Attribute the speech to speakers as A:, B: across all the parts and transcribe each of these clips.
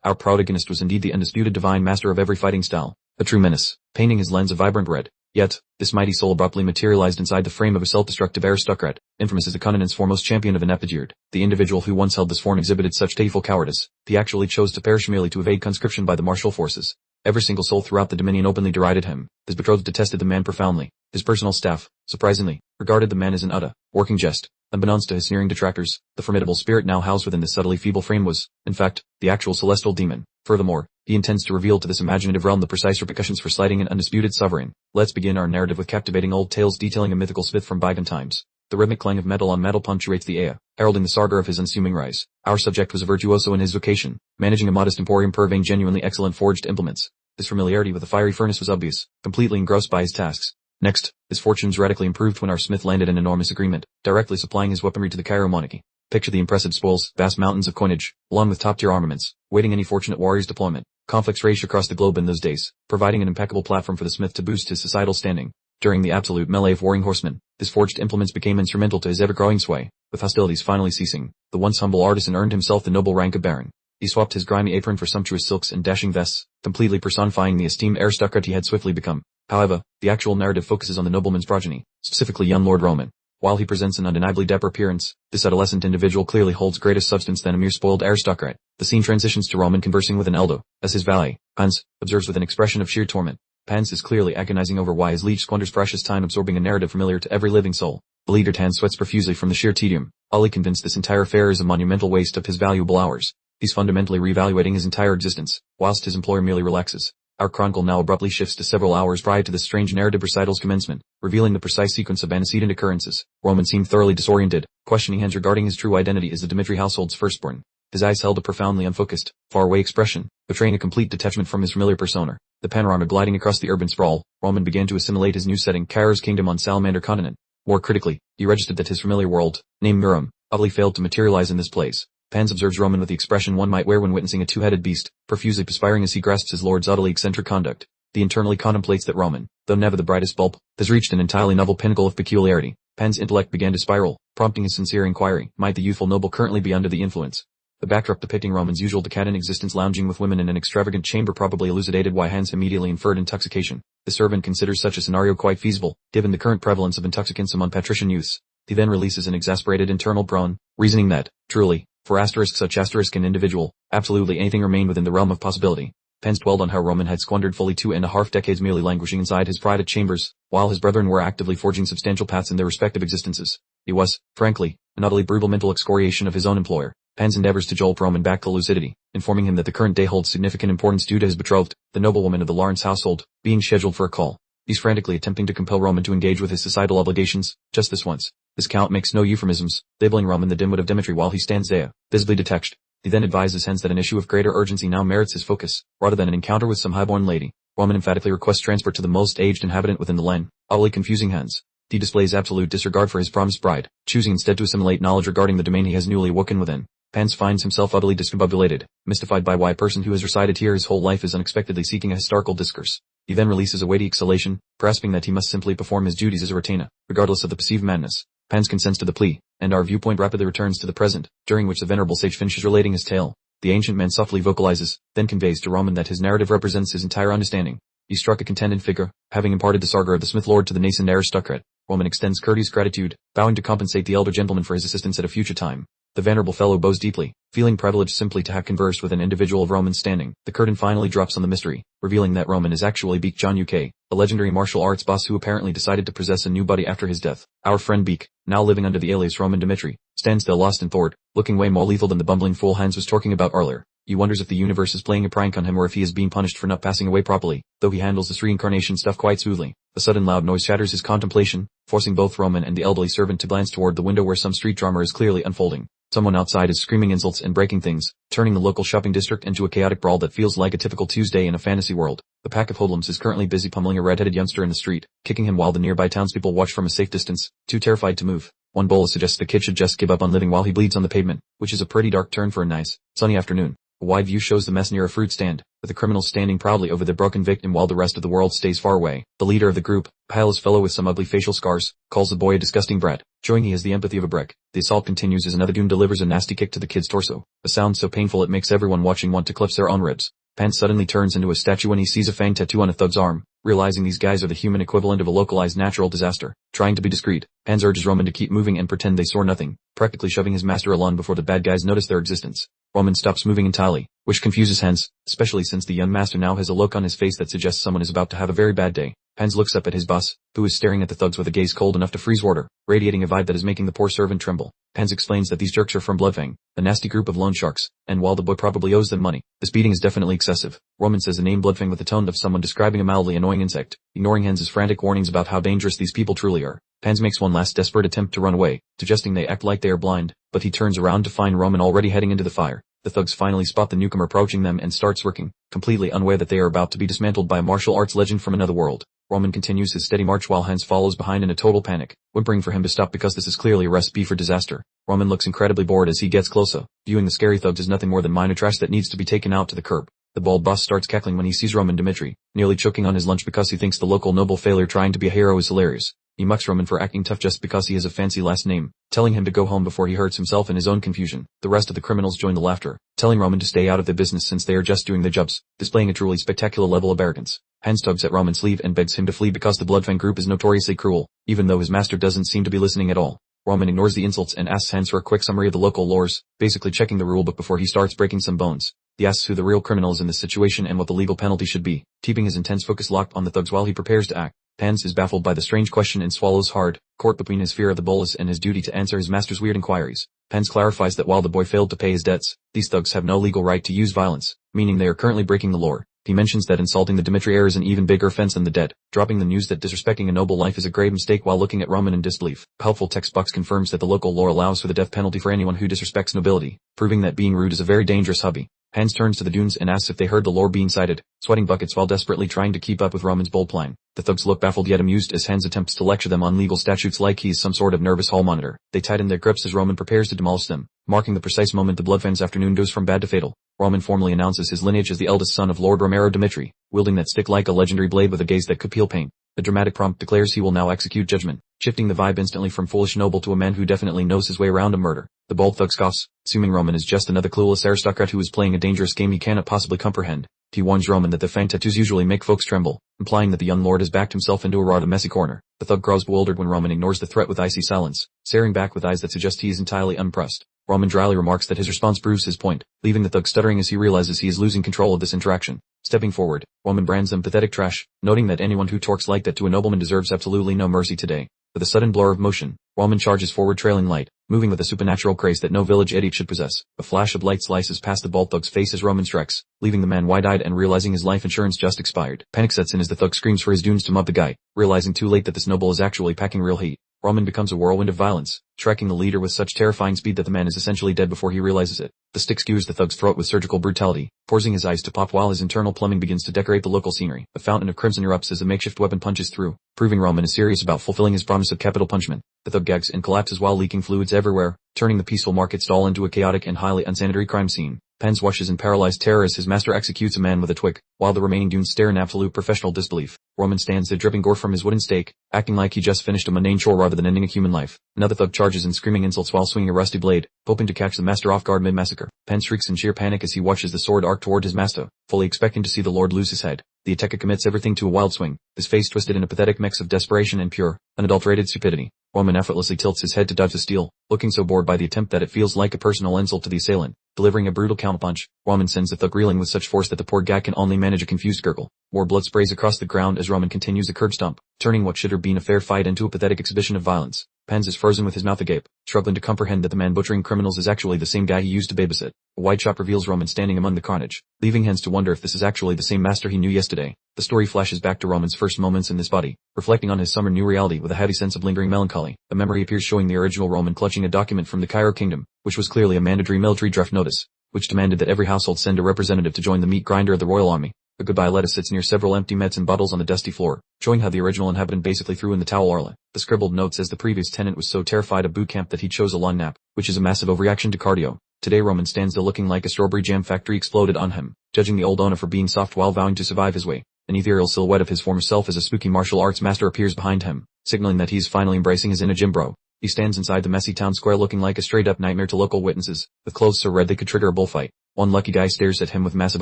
A: Our protagonist was indeed the undisputed divine master of every fighting style, a true menace, painting his lens a vibrant red. Yet, this mighty soul abruptly materialized inside the frame of a self-destructive aristocrat, infamous as the continent's foremost champion of ineptitude. The individual who once held this form exhibited such fateful cowardice, he actually chose to perish merely to evade conscription by the martial forces. Every single soul throughout the Dominion openly derided him. His betrothed detested the man profoundly. His personal staff, surprisingly, regarded the man as an utter, working jest. Unbeknownst to his sneering detractors, the formidable spirit now housed within this subtly feeble frame was, in fact, the actual celestial demon. Furthermore, he intends to reveal to this imaginative realm the precise repercussions for slighting an undisputed sovereign. Let's begin our narrative with captivating old tales detailing a mythical smith from bygone times. The rhythmic clang of metal on metal punctuates the air, heralding the saga of his unassuming rise. Our subject was a virtuoso in his vocation, managing a modest emporium purveying genuinely excellent forged implements. His familiarity with the fiery furnace was obvious, completely engrossed by his tasks. Next, his fortunes radically improved when our smith landed an enormous agreement, directly supplying his weaponry to the Cairo monarchy. Picture the impressive spoils, vast mountains of coinage, along with top-tier armaments, waiting any fortunate warrior's deployment. Conflicts raged across the globe in those days, providing an impeccable platform for the smith to boost his societal standing. During the absolute melee of warring horsemen, his forged implements became instrumental to his ever-growing sway. With hostilities finally ceasing, the once humble artisan earned himself the noble rank of baron. He swapped his grimy apron for sumptuous silks and dashing vests, completely personifying the esteemed aristocrat he had swiftly become. However, the actual narrative focuses on the nobleman's progeny, specifically young Lord Roman. While he presents an undeniably dapper appearance, this adolescent individual clearly holds greater substance than a mere spoiled aristocrat. The scene transitions to Roman conversing with an elder, as his valet, Hans, observes with an expression of sheer torment. Hans is clearly agonizing over why his liege squanders precious time absorbing a narrative familiar to every living soul. Beleaguered Hans sweats profusely from the sheer tedium, utterly convinced this entire affair is a monumental waste of his valuable hours. He's fundamentally reevaluating his entire existence, whilst his employer merely relaxes. Our chronicle now abruptly shifts to several hours prior to this strange narrative recital's commencement, revealing the precise sequence of antecedent occurrences. Roman seemed thoroughly disoriented, questioning Hans regarding his true identity as the Dmitri household's firstborn. His eyes held a profoundly unfocused, faraway expression, betraying a complete detachment from his familiar persona. The panorama gliding across the urban sprawl, Roman began to assimilate his new setting, Cairo's kingdom on Salamander continent. More critically, he registered that his familiar world, named Muram, utterly failed to materialize in this place. Hans observes Roman with the expression one might wear when witnessing a two-headed beast, profusely perspiring as he grasps his lord's utterly eccentric conduct. He internally contemplates that Roman, though never the brightest bulb, has reached an entirely novel pinnacle of peculiarity. Hans' intellect began to spiral, prompting his sincere inquiry, might the youthful noble currently be under the influence? The backdrop depicting Roman's usual decadent existence lounging with women in an extravagant chamber probably elucidated why Hans immediately inferred intoxication. The servant considers such a scenario quite feasible, given the current prevalence of intoxicants among patrician youths. He then releases an exasperated internal groan, reasoning that, truly, for such an individual, absolutely anything remained within the realm of possibility. Hans dwelled on how Roman had squandered fully 2.5 decades merely languishing inside his private chambers, while his brethren were actively forging substantial paths in their respective existences. He was, frankly, an utterly brutal mental excoriation of his own employer. Hans endeavors to jolt Roman back to lucidity, informing him that the current day holds significant importance due to his betrothed, the noblewoman of the Lawrence household, being scheduled for a call. He's frantically attempting to compel Roman to engage with his societal obligations, just this once. This count makes no euphemisms, labeling Roman the dimwit of Dmitri while he stands there, visibly detached. He then advises Hans that an issue of greater urgency now merits his focus, rather than an encounter with some highborn lady. Roman emphatically requests transport to the most aged inhabitant within the line, utterly confusing Hans. He displays absolute disregard for his promised bride, choosing instead to assimilate knowledge regarding the domain he has newly awoken within. Hans finds himself utterly discombobulated, mystified by why a person who has resided here his whole life is unexpectedly seeking a historical discourse. He then releases a weighty exhalation, grasping that he must simply perform his duties as a retainer, regardless of the perceived madness. Hans consents to the plea, and our viewpoint rapidly returns to the present, during which the venerable sage finishes relating his tale. The ancient man softly vocalizes, then conveys to Roman that his narrative represents his entire understanding. He struck a contented figure, having imparted the saga of the smith lord to the nascent aristocrat. Roman extends courteous gratitude, vowing to compensate the elder gentleman for his assistance at a future time. The venerable fellow bows deeply, feeling privileged simply to have conversed with an individual of Roman's standing. The curtain finally drops on the mystery, revealing that Roman is actually Beak John UK, a legendary martial arts boss who apparently decided to possess a new body after his death. Our friend Beak, now living under the alias Roman Dmitri, stands there lost in thought, looking way more lethal than the bumbling fool Hans was talking about earlier. He wonders if the universe is playing a prank on him or if he is being punished for not passing away properly, though he handles this reincarnation stuff quite smoothly. A sudden loud noise shatters his contemplation, forcing both Roman and the elderly servant to glance toward the window where some street drama is clearly unfolding. Someone outside is screaming insults and breaking things, turning the local shopping district into a chaotic brawl that feels like a typical Tuesday in a fantasy world. The pack of hoodlums is currently busy pummeling a red-headed youngster in the street, kicking him while the nearby townspeople watch from a safe distance, too terrified to move. One bowler suggests the kid should just give up on living while he bleeds on the pavement, which is a pretty dark turn for a nice, sunny afternoon. A wide view shows the mess near a fruit stand, with the criminals standing proudly over the broken victim while the rest of the world stays far away. The leader of the group, a hairless fellow with some ugly facial scars, calls the boy a disgusting brat, showing he has the empathy of a brick. The assault continues as another goon delivers a nasty kick to the kid's torso, a sound so painful it makes everyone watching want to clip their own ribs. Pan suddenly turns into a statue when he sees a fang tattoo on a thug's arm, realizing these guys are the human equivalent of a localized natural disaster. Trying to be discreet, Pan urges Roman to keep moving and pretend they saw nothing, practically shoving his master along before the bad guys notice their existence. Roman stops moving entirely, which confuses Hans, especially since the young master now has a look on his face that suggests someone is about to have a very bad day. Hans looks up at his boss, who is staring at the thugs with a gaze cold enough to freeze water, radiating a vibe that is making the poor servant tremble. Hans explains that these jerks are from Bloodfang, a nasty group of loan sharks, and while the boy probably owes them money, this beating is definitely excessive. Roman says the name Bloodfang with the tone of someone describing a mildly annoying insect, ignoring Hans's frantic warnings about how dangerous these people truly are. Hans makes one last desperate attempt to run away, suggesting they act like they are blind, but he turns around to find Roman already heading into the fire. The thugs finally spot the newcomer approaching them and starts working, completely unaware that they are about to be dismantled by a martial arts legend from another world. Roman continues his steady march while Hans follows behind in a total panic, whimpering for him to stop because this is clearly a recipe for disaster. Roman looks incredibly bored as he gets closer, viewing the scary thugs as nothing more than minor trash that needs to be taken out to the curb. The bald boss starts cackling when he sees Roman Dmitri, nearly choking on his lunch because he thinks the local noble failure trying to be a hero is hilarious. He mucks Roman for acting tough just because he has a fancy last name, telling him to go home before he hurts himself in his own confusion. The rest of the criminals join the laughter, telling Roman to stay out of their business since they are just doing their jobs, displaying a truly spectacular level of arrogance. Hans tugs at Roman's sleeve and begs him to flee because the Bloodfang group is notoriously cruel, even though his master doesn't seem to be listening at all. Roman ignores the insults and asks Hans for a quick summary of the local laws, basically checking the rulebook before he starts breaking some bones. He asks who the real criminal is in this situation and what the legal penalty should be, keeping his intense focus locked on the thugs while he prepares to act. Hans is baffled by the strange question and swallows hard, caught between his fear of the bolus and his duty to answer his master's weird inquiries. Hans clarifies that while the boy failed to pay his debts, these thugs have no legal right to use violence, meaning they are currently breaking the law. He mentions that insulting the Dmitri heir is an even bigger offense than the dead, dropping the news that disrespecting a noble life is a grave mistake while looking at Roman in disbelief. A helpful text box confirms that the local law allows for the death penalty for anyone who disrespects nobility, proving that being rude is a very dangerous hobby. Hans turns to the dunes and asks if they heard the lore being cited, sweating buckets while desperately trying to keep up with Roman's bold plan. The thugs look baffled yet amused as Hans attempts to lecture them on legal statutes like he's some sort of nervous hall monitor. They tighten their grips as Roman prepares to demolish them, marking the precise moment the Bloodfang's afternoon goes from bad to fatal. Roman formally announces his lineage as the eldest son of Lord Romero Dmitri, wielding that stick like a legendary blade with a gaze that could peel paint. The dramatic prompt declares he will now execute judgment, shifting the vibe instantly from foolish noble to a man who definitely knows his way around a murder. The bald thug scoffs, assuming Roman is just another clueless aristocrat who is playing a dangerous game he cannot possibly comprehend. He warns Roman that the fang tattoos usually make folks tremble, implying that the young lord has backed himself into a rather messy corner. The thug grows bewildered when Roman ignores the threat with icy silence, staring back with eyes that suggest he is entirely unimpressed. Roman dryly remarks that his response proves his point, leaving the thug stuttering as he realizes he is losing control of this interaction. Stepping forward, Roman brands them pathetic trash, noting that anyone who talks like that to a nobleman deserves absolutely no mercy today. With a sudden blur of motion, Roman charges forward trailing light, moving with a supernatural grace that no village idiot should possess. A flash of light slices past the bald thug's face as Roman strikes, leaving the man wide-eyed and realizing his life insurance just expired. Panic sets in as the thug screams for his dunes to mob the guy, realizing too late that this noble is actually packing real heat. Roman becomes a whirlwind of violence, striking the leader with such terrifying speed that the man is essentially dead before he realizes it. The stick skewers the thug's throat with surgical brutality, forcing his eyes to pop while his internal plumbing begins to decorate the local scenery. A fountain of crimson erupts as the makeshift weapon punches through, proving Roman is serious about fulfilling his promise of capital punishment. The thug gags and collapses while leaking fluids everywhere, turning the peaceful market stall into a chaotic and highly unsanitary crime scene. Pens washes in paralyzed terror as his master executes a man with a twig, while the remaining dunes stare in absolute professional disbelief. Roman stands there dripping gore from his wooden stake, acting like he just finished a mundane chore rather than ending a human life. Another thug charges in screaming insults while swinging a rusty blade, hoping to catch the master off guard mid-massacre. Pen shrieks in sheer panic as he watches the sword arc toward his master, fully expecting to see the lord lose his head. The attacker commits everything to a wild swing, his face twisted in a pathetic mix of desperation and pure, unadulterated stupidity. Roman effortlessly tilts his head to dodge the steel, looking so bored by the attempt that it feels like a personal insult to the assailant. Delivering a brutal counterpunch, Roman sends the thug reeling with such force that the poor guy can only manage a confused gurgle. More blood sprays across the ground as Roman continues the curb stomp, turning what should have been a fair fight into a pathetic exhibition of violence. Pens is frozen with his mouth agape, struggling to comprehend that the man butchering criminals is actually the same guy he used to babysit. A wide shot reveals Roman standing among the carnage, leaving Hans to wonder if this is actually the same master he knew yesterday. The story flashes back to Roman's first moments in this body, reflecting on his summer new reality with a heavy sense of lingering melancholy. A memory appears showing the original Roman clutching a document from the Cairo kingdom, which was clearly a mandatory military draft notice, which demanded that every household send a representative to join the meat grinder of the royal army. A goodbye letter sits near several empty medicine bottles on the dusty floor, showing how the original inhabitant basically threw in the towel early. The scribbled note says the previous tenant was so terrified of boot camp that he chose a long nap, which is a massive overreaction to cardio. Today Roman stands there looking like a strawberry jam factory exploded on him, judging the old owner for being soft while vowing to survive his way. An ethereal silhouette of his former self as a spooky martial arts master appears behind him, signaling that he's finally embracing his inner gym bro. He stands inside the messy town square looking like a straight-up nightmare to local witnesses, with clothes so red they could trigger a bullfight. One lucky guy stares at him with massive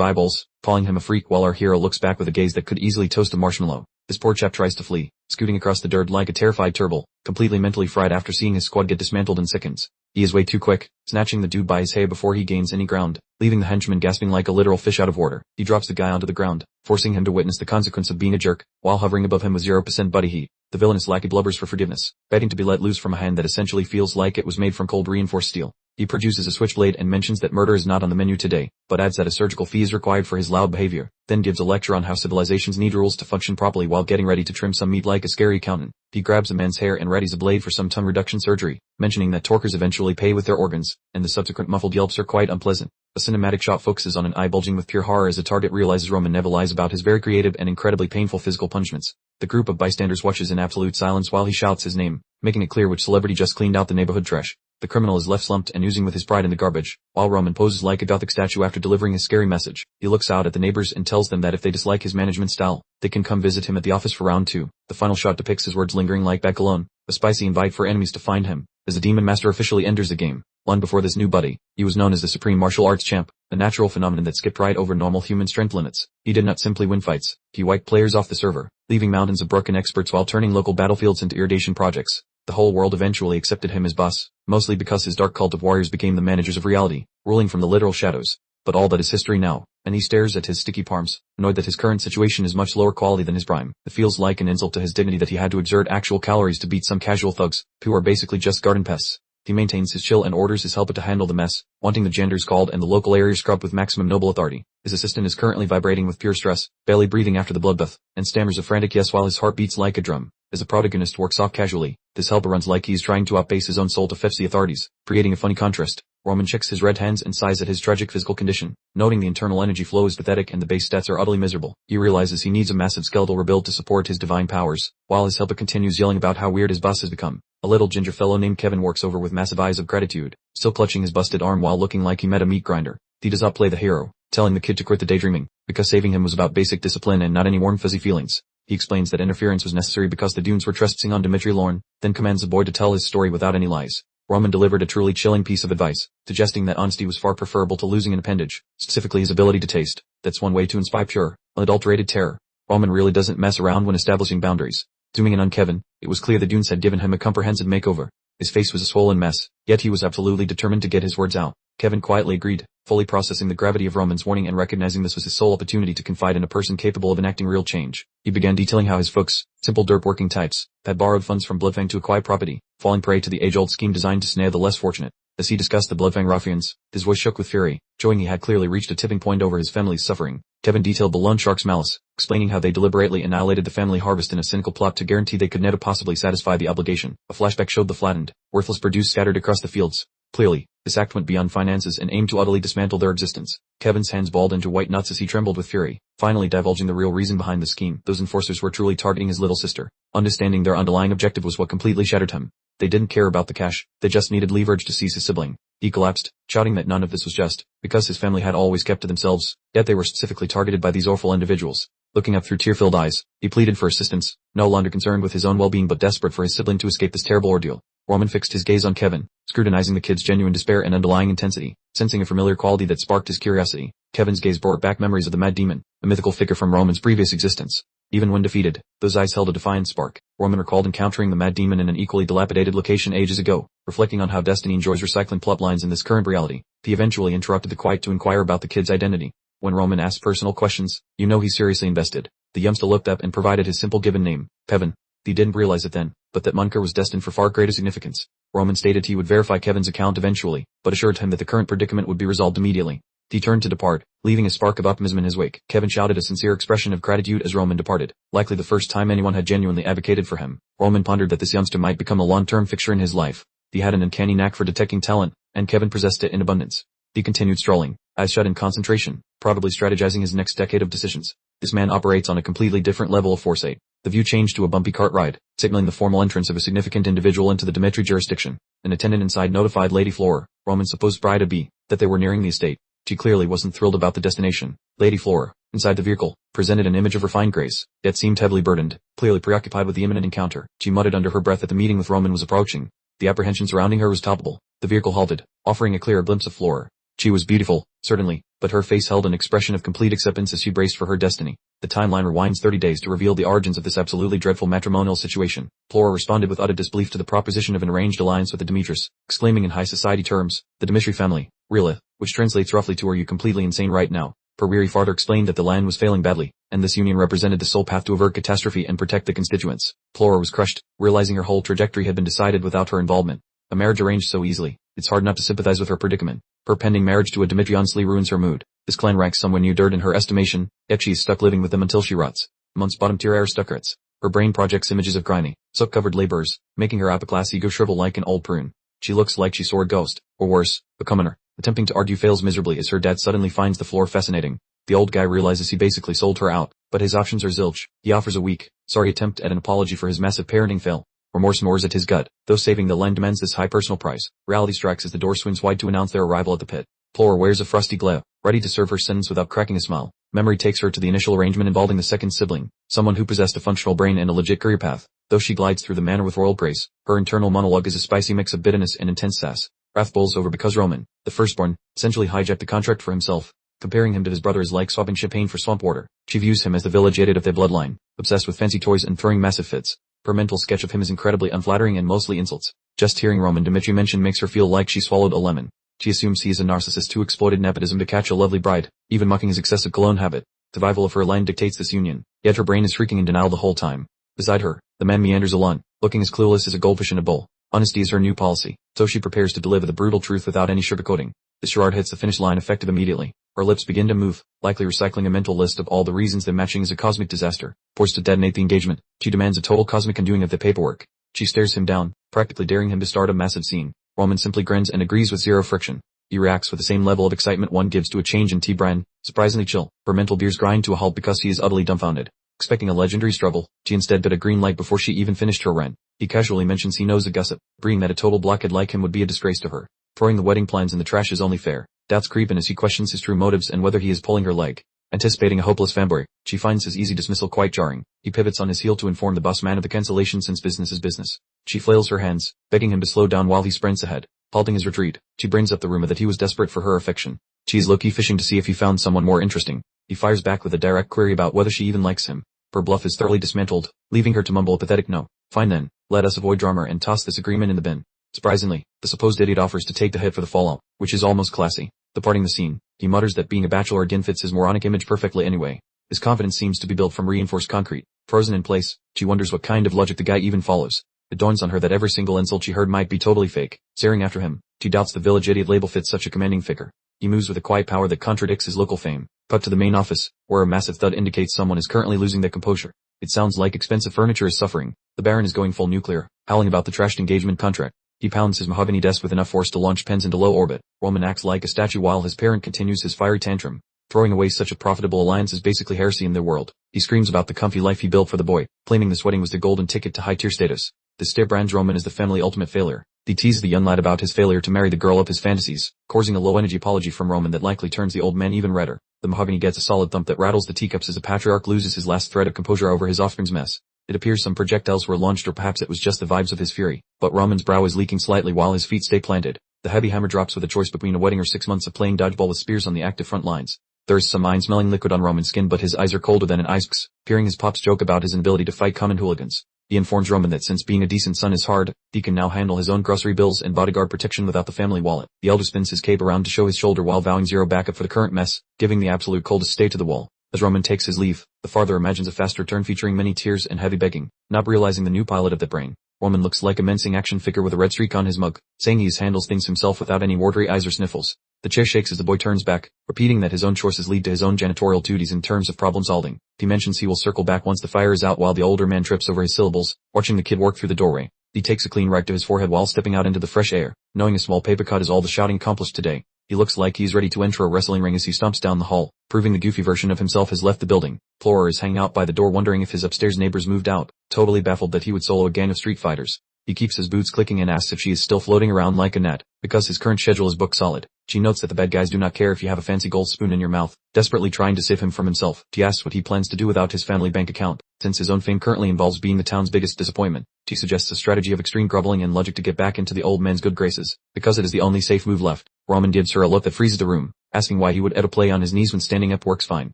A: eyeballs, calling him a freak while our hero looks back with a gaze that could easily toast a marshmallow. This poor chap tries to flee, scooting across the dirt like a terrified turtle, completely mentally fried after seeing his squad get dismantled in seconds. He is way too quick, snatching the dude by his hair before he gains any ground, leaving the henchman gasping like a literal fish out of water. He drops the guy onto the ground, forcing him to witness the consequence of being a jerk, while hovering above him with 0% buddy heat. The villainous lackey blubbers for forgiveness, begging to be let loose from a hand that essentially feels like it was made from cold reinforced steel. He produces a switchblade and mentions that murder is not on the menu today, but adds that a surgical fee is required for his loud behavior, then gives a lecture on how civilizations need rules to function properly while getting ready to trim some meat like a scary accountant. He grabs a man's hair and readies a blade for some tongue reduction surgery, mentioning that torkers eventually pay with their organs, and the subsequent muffled yelps are quite unpleasant. A cinematic shot focuses on an eye bulging with pure horror as the target realizes Roman never lies about his very creative and incredibly painful physical punishments. The group of bystanders watches in absolute silence while he shouts his name, making it clear which celebrity just cleaned out the neighborhood trash. The criminal is left slumped and oozing with his pride in the garbage, while Roman poses like a gothic statue after delivering his scary message. He looks out at the neighbors and tells them that if they dislike his management style, they can come visit him at the office for round 2. The final shot depicts his words lingering like bad cologne, a spicy invite for enemies to find him, as the demon master officially enters the game. Long before this new buddy, he was known as the supreme martial arts champ, a natural phenomenon that skipped right over normal human strength limits. He did not simply win fights, he wiped players off the server, leaving mountains of broken experts while turning local battlefields into irrigation projects. The whole world eventually accepted him as boss, mostly because his dark cult of warriors became the managers of reality, ruling from the literal shadows. But all that is history now, and he stares at his sticky palms, annoyed that his current situation is much lower quality than his prime. It feels like an insult to his dignity that he had to exert actual calories to beat some casual thugs, who are basically just garden pests. He maintains his chill and orders his helper to handle the mess, wanting the genders called and the local area scrubbed with maximum noble authority. His assistant is currently vibrating with pure stress, barely breathing after the bloodbath, and stammers a frantic yes while his heart beats like a drum. As the protagonist works off casually, this helper runs like he's trying to outpace his own soul to fetch the authorities, creating a funny contrast. Roman checks his red hands and sighs at his tragic physical condition, noting the internal energy flow is pathetic and the base stats are utterly miserable. He realizes he needs a massive skeletal rebuild to support his divine powers, while his helper continues yelling about how weird his boss has become. A little ginger fellow named Kevin works over with massive eyes of gratitude, still clutching his busted arm while looking like he met a meat grinder. He does not play the hero, telling the kid to quit the daydreaming, because saving him was about basic discipline and not any warm fuzzy feelings. He explains that interference was necessary because the Dunes were trespassing on Dimitri Lorne, then commands the boy to tell his story without any lies. Roman delivered a truly chilling piece of advice, suggesting that honesty was far preferable to losing an appendage, specifically his ability to taste. That's one way to inspire pure, unadulterated terror. Roman really doesn't mess around when establishing boundaries. Zooming in on Kevin, it was clear the Dunes had given him a comprehensive makeover. His face was a swollen mess, yet he was absolutely determined to get his words out. Kevin quietly agreed, fully processing the gravity of Roman's warning and recognizing this was his sole opportunity to confide in a person capable of enacting real change. He began detailing how his folks, simple dirt working types, had borrowed funds from Bloodfang to acquire property, falling prey to the age-old scheme designed to snare the less fortunate. As he discussed the Bloodfang ruffians, his voice shook with fury, showing he had clearly reached a tipping point over his family's suffering. Kevin detailed the loan shark's malice, explaining how they deliberately annihilated the family harvest in a cynical plot to guarantee they could never possibly satisfy the obligation. A flashback showed the flattened, worthless produce scattered across the fields. Clearly, this act went beyond finances and aimed to utterly dismantle their existence. Kevin's hands balled into white knots as he trembled with fury, finally divulging the real reason behind the scheme. Those enforcers were truly targeting his little sister. Understanding their underlying objective was what completely shattered him. They didn't care about the cash, they just needed leverage to seize his sibling. He collapsed, shouting that none of this was just, because his family had always kept to themselves, yet they were specifically targeted by these awful individuals. Looking up through tear-filled eyes, he pleaded for assistance, no longer concerned with his own well-being but desperate for his sibling to escape this terrible ordeal. Roman fixed his gaze on Kevin, scrutinizing the kid's genuine despair and underlying intensity, sensing a familiar quality that sparked his curiosity. Kevin's gaze brought back memories of the Mad Demon, a mythical figure from Roman's previous existence. Even when defeated, those eyes held a defiant spark. Roman recalled encountering the Mad Demon in an equally dilapidated location ages ago, reflecting on how destiny enjoys recycling plotlines in this current reality. He eventually interrupted the quiet to inquire about the kid's identity. When Roman asked personal questions, you know he's seriously invested. The youngster looked up and provided his simple given name, Kevin. He didn't realize it then, but that Manga was destined for far greater significance. Roman stated he would verify Kevin's account eventually, but assured him that the current predicament would be resolved immediately. He turned to depart, leaving a spark of optimism in his wake. Kevin shouted a sincere expression of gratitude as Roman departed, likely the first time anyone had genuinely advocated for him. Roman pondered that this youngster might become a long-term fixture in his life. He had an uncanny knack for detecting talent, and Kevin possessed it in abundance. He continued strolling, eyes shut in concentration, probably strategizing his next decade of decisions. This man operates on a completely different level of foresight. The view changed to a bumpy cart ride, signaling the formal entrance of a significant individual into the Dmitri jurisdiction. An attendant inside notified Lady Flora, Roman's supposed bride-to-be, that they were nearing the estate. She clearly wasn't thrilled about the destination. Lady Flora, inside the vehicle, presented an image of refined grace, yet seemed heavily burdened, clearly preoccupied with the imminent encounter. She muttered under her breath that the meeting with Roman was approaching. The apprehension surrounding her was palpable. The vehicle halted, offering a clearer glimpse of Flora. She was beautiful, certainly, but her face held an expression of complete acceptance as she braced for her destiny. The timeline rewinds 30 days to reveal the origins of this absolutely dreadful matrimonial situation. Flora responded with utter disbelief to the proposition of an arranged alliance with the Dimitris, exclaiming in high society terms, "The Dimitri family, really," which translates roughly to "Are you completely insane right now?" Per weary farther explained that the land was failing badly, and this union represented the sole path to avert catastrophe and protect the constituents. Flora was crushed, realizing her whole trajectory had been decided without her involvement. A marriage arranged so easily, it's hard not to sympathize with her predicament. Her pending marriage to a Dmitri honestly ruins her mood. This clan ranks somewhere near dirt in her estimation, yet she is stuck living with them until she rots. Amongst bottom-tier aristocrats, her brain projects images of grimy, soot-covered laborers, making her upper-class ego shrivel like an old prune. She looks like she saw a ghost, or worse, a commoner. Attempting to argue fails miserably as her dad suddenly finds the floor fascinating. The old guy realizes he basically sold her out, but his options are zilch. He offers a weak, sorry attempt at an apology for his massive parenting fail. Remorse gnaws at his gut, though saving the land demands this high personal price. Reality strikes as the door swings wide to announce their arrival at the pit. Flora wears a frosty glare, ready to serve her sentence without cracking a smile. Memory takes her to the initial arrangement involving the second sibling, someone who possessed a functional brain and a legit career path. Though she glides through the manor with royal grace, her internal monologue is a spicy mix of bitterness and intense sass. Wrath boils over because Roman, the firstborn, essentially hijacked the contract for himself. Comparing him to his brother is like swapping champagne for swamp water. She views him as the village idiot of their bloodline, obsessed with fancy toys and throwing massive fits. Her mental sketch of him is incredibly unflattering and mostly insults. Just hearing Roman Dmitri mentioned makes her feel like she swallowed a lemon. She assumes he is a narcissist who exploited nepotism to catch a lovely bride, even mocking his excessive cologne habit. Survival of her line dictates this union, yet her brain is shrieking in denial the whole time. Beside her, the man meanders along, looking as clueless as a goldfish in a bowl. Honesty is her new policy, so she prepares to deliver the brutal truth without any sugarcoating. The charade hits the finish line effective immediately. Her lips begin to move, likely recycling a mental list of all the reasons their matching is a cosmic disaster. Forced to detonate the engagement, she demands a total cosmic undoing of the paperwork. She stares him down, practically daring him to start a massive scene. Roman simply grins and agrees with zero friction. He reacts with the same level of excitement one gives to a change in tea brand, surprisingly chill. Her mental gears grind to a halt because he is utterly dumbfounded. Expecting a legendary struggle, she instead got a green light before she even finished her rant. He casually mentions he knows a gossip, agreeing that a total blockhead like him would be a disgrace to her. Throwing the wedding plans in the trash is only fair. Doubts creep in as he questions his true motives and whether he is pulling her leg. Anticipating a hopeless fanboy, she finds his easy dismissal quite jarring. He pivots on his heel to inform the boss man of the cancellation since business is business. She flails her hands, begging him to slow down while he sprints ahead. Halting his retreat, she brings up the rumor that he was desperate for her affection. She is low-key fishing to see if he found someone more interesting. He fires back with a direct query about whether she even likes him. Her bluff is thoroughly dismantled, leaving her to mumble a pathetic no. Fine then, let us avoid drama and toss this agreement in the bin. Surprisingly, the supposed idiot offers to take the hit for the fallout, which is almost classy. Departing the scene, he mutters that being a bachelor again fits his moronic image perfectly anyway. His confidence seems to be built from reinforced concrete. Frozen in place, she wonders what kind of logic the guy even follows. It dawns on her that every single insult she heard might be totally fake. Staring after him, she doubts the village idiot label fits such a commanding figure. He moves with a quiet power that contradicts his local fame. Cut to the main office, where a massive thud indicates someone is currently losing their composure. It sounds like expensive furniture is suffering. The Baron is going full nuclear, howling about the trashed engagement contract. He pounds his mahogany desk with enough force to launch pens into low orbit. Roman acts like a statue while his parent continues his fiery tantrum. Throwing away such a profitable alliance is basically heresy in their world. He screams about the comfy life he built for the boy, claiming this wedding was the golden ticket to high-tier status. This stare brands Roman as the family ultimate failure. He teases the young lad about his failure to marry the girl of his fantasies, causing a low-energy apology from Roman that likely turns the old man even redder. The mahogany gets a solid thump that rattles the teacups as a patriarch loses his last thread of composure over his offspring's mess. It appears some projectiles were launched or perhaps it was just the vibes of his fury, but Roman's brow is leaking slightly while his feet stay planted. The heavy hammer drops with a choice between a wedding or 6 months of playing dodgeball with spears on the active front lines. There is some mind-smelling liquid on Roman's skin but his eyes are colder than an icex, hearing his pops joke about his inability to fight common hooligans. He informs Roman that since being a decent son is hard, he can now handle his own grocery bills and bodyguard protection without the family wallet. The elder spins his cape around to show his shoulder while vowing zero backup for the current mess, giving the absolute coldest stay to the wall. As Roman takes his leave, the father imagines a fast return featuring many tears and heavy begging, not realizing the new pilot of that brain. Roman looks like a menacing action figure with a red streak on his mug, saying he handles things himself without any watery eyes or sniffles. The chair shakes as the boy turns back, repeating that his own choices lead to his own janitorial duties in terms of problem solving. He mentions he will circle back once the fire is out while the older man trips over his syllables, watching the kid work through the doorway. He takes a clean rag to his forehead while stepping out into the fresh air, knowing a small paper cut is all the shouting accomplished today. He looks like he's ready to enter a wrestling ring as he stomps down the hall, proving the goofy version of himself has left the building. Florer is hanging out by the door wondering if his upstairs neighbors moved out, totally baffled that he would solo a gang of street fighters. He keeps his boots clicking and asks if she is still floating around like a gnat, because his current schedule is booked solid. She notes that the bad guys do not care if you have a fancy gold spoon in your mouth, desperately trying to save him from himself. She asks what he plans to do without his family bank account, since his own fame currently involves being the town's biggest disappointment. She suggests a strategy of extreme groveling and logic to get back into the old man's good graces, because it is the only safe move left. Roman gives her a look that freezes the room, asking why he would ever play on his knees when standing up works fine.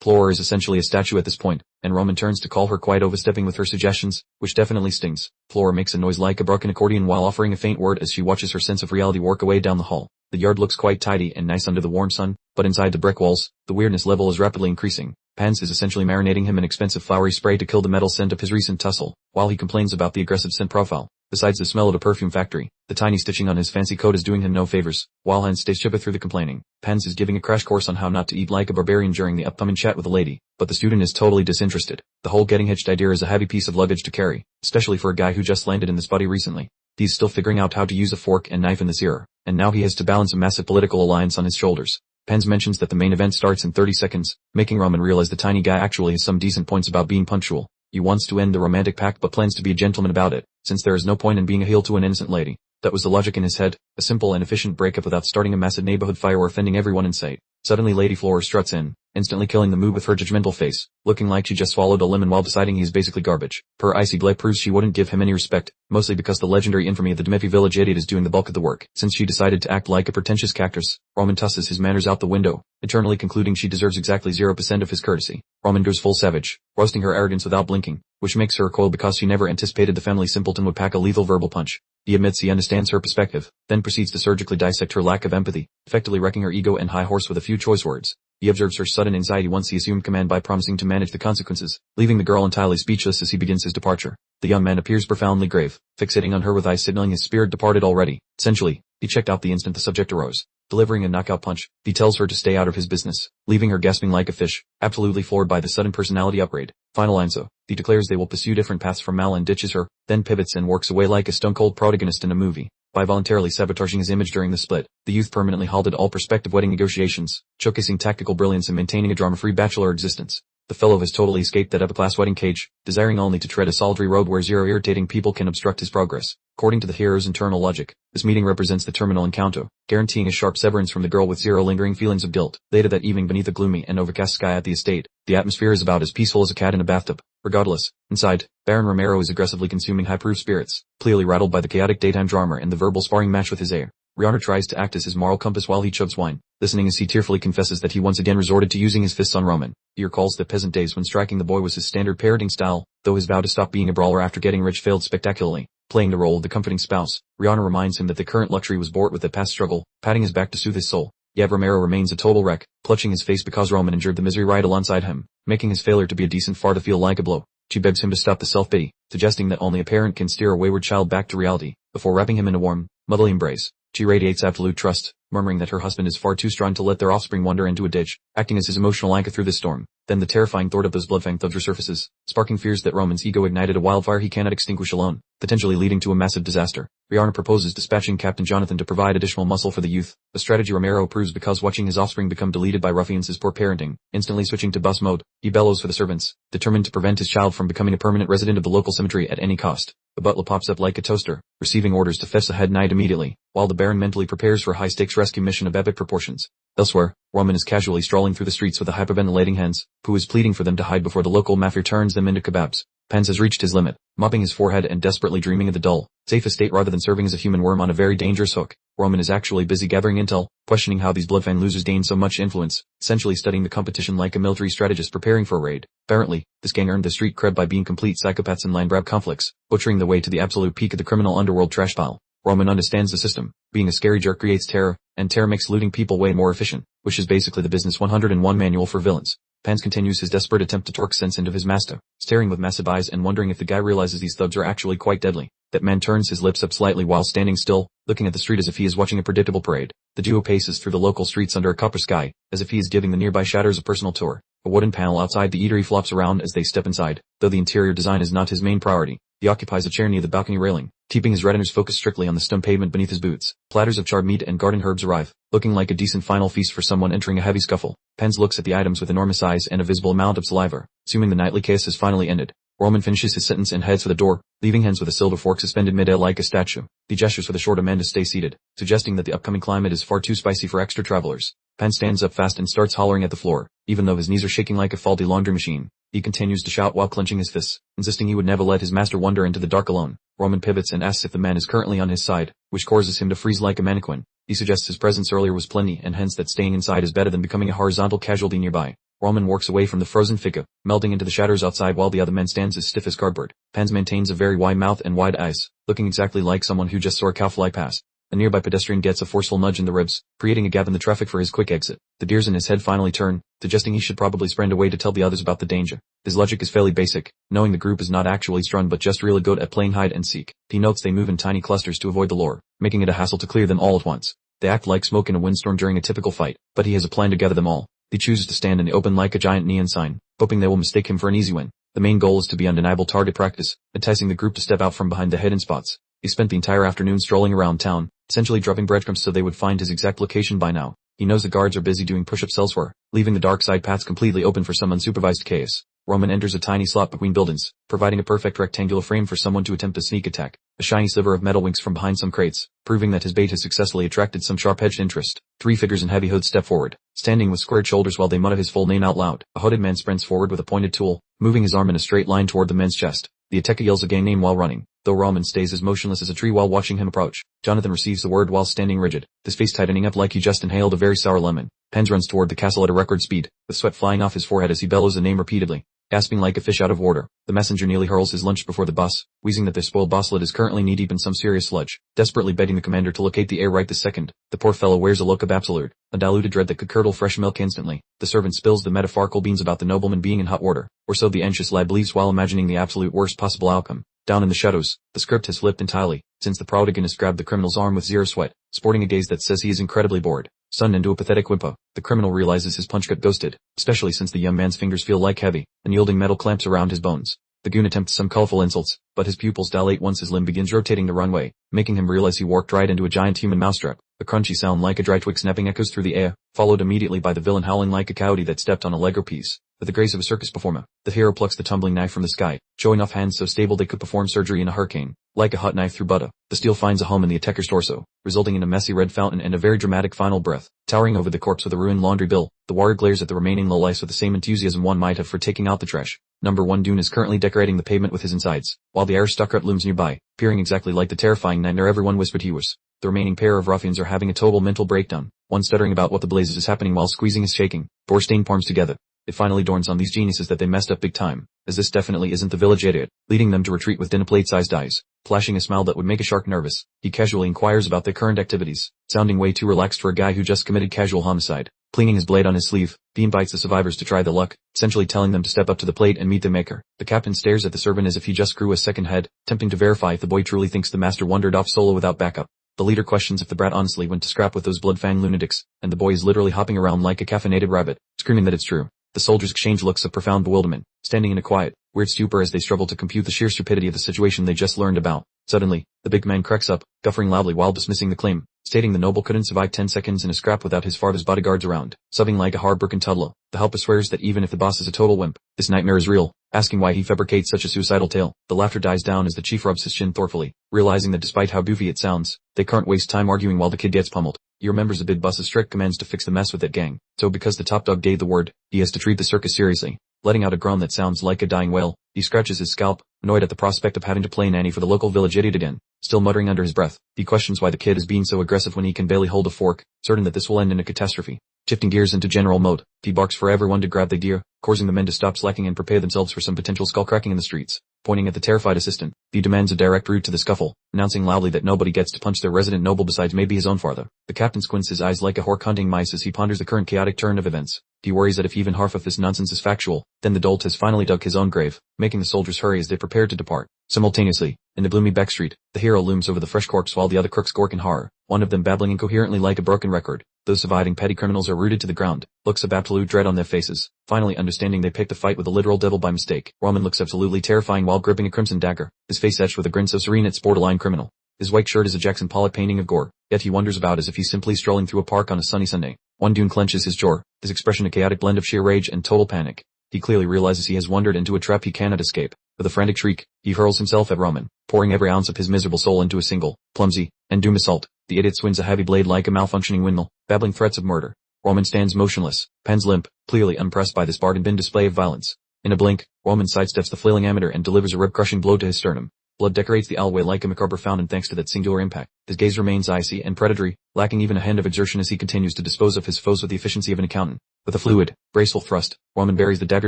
A: Florer is essentially a statue at this point, and Roman turns to call her quite overstepping with her suggestions, which definitely stings. Florer makes a noise like a broken accordion while offering a faint word as she watches her sense of reality work away down the hall. The yard looks quite tidy and nice under the warm sun, but inside the brick walls, the weirdness level is rapidly increasing. Pans is essentially marinating him in expensive flowery spray to kill the metal scent of his recent tussle, while he complains about the aggressive scent profile. Besides the smell of a perfume factory, the tiny stitching on his fancy coat is doing him no favors, while Hans stays chipper through the complaining. Pans is giving a crash course on how not to eat like a barbarian during the upcoming chat with a lady, but the student is totally disinterested. The whole getting hitched idea is a heavy piece of luggage to carry, especially for a guy who just landed in this body recently. He's still figuring out how to use a fork and knife in this era, and now he has to balance a massive political alliance on his shoulders. Pens mentions that the main event starts in 30 seconds, making Roman realize the tiny guy actually has some decent points about being punctual. He wants to end the romantic pact but plans to be a gentleman about it, since there is no point in being a heel to an innocent lady. That was the logic in his head, a simple and efficient breakup without starting a massive neighborhood fire or offending everyone in sight. Suddenly Lady Florer struts in, instantly killing the mood with her judgmental face, looking like she just swallowed a lemon while deciding he is basically garbage. Her icy glare proves she wouldn't give him any respect, mostly because the legendary infamy of the Dmepi village idiot is doing the bulk of the work. Since she decided to act like a pretentious cactus, Roman tosses his manners out the window, eternally concluding she deserves exactly 0% of his courtesy. Roman goes full savage, roasting her arrogance without blinking, which makes her recoil because she never anticipated the family simpleton would pack a lethal verbal punch. He admits he understands her perspective, then proceeds to surgically dissect her lack of empathy, effectively wrecking her ego and high horse with a few choice words. He observes her sudden anxiety once he assumed command by promising to manage the consequences, leaving the girl entirely speechless as he begins his departure. The young man appears profoundly grave, fixating on her with eyes signaling his spirit departed already. Essentially, he checked out the instant the subject arose. Delivering a knockout punch, he tells her to stay out of his business, leaving her gasping like a fish, absolutely floored by the sudden personality upgrade. Final line so, he declares they will pursue different paths from Mal and ditches her, then pivots and works away like a stone-cold protagonist in a movie. By voluntarily sabotaging his image during the split, the youth permanently halted all prospective wedding negotiations, showcasing tactical brilliance and maintaining a drama-free bachelor existence. The fellow has totally escaped that upper-class wedding cage, desiring only to tread a solitary road where zero irritating people can obstruct his progress. According to the hero's internal logic, this meeting represents the terminal encounter, guaranteeing a sharp severance from the girl with zero lingering feelings of guilt. Later that evening beneath a gloomy and overcast sky at the estate, the atmosphere is about as peaceful as a cat in a bathtub. Regardless, inside, Baron Romero is aggressively consuming high-proof spirits, clearly rattled by the chaotic daytime drama and the verbal sparring match with his heir. Rihanna tries to act as his moral compass while he chugs wine, listening as he tearfully confesses that he once again resorted to using his fists on Roman. He recalls the peasant days when striking the boy was his standard parenting style, though his vow to stop being a brawler after getting rich failed spectacularly. Playing the role of the comforting spouse, Rihanna reminds him that the current luxury was bought with the past struggle, patting his back to soothe his soul. Yet Romero remains a total wreck, clutching his face because Roman endured the misery right alongside him, making his failure to be a decent father feel like a blow. She begs him to stop the self-pity, suggesting that only a parent can steer a wayward child back to reality, before wrapping him in a warm, motherly embrace. She radiates absolute trust, murmuring that her husband is far too strong to let their offspring wander into a ditch, acting as his emotional anchor through this storm. Then the terrifying thought of those blood-fanged thugs resurfaces, sparking fears that Roman's ego ignited a wildfire he cannot extinguish alone, potentially leading to a massive disaster. Rihanna proposes dispatching Captain Jonathan to provide additional muscle for the youth, a strategy Romero approves because watching his offspring become deleted by ruffians is poor parenting. Instantly switching to bus mode, he bellows for the servants, determined to prevent his child from becoming a permanent resident of the local cemetery at any cost. The butler pops up like a toaster, receiving orders to fetch the head knight immediately, while the Baron mentally prepares for a high-stakes rescue mission of epic proportions. Elsewhere, Roman is casually strolling through the streets with a hyperventilating Hans, who is pleading for them to hide before the local mafia turns them into kebabs. Pans has reached his limit, mopping his forehead and desperately dreaming of the dull, safe estate rather than serving as a human worm on a very dangerous hook. Roman is actually busy gathering intel, questioning how these bloodfan losers gain so much influence, essentially studying the competition like a military strategist preparing for a raid. Apparently, this gang earned the street cred by being complete psychopaths in land grab conflicts, butchering the way to the absolute peak of the criminal underworld trash pile. Roman understands the system. Being a scary jerk creates terror, and terror makes looting people way more efficient, which is basically the Business 101 manual for villains. Pans continues his desperate attempt to torque sense into his master, staring with massive eyes and wondering if the guy realizes these thugs are actually quite deadly. That man turns his lips up slightly while standing still, looking at the street as if he is watching a predictable parade. The duo paces through the local streets under a copper sky, as if he is giving the nearby shadows a personal tour. A wooden panel outside the eatery flops around as they step inside, though the interior design is not his main priority. He occupies a chair near the balcony railing, keeping his retinues focused strictly on the stone pavement beneath his boots. Platters of charred meat and garden herbs arrive, looking like a decent final feast for someone entering a heavy scuffle. Pens looks at the items with enormous eyes and a visible amount of saliva, assuming the nightly chaos has finally ended. Roman finishes his sentence and heads for the door, leaving Hens with a silver fork suspended mid-air like a statue. He gestures for the short man to stay seated, suggesting that the upcoming climate is far too spicy for extra travelers. Pen stands up fast and starts hollering at the floor, even though his knees are shaking like a faulty laundry machine. He continues to shout while clenching his fists, insisting he would never let his master wander into the dark alone. Roman pivots and asks if the man is currently on his side, which causes him to freeze like a mannequin. He suggests his presence earlier was plenty and hence that staying inside is better than becoming a horizontal casualty nearby. Roman walks away from the frozen figure, melting into the shadows outside while the other man stands as stiff as cardboard. Pens maintains a very wide mouth and wide eyes, looking exactly like someone who just saw a cow fly past. A nearby pedestrian gets a forceful nudge in the ribs, creating a gap in the traffic for his quick exit. The gears in his head finally turn, suggesting he should probably sprint away to tell the others about the danger. His logic is fairly basic, knowing the group is not actually strong but just really good at playing hide and seek. He notes they move in tiny clusters to avoid the lure, making it a hassle to clear them all at once. They act like smoke in a windstorm during a typical fight, but he has a plan to gather them all. He chooses to stand in the open like a giant neon sign, hoping they will mistake him for an easy win. The main goal is to be undeniable target practice, enticing the group to step out from behind the hidden spots. He spent the entire afternoon strolling around town, essentially dropping breadcrumbs so they would find his exact location by now. He knows the guards are busy doing push-ups elsewhere, leaving the dark side paths completely open for some unsupervised chaos. Roman enters a tiny slot between buildings, providing a perfect rectangular frame for someone to attempt a sneak attack. A shiny sliver of metal winks from behind some crates, proving that his bait has successfully attracted some sharp-edged interest. Three figures in heavy hoods step forward, standing with squared shoulders while they mutter his full name out loud. A hooded man sprints forward with a pointed tool, moving his arm in a straight line toward the man's chest. The attacker yells a gang name while running, though Roman stays as motionless as a tree while watching him approach. Jonathan receives the word while standing rigid, his face tightening up like he just inhaled a very sour lemon. Pens runs toward the castle at a record speed, with sweat flying off his forehead as he bellows a name repeatedly. Gasping like a fish out of water, the messenger nearly hurls his lunch before the bus, wheezing that their spoiled bosslet is currently knee-deep in some serious sludge, desperately begging the commander to locate the air right this second. The poor fellow wears a look of absolute, undiluted dread that could curdle fresh milk instantly. The servant spills the metaphorical beans about the nobleman being in hot water, or so the anxious lad believes while imagining the absolute worst possible outcome. Down in the shadows, the script has flipped entirely, since the protagonist grabbed the criminal's arm with zero sweat, sporting a gaze that says he is incredibly bored. Stunned into a pathetic whimper, the criminal realizes his punch got ghosted, especially since the young man's fingers feel like heavy, unyielding metal clamps around his bones. The goon attempts some colorful insults, but his pupils dilate once his limb begins rotating the runway, making him realize he walked right into a giant human mousetrap. A crunchy sound like a dry twig snapping echoes through the air, followed immediately by the villain howling like a coyote that stepped on a Lego piece. With the grace of a circus performer, the hero plucks the tumbling knife from the sky, showing off hands so stable they could perform surgery in a hurricane. Like a hot knife through butter, the steel finds a home in the attacker's torso, resulting in a messy red fountain and a very dramatic final breath. Towering over the corpse with a ruined laundry bill, the warrior glares at the remaining lowlifes with the same enthusiasm one might have for taking out the trash. Number 1 Dune is currently decorating the pavement with his insides, while the aristocrat looms nearby, peering exactly like the terrifying nightmare everyone whispered he was. The remaining pair of ruffians are having a total mental breakdown, one stuttering about what the blazes is happening while squeezing his shaking, poor-stained palms together. It finally dawns on these geniuses that they messed up big time, as this definitely isn't the village idiot, leading them to retreat with dinner plate-sized eyes. Flashing a smile that would make a shark nervous, he casually inquires about their current activities, sounding way too relaxed for a guy who just committed casual homicide. Cleaning his blade on his sleeve, he invites the survivors to try their luck, essentially telling them to step up to the plate and meet their maker. The captain stares at the servant as if he just grew a second head, attempting to verify if the boy truly thinks the master wandered off solo without backup. The leader questions if the brat honestly went to scrap with those blood-fang lunatics, and the boy is literally hopping around like a caffeinated rabbit, screaming that it's true. The soldiers exchange looks of profound bewilderment, standing in a quiet, weird stupor as they struggle to compute the sheer stupidity of the situation they just learned about. Suddenly, the big man cracks up, guffering loudly while dismissing the claim, stating the noble couldn't survive 10 seconds in a scrap without his father's bodyguards around. Sobbing like a heartbroken toddler, the helper swears that even if the boss is a total wimp, this nightmare is real, asking why he fabricates such a suicidal tale. The laughter dies down as the chief rubs his chin thoughtfully, realizing that despite how goofy it sounds, they can't waste time arguing while the kid gets pummeled. He remembers the big boss's strict commands to fix the mess with that gang, so because the top dog gave the word, he has to treat the circus seriously. Letting out a groan that sounds like a dying whale, he scratches his scalp, annoyed at the prospect of having to play nanny for the local village idiot again. Still muttering under his breath, he questions why the kid is being so aggressive when he can barely hold a fork, certain that this will end in a catastrophe. Shifting gears into general mode, he barks for everyone to grab their gear, causing the men to stop slacking and prepare themselves for some potential skull-cracking in the streets. Pointing at the terrified assistant, he demands a direct route to the scuffle, announcing loudly that nobody gets to punch their resident noble besides maybe his own father. The captain squints his eyes like a hawk hunting mice as he ponders the current chaotic turn of events. He worries that if even half of this nonsense is factual, then the dolt has finally dug his own grave, making the soldiers hurry as they prepare to depart. Simultaneously, in the gloomy back street, the hero looms over the fresh corpse while the other crooks gawk in horror, one of them babbling incoherently like a broken record. Those surviving petty criminals are rooted to the ground, looks of absolute dread on their faces, finally understanding they picked a fight with a literal devil by mistake. Roman looks absolutely terrifying while gripping a crimson dagger, his face etched with a grin so serene it's borderline criminal. His white shirt is a Jackson Pollock painting of gore, yet he wanders about as if he's simply strolling through a park on a sunny Sunday. One Dune clenches his jaw, his expression a chaotic blend of sheer rage and total panic. He clearly realizes he has wandered into a trap he cannot escape. With a frantic shriek, he hurls himself at Roman, pouring every ounce of his miserable soul into a single, clumsy, and doomed assault. The idiot swings a heavy blade like a malfunctioning windmill, babbling threats of murder. Roman stands motionless, pens limp, clearly unimpressed by this bargain-bin display of violence. In a blink, Roman sidesteps the flailing amateur and delivers a rib-crushing blow to his sternum. Blood decorates the alleyway like a macabre fountain thanks to that singular impact. His gaze remains icy and predatory, lacking even a hint of exertion as he continues to dispose of his foes with the efficiency of an accountant. With a fluid, graceful thrust, Roman buries the dagger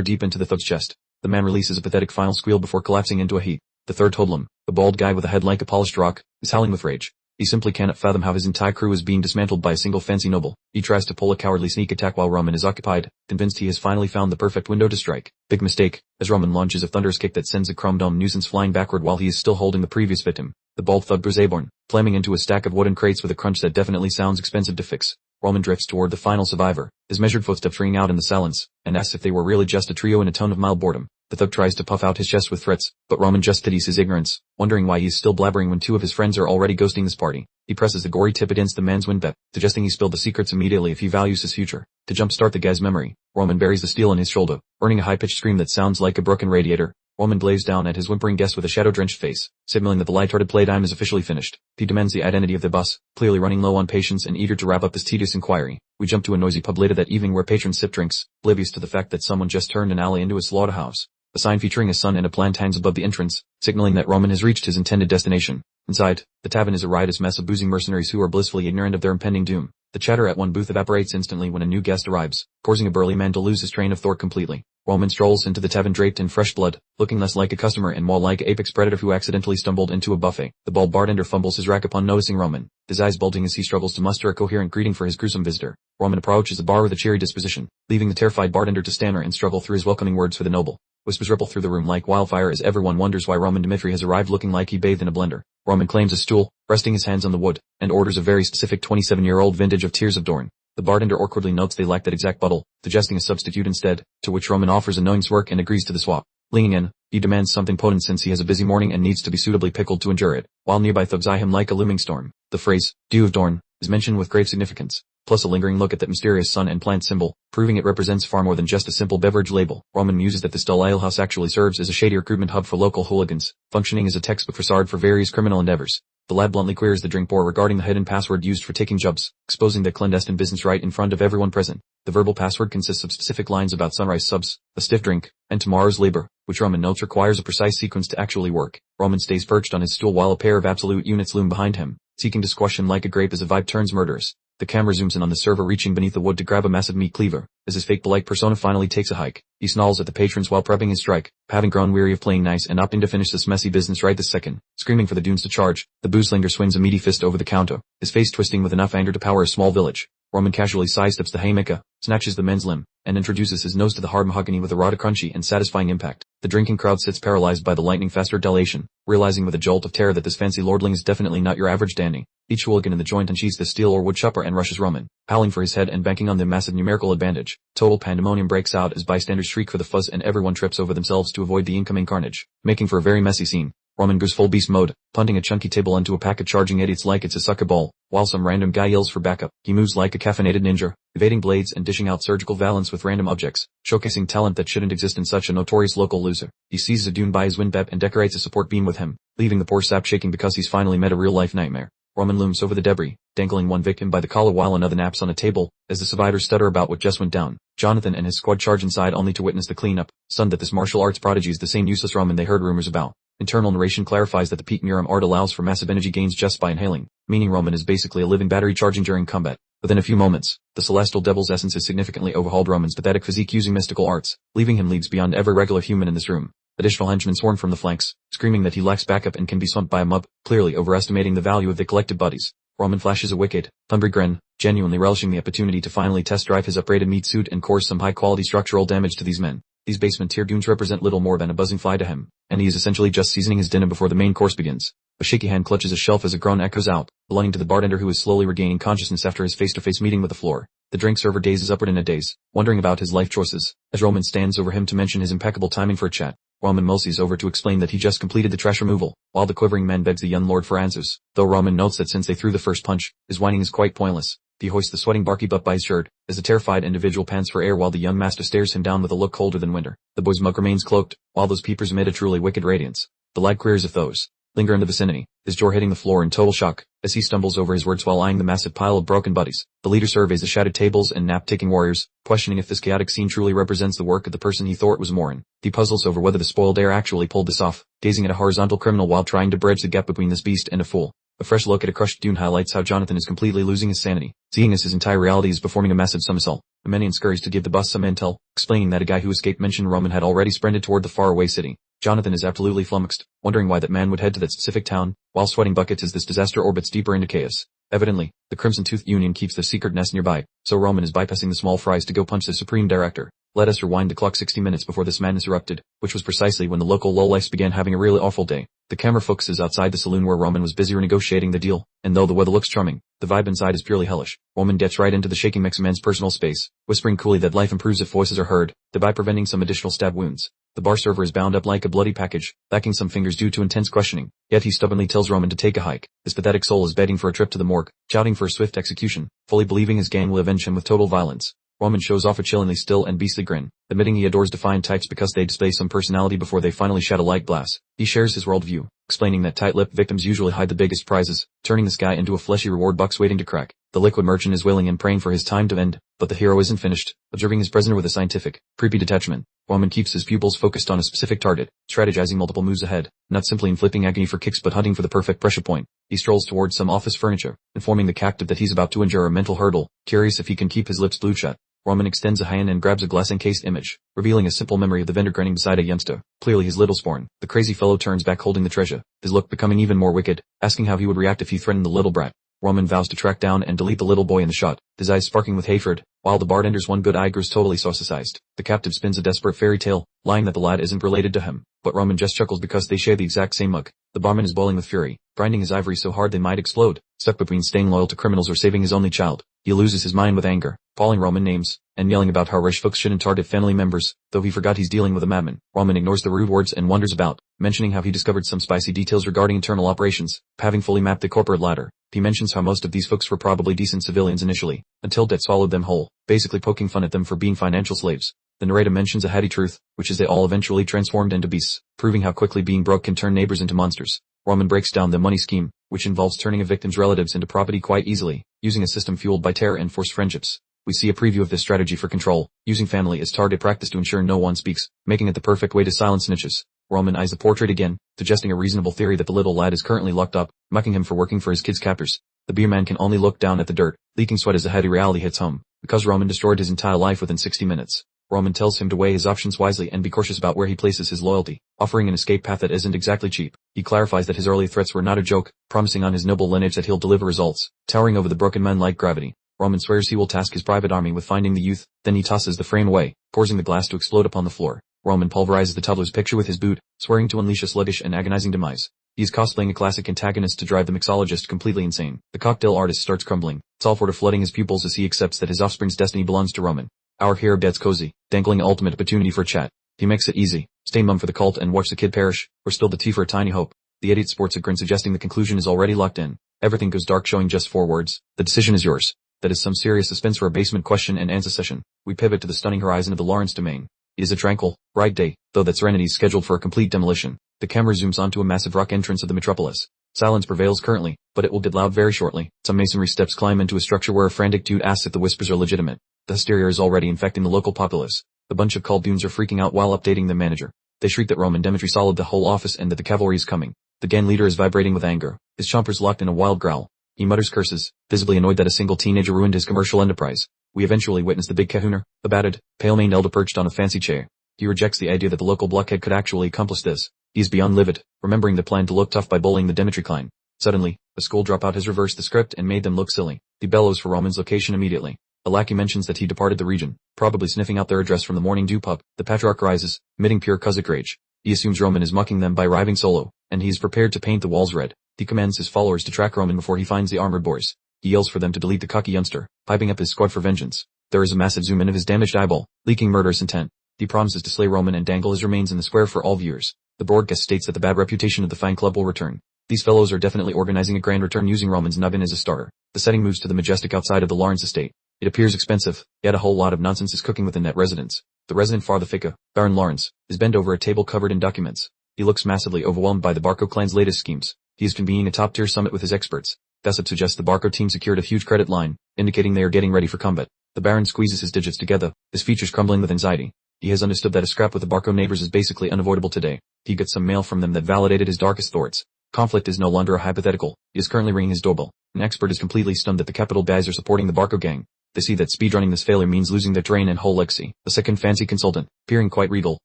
A: deep into the thug's chest. The man releases a pathetic final squeal before collapsing into a heap. The third hoodlum, the bald guy with a head like a polished rock, is howling with rage. He simply cannot fathom how his entire crew is being dismantled by a single fancy noble. He tries to pull a cowardly sneak attack while Roman is occupied, convinced he has finally found the perfect window to strike. Big mistake, as Roman launches a thunderous kick that sends a chrome-domed nuisance flying backward while he is still holding the previous victim. The bald thug Brazaborn, slamming into a stack of wooden crates with a crunch that definitely sounds expensive to fix. Roman drifts toward the final survivor, his measured footsteps ringing out in the silence, and asks if they were really just a trio in a tone of mild boredom. The thug tries to puff out his chest with threats, but Roman just pities his ignorance, wondering why he is still blabbering when two of his friends are already ghosting this party. He presses the gory tip against the man's windpipe, suggesting he spill the secrets immediately if he values his future. To jumpstart the guy's memory, Roman buries the steel in his shoulder, earning a high-pitched scream that sounds like a broken radiator. Roman blazes down at his whimpering guest with a shadow-drenched face, signaling that the light-hearted playtime is officially finished. He demands the identity of the boss, clearly running low on patience and eager to wrap up this tedious inquiry. We jump to a noisy pub later that evening where patrons sip drinks, oblivious to the fact that someone just turned an alley into a slaughterhouse. A sign featuring a sun and a plant hangs above the entrance, signaling that Roman has reached his intended destination. Inside, the tavern is a riotous mess of boozing mercenaries who are blissfully ignorant of their impending doom. The chatter at one booth evaporates instantly when a new guest arrives, causing a burly man to lose his train of thought completely. Roman strolls into the tavern draped in fresh blood, looking less like a customer and more like an apex predator who accidentally stumbled into a buffet. The bald bartender fumbles his rack upon noticing Roman, his eyes bulging as he struggles to muster a coherent greeting for his gruesome visitor. Roman approaches the bar with a cheery disposition, leaving the terrified bartender to stammer and struggle through his welcoming words for the noble. Whispers ripple through the room like wildfire as everyone wonders why Roman Dmitri has arrived looking like he bathed in a blender. Roman claims a stool, resting his hands on the wood, and orders a very specific 27-year-old vintage of Tears of Dorn. The bartender awkwardly notes they lack that exact bottle, suggesting a substitute instead, to which Roman offers a knowing smirk and agrees to the swap. Leaning in, he demands something potent since he has a busy morning and needs to be suitably pickled to endure it, while nearby thugs eye him like a looming storm. The phrase, Dew of Dorn, is mentioned with grave significance, plus a lingering look at that mysterious sun and plant symbol, proving it represents far more than just a simple beverage label. Roman muses that this dull alehouse actually serves as a shady recruitment hub for local hooligans, functioning as a textbook facade for various criminal endeavors. The lad bluntly queries the drink pour regarding the hidden password used for taking jobs, exposing the clandestine business right in front of everyone present. The verbal password consists of specific lines about sunrise subs, a stiff drink, and tomorrow's labor, which Roman notes requires a precise sequence to actually work. Roman stays perched on his stool while a pair of absolute units loom behind him, seeking to squash him like a grape as a vibe turns murderous. The camera zooms in on the server reaching beneath the wood to grab a massive meat cleaver. As his fake polite persona finally takes a hike, he snarls at the patrons while prepping his strike, having grown weary of playing nice and opting to finish this messy business right this second. Screaming for the dunes to charge, the boozlinger swings a meaty fist over the counter, his face twisting with enough anger to power a small village. Roman casually sidesteps the haymaker, snatches the men's limb, and introduces his nose to the hard mahogany with a rather crunchy and satisfying impact. The drinking crowd sits paralyzed by the lightning-fast retaliation, realizing with a jolt of terror that this fancy lordling is definitely not your average dandy. Each hooligan in the joint unsheathes the steel or wood chopper and rushes Roman, howling for his head and banking on the massive numerical advantage. Total pandemonium breaks out as bystanders shriek for the fuzz and everyone trips over themselves to avoid the incoming carnage, making for a very messy scene. Roman goes full beast mode, punting a chunky table onto a pack of charging idiots like it's a sucker ball, while some random guy yells for backup. He moves like a caffeinated ninja, evading blades and dishing out surgical valance with random objects, showcasing talent that shouldn't exist in such a notorious local loser. He seizes a dune by his windpipe and decorates a support beam with him, leaving the poor sap shaking because he's finally met a real-life nightmare. Roman looms over the debris, dangling one victim by the collar while another naps on a table, as the survivors stutter about what just went down. Jonathan and his squad charge inside only to witness the cleanup, stunned that this martial arts prodigy is the same useless Roman they heard rumors about. Internal narration clarifies that the peak Muram art allows for massive energy gains just by inhaling, meaning Roman is basically a living battery charging during combat. Within a few moments, the celestial devil's essence has significantly overhauled Roman's pathetic physique using mystical arts, leaving him leagues beyond every regular human in this room. Additional henchmen swarm from the flanks, screaming that he lacks backup and can be swamped by a mob, clearly overestimating the value of their collective bodies. Roman flashes a wicked, hungry grin, genuinely relishing the opportunity to finally test drive his upgraded meat suit and cause some high-quality structural damage to these men. These basement tier goons represent little more than a buzzing fly to him, and he is essentially just seasoning his dinner before the main course begins. A shaky hand clutches a shelf as a groan echoes out, belonging to the bartender who is slowly regaining consciousness after his face-to-face meeting with the floor. The drink server gazes upward in a daze, wondering about his life choices, as Roman stands over him to mention his impeccable timing for a chat. Roman mulsies over to explain that he just completed the trash removal, while the quivering man begs the young lord for answers, though Roman notes that since they threw the first punch, his whining is quite pointless. He hoists the sweating barkeep up by his shirt, as the terrified individual pants for air while the young master stares him down with a look colder than winter. The boy's mug remains cloaked, while those peepers emit a truly wicked radiance. The light queers if those linger in the vicinity, his jaw hitting the floor in total shock, as he stumbles over his words while eyeing the massive pile of broken buddies. The leader surveys the shattered tables and nap-taking warriors, questioning if this chaotic scene truly represents the work of the person he thought was Morin. He puzzles over whether the spoiled heir actually pulled this off, gazing at a horizontal criminal while trying to bridge the gap between this beast and a fool. A fresh look at a crushed dune highlights how Jonathan is completely losing his sanity, seeing as his entire reality is performing a massive somersault. Minion scurries to give the boss some intel, explaining that a guy who escaped mentioned Roman had already sprinted toward the faraway city. Jonathan is absolutely flummoxed, wondering why that man would head to that specific town, while sweating buckets as this disaster orbits deeper into chaos. Evidently, the Crimson Tooth Union keeps their secret nest nearby, so Roman is bypassing the small fries to go punch the Supreme Director. Let us rewind the clock 60 minutes before this madness erupted, which was precisely when the local lowlifes began having a really awful day. The camera focuses outside the saloon where Roman was busy renegotiating the deal, and though the weather looks charming, the vibe inside is purely hellish. Roman gets right into the shaking Mexican's personal space, whispering coolly that life improves if voices are heard, thereby preventing some additional stab wounds. The bar server is bound up like a bloody package, lacking some fingers due to intense questioning, yet he stubbornly tells Roman to take a hike. His pathetic soul is begging for a trip to the morgue, shouting for a swift execution, fully believing his gang will avenge him with total violence. Roman shows off a chillingly still and beastly grin, admitting he adores defiant types because they display some personality before they finally shatter like glass. He shares his worldview, explaining that tight-lipped victims usually hide the biggest prizes, turning this guy into a fleshy reward box waiting to crack. The liquid merchant is wailing and praying for his time to end, but the hero isn't finished, observing his prisoner with a scientific, creepy detachment. Roman keeps his pupils focused on a specific target, strategizing multiple moves ahead, not simply inflicting agony for kicks but hunting for the perfect pressure point. He strolls towards some office furniture, informing the captive that he's about to endure a mental hurdle, curious if he can keep his lips glued shut. Roman extends a hand and grabs a glass-encased image, revealing a simple memory of the vendor grinning beside a youngster, clearly his little spawn. The crazy fellow turns back holding the treasure, his look becoming even more wicked, asking how he would react if he threatened the little brat. Roman vows to track down and delete the little boy in the shot, his eyes sparking with hatred, while the bartender's one good eye grows totally saucicized. The captive spins a desperate fairy tale, lying that the lad isn't related to him, but Roman just chuckles because they share the exact same mug. The barman is boiling with fury, grinding his ivory so hard they might explode, stuck between staying loyal to criminals or saving his only child. He loses his mind with anger, calling Roman names, and yelling about how rich folks shouldn't target family members, though he forgot he's dealing with a madman. Roman ignores the rude words and wanders about, mentioning how he discovered some spicy details regarding internal operations, having fully mapped the corporate ladder. He mentions how most of these folks were probably decent civilians initially, until debt swallowed them whole, basically poking fun at them for being financial slaves. The narrator mentions a heady truth, which is they all eventually transformed into beasts, proving how quickly being broke can turn neighbors into monsters. Roman breaks down the money scheme, which involves turning a victim's relatives into property quite easily, using a system fueled by terror and forced friendships. We see a preview of this strategy for control, using family as target practice to ensure no one speaks, making it the perfect way to silence snitches. Roman eyes the portrait again, suggesting a reasonable theory that the little lad is currently locked up, mocking him for working for his kid's captors. The beer man can only look down at the dirt, leaking sweat as the heady reality hits home, because Roman destroyed his entire life within 60 minutes. Roman tells him to weigh his options wisely and be cautious about where he places his loyalty, offering an escape path that isn't exactly cheap. He clarifies that his early threats were not a joke, promising on his noble lineage that he'll deliver results, towering over the broken man like gravity. Roman swears he will task his private army with finding the youth, then he tosses the frame away, causing the glass to explode upon the floor. Roman pulverizes the toddler's picture with his boot, swearing to unleash a sluggish and agonizing demise. He is cosplaying a classic antagonist to drive the mixologist completely insane. The cocktail artist starts crumbling, Salford flooding his pupils as he accepts that his offspring's destiny belongs to Roman. Our hero gets cozy, dangling an ultimate opportunity for a chat. He makes it easy, stay mum for the cult and watch the kid perish, or spill the tea for a tiny hope. The idiot sports a grin suggesting the conclusion is already locked in. Everything goes dark showing just 4 words. The decision is yours. That is some serious suspense for a basement question and answer session. We pivot to the stunning horizon of the Lawrence domain. It is a tranquil, bright day, though that serenity is scheduled for a complete demolition. The camera zooms onto a massive rock entrance of the metropolis. Silence prevails currently, but it will get loud very shortly. Some masonry steps climb into a structure where a frantic dude asks if the whispers are legitimate. The hysteria is already infecting the local populace. The bunch of Khaldoons are freaking out while updating the manager. They shriek that Roman Demetri solid the whole office and that the cavalry is coming. The gang leader is vibrating with anger, his chompers locked in a wild growl. He mutters curses, visibly annoyed that a single teenager ruined his commercial enterprise. We eventually witness the big kahuna, a battered, pale-maned elder perched on a fancy chair. He rejects the idea that the local blockhead could actually accomplish this. He is beyond livid, remembering the plan to look tough by bullying the Demetri clan. Suddenly, a school dropout has reversed the script and made them look silly. He bellows for Roman's location immediately. A lackey mentions that he departed the region, probably sniffing out their address from the morning dew pup. The patriarch rises, emitting pure Kazakh rage. He assumes Roman is mocking them by arriving solo, and he is prepared to paint the walls red. He commands his followers to track Roman before he finds the armored boys. He yells for them to delete the cocky youngster, piping up his squad for vengeance. There is a massive zoom in of his damaged eyeball, leaking murderous intent. He promises to slay Roman and dangle his remains in the square for all viewers. The broadcast states that the bad reputation of the fine club will return. These fellows are definitely organizing a grand return using Roman's nubbin as a starter. The setting moves to the majestic outside of the Lawrence estate. It appears expensive, yet a whole lot of nonsense is cooking within that residence. The resident Farthafika, Baron Lawrence, is bent over a table covered in documents. He looks massively overwhelmed by the Barco clan's latest schemes. He is convening a top-tier summit with his experts. Gossip suggests the Barco team secured a huge credit line, indicating they are getting ready for combat. The Baron squeezes his digits together, his features crumbling with anxiety. He has understood that a scrap with the Barco neighbors is basically unavoidable today. He gets some mail from them that validated his darkest thoughts. Conflict is no longer a hypothetical. He is currently ringing his doorbell. An expert is completely stunned that the capital guys are supporting the Barco gang. They see that speedrunning this failure means losing their terrain and whole legacy. The second fancy consultant, appearing quite regal,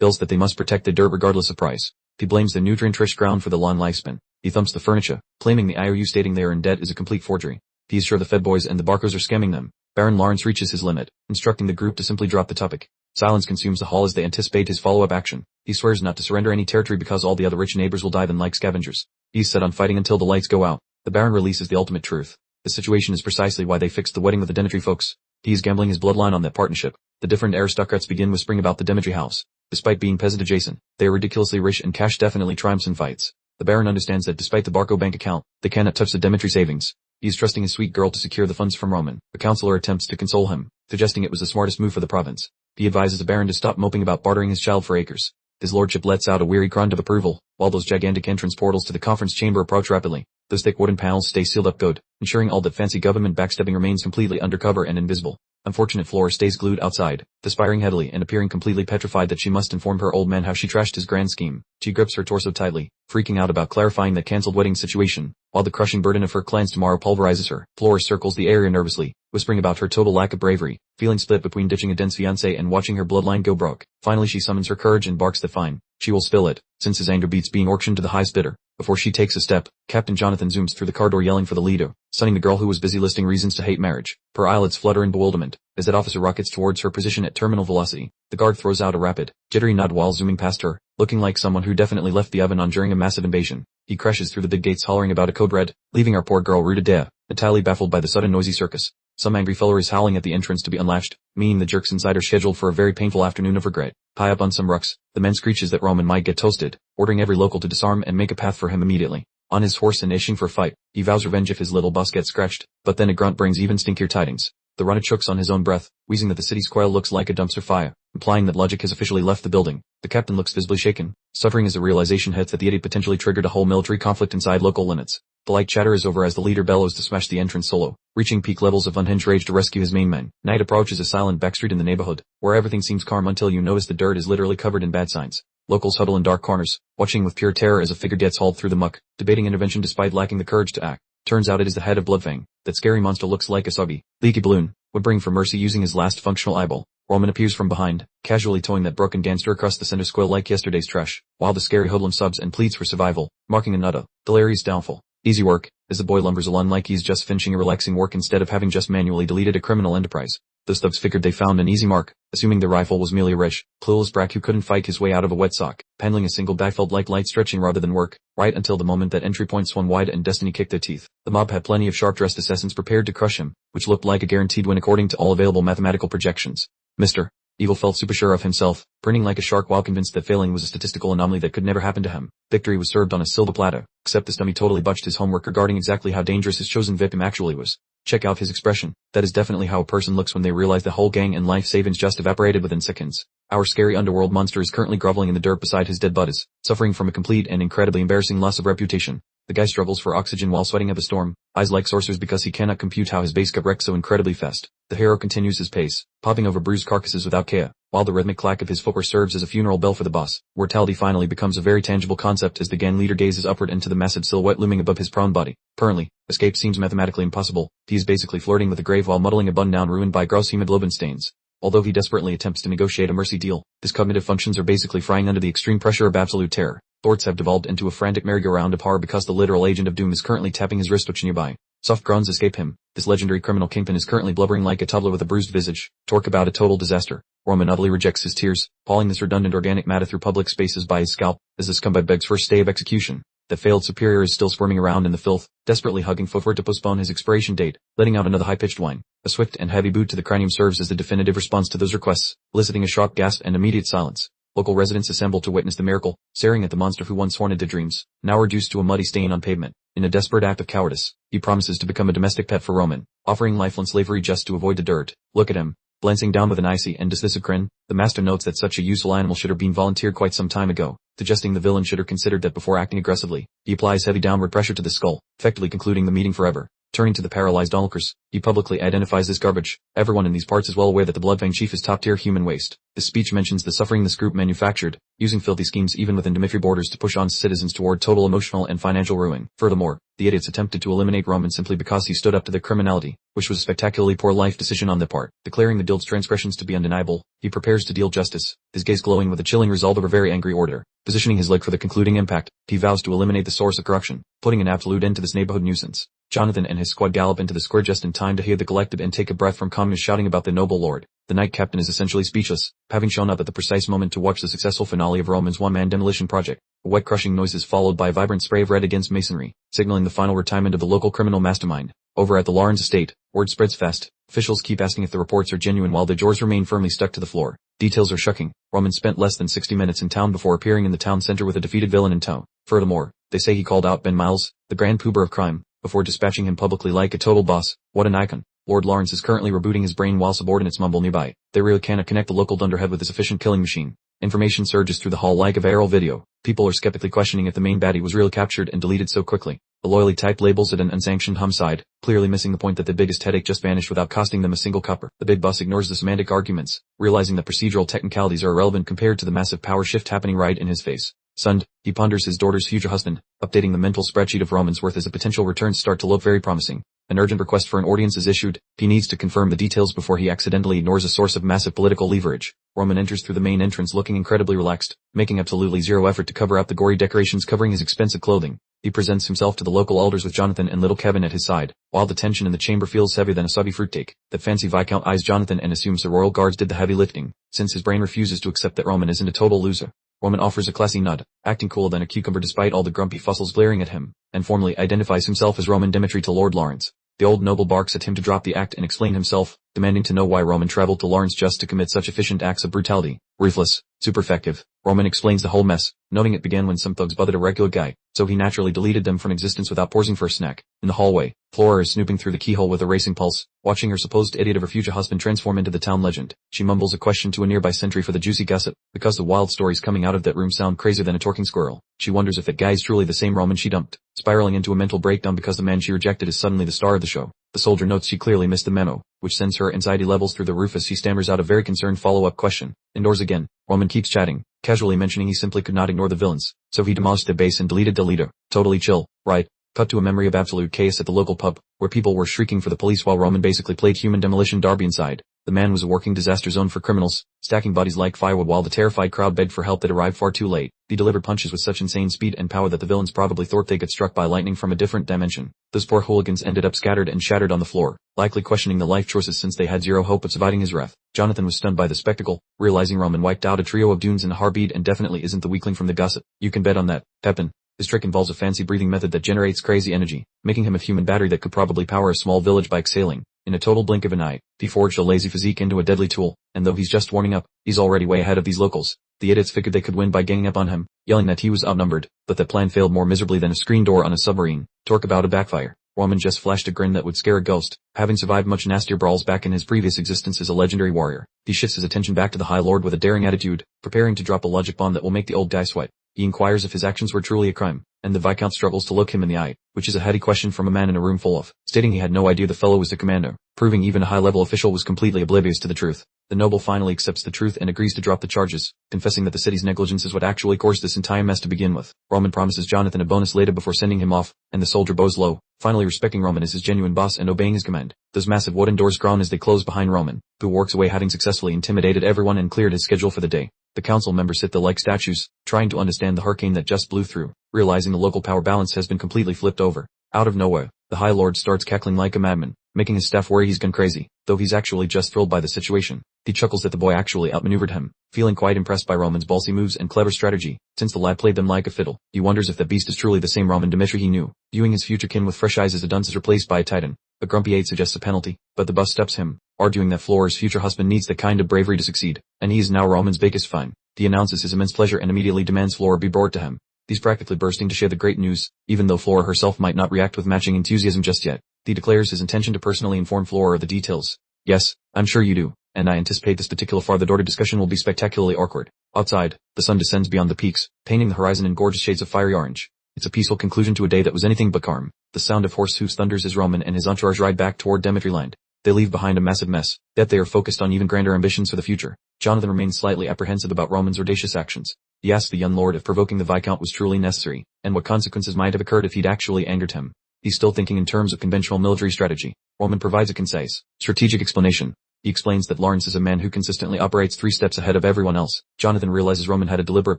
A: bills that they must protect the dirt regardless of price. He blames the nutrient-rich ground for the long lifespan. He thumps the furniture, claiming the IOU stating they are in debt is a complete forgery. He is sure the Fed boys and the Barcos are scamming them. Baron Lawrence reaches his limit, instructing the group to simply drop the topic. Silence consumes the hall as they anticipate his follow-up action. He swears not to surrender any territory because all the other rich neighbors will die then like scavengers. He is set on fighting until the lights go out. The Baron releases the ultimate truth. The situation is precisely why they fixed the wedding with the Demetri folks. He is gambling his bloodline on that partnership. The different aristocrats begin whispering about the Demetri house. Despite being peasant adjacent, they are ridiculously rich and cash definitely triumphs in fights. The Baron understands that despite the Barco bank account, they cannot touch the Demetri savings. He is trusting his sweet girl to secure the funds from Roman. The counselor attempts to console him, suggesting it was the smartest move for the province. He advises the Baron to stop moping about bartering his child for acres. His lordship lets out a weary grunt of approval, while those gigantic entrance portals to the conference chamber approach rapidly. Those thick wooden panels stay sealed up good, ensuring all that fancy government backstabbing remains completely undercover and invisible. Unfortunate Flora stays glued outside, perspiring heavily and appearing completely petrified that she must inform her old man how she trashed his grand scheme. She grips her torso tightly, freaking out about clarifying that cancelled wedding situation, while the crushing burden of her clan's tomorrow pulverizes her. Flora circles the area nervously, whispering about her total lack of bravery, feeling split between ditching a dense fiancé and watching her bloodline go broke. Finally she summons her courage and barks that fine, she will spill it, since his anger beats being auctioned to the highest bidder. Before she takes a step, Captain Jonathan zooms through the car door yelling for the leader, stunning the girl who was busy listing reasons to hate marriage. Her eyelids flutter in bewilderment, as that officer rockets towards her position at terminal velocity. The guard throws out a rapid, jittery nod while zooming past her, looking like someone who definitely left the oven on during a massive invasion. He crashes through the big gates hollering about a code red, leaving our poor girl rooted there, entirely baffled by the sudden noisy circus. Some angry feller is howling at the entrance to be unlatched, meaning the jerks inside are scheduled for a very painful afternoon of regret. High up on some rucks, the man screeches that Roman might get toasted, ordering every local to disarm and make a path for him immediately. On his horse and ishing for a fight, he vows revenge if his little boss gets scratched, but then a grunt brings even stinkier tidings. The runner chokes on his own breath, wheezing that the city's coil looks like a dumpster fire, implying that logic has officially left the building. The captain looks visibly shaken, suffering as the realization hits that the idiot potentially triggered a whole military conflict inside local limits. The light chatter is over as the leader bellows to smash the entrance solo, reaching peak levels of unhinged rage to rescue his main men. Night approaches a silent backstreet in the neighborhood, where everything seems calm until you notice the dirt is literally covered in bad signs. Locals huddle in dark corners, watching with pure terror as a figure gets hauled through the muck, debating intervention despite lacking the courage to act. Turns out it is the head of Bloodfang. That scary monster looks like a soggy, leaky balloon, whimpering for mercy using his last functional eyeball. Roman appears from behind, casually towing that broken gangster across the center square like yesterday's trash, while the scary hoodlum subs and pleads for survival, marking another, hilarious downfall. Easy work, as the boy lumbers along like he's just finishing a relaxing work instead of having just manually deleted a criminal enterprise. The thugs figured they found an easy mark, assuming the rifle was merely a rich, clueless brat who couldn't fight his way out of a wet sock. Handling a single bag felt like light stretching rather than work, right until the moment that entry point swung wide and destiny kicked their teeth. The mob had plenty of sharp-dressed assassins prepared to crush him, which looked like a guaranteed win according to all available mathematical projections. Mr. Evil felt super sure of himself, grinning like a shark while convinced that failing was a statistical anomaly that could never happen to him. Victory was served on a silver platter, except this dummy totally botched his homework regarding exactly how dangerous his chosen victim actually was. Check out his expression. That is definitely how a person looks when they realize the whole gang and life savings just evaporated within seconds. Our scary underworld monster is currently groveling in the dirt beside his dead buddies, suffering from a complete and incredibly embarrassing loss of reputation. The guy struggles for oxygen while sweating up a storm, eyes like saucers because he cannot compute how his base got wrecked so incredibly fast. The hero continues his pace, popping over bruised carcasses without care, while the rhythmic clack of his footwear serves as a funeral bell for the boss. Mortality finally becomes a very tangible concept as the gang leader gazes upward into the massive silhouette looming above his prone body. Currently, escape seems mathematically impossible. He is basically flirting with the grave while muddling a bun now ruined by gross hemoglobin stains. Although he desperately attempts to negotiate a mercy deal, his cognitive functions are basically frying under the extreme pressure of absolute terror. Thoughts have devolved into a frantic merry-go-round of horror because the literal agent of doom is currently tapping his wristwatch nearby. Soft groans escape him. This legendary criminal kingpin is currently blubbering like a toddler with a bruised visage. Talk about a total disaster. Roman utterly rejects his tears, hauling this redundant organic matter through public spaces by his scalp, as the scumbag begs for a stay of execution. The failed superior is still squirming around in the filth, desperately hugging footwear to postpone his expiration date, letting out another high-pitched whine. A swift and heavy boot to the cranium serves as the definitive response to those requests, eliciting a sharp gasp and immediate silence. Local residents assemble to witness the miracle, staring at the monster who once haunted their dreams, now reduced to a muddy stain on pavement. In a desperate act of cowardice, he promises to become a domestic pet for Roman, offering lifelong slavery just to avoid the dirt. Look at him. Glancing down with an icy and dismissive grin, the master notes that such a useful animal should have been volunteered quite some time ago, suggesting the villain should have considered that before acting aggressively. He applies heavy downward pressure to the skull, effectively concluding the meeting forever. Turning to the paralyzed onlookers, he publicly identifies this garbage. Everyone in these parts is well aware that the Bloodfang chief is top-tier human waste. This speech mentions the suffering this group manufactured, using filthy schemes even within Dmitry borders to push on citizens toward total emotional and financial ruin. Furthermore, the idiots attempted to eliminate Roman simply because he stood up to their criminality, which was a spectacularly poor life decision on their part. Declaring the guild's transgressions to be undeniable, he prepares to deal justice, his gaze glowing with a chilling resolve of a very angry orator. Positioning his leg for the concluding impact, he vows to eliminate the source of corruption, putting an absolute end to this neighborhood nuisance. Jonathan and his squad gallop into the square just in time to hear the collective and take a breath from communists shouting about the noble lord. The knight captain is essentially speechless, having shown up at the precise moment to watch the successful finale of Roman's one-man demolition project. A wet crushing noise is followed by a vibrant spray of red against masonry, signaling the final retirement of the local criminal mastermind. Over at the Lawrence estate, word spreads fast. Officials keep asking if the reports are genuine while their jaws remain firmly stuck to the floor. Details are shocking. Roman spent less than 60 minutes in town before appearing in the town center with a defeated villain in tow. Furthermore, they say he called out Ben Miles, the grand poober of crime, before dispatching him publicly like a total boss. What an icon. Lord Lawrence is currently rebooting his brain while subordinates mumble nearby. They really cannot connect the local dunderhead with this efficient killing machine. Information surges through the hall like a viral video. People are skeptically questioning if the main baddie was really captured and deleted so quickly. The loyally typed labels it an unsanctioned homicide, clearly missing the point that the biggest headache just vanished without costing them a single copper. The big boss ignores the semantic arguments, realizing that procedural technicalities are irrelevant compared to the massive power shift happening right in his face. Stunned, he ponders his daughter's future husband, updating the mental spreadsheet of Roman's worth as the potential returns start to look very promising. An urgent request for an audience is issued. He needs to confirm the details before he accidentally ignores a source of massive political leverage. Roman enters through the main entrance looking incredibly relaxed, making absolutely zero effort to cover up the gory decorations covering his expensive clothing. He presents himself to the local elders with Jonathan and little Kevin at his side, while the tension in the chamber feels heavier than a soggy fruitcake. That fancy Viscount eyes Jonathan and assumes the royal guards did the heavy lifting, since his brain refuses to accept that Roman isn't a total loser. Roman offers a classy nod, acting cooler than a cucumber despite all the grumpy fossils glaring at him, and formally identifies himself as Roman Dimitri to Lord Lawrence. The old noble barks at him to drop the act and explain himself, demanding to know why Roman traveled to Lawrence just to commit such efficient acts of brutality. Ruthless, super effective. Roman explains the whole mess, noting it began when some thugs bothered a regular guy, so he naturally deleted them from existence without pausing for a snack. In the hallway, Flora is snooping through the keyhole with a racing pulse, watching her supposed idiot of her future husband transform into the town legend. She mumbles a question to a nearby sentry for the juicy gossip, because the wild stories coming out of that room sound crazier than a talking squirrel. She wonders if that guy is truly the same Roman she dumped, spiraling into a mental breakdown because the man she rejected is suddenly the star of the show. The soldier notes she clearly missed the memo, which sends her anxiety levels through the roof as she stammers out a very concerned follow-up question. Indoors again, Roman keeps chatting, casually mentioning he simply could not ignore the villains, so he demolished their base and deleted the leader. Totally chill, right? Cut to a memory of absolute chaos at the local pub, where people were shrieking for the police while Roman basically played human demolition derby inside. The man was a working disaster zone for criminals, stacking bodies like firewood while the terrified crowd begged for help that arrived far too late. He delivered punches with such insane speed and power that the villains probably thought they got struck by lightning from a different dimension. Those poor hooligans ended up scattered and shattered on the floor, likely questioning the life choices since they had zero hope of surviving his wrath. Jonathan was stunned by the spectacle, realizing Roman wiped out a trio of dunes in a heartbeat and definitely isn't the weakling from the gossip. You can bet on that, Pepin. His trick involves a fancy breathing method that generates crazy energy, making him a human battery that could probably power a small village by exhaling. In a total blink of an eye, he forged a lazy physique into a deadly tool, and though he's just warming up, he's already way ahead of these locals. The idiots figured they could win by ganging up on him, yelling that he was outnumbered, but that plan failed more miserably than a screen door on a submarine. Talk about a backfire. Roman just flashed a grin that would scare a ghost, having survived much nastier brawls back in his previous existence as a legendary warrior. He shifts his attention back to the High Lord with a daring attitude, preparing to drop a logic bomb that will make the old guy sweat. He inquires if his actions were truly a crime, and the Viscount struggles to look him in the eye, which is a heady question from a man in a room full of, stating he had no idea the fellow was the commander, proving even a high-level official was completely oblivious to the truth. The noble finally accepts the truth and agrees to drop the charges, confessing that the city's negligence is what actually caused this entire mess to begin with. Roman promises Jonathan a bonus later before sending him off, and the soldier bows low, finally respecting Roman as his genuine boss and obeying his command. Those massive wooden doors groan as they close behind Roman, who walks away having successfully intimidated everyone and cleared his schedule for the day. The council members sit there like statues, trying to understand the hurricane that just blew through, realizing the local power balance has been completely flipped over. Out of nowhere, the High Lord starts cackling like a madman, making his staff worry he's gone crazy, though he's actually just thrilled by the situation. He chuckles that the boy actually outmaneuvered him, feeling quite impressed by Roman's ballsy moves and clever strategy. Since the lad played them like a fiddle, he wonders if the beast is truly the same Roman Dimitri he knew. Viewing his future kin with fresh eyes as a dunce is replaced by a titan. A grumpy 8 suggests a penalty, but the boss steps him, arguing that Flora's future husband needs the kind of bravery to succeed, and he is now Roman's biggest fine. He announces his immense pleasure and immediately demands Flora be brought to him. He's practically bursting to share the great news, even though Flora herself might not react with matching enthusiasm just yet. He declares his intention to personally inform Flora of the details. Yes, I'm sure you do, and I anticipate this particular father-daughter discussion will be spectacularly awkward. Outside, the sun descends beyond the peaks, painting the horizon in gorgeous shades of fiery orange. It's a peaceful conclusion to a day that was anything but calm. The sound of horse hooves thunders as Roman and his entourage ride back toward Demetriland. They leave behind a massive mess, yet they are focused on even grander ambitions for the future. Jonathan remains slightly apprehensive about Roman's audacious actions. He asks the young lord if provoking the Viscount was truly necessary, and what consequences might have occurred if he'd actually angered him. He's still thinking in terms of conventional military strategy. Roman provides a concise, strategic explanation. He explains that Lawrence is a man who consistently operates 3 steps ahead of everyone else. Jonathan realizes Roman had a deliberate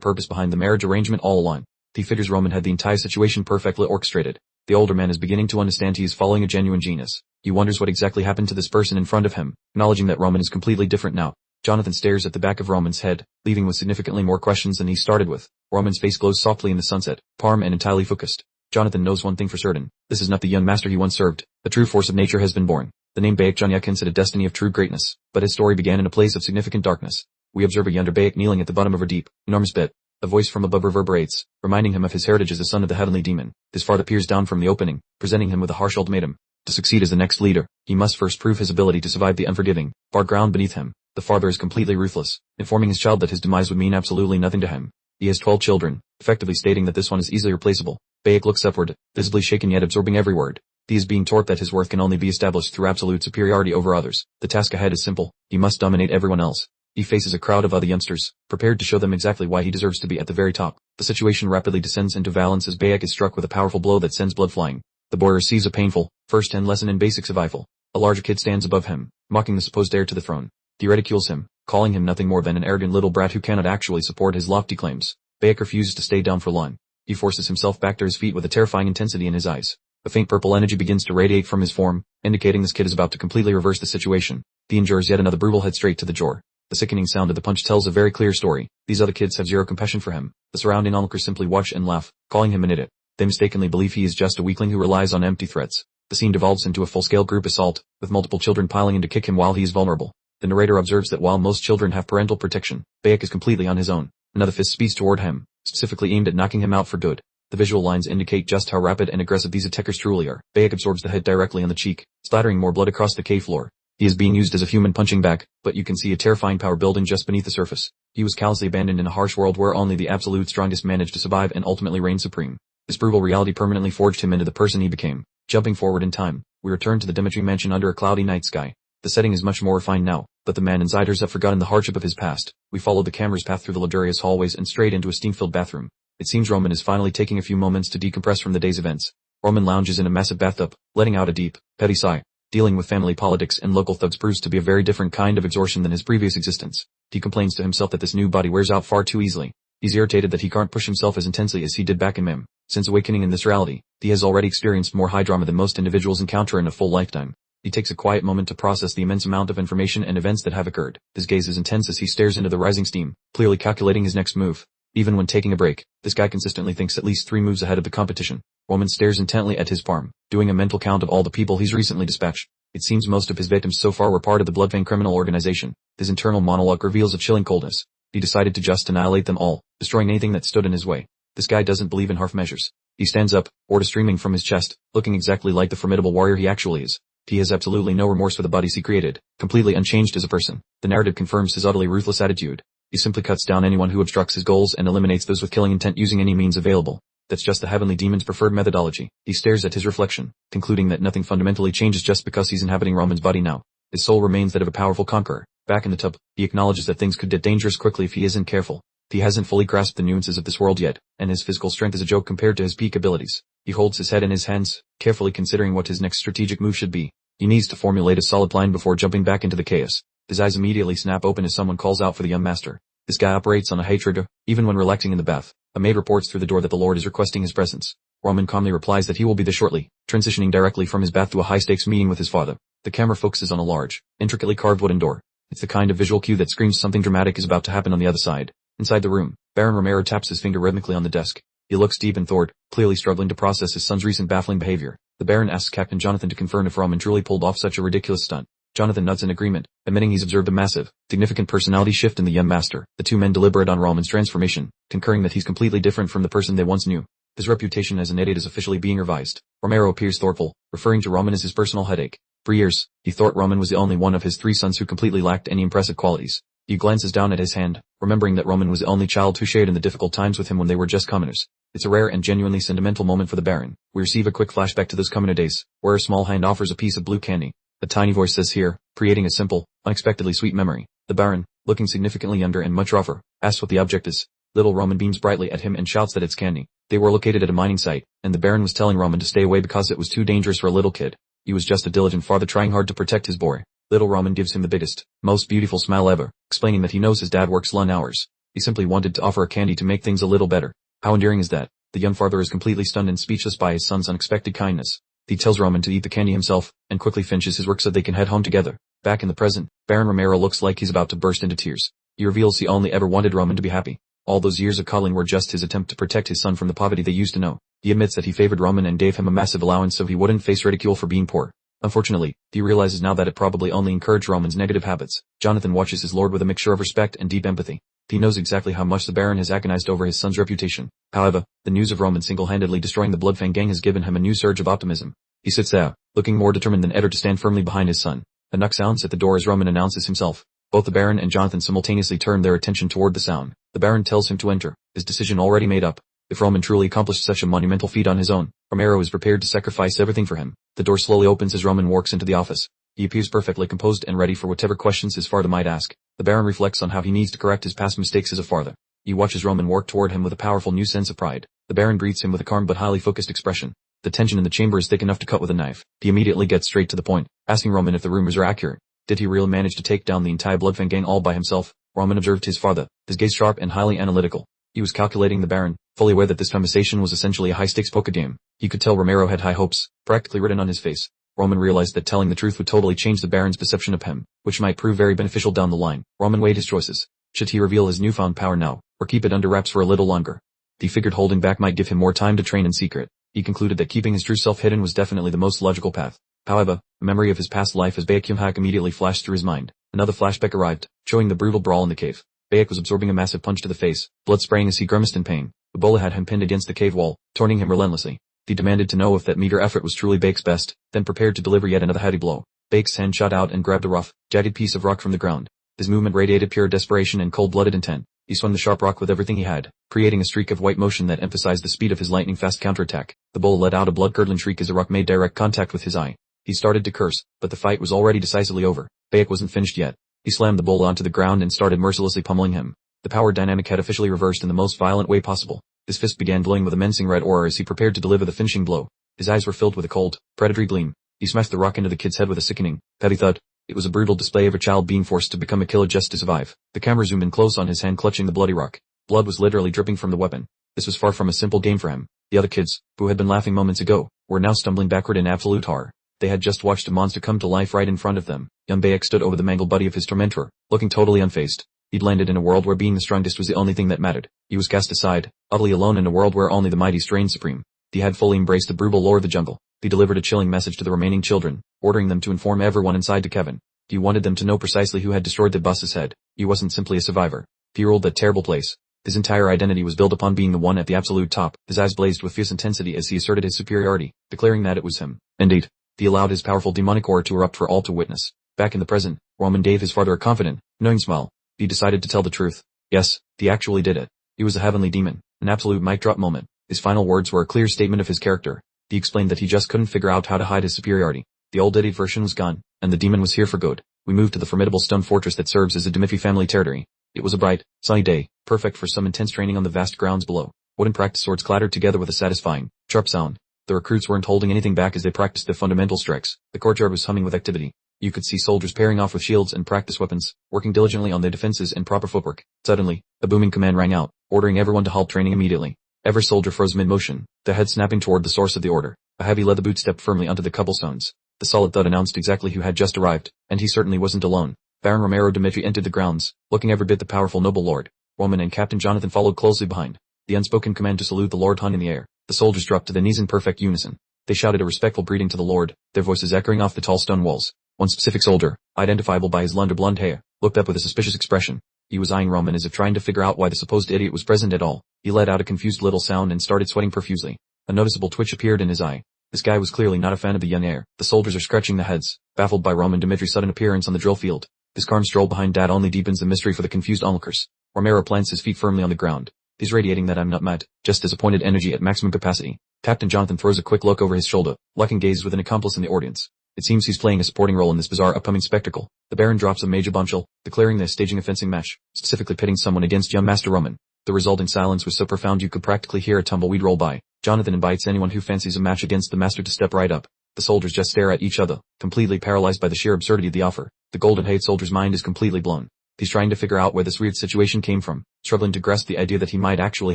A: purpose behind the marriage arrangement all along. He figures Roman had the entire situation perfectly orchestrated. The older man is beginning to understand he is following a genuine genius. He wonders what exactly happened to this person in front of him, acknowledging that Roman is completely different now. Jonathan stares at the back of Roman's head, leaving with significantly more questions than he started with. Roman's face glows softly in the sunset, calm and entirely focused. Jonathan knows one thing for certain. This is not the young master he once served. A true force of nature has been born. The name Bayek Janyak hints at a destiny of true greatness, but his story began in a place of significant darkness. We observe a younger Bayek kneeling at the bottom of a deep, enormous pit. A voice from above reverberates, reminding him of his heritage as the son of the heavenly demon. His father peers down from the opening, presenting him with a harsh ultimatum. To succeed as the next leader, he must first prove his ability to survive the unforgiving, far ground beneath him. The father is completely ruthless, informing his child that his demise would mean absolutely nothing to him. He has 12 children, effectively stating that this one is easily replaceable. Bayek looks upward, visibly shaken yet absorbing every word. He is being taught that his worth can only be established through absolute superiority over others. The task ahead is simple. He must dominate everyone else. He faces a crowd of other youngsters, prepared to show them exactly why he deserves to be at the very top. The situation rapidly descends into violence as Bayek is struck with a powerful blow that sends blood flying. The boy receives a painful, first-hand lesson in basic survival. A larger kid stands above him, mocking the supposed heir to the throne. He ridicules him, calling him nothing more than an arrogant little brat who cannot actually support his lofty claims. Bayek refuses to stay down for long. He forces himself back to his feet with a terrifying intensity in his eyes. A faint purple energy begins to radiate from his form, indicating this kid is about to completely reverse the situation. He endures yet another brutal head straight to the jaw. The sickening sound of the punch tells a very clear story. These other kids have zero compassion for him. The surrounding onlookers simply watch and laugh, calling him an idiot. They mistakenly believe he is just a weakling who relies on empty threats. The scene devolves into a full-scale group assault, with multiple children piling in to kick him while he is vulnerable. The narrator observes that while most children have parental protection, Bayek is completely on his own. Another fist speeds toward him, specifically aimed at knocking him out for good. The visual lines indicate just how rapid and aggressive these attackers truly are. Bayek absorbs the hit directly on the cheek, splattering more blood across the cave floor. He is being used as a human punching bag, but you can see a terrifying power building just beneath the surface. He was callously abandoned in a harsh world where only the absolute strongest managed to survive and ultimately reign supreme. This brutal reality permanently forged him into the person he became. Jumping forward in time, we return to the Dimitri mansion under a cloudy night sky. The setting is much more refined now, but the man inside has forgotten the hardship of his past. We follow the camera's path through the luxurious hallways and straight into a steam-filled bathroom. It seems Roman is finally taking a few moments to decompress from the day's events. Roman lounges in a massive bathtub, letting out a deep, petty sigh. Dealing with family politics and local thugs proves to be a very different kind of exhaustion than his previous existence. He complains to himself that this new body wears out far too easily. He's irritated that he can't push himself as intensely as he did back in Mim. Since awakening in this reality, he has already experienced more high drama than most individuals encounter in a full lifetime. He takes a quiet moment to process the immense amount of information and events that have occurred. His gaze is intense as he stares into the rising steam, clearly calculating his next move. Even when taking a break, this guy consistently thinks at least 3 moves ahead of the competition. Roman stares intently at his palm, doing a mental count of all the people he's recently dispatched. It seems most of his victims so far were part of the Bloodvein criminal organization. His internal monologue reveals a chilling coldness. He decided to just annihilate them all, destroying anything that stood in his way. This guy doesn't believe in half measures. He stands up, order streaming from his chest, looking exactly like the formidable warrior he actually is. He has absolutely no remorse for the bodies he created, completely unchanged as a person. The narrative confirms his utterly ruthless attitude. He simply cuts down anyone who obstructs his goals and eliminates those with killing intent using any means available. That's just the heavenly demon's preferred methodology. He stares at his reflection, concluding that nothing fundamentally changes just because he's inhabiting Roman's body now. His soul remains that of a powerful conqueror. Back in the tub, he acknowledges that things could get dangerous quickly if he isn't careful. He hasn't fully grasped the nuances of this world yet, and his physical strength is a joke compared to his peak abilities. He holds his head in his hands, carefully considering what his next strategic move should be. He needs to formulate a solid plan before jumping back into the chaos. His eyes immediately snap open as someone calls out for the young master. This guy operates on a high trigger, even when relaxing in the bath. A maid reports through the door that the Lord is requesting his presence. Roman calmly replies that he will be there shortly, transitioning directly from his bath to a high-stakes meeting with his father. The camera focuses on a large, intricately carved wooden door. It's the kind of visual cue that screams something dramatic is about to happen on the other side. Inside the room, Baron Romero taps his finger rhythmically on the desk. He looks deep and thawed, clearly struggling to process his son's recent baffling behavior. The Baron asks Captain Jonathan to confirm if Roman truly pulled off such a ridiculous stunt. Jonathan nods in agreement, admitting he's observed a massive, significant personality shift in the young master. The two men deliberate on Roman's transformation, concurring that he's completely different from the person they once knew. His reputation as an idiot is officially being revised. Romero appears thoughtful, referring to Roman as his personal headache. For years, he thought Roman was the only one of his three sons who completely lacked any impressive qualities. He glances down at his hand, remembering that Roman was the only child who shared in the difficult times with him when they were just commoners. It's a rare and genuinely sentimental moment for the Baron. We receive a quick flashback to those commoner days, where a small hand offers a piece of blue candy. A tiny voice says here, creating a simple, unexpectedly sweet memory. The Baron, looking significantly younger and much rougher, asks what the object is. Little Roman beams brightly at him and shouts that it's candy. They were located at a mining site, and the Baron was telling Roman to stay away because it was too dangerous for a little kid. He was just a diligent father trying hard to protect his boy. Little Roman gives him the biggest, most beautiful smile ever, explaining that he knows his dad works long hours. He simply wanted to offer a candy to make things a little better. How endearing is that? The young father is completely stunned and speechless by his son's unexpected kindness. He tells Roman to eat the candy himself, and quickly finishes his work so they can head home together. Back in the present, Baron Romero looks like he's about to burst into tears. He reveals he only ever wanted Roman to be happy. All those years of coddling were just his attempt to protect his son from the poverty they used to know. He admits that he favored Roman and gave him a massive allowance so he wouldn't face ridicule for being poor. Unfortunately, he realizes now that it probably only encouraged Roman's negative habits. Jonathan watches his lord with a mixture of respect and deep empathy. He knows exactly how much the Baron has agonized over his son's reputation. However, the news of Roman single-handedly destroying the Bloodfang gang has given him a new surge of optimism. He sits there, looking more determined than ever to stand firmly behind his son. A knock sounds at the door as Roman announces himself. Both the Baron and Jonathan simultaneously turn their attention toward the sound. The Baron tells him to enter, his decision already made up. If Roman truly accomplished such a monumental feat on his own, Romero is prepared to sacrifice everything for him. The door slowly opens as Roman walks into the office. He appears perfectly composed and ready for whatever questions his father might ask. The Baron reflects on how he needs to correct his past mistakes as a father. He watches Roman work toward him with a powerful new sense of pride. The Baron greets him with a calm but highly focused expression. The tension in the chamber is thick enough to cut with a knife. He immediately gets straight to the point, asking Roman if the rumors are accurate. Did he really manage to take down the entire Bloodfang gang all by himself? Roman observed his father, his gaze sharp and highly analytical. He was calculating the Baron, fully aware that this conversation was essentially a high-stakes poker game. He could tell Romero had high hopes, practically written on his face. Roman realized that telling the truth would totally change the Baron's perception of him, which might prove very beneficial down the line. Roman weighed his choices. Should he reveal his newfound power now, or keep it under wraps for a little longer? He figured holding back might give him more time to train in secret. He concluded that keeping his true self hidden was definitely the most logical path. However, a memory of his past life as Baek Kyung-hak immediately flashed through his mind. Another flashback arrived, showing the brutal brawl in the cave. Baek was absorbing a massive punch to the face, blood spraying as he grimaced in pain. Ebola had him pinned against the cave wall, torturing him relentlessly. He demanded to know if that meager effort was truly Baek's best, then prepared to deliver yet another heavy blow. Baek's hand shot out and grabbed a rough, jagged piece of rock from the ground. His movement radiated pure desperation and cold-blooded intent. He swung the sharp rock with everything he had, creating a streak of white motion that emphasized the speed of his lightning-fast counterattack. The bull let out a blood-curdling shriek as the rock made direct contact with his eye. He started to curse, but the fight was already decisively over. Baek wasn't finished yet. He slammed the bull onto the ground and started mercilessly pummeling him. The power dynamic had officially reversed in the most violent way possible. His fist began glowing with a menacing red aura as he prepared to deliver the finishing blow. His eyes were filled with a cold, predatory gleam. He smashed the rock into the kid's head with a sickening, heavy thud. It was a brutal display of a child being forced to become a killer just to survive. The camera zoomed in close on his hand clutching the bloody rock. Blood was literally dripping from the weapon. This was far from a simple game for him. The other kids, who had been laughing moments ago, were now stumbling backward in absolute horror. They had just watched a monster come to life right in front of them. Young Baek stood over the mangled body of his tormentor, looking totally unfazed. He'd landed in a world where being the strongest was the only thing that mattered. He was cast aside, utterly alone in a world where only the mighty reigned supreme. He had fully embraced the brutal lore of the jungle. He delivered a chilling message to the remaining children, ordering them to inform everyone inside to Kevin. He wanted them to know precisely who had destroyed the boss's head. He wasn't simply a survivor. He ruled that terrible place. His entire identity was built upon being the one at the absolute top. His eyes blazed with fierce intensity as he asserted his superiority, declaring that it was him. Indeed, he allowed his powerful demonic aura to erupt for all to witness. Back in the present, Roman gave his father a confident, knowing smile. He decided to tell the truth. Yes, he actually did it. He was a heavenly demon, an absolute mic drop moment. His final words were a clear statement of his character. He explained that he just couldn't figure out how to hide his superiority. The old idiot version was gone, and the demon was here for good. We moved to the formidable stone fortress that serves as a Dimifi family territory. It was a bright, sunny day, perfect for some intense training on the vast grounds below. Wooden practice swords clattered together with a satisfying, sharp sound. The recruits weren't holding anything back as they practiced their fundamental strikes. The courtyard was humming with activity. You could see soldiers pairing off with shields and practice weapons, working diligently on their defenses and proper footwork. Suddenly, a booming command rang out, ordering everyone to halt training immediately. Every soldier froze mid-motion, the head snapping toward the source of the order. A heavy leather boot stepped firmly onto the cobblestones. The solid thud announced exactly who had just arrived, and he certainly wasn't alone. Baron Romero Dmitri entered the grounds, looking every bit the powerful noble lord. Roman and Captain Jonathan followed closely behind. The unspoken command to salute the lord hung in the air. The soldiers dropped to their knees in perfect unison. They shouted a respectful greeting to the lord, their voices echoing off the tall stone walls. One specific soldier, identifiable by his lunder blonde hair, looked up with a suspicious expression. He was eyeing Roman as if trying to figure out why the supposed idiot was present at all. He let out a confused little sound and started sweating profusely. A noticeable twitch appeared in his eye. This guy was clearly not a fan of the young heir. The soldiers are scratching their heads, baffled by Roman Dimitri's sudden appearance on the drill field. This calm stroll behind Dad only deepens the mystery for the confused onlookers. Romero plants his feet firmly on the ground. He's radiating that I'm not mad, just disappointed energy at maximum capacity. Captain Jonathan throws a quick look over his shoulder, locking gaze with an accomplice in the audience. It seems he's playing a supporting role in this bizarre upcoming spectacle. The Baron drops a major bombshell, declaring they're staging a fencing match, specifically pitting someone against young Master Roman. The resulting silence was so profound you could practically hear a tumbleweed roll by. Jonathan invites anyone who fancies a match against the Master to step right up. The soldiers just stare at each other, completely paralyzed by the sheer absurdity of the offer. The golden-haired soldier's mind is completely blown. He's trying to figure out where this weird situation came from, struggling to grasp the idea that he might actually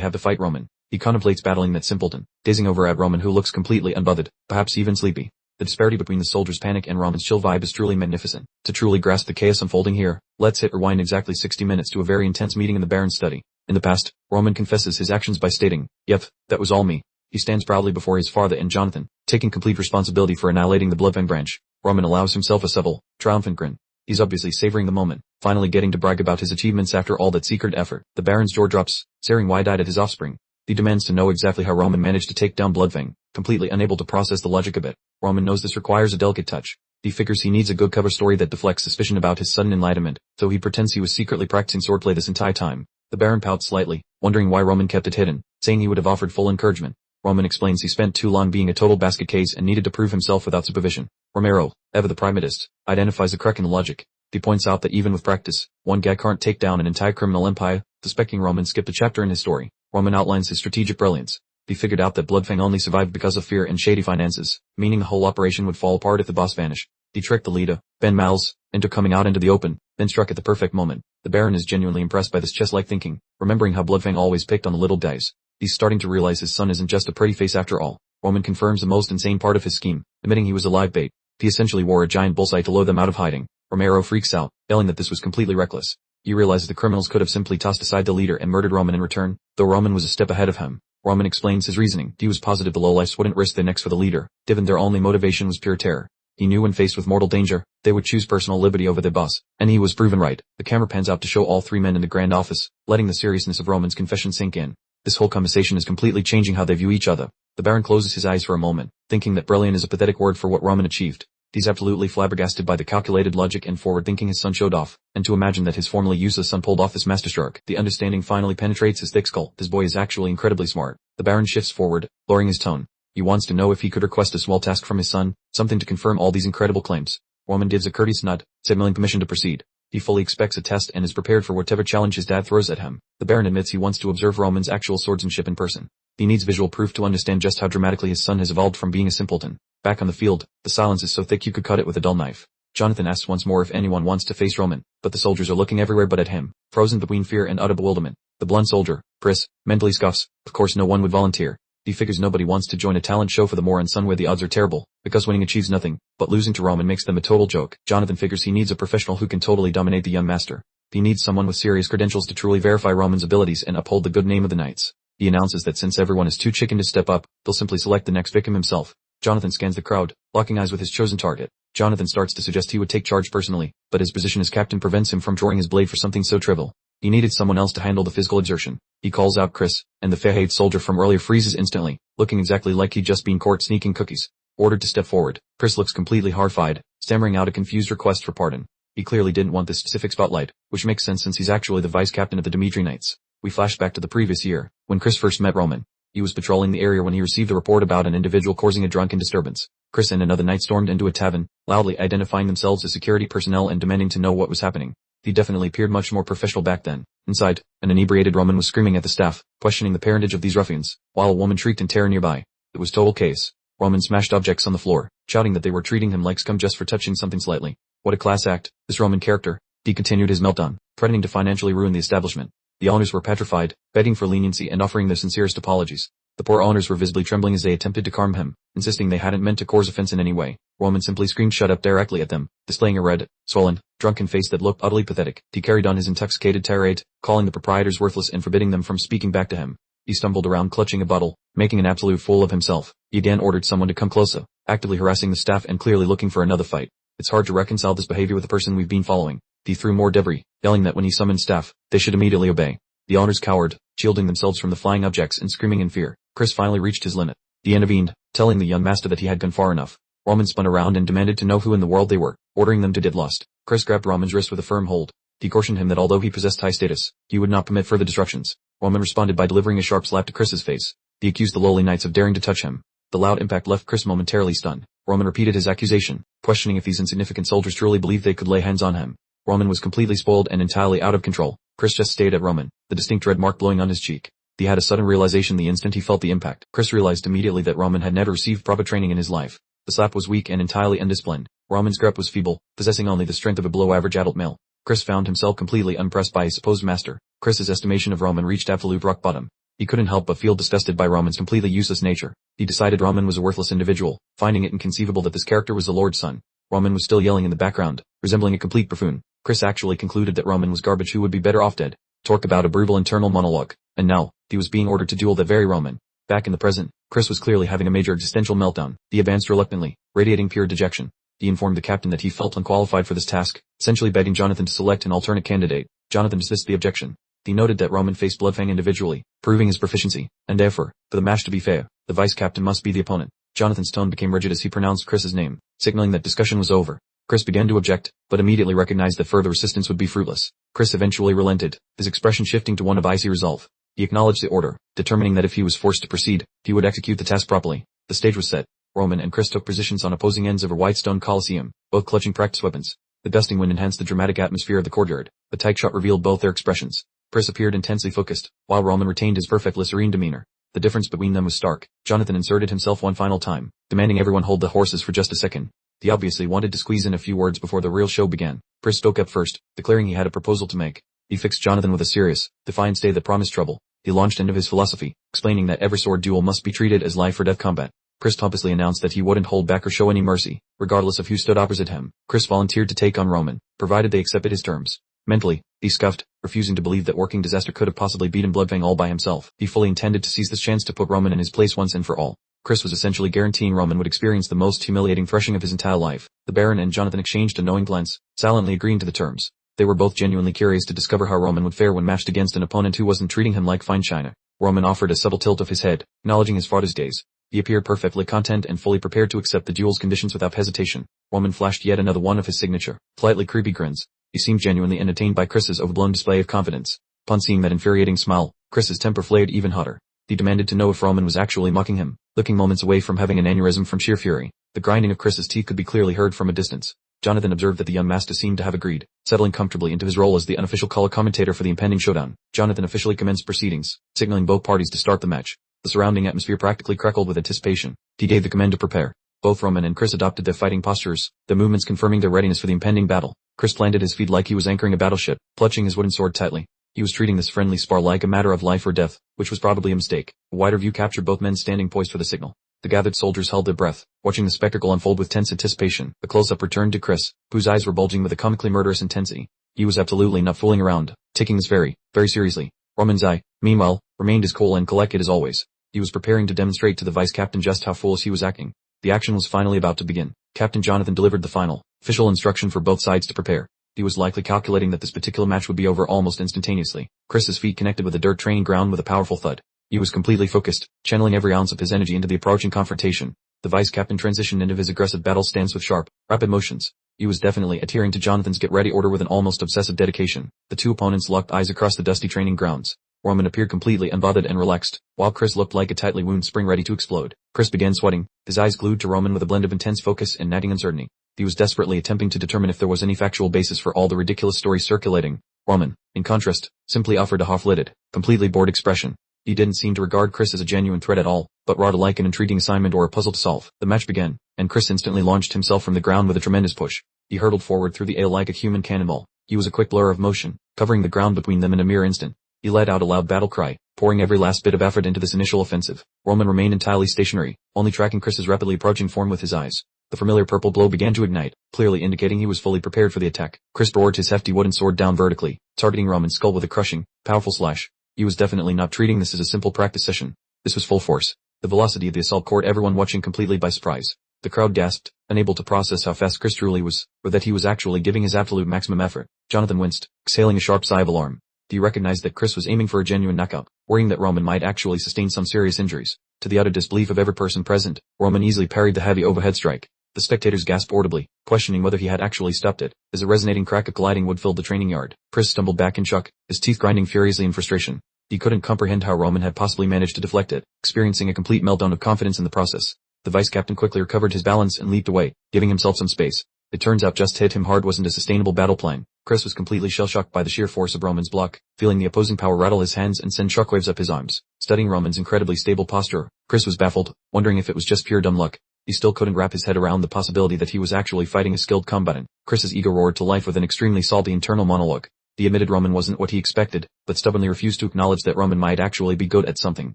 A: have to fight Roman. He contemplates battling that simpleton, gazing over at Roman who looks completely unbothered, perhaps even sleepy. The disparity between the soldier's panic and Roman's chill vibe is truly magnificent. To truly grasp the chaos unfolding here, let's hit rewind exactly 60 minutes to a very intense meeting in the Baron's study. In the past, Roman confesses his actions by stating, "Yep, that was all me." He stands proudly before his father and Jonathan, taking complete responsibility for annihilating the Bloodfang branch. Roman allows himself a subtle, triumphant grin. He's obviously savoring the moment, finally getting to brag about his achievements after all that secret effort. The Baron's jaw drops, staring wide-eyed at his offspring. He demands to know exactly how Roman managed to take down Bloodfang, completely unable to process the logic of it. Roman knows this requires a delicate touch. He figures he needs a good cover story that deflects suspicion about his sudden enlightenment, so he pretends he was secretly practicing swordplay this entire time. The Baron pouts slightly, wondering why Roman kept it hidden, saying he would have offered full encouragement. Roman explains he spent too long being a total basket case and needed to prove himself without supervision. Romero, ever the pragmatist, identifies the crack in the logic. He points out that even with practice, one guy can't take down an entire criminal empire, suspecting Roman skipped a chapter in his story. Roman outlines his strategic brilliance. He figured out that Bloodfang only survived because of fear and shady finances, meaning the whole operation would fall apart if the boss vanished. He tricked the leader, Ben Miles, into coming out into the open, then struck at the perfect moment. The Baron is genuinely impressed by this chess-like thinking, remembering how Bloodfang always picked on the little guys. He's starting to realize his son isn't just a pretty face after all. Roman confirms the most insane part of his scheme, admitting he was a live bait. He essentially wore a giant bullseye to lure them out of hiding. Romero freaks out, yelling that this was completely reckless. He realizes the criminals could have simply tossed aside the leader and murdered Roman in return, though Roman was a step ahead of him. Roman explains his reasoning. He was positive the lowlifes wouldn't risk their necks for the leader, given their only motivation was pure terror. He knew when faced with mortal danger, they would choose personal liberty over their boss, and he was proven right. The camera pans out to show all three men in the grand office, letting the seriousness of Roman's confession sink in. This whole conversation is completely changing how they view each other. The Baron closes his eyes for a moment, thinking that brilliant is a pathetic word for what Roman achieved. He's absolutely flabbergasted by the calculated logic and forward thinking his son showed off, and to imagine that his formerly useless son pulled off this masterstroke. The understanding finally penetrates his thick skull. This boy is actually incredibly smart. The Baron shifts forward, lowering his tone. He wants to know if he could request a small task from his son, something to confirm all these incredible claims. Roman gives a courteous nod, signaling permission to proceed. He fully expects a test and is prepared for whatever challenge his dad throws at him. The Baron admits he wants to observe Roman's actual swordsmanship in person. He needs visual proof to understand just how dramatically his son has evolved from being a simpleton. Back on the field, the silence is so thick you could cut it with a dull knife. Jonathan asks once more if anyone wants to face Roman, but the soldiers are looking everywhere but at him, frozen between fear and utter bewilderment. The blunt soldier, Chris, mentally scoffs. Of course no one would volunteer. He figures nobody wants to join a talent show for the Moor son where the odds are terrible, because winning achieves nothing, but losing to Roman makes them a total joke. Jonathan figures he needs a professional who can totally dominate the young master. He needs someone with serious credentials to truly verify Roman's abilities and uphold the good name of the Knights. He announces that since everyone is too chicken to step up, they'll simply select the next victim himself. Jonathan scans the crowd, locking eyes with his chosen target. Jonathan starts to suggest he would take charge personally, but his position as captain prevents him from drawing his blade for something so trivial. He needed someone else to handle the physical exertion. He calls out Chris, and the fair-haired soldier from earlier freezes instantly, looking exactly like he'd just been caught sneaking cookies. Ordered to step forward, Chris looks completely horrified, stammering out a confused request for pardon. He clearly didn't want this specific spotlight, which makes sense since he's actually the vice-captain of the Dmitri Knights. We flash back to the previous year, when Chris first met Roman. He was patrolling the area when he received a report about an individual causing a drunken disturbance. Chris and another knight stormed into a tavern, loudly identifying themselves as security personnel and demanding to know what was happening. He definitely appeared much more professional back then. Inside, an inebriated Roman was screaming at the staff, questioning the parentage of these ruffians, while a woman shrieked in terror nearby. It was total chaos. Roman smashed objects on the floor, shouting that they were treating him like scum just for touching something slightly. What a class act, this Roman character. He continued his meltdown, threatening to financially ruin the establishment. The owners were petrified, begging for leniency and offering their sincerest apologies. The poor owners were visibly trembling as they attempted to calm him, insisting they hadn't meant to cause offense in any way. Roman simply screamed shut up directly at them, displaying a red, swollen, drunken face that looked utterly pathetic. He carried on his intoxicated tirade, calling the proprietors worthless and forbidding them from speaking back to him. He stumbled around clutching a bottle, making an absolute fool of himself. He again ordered someone to come closer, actively harassing the staff and clearly looking for another fight. It's hard to reconcile this behavior with the person we've been following. He threw more debris, yelling that when he summoned staff, they should immediately obey. The owners cowered, shielding themselves from the flying objects and screaming in fear. Chris finally reached his limit. He intervened, telling the young master that he had gone far enough. Roman spun around and demanded to know who in the world they were, ordering them to get lost. Chris grabbed Roman's wrist with a firm hold. He cautioned him that although he possessed high status, he would not permit further disruptions. Roman responded by delivering a sharp slap to Chris's face. He accused the lowly knights of daring to touch him. The loud impact left Chris momentarily stunned. Roman repeated his accusation, questioning if these insignificant soldiers truly believed they could lay hands on him. Roman was completely spoiled and entirely out of control. Chris just stayed at Roman, the distinct red mark blowing on his cheek. He had a sudden realization the instant he felt the impact. Chris realized immediately that Roman had never received proper training in his life. The slap was weak and entirely undisciplined. Roman's grip was feeble, possessing only the strength of a below-average adult male. Chris found himself completely unimpressed by his supposed master. Chris's estimation of Roman reached absolute rock bottom. He couldn't help but feel disgusted by Roman's completely useless nature. He decided Roman was a worthless individual, finding it inconceivable that this character was the Lord's son. Roman was still yelling in the background, resembling a complete buffoon. Chris actually concluded that Roman was garbage who would be better off dead. Talk about a brutal internal monologue. And now, he was being ordered to duel that very Roman. Back in the present, Chris was clearly having a major existential meltdown. He advanced reluctantly, radiating pure dejection. He informed the captain that he felt unqualified for this task, essentially begging Jonathan to select an alternate candidate. Jonathan dismissed the objection. He noted that Roman faced Bloodfang individually, proving his proficiency, and therefore, for the match to be fair, the vice captain must be the opponent. Jonathan's tone became rigid as he pronounced Chris's name, signaling that discussion was over. Chris began to object, but immediately recognized that further resistance would be fruitless. Chris eventually relented, his expression shifting to one of icy resolve. He acknowledged the order, determining that if he was forced to proceed, he would execute the task properly. The stage was set. Roman and Chris took positions on opposing ends of a white stone coliseum, both clutching practice weapons. The gusting wind enhanced the dramatic atmosphere of the courtyard. The tight shot revealed both their expressions. Chris appeared intensely focused, while Roman retained his perfectly serene demeanor. The difference between them was stark. Jonathan inserted himself one final time, demanding everyone hold the horses for just a second. He obviously wanted to squeeze in a few words before the real show began. Chris spoke up first, declaring he had a proposal to make. He fixed Jonathan with a serious, defiant stare that promised trouble. He launched into his philosophy, explaining that every sword duel must be treated as life or death combat. Chris pompously announced that he wouldn't hold back or show any mercy, regardless of who stood opposite him. Chris volunteered to take on Roman, provided they accepted his terms. Mentally, he scoffed, refusing to believe that working disaster could have possibly beaten Bloodfang all by himself. He fully intended to seize this chance to put Roman in his place once and for all. Chris was essentially guaranteeing Roman would experience the most humiliating thrashing of his entire life. The Baron and Jonathan exchanged a knowing glance, silently agreeing to the terms. They were both genuinely curious to discover how Roman would fare when matched against an opponent who wasn't treating him like fine china. Roman offered a subtle tilt of his head, acknowledging his father's days. He appeared perfectly content and fully prepared to accept the duel's conditions without hesitation. Roman flashed yet another one of his signature, slightly creepy grins. He seemed genuinely entertained by Chris's overblown display of confidence. Upon seeing that infuriating smile, Chris's temper flared even hotter. He demanded to know if Roman was actually mocking him, looking moments away from having an aneurysm from sheer fury. The grinding of Chris's teeth could be clearly heard from a distance. Jonathan observed that the young master seemed to have agreed, settling comfortably into his role as the unofficial color commentator for the impending showdown. Jonathan officially commenced proceedings, signaling both parties to start the match. The surrounding atmosphere practically crackled with anticipation. He gave the command to prepare. Both Roman and Chris adopted their fighting postures, their movements confirming their readiness for the impending battle. Chris planted his feet like he was anchoring a battleship, clutching his wooden sword tightly. He was treating this friendly spar like a matter of life or death, which was probably a mistake. A wider view captured both men standing poised for the signal. The gathered soldiers held their breath, watching the spectacle unfold with tense anticipation. The close-up returned to Chris, whose eyes were bulging with a comically murderous intensity. He was absolutely not fooling around, taking this very, very seriously. Roman's eye, meanwhile, remained as cool and collected as always. He was preparing to demonstrate to the vice captain just how foolish he was acting. The action was finally about to begin. Captain Jonathan delivered the final, official instruction for both sides to prepare. He was likely calculating that this particular match would be over almost instantaneously. Chris's feet connected with the dirt training ground with a powerful thud. He was completely focused, channeling every ounce of his energy into the approaching confrontation. The vice captain transitioned into his aggressive battle stance with sharp, rapid motions. He was definitely adhering to Jonathan's get-ready order with an almost obsessive dedication. The two opponents locked eyes across the dusty training grounds. Roman appeared completely unbothered and relaxed, while Chris looked like a tightly wound spring ready to explode. Chris began sweating, his eyes glued to Roman with a blend of intense focus and nagging uncertainty. He was desperately attempting to determine if there was any factual basis for all the ridiculous stories circulating. Roman, in contrast, simply offered a half-lidded, completely bored expression. He didn't seem to regard Chris as a genuine threat at all, but rather like an intriguing assignment or a puzzle to solve. The match began, and Chris instantly launched himself from the ground with a tremendous push. He hurtled forward through the air like a human cannonball. He was a quick blur of motion, covering the ground between them in a mere instant. He let out a loud battle cry, pouring every last bit of effort into this initial offensive. Roman remained entirely stationary, only tracking Chris's rapidly approaching form with his eyes. The familiar purple glow began to ignite, clearly indicating he was fully prepared for the attack. Chris roared his hefty wooden sword down vertically, targeting Roman's skull with a crushing, powerful slash. He was definitely not treating this as a simple practice session. This was full force. The velocity of the assault caught everyone watching completely by surprise. The crowd gasped, unable to process how fast Chris truly was, or that he was actually giving his absolute maximum effort. Jonathan winced, exhaling a sharp sigh of alarm. He recognized that Chris was aiming for a genuine knockout, worrying that Roman might actually sustain some serious injuries. To the utter disbelief of every person present, Roman easily parried the heavy overhead strike. The spectators gasped audibly, questioning whether he had actually stopped it. As a resonating crack of colliding wood filled the training yard, Chris stumbled back in shock, his teeth grinding furiously in frustration. He couldn't comprehend how Roman had possibly managed to deflect it, experiencing a complete meltdown of confidence in the process. The vice captain quickly recovered his balance and leaped away, giving himself some space. It turns out just hit him hard wasn't a sustainable battle plan. Chris was completely shell-shocked by the sheer force of Roman's block, feeling the opposing power rattle his hands and send shockwaves up his arms. Studying Roman's incredibly stable posture, Chris was baffled, wondering if it was just pure dumb luck. He still couldn't wrap his head around the possibility that he was actually fighting a skilled combatant. Chris's ego roared to life with an extremely salty internal monologue. He admitted Roman wasn't what he expected, but stubbornly refused to acknowledge that Roman might actually be good at something.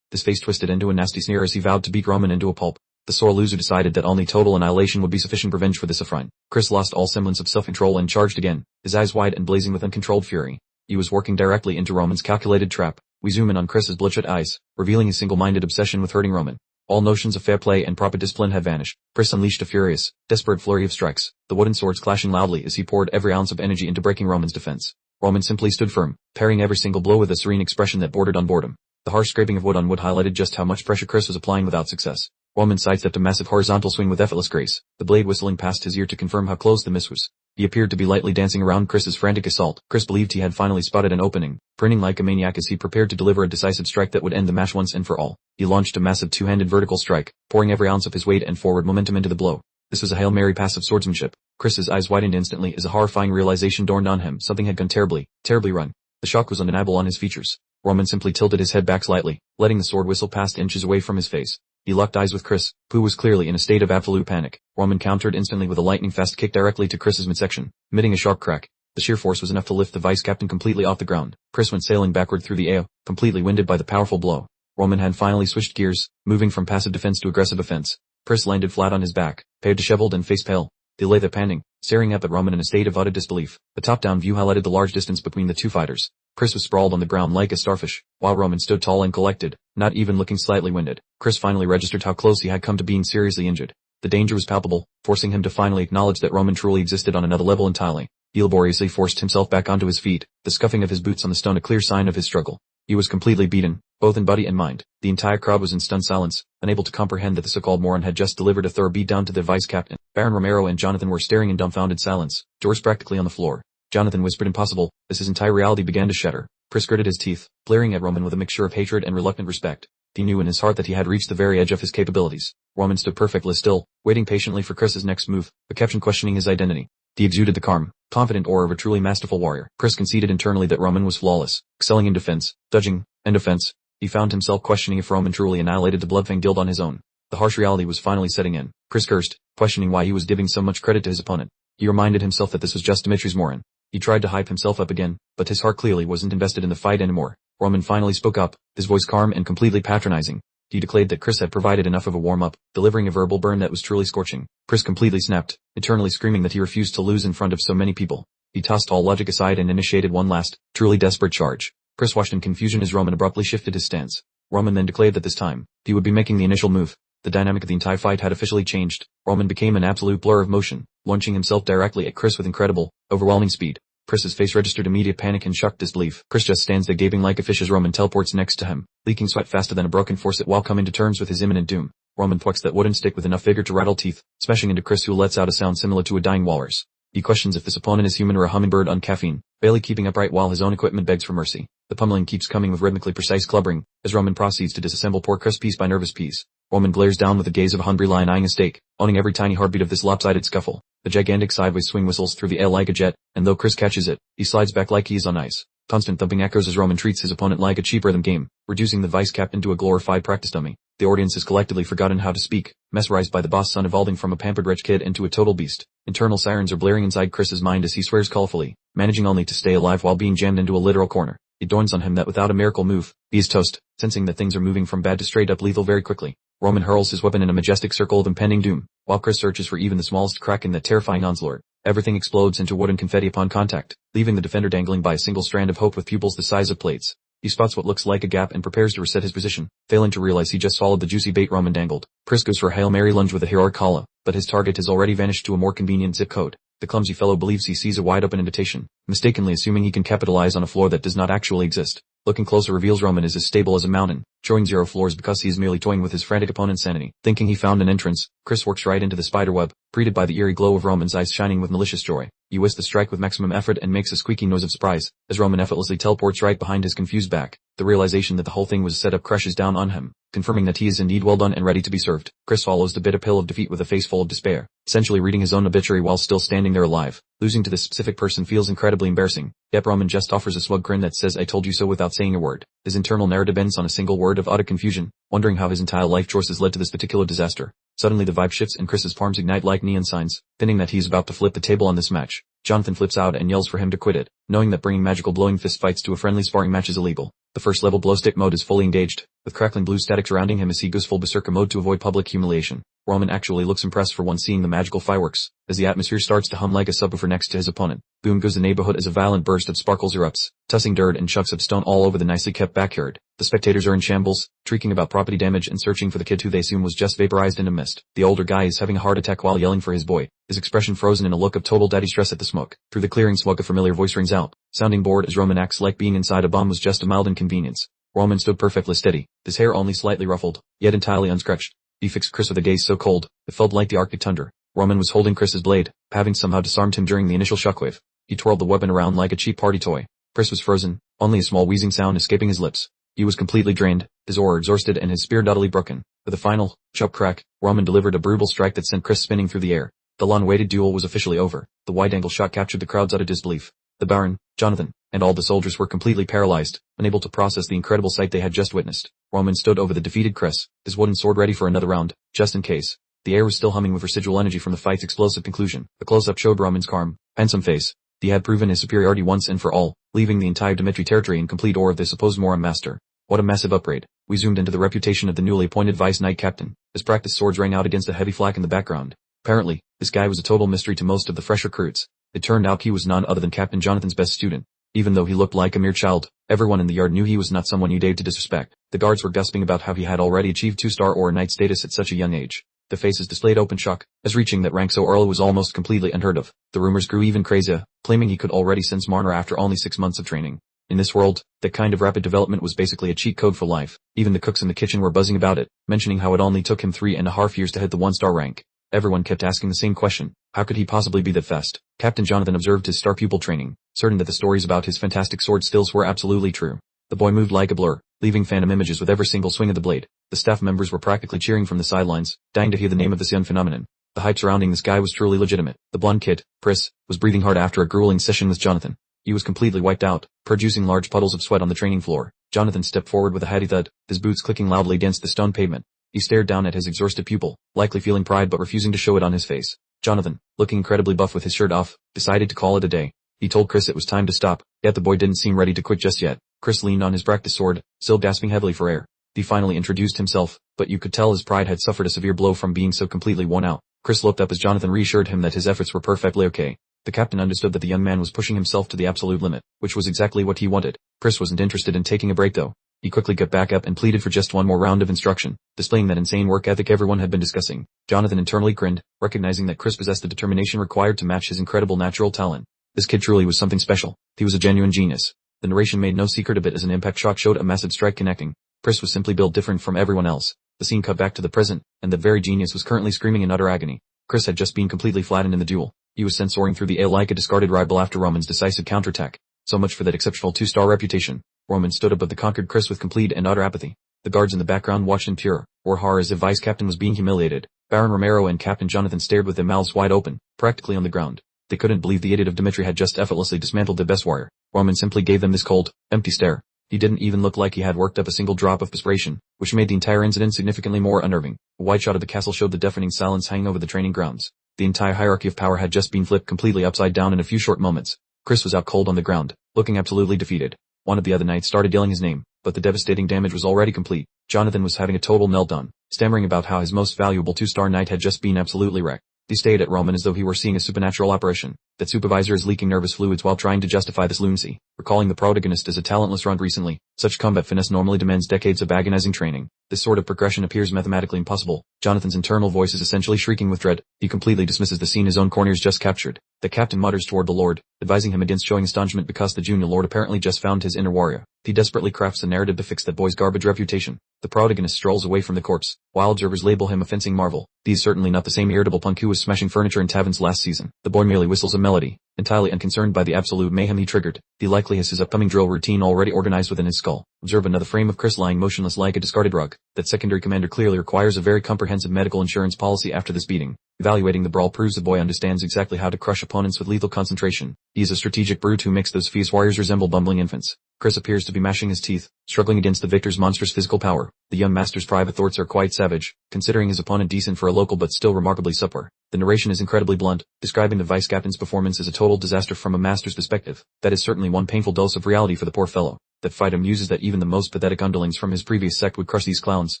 A: His face twisted into a nasty sneer as he vowed to beat Roman into a pulp. The sore loser decided that only total annihilation would be sufficient revenge for this affront. Chris lost all semblance of self-control and charged again, his eyes wide and blazing with uncontrolled fury. He was working directly into Roman's calculated trap. We zoom in on Chris's bloodshot eyes, revealing his single-minded obsession with hurting Roman. All notions of fair play and proper discipline had vanished. Chris unleashed a furious, desperate flurry of strikes, the wooden swords clashing loudly as he poured every ounce of energy into breaking Roman's defense. Roman simply stood firm, parrying every single blow with a serene expression that bordered on boredom. The harsh scraping of wood on wood highlighted just how much pressure Chris was applying without success. Roman sidestepped a massive horizontal swing with effortless grace, the blade whistling past his ear to confirm how close the miss was. He appeared to be lightly dancing around Chris's frantic assault. Chris believed he had finally spotted an opening, grinning like a maniac as he prepared to deliver a decisive strike that would end the match once and for all. He launched a massive two-handed vertical strike, pouring every ounce of his weight and forward momentum into the blow. This was a Hail Mary pass of swordsmanship. Chris's eyes widened instantly as a horrifying realization dawned on him. Something had gone terribly wrong. The shock was undeniable on his features. Roman simply tilted his head back slightly, letting the sword whistle past inches away from his face. He locked eyes with Chris, who was clearly in a state of absolute panic. Roman countered instantly with a lightning-fast kick directly to Chris's midsection, emitting a sharp crack. The sheer force was enough to lift the vice captain completely off the ground. Chris went sailing backward through the air, completely winded by the powerful blow. Roman had finally switched gears, moving from passive defense to aggressive offense. Chris landed flat on his back, pale disheveled and face pale. They lay there panting, staring up at Roman in a state of utter disbelief. The top-down view highlighted the large distance between the two fighters. Chris was sprawled on the ground like a starfish, while Roman stood tall and collected, not even looking slightly winded. Chris finally registered how close he had come to being seriously injured. The danger was palpable, forcing him to finally acknowledge that Roman truly existed on another level entirely. He laboriously forced himself back onto his feet, the scuffing of his boots on the stone a clear sign of his struggle. He was completely beaten, both in body and mind. The entire crowd was in stunned silence, unable to comprehend that the so-called moron had just delivered a thorough beatdown to their vice captain. Baron Romero and Jonathan were staring in dumbfounded silence, jaws practically on the floor. Jonathan whispered impossible, as his entire reality began to shatter. Chris gritted his teeth, glaring at Roman with a mixture of hatred and reluctant respect. He knew in his heart that he had reached the very edge of his capabilities. Roman stood perfectly still, waiting patiently for Chris's next move, a caption questioning his identity. He exuded the calm, confident aura of a truly masterful warrior. Chris conceded internally that Roman was flawless, excelling in defense, dodging, and offense. He found himself questioning if Roman truly annihilated the Bloodfang Guild on his own. The harsh reality was finally setting in. Chris cursed, questioning why he was giving so much credit to his opponent. He reminded himself that this was just Dimitri's moron. He tried to hype himself up again, but his heart clearly wasn't invested in the fight anymore. Roman finally spoke up, his voice calm and completely patronizing. He declared that Chris had provided enough of a warm-up, delivering a verbal burn that was truly scorching. Chris completely snapped, eternally screaming that he refused to lose in front of so many people. He tossed all logic aside and initiated one last, truly desperate charge. Chris watched in confusion as Roman abruptly shifted his stance. Roman then declared that this time, he would be making the initial move. The dynamic of the entire fight had officially changed. Roman became an absolute blur of motion, launching himself directly at Chris with incredible, overwhelming speed. Chris's face registered immediate panic and shocked disbelief. Chris just stands there gaping like a fish as Roman teleports next to him, leaking sweat faster than a broken faucet while coming to terms with his imminent doom. Roman plucks that wooden stick with enough vigor to rattle teeth, smashing into Chris who lets out a sound similar to a dying walrus. He questions if this opponent is human or a hummingbird on caffeine, barely keeping upright while his own equipment begs for mercy. The pummeling keeps coming with rhythmically precise clubbering, as Roman proceeds to disassemble poor Chris piece by nervous piece. Roman glares down with the gaze of a hungry lion eyeing a steak, owning every tiny heartbeat of this lopsided scuffle. The gigantic sideways swing whistles through the air like a jet, and though Chris catches it, he slides back like he is on ice. Constant thumping echoes as Roman treats his opponent like a cheap rhythm game, reducing the vice captain to a glorified practice dummy. The audience has collectively forgotten how to speak, mesmerized by the boss son evolving from a pampered rich kid into a total beast. Internal sirens are blaring inside Chris's mind as he swears colorfully, managing only to stay alive while being jammed into a literal corner. It dawns on him that without a miracle move, he is toast, sensing that things are moving from bad to straight up lethal very quickly. Roman hurls his weapon in a majestic circle of impending doom, while Chris searches for even the smallest crack in that terrifying onslaught. Everything explodes into wood and confetti upon contact, leaving the defender dangling by a single strand of hope with pupils the size of plates. He spots what looks like a gap and prepares to reset his position, failing to realize he just swallowed the juicy bait Roman dangled. Chris goes for a Hail Mary lunge with a heroic kala, but his target has already vanished to a more convenient zip code. The clumsy fellow believes he sees a wide-open invitation, mistakenly assuming he can capitalize on a floor that does not actually exist. Looking closer reveals Roman is as stable as a mountain, showing 0 floors because he is merely toying with his frantic opponent's sanity. Thinking he found an entrance, Chris works right into the spider web, greeted by the eerie glow of Roman's eyes shining with malicious joy. He whiffs the strike with maximum effort and makes a squeaking noise of surprise, as Roman effortlessly teleports right behind his confused back. The realization that the whole thing was set up crashes down on him, confirming that he is indeed well done and ready to be served. Chris swallows the bitter pill of defeat with a face full of despair, essentially reading his own obituary while still standing there alive. Losing to this specific person feels incredibly embarrassing, yet Roman just offers a smug grin that says I told you so without saying a word. His internal narrative ends on a single word of utter confusion, wondering how his entire life choices led to this particular disaster. Suddenly the vibe shifts and Chris's palms ignite like neon signs, thinking that he's about to flip the table on this match. Jonathan flips out and yells for him to quit it, knowing that bringing magical blowing fist fights to a friendly sparring match is illegal. The first level glow stick mode is fully engaged, with crackling blue static surrounding him as he goes full berserker mode to avoid public humiliation. Roman actually looks impressed for once seeing the magical fireworks, as the atmosphere starts to hum like a subwoofer next to his opponent. Boom goes the neighborhood as a violent burst of sparkles erupts, tossing dirt and chunks of stone all over the nicely kept backyard. The spectators are in shambles, shrieking about property damage and searching for the kid who they assume was just vaporized in a mist. The older guy is having a heart attack while yelling for his boy, his expression frozen in a look of total daddy stress at the smoke. Through the clearing smoke a familiar voice rings out, sounding bored as Roman acts like being inside a bomb was just a mild inconvenience. Roman stood perfectly steady, his hair only slightly ruffled, yet entirely unscratched. He fixed Chris with a gaze so cold, it felt like the Arctic tundra. Roman was holding Chris's blade, having somehow disarmed him during the initial shockwave. He twirled the weapon around like a cheap party toy. Chris was frozen, only a small wheezing sound escaping his lips. He was completely drained, his aura exhausted and his spear utterly broken. With a final, sharp crack, Roman delivered a brutal strike that sent Chris spinning through the air. The long-awaited duel was officially over. The wide-angle shot captured the crowd's utter disbelief. The Baron, Jonathan, and all the soldiers were completely paralyzed, unable to process the incredible sight they had just witnessed. Roman stood over the defeated Chris, his wooden sword ready for another round, just in case. The air was still humming with residual energy from the fight's explosive conclusion. The close-up showed Roman's calm, handsome face. He had proven his superiority once and for all, leaving the entire Dmitry territory in complete awe of their supposed moron master. What a massive upgrade. We zoomed into the reputation of the newly appointed vice knight captain, as practice swords rang out against a heavy flak in the background. Apparently, this guy was a total mystery to most of the fresh recruits. It turned out he was none other than Captain Jonathan's best student. Even though he looked like a mere child, everyone in the yard knew he was not someone you dared to disrespect. The guards were gossiping about how he had already achieved 2-star or knight status at such a young age. The faces displayed open shock, as reaching that rank so early was almost completely unheard of. The rumors grew even crazier, claiming he could already sense Manhwa after only 6 months of training. In this world, that kind of rapid development was basically a cheat code for life. Even the cooks in the kitchen were buzzing about it, mentioning how it only took him 3.5 years to hit the 1-star rank. Everyone kept asking the same question, how could he possibly be that fast? Captain Jonathan observed his star pupil training, certain that the stories about his fantastic sword skills were absolutely true. The boy moved like a blur, leaving phantom images with every single swing of the blade. The staff members were practically cheering from the sidelines, dying to hear the name of this young phenomenon. The hype surrounding this guy was truly legitimate. The blonde kid, Chris, was breathing hard after a grueling session with Jonathan. He was completely wiped out, producing large puddles of sweat on the training floor. Jonathan stepped forward with a heady thud, his boots clicking loudly against the stone pavement. He stared down at his exhausted pupil, likely feeling pride but refusing to show it on his face. Jonathan, looking incredibly buff with his shirt off, decided to call it a day. He told Chris it was time to stop, yet the boy didn't seem ready to quit just yet. Chris leaned on his practice sword, still gasping heavily for air. He finally introduced himself, but you could tell his pride had suffered a severe blow from being so completely worn out. Chris looked up as Jonathan reassured him that his efforts were perfectly okay. The captain understood that the young man was pushing himself to the absolute limit, which was exactly what he wanted. Chris wasn't interested in taking a break though. He quickly got back up and pleaded for just one more round of instruction, displaying that insane work ethic everyone had been discussing. Jonathan internally grinned, recognizing that Chris possessed the determination required to match his incredible natural talent. This kid truly was something special. He was a genuine genius. The narration made no secret of it as an impact shot showed a massive strike connecting. Chris was simply built different from everyone else. The scene cut back to the present, and that very genius was currently screaming in utter agony. Chris had just been completely flattened in the duel. He was sent soaring through the air like a discarded rival after Roman's decisive counterattack. So much for that exceptional 2-star reputation. Roman stood above the conquered Chris with complete and utter apathy. The guards in the background watched in pure horror as if vice captain was being humiliated. Baron Romero and Captain Jonathan stared with their mouths wide open, practically on the ground. They couldn't believe the idiot of Dmitry had just effortlessly dismantled their best warrior. Roman simply gave them this cold, empty stare. He didn't even look like he had worked up a single drop of perspiration, which made the entire incident significantly more unnerving. A wide shot of the castle showed the deafening silence hanging over the training grounds. The entire hierarchy of power had just been flipped completely upside down in a few short moments. Chris was out cold on the ground, looking absolutely defeated. One of the other knights started yelling his name, but the devastating damage was already complete. Jonathan was having a total meltdown, stammering about how his most valuable 2-star knight had just been absolutely wrecked. He stayed at Roman as though he were seeing a supernatural apparition. That supervisor is leaking nervous fluids while trying to justify this lunacy, recalling the protagonist as a talentless runt recently. Such combat finesse normally demands decades of agonizing training. This sort of progression appears mathematically impossible. Jonathan's internal voice is essentially shrieking with dread. He completely dismisses the scene his own corners just captured. The captain mutters toward the lord, advising him against showing astonishment because the junior lord apparently just found his inner warrior. He desperately crafts a narrative to fix that boy's garbage reputation. The protagonist strolls away from the corpse, while observers label him a fencing marvel. He's certainly not the same irritable punk who was smashing furniture in taverns last season. The boy merely whistles a melody, entirely unconcerned by the absolute mayhem he triggered. He likely has his upcoming drill routine already organized within his skull. Observe another frame of Chris lying motionless like a discarded rug. That secondary commander clearly requires a very comprehensive medical insurance policy after this beating. Evaluating the brawl proves the boy understands exactly how to crush opponents with lethal concentration. He is a strategic brute who makes those fierce warriors resemble bumbling infants. Chris appears to be mashing his teeth, struggling against the victor's monstrous physical power. The young master's private thoughts are quite savage, considering his opponent decent for a local but still remarkably supper. The narration is incredibly blunt, describing the vice captain's performance as a total disaster from a master's perspective. That is certainly one painful dose of reality for the poor fellow. That fight amuses that even the most pathetic underlings from his previous sect would crush these clowns.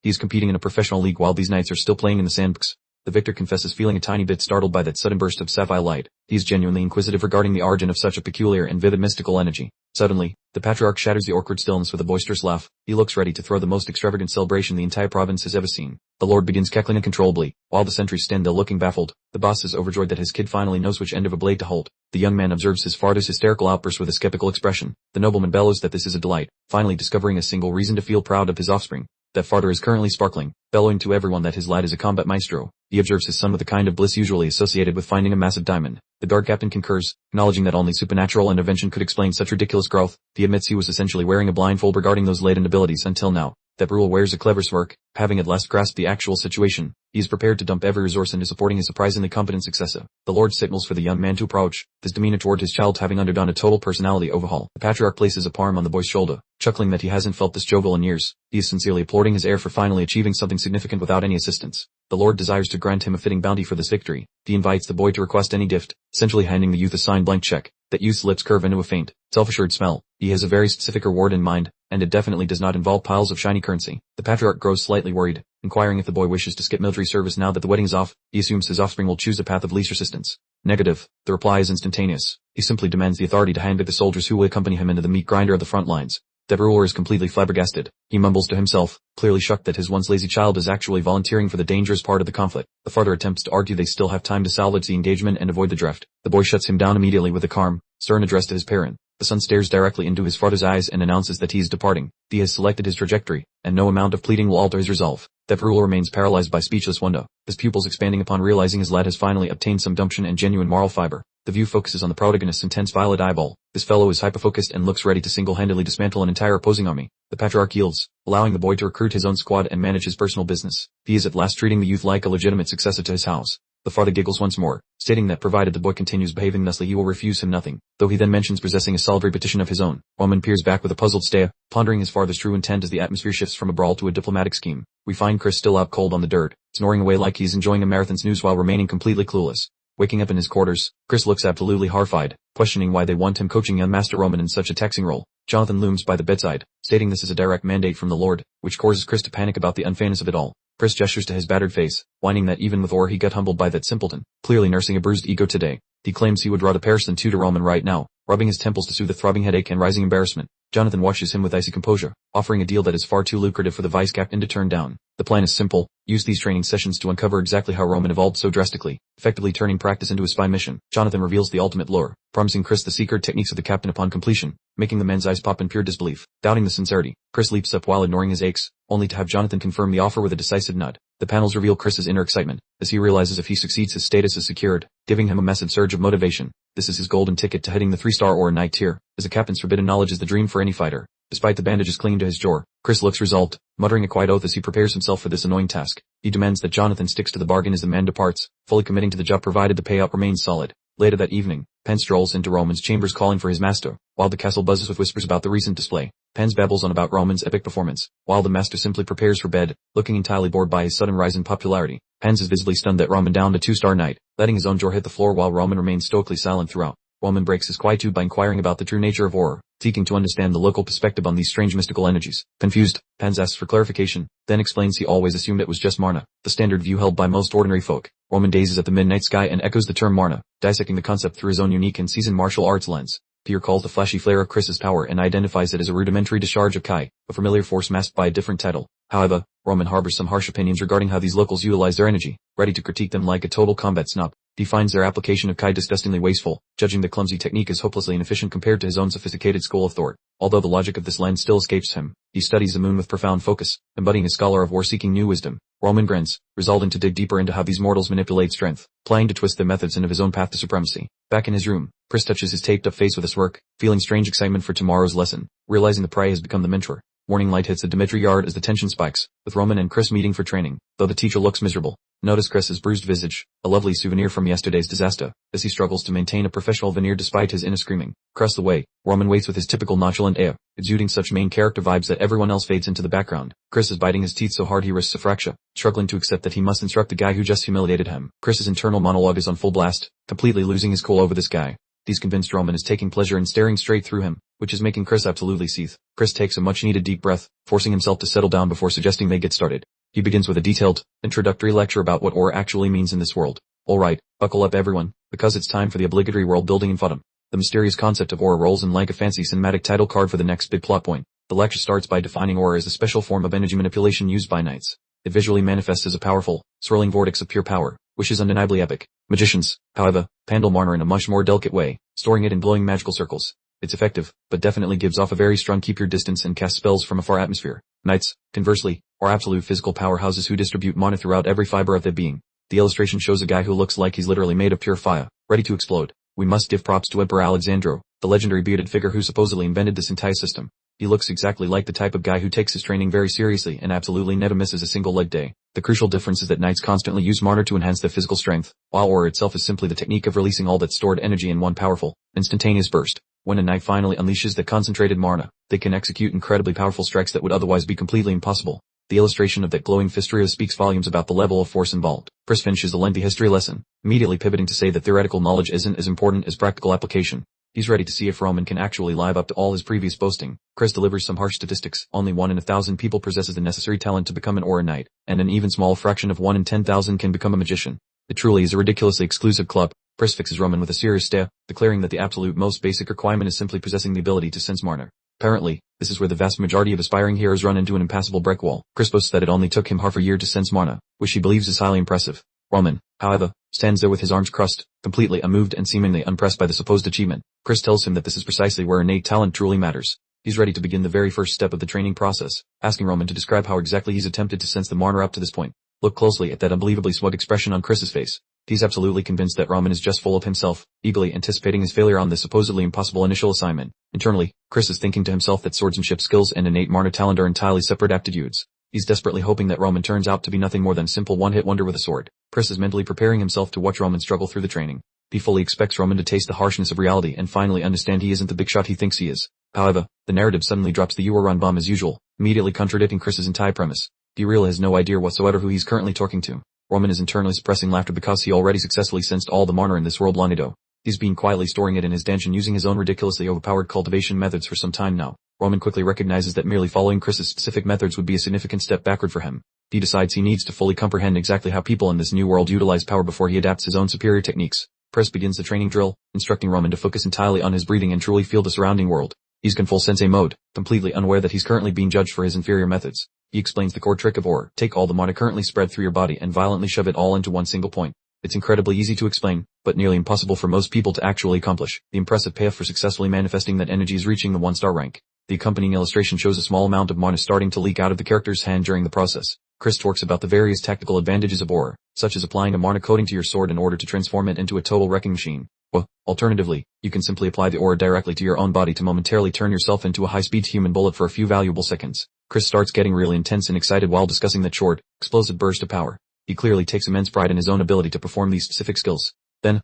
A: He is competing in a professional league while these knights are still playing in the sandbox. The victor confesses feeling a tiny bit startled by that sudden burst of sapphire light. He is genuinely inquisitive regarding the origin of such a peculiar and vivid mystical energy. Suddenly, the patriarch shatters the awkward stillness with a boisterous laugh. He looks ready to throw the most extravagant celebration the entire province has ever seen. The lord begins cackling uncontrollably, while the sentries stand there looking baffled. The boss is overjoyed that his kid finally knows which end of a blade to hold. The young man observes his father's hysterical outburst with a skeptical expression. The nobleman bellows that this is a delight, finally discovering a single reason to feel proud of his offspring. That father is currently sparkling, bellowing to everyone that his lad is a combat maestro. He observes his son with the kind of bliss usually associated with finding a massive diamond. The guard captain concurs, acknowledging that only supernatural intervention could explain such ridiculous growth. He admits he was essentially wearing a blindfold regarding those latent abilities until now. That rule wears a clever smirk, having at last grasped the actual situation. He is prepared to dump every resource into supporting his surprisingly competent successor. The lord signals for the young man to approach, his demeanor toward his child having undergone a total personality overhaul. The patriarch places a palm on the boy's shoulder, chuckling that he hasn't felt this jovial in years. He is sincerely applauding his heir for finally achieving something significant without any assistance. The lord desires to grant him a fitting bounty for this victory. He invites the boy to request any gift, essentially handing the youth a signed blank check. That youth's lips curve into a faint, self-assured smile. He has a very specific reward in mind, and it definitely does not involve piles of shiny currency. The patriarch grows slightly worried, inquiring if the boy wishes to skip military service now that the wedding is off. He assumes his offspring will choose a path of least resistance. Negative. The reply is instantaneous. He simply demands the authority to handpick the soldiers who will accompany him into the meat grinder of the front lines. The ruler is completely flabbergasted. He mumbles to himself, clearly shocked that his once lazy child is actually volunteering for the dangerous part of the conflict. The father attempts to argue they still have time to salvage the engagement and avoid the draft. The boy shuts him down immediately with a calm, stern address to his parent. The son stares directly into his father's eyes and announces that he is departing. He has selected his trajectory, and no amount of pleading will alter his resolve. The ruler remains paralyzed by speechless wonder, his pupils expanding upon realizing his lad has finally obtained some gumption and genuine moral fiber. The view focuses on the protagonist's intense violet eyeball. This fellow is hyper-focused and looks ready to single-handedly dismantle an entire opposing army. The patriarch yields, allowing the boy to recruit his own squad and manage his personal business. He is at last treating the youth like a legitimate successor to his house. The father giggles once more, stating that provided the boy continues behaving thusly he will refuse him nothing, though he then mentions possessing a solid repetition of his own. Roman peers back with a puzzled stare, pondering his father's true intent as the atmosphere shifts from a brawl to a diplomatic scheme. We find Chris still out cold on the dirt, snoring away like he's enjoying a marathon snooze while remaining completely clueless. Waking up in his quarters, Chris looks absolutely horrified, questioning why they want him coaching young Master Roman in such a taxing role. Jonathan looms by the bedside, stating this is a direct mandate from the Lord, which causes Chris to panic about the unfairness of it all. Chris gestures to his battered face, whining that even with ore he got humbled by that simpleton, clearly nursing a bruised ego today. He claims he would rather perish than tutor Roman right now, rubbing his temples to soothe a throbbing headache and rising embarrassment. Jonathan watches him with icy composure, offering a deal that is far too lucrative for the vice captain to turn down. The plan is simple, use these training sessions to uncover exactly how Roman evolved so drastically, effectively turning practice into a spy mission. Jonathan reveals the ultimate lure, promising Chris the secret techniques of the captain upon completion, making the man's eyes pop in pure disbelief. Doubting the sincerity, Chris leaps up while ignoring his aches, only to have Jonathan confirm the offer with a decisive nod. The panels reveal Chris's inner excitement, as he realizes if he succeeds his status is secured, giving him a massive surge of motivation. This is his golden ticket to hitting the 3-star or knight tier, as a captain's forbidden knowledge is the dream for any fighter. Despite the bandages clinging to his jaw, Chris looks resolved, muttering a quiet oath as he prepares himself for this annoying task. He demands that Jonathan sticks to the bargain as the man departs, fully committing to the job provided the payout remains solid. Later that evening, Pen strolls into Roman's chambers calling for his master, while the castle buzzes with whispers about the recent display. Pen babbles on about Roman's epic performance, while the master simply prepares for bed, looking entirely bored by his sudden rise in popularity. Pen is visibly stunned that Roman downed a 2-star knight, letting his own jaw hit the floor while Roman remains stoically silent throughout. Roman breaks his quietude by inquiring about the true nature of aura, seeking to understand the local perspective on these strange mystical energies. Confused, Pans asks for clarification, then explains he always assumed it was just Marna, the standard view held by most ordinary folk. Roman gazes at the midnight sky and echoes the term Marna, dissecting the concept through his own unique and seasoned martial arts lens. He recalls the flashy flare of Chris's power and identifies it as a rudimentary discharge of Kai, a familiar force masked by a different title. However, Roman harbors some harsh opinions regarding how these locals utilize their energy, ready to critique them like a total combat snob. He finds their application of Kai disgustingly wasteful, judging the clumsy technique as hopelessly inefficient compared to his own sophisticated school of thought. Although the logic of this lens still escapes him, he studies the moon with profound focus, embodying a scholar of war seeking new wisdom. Roman grins, resolving to dig deeper into how these mortals manipulate strength, planning to twist their methods into his own path to supremacy. Back in his room, Chris touches his taped-up face with a smirk, feeling strange excitement for tomorrow's lesson, realizing the prey has become the mentor. Warning light hits the Dimitri yard as the tension spikes, with Roman and Chris meeting for training, though the teacher looks miserable. Notice Chris's bruised visage, a lovely souvenir from yesterday's disaster, as he struggles to maintain a professional veneer despite his inner screaming. Across the way, Roman waits with his typical nonchalant air, exuding such main character vibes that everyone else fades into the background. Chris is biting his teeth so hard he risks a fracture, struggling to accept that he must instruct the guy who just humiliated him. Chris's internal monologue is on full blast, completely losing his cool over this guy. He's convinced Roman is taking pleasure in staring straight through him, which is making Chris absolutely seethe. Chris takes a much-needed deep breath, forcing himself to settle down before suggesting they get started. He begins with a detailed, introductory lecture about what aura actually means in this world. Alright, buckle up everyone, because it's time for the obligatory world building and fun. The mysterious concept of aura rolls in like a fancy cinematic title card for the next big plot point. The lecture starts by defining aura as a special form of energy manipulation used by knights. It visually manifests as a powerful, swirling vortex of pure power, which is undeniably epic. Magicians, however, handle mana in a much more delicate way, storing it in glowing magical circles. It's effective, but definitely gives off a very strong keep your distance and cast spells from afar atmosphere. Knights, conversely, are absolute physical powerhouses who distribute mana throughout every fiber of their being. The illustration shows a guy who looks like he's literally made of pure fire, ready to explode. We must give props to Emperor Alexandro, the legendary bearded figure who supposedly invented this entire system. He looks exactly like the type of guy who takes his training very seriously and absolutely never misses a single leg day. The crucial difference is that knights constantly use mana to enhance their physical strength, while aura itself is simply the technique of releasing all that stored energy in one powerful, instantaneous burst. When a knight finally unleashes the concentrated mana, they can execute incredibly powerful strikes that would otherwise be completely impossible. The illustration of that glowing fist trio speaks volumes about the level of force involved. Chris finishes a lengthy history lesson, immediately pivoting to say that theoretical knowledge isn't as important as practical application. He's ready to see if Roman can actually live up to all his previous boasting. Chris delivers some harsh statistics. Only 1 in 1,000 people possesses the necessary talent to become an aura knight, and an even small fraction of 1 in 10,000 can become a magician. It truly is a ridiculously exclusive club. Chris fixes Roman with a serious stare, declaring that the absolute most basic requirement is simply possessing the ability to sense mana. Apparently, this is where the vast majority of aspiring heroes run into an impassable brick wall. Chris boasts that it only took him half a year to sense mana, which he believes is highly impressive. Roman, however, stands there with his arms crossed, completely unmoved and seemingly unimpressed by the supposed achievement. Chris tells him that this is precisely where innate talent truly matters. He's ready to begin the very first step of the training process, asking Roman to describe how exactly he's attempted to sense the mana up to this point. Look closely at that unbelievably smug expression on Chris's face. He's absolutely convinced that Roman is just full of himself, eagerly anticipating his failure on this supposedly impossible initial assignment. Internally, Chris is thinking to himself that swordsmanship skills and innate mana talent are entirely separate aptitudes. He's desperately hoping that Roman turns out to be nothing more than a simple one-hit wonder with a sword. Chris is mentally preparing himself to watch Roman struggle through the training. He fully expects Roman to taste the harshness of reality and finally understand he isn't the big shot he thinks he is. However, the narrative suddenly drops the "you are run" bomb as usual, immediately contradicting Chris's entire premise. D-Real has no idea whatsoever who he's currently talking to. Roman is internally suppressing laughter because he already successfully sensed all the mana in this world long ago. He's been quietly storing it in his dungeon using his own ridiculously overpowered cultivation methods for some time now. Roman quickly recognizes that merely following Chris's specific methods would be a significant step backward for him. He decides he needs to fully comprehend exactly how people in this new world utilize power before he adapts his own superior techniques. Chris begins the training drill, instructing Roman to focus entirely on his breathing and truly feel the surrounding world. He's in full sensei mode, completely unaware that he's currently being judged for his inferior methods. He explains the core trick of aura. Take all the mana currently spread through your body and violently shove it all into one single point. It's incredibly easy to explain, but nearly impossible for most people to actually accomplish. The impressive payoff for successfully manifesting that energy is reaching the 1-star rank. The accompanying illustration shows a small amount of mana starting to leak out of the character's hand during the process. Chris talks about the various tactical advantages of aura, such as applying a mana coating to your sword in order to transform it into a total wrecking machine. Or, alternatively, you can simply apply the aura directly to your own body to momentarily turn yourself into a high-speed human bullet for a few valuable seconds. Chris starts getting really intense and excited while discussing that short, explosive burst of power. He clearly takes immense pride in his own ability to perform these specific skills. Then,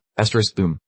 A: boom,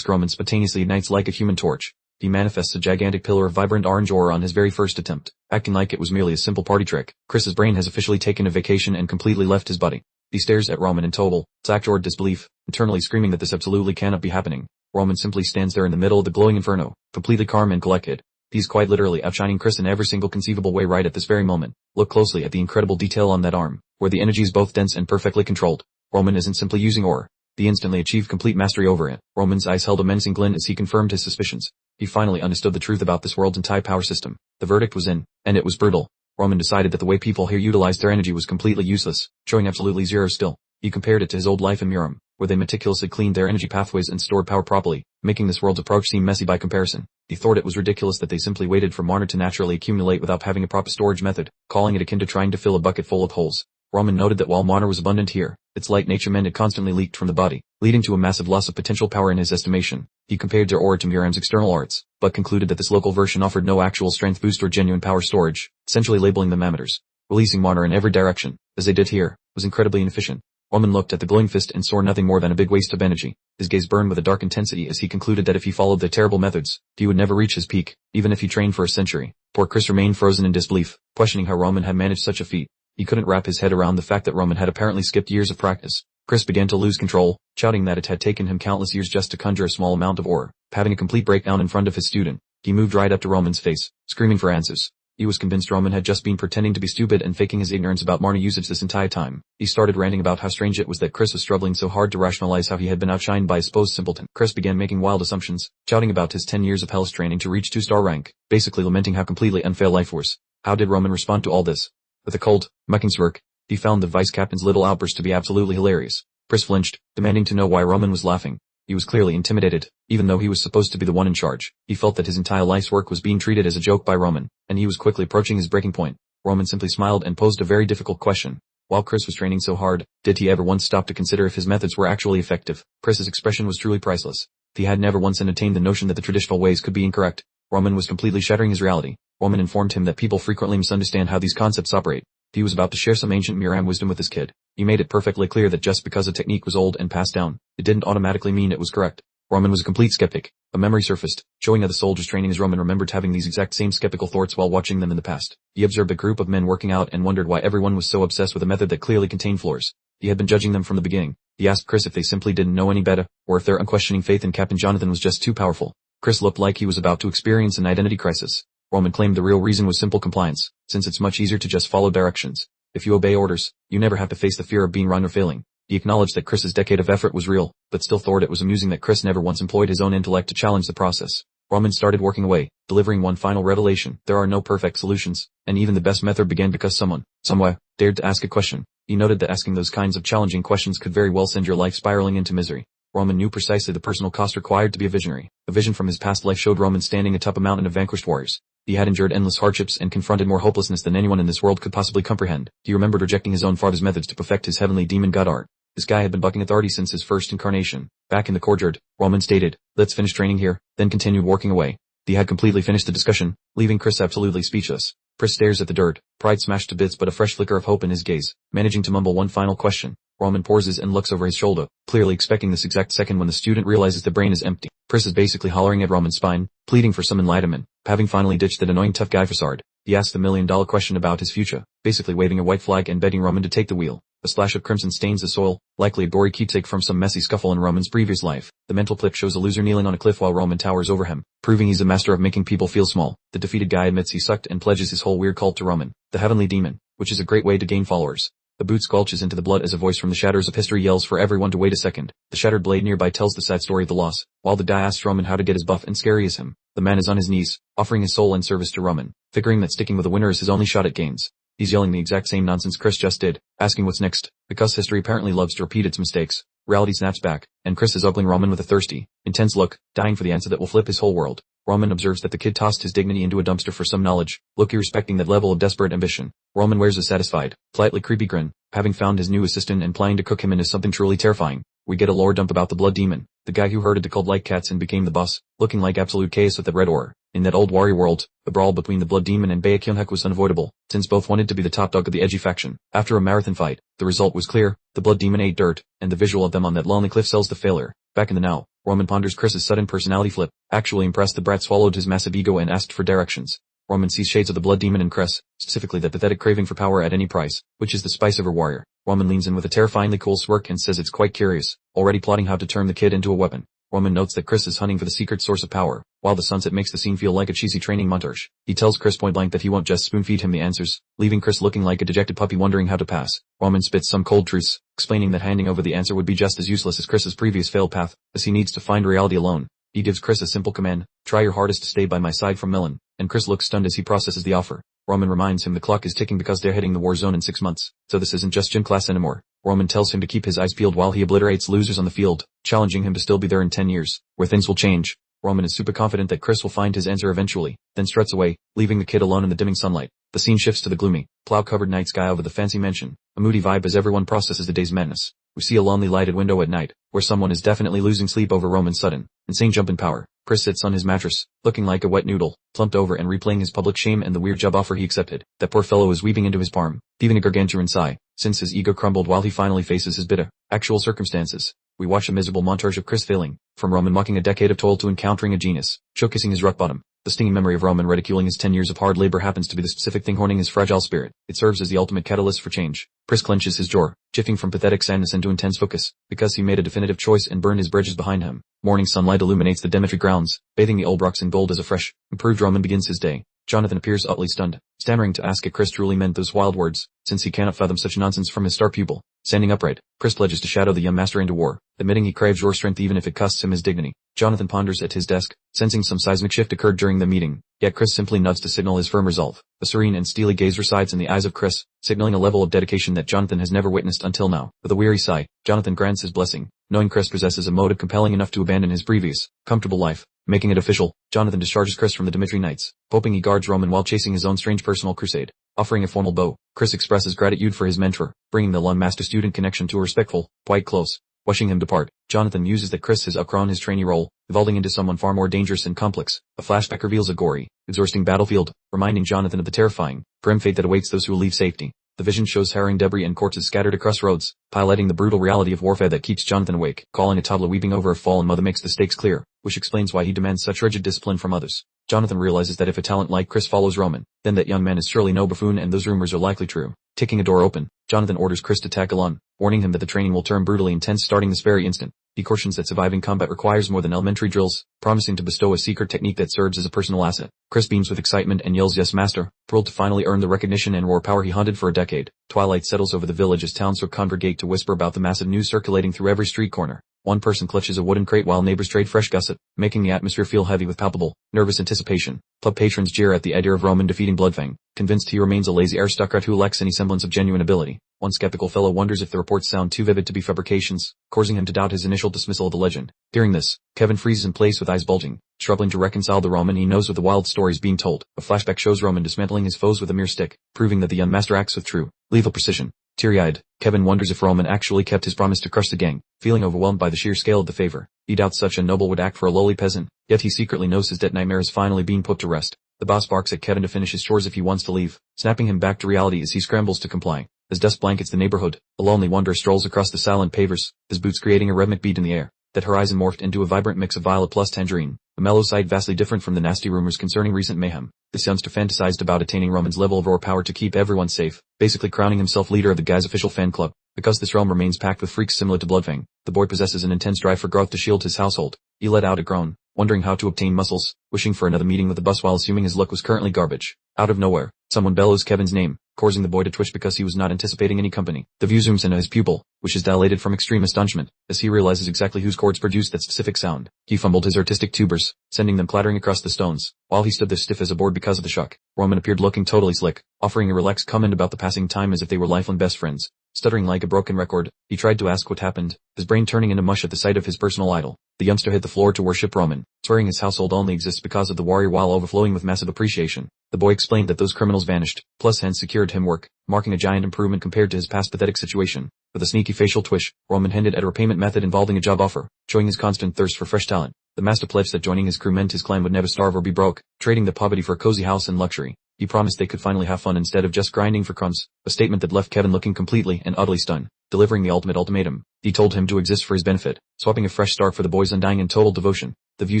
A: Roman spontaneously ignites like a human torch. He manifests a gigantic pillar of vibrant orange aura on his very first attempt. Acting like it was merely a simple party trick, Chris's brain has officially taken a vacation and completely left his body. He stares at Roman in total, sackjawed disbelief, internally screaming that this absolutely cannot be happening. Roman simply stands there in the middle of the glowing inferno, completely calm and collected. He's quite literally outshining Chris in every single conceivable way right at this very moment. Look closely at the incredible detail on that arm, where the energy is both dense and perfectly controlled. Roman isn't simply using aura. He instantly achieved complete mastery over it. Roman's eyes held a menacing glint as he confirmed his suspicions. He finally understood the truth about this world's entire power system. The verdict was in, and it was brutal. Roman decided that the way people here utilized their energy was completely useless, showing absolutely zero skill. He compared it to his old life in Muram, where they meticulously cleaned their energy pathways and stored power properly, making this world's approach seem messy by comparison. He thought it was ridiculous that they simply waited for mana to naturally accumulate without having a proper storage method, calling it akin to trying to fill a bucket full of holes. Roman noted that while mana was abundant here, its light nature meant it constantly leaked from the body, leading to a massive loss of potential power in his estimation. He compared their aura to Muram's external arts, but concluded that this local version offered no actual strength boost or genuine power storage, essentially labeling them amateurs. Releasing mana in every direction, as they did here, was incredibly inefficient. Roman looked at the glowing fist and saw nothing more than a big waste of energy. His gaze burned with a dark intensity as he concluded that if he followed their terrible methods, he would never reach his peak, even if he trained for a century. Poor Chris remained frozen in disbelief, questioning how Roman had managed such a feat. He couldn't wrap his head around the fact that Roman had apparently skipped years of practice. Chris began to lose control, shouting that it had taken him countless years just to conjure a small amount of aura. Having a complete breakdown in front of his student, he moved right up to Roman's face, screaming for answers. He was convinced Roman had just been pretending to be stupid and faking his ignorance about mana usage this entire time. He started ranting about how strange it was that Chris was struggling so hard to rationalize how he had been outshined by a supposed simpleton. Chris began making wild assumptions, shouting about his 10 years of hellish training to reach 2-star rank, basically lamenting how completely unfair life was. How did Roman respond to all this? With a cold, mocking smirk, he found the vice captain's little outburst to be absolutely hilarious. Chris flinched, demanding to know why Roman was laughing. He was clearly intimidated, even though he was supposed to be the one in charge. He felt that his entire life's work was being treated as a joke by Roman, and he was quickly approaching his breaking point. Roman simply smiled and posed a very difficult question. While Chris was training so hard, did he ever once stop to consider if his methods were actually effective? Chris's expression was truly priceless. He had never once entertained the notion that the traditional ways could be incorrect. Roman was completely shattering his reality. Roman informed him that people frequently misunderstand how these concepts operate. He was about to share some ancient Muram wisdom with his kid. He made it perfectly clear that just because a technique was old and passed down, it didn't automatically mean it was correct. Roman was a complete skeptic. A memory surfaced, showing how the soldiers training as Roman remembered having these exact same skeptical thoughts while watching them in the past. He observed a group of men working out and wondered why everyone was so obsessed with a method that clearly contained flaws. He had been judging them from the beginning. He asked Chris if they simply didn't know any better, or if their unquestioning faith in Captain Jonathan was just too powerful. Chris looked like he was about to experience an identity crisis. Roman claimed the real reason was simple compliance, since it's much easier to just follow directions. If you obey orders, you never have to face the fear of being wrong or failing. He acknowledged that Chris's decade of effort was real, but still thought it was amusing that Chris never once employed his own intellect to challenge the process. Roman started working away, delivering one final revelation. There are no perfect solutions, and even the best method began because someone, somewhere, dared to ask a question. He noted that asking those kinds of challenging questions could very well send your life spiraling into misery. Roman knew precisely the personal cost required to be a visionary. A vision from his past life showed Roman standing atop a mountain of vanquished warriors. He had endured endless hardships and confronted more hopelessness than anyone in this world could possibly comprehend. He remembered rejecting his own father's methods to perfect his heavenly demon god art. This guy had been bucking authority since his first incarnation. Back in the courtyard, Roman stated, "Let's finish training here," then continued working away. He had completely finished the discussion, leaving Chris absolutely speechless. Chris stares at the dirt, pride smashed to bits but a fresh flicker of hope in his gaze, managing to mumble one final question. Roman pauses and looks over his shoulder, clearly expecting this exact second when the student realizes the brain is empty. Chris is basically hollering at Roman's spine, pleading for some enlightenment. Having finally ditched that annoying tough guy facade, he asked the $1,000,000 question about his future, basically waving a white flag and begging Roman to take the wheel. A splash of crimson stains the soil, likely a gory keepsake from some messy scuffle in Roman's previous life. The mental clip shows a loser kneeling on a cliff while Roman towers over him, proving he's a master of making people feel small. The defeated guy admits he sucked and pledges his whole weird cult to Roman, the heavenly demon, which is a great way to gain followers. The boot squelches into the blood as a voice from the shadows of history yells for everyone to wait a second. The shattered blade nearby tells the sad story of the loss, while the guy asks Roman how to get as buff and scary as him. The man is on his knees, offering his soul in service to Roman, figuring that sticking with a winner is his only shot at gains. He's yelling the exact same nonsense Chris just did, asking what's next. Because history apparently loves to repeat its mistakes, reality snaps back, and Chris is ogling Roman with a thirsty, intense look, dying for the answer that will flip his whole world. Roman observes that the kid tossed his dignity into a dumpster for some knowledge, Loki respecting that level of desperate ambition. Roman wears a satisfied, politely creepy grin, having found his new assistant and planning to cook him into something truly terrifying. We get a lore dump about the blood demon, the guy who herded the cult like cats and became the boss, looking like absolute chaos with that red aura. In that old warrior world, the brawl between the blood demon and Baekhyunhak was unavoidable, since both wanted to be the top dog of the edgy faction. After a marathon fight, the result was clear: the blood demon ate dirt, and the visual of them on that lonely cliff sells the failure. Back in the now, Roman ponders Chris's sudden personality flip. Actually impressed, the brat swallowed his massive ego and asked for directions. Roman sees shades of the blood demon in Chris, specifically that pathetic craving for power at any price, which is the spice of her warrior. Roman leans in with a terrifyingly cool smirk and says it's quite curious, already plotting how to turn the kid into a weapon. Roman notes that Chris is hunting for the secret source of power, while the sunset makes the scene feel like a cheesy training montage. He tells Chris point blank that he won't just spoon-feed him the answers, leaving Chris looking like a dejected puppy wondering how to pass. Roman spits some cold truths, explaining that handing over the answer would be just as useless as Chris's previous failed path, as he needs to find reality alone. He gives Chris a simple command: try your hardest to stay by my side from Millen, and Chris looks stunned as he processes the offer. Roman reminds him the clock is ticking because they're hitting the war zone in 6 months, so this isn't just gym class anymore. Roman tells him to keep his eyes peeled while he obliterates losers on the field, challenging him to still be there in 10 years, where things will change. Roman is super confident that Chris will find his answer eventually, then struts away, leaving the kid alone in the dimming sunlight. The scene shifts to the gloomy, cloud-covered night sky over the fancy mansion, a moody vibe as everyone processes the day's madness. We see a lonely lighted window at night, where someone is definitely losing sleep over Roman's sudden, insane jump in power. Chris sits on his mattress, looking like a wet noodle, plumped over and replaying his public shame and the weird job offer he accepted. That poor fellow is weeping into his palm, heaving a gargantuan sigh, since his ego crumbled while he finally faces his bitter, actual circumstances. We watch a miserable montage of Chris failing, from Roman mocking a decade of toil to encountering a genius, showcasing his rock bottom. The stinging memory of Roman ridiculing his 10 years of hard labor happens to be the specific thing haunting his fragile spirit. It serves as the ultimate catalyst for change. Chris clenches his jaw, shifting from pathetic sadness into intense focus, because he made a definitive choice and burned his bridges behind him. Morning sunlight illuminates the Demetri grounds, bathing the old rocks in gold as a fresh, improved Roman begins his day. Jonathan appears utterly stunned, stammering to ask if Chris truly meant those wild words, since he cannot fathom such nonsense from his star pupil. Standing upright, Chris pledges to shadow the young master into war, admitting he craves your strength even if it costs him his dignity. Jonathan ponders at his desk, sensing some seismic shift occurred during the meeting, yet Chris simply nods to signal his firm resolve. A serene and steely gaze resides in the eyes of Chris, signaling a level of dedication that Jonathan has never witnessed until now. With a weary sigh, Jonathan grants his blessing, knowing Chris possesses a motive compelling enough to abandon his previous, comfortable life. Making it official, Jonathan discharges Chris from the Dimitri Knights, hoping he guards Roman while chasing his own strange personal crusade. Offering a formal bow, Chris expresses gratitude for his mentor, bringing the long master-student connection to a respectful, quiet close. Watching him depart, Jonathan muses that Chris has outgrown his trainee role, evolving into someone far more dangerous and complex. A flashback reveals a gory, exhausting battlefield, reminding Jonathan of the terrifying, grim fate that awaits those who will leave safety. The vision shows harrowing debris and corpses scattered across roads, highlighting the brutal reality of warfare that keeps Jonathan awake. Calling a toddler weeping over a fallen mother makes the stakes clear, which explains why he demands such rigid discipline from others. Jonathan realizes that if a talent like Chris follows Roman, then that young man is surely no buffoon and those rumors are likely true. Kicking a door open, Jonathan orders Chris to tackle on, warning him that the training will turn brutally intense starting this very instant. He cautions that surviving combat requires more than elementary drills, promising to bestow a secret technique that serves as a personal asset. Chris beams with excitement and yells yes master, thrilled to finally earn the recognition and raw power he hunted for a decade. Twilight settles over the village as townsfolk congregate to whisper about the massive news circulating through every street corner. One person clutches a wooden crate while neighbors trade fresh gossip, making the atmosphere feel heavy with palpable, nervous anticipation. Club patrons jeer at the idea of Roman defeating Bloodfang, convinced he remains a lazy aristocrat who lacks any semblance of genuine ability. One skeptical fellow wonders if the reports sound too vivid to be fabrications, causing him to doubt his initial dismissal of the legend. During this, Kevin freezes in place with eyes bulging, struggling to reconcile the Roman he knows with the wild stories being told. A flashback shows Roman dismantling his foes with a mere stick, proving that the young master acts with true, lethal precision. Teary-eyed, Kevin wonders if Roman actually kept his promise to crush the gang, feeling overwhelmed by the sheer scale of the favor. He doubts such a noble would act for a lowly peasant, yet he secretly knows his debt nightmare has finally been put to rest. The boss barks at Kevin to finish his chores if he wants to leave, snapping him back to reality as he scrambles to comply. As dust blankets the neighborhood, a lonely wanderer strolls across the silent pavers, his boots creating a rhythmic beat in the air. That horizon morphed into a vibrant mix of violet plus tangerine, a mellow sight vastly different from the nasty rumors concerning recent mayhem. This youngster fantasized about attaining Roman's level of raw power to keep everyone safe, basically crowning himself leader of the guy's official fan club. Because this realm remains packed with freaks similar to Bloodfang, the boy possesses an intense drive for growth to shield his household. He let out a groan, wondering how to obtain muscles, wishing for another meeting with the boss while assuming his luck was currently garbage. Out of nowhere, someone bellows Kevin's name, causing the boy to twitch because he was not anticipating any company. The view zooms into his pupil, which is dilated from extreme astonishment, as he realizes exactly whose chords produced that specific sound. He fumbled his artistic tubers, sending them clattering across the stones, while he stood there stiff as a board because of the shock. Roman appeared looking totally slick, offering a relaxed comment about the passing time as if they were lifelong best friends. Stuttering like a broken record, he tried to ask what happened, his brain turning into mush at the sight of his personal idol. The youngster hit the floor to worship Roman, swearing his household only exists because of the warrior while overflowing with massive appreciation. The boy explained that those criminals vanished, plus hence secured him work, marking a giant improvement compared to his past pathetic situation. With a sneaky facial twitch, Roman hinted at a repayment method involving a job offer, showing his constant thirst for fresh talent. The master pledged that joining his crew meant his clan would never starve or be broke, trading the poverty for a cozy house and luxury. He promised they could finally have fun instead of just grinding for crumbs, a statement that left Kevin looking completely and utterly stunned. Delivering the ultimate ultimatum, he told him to exist for his benefit, swapping a fresh start for the boy's undying and total devotion. The view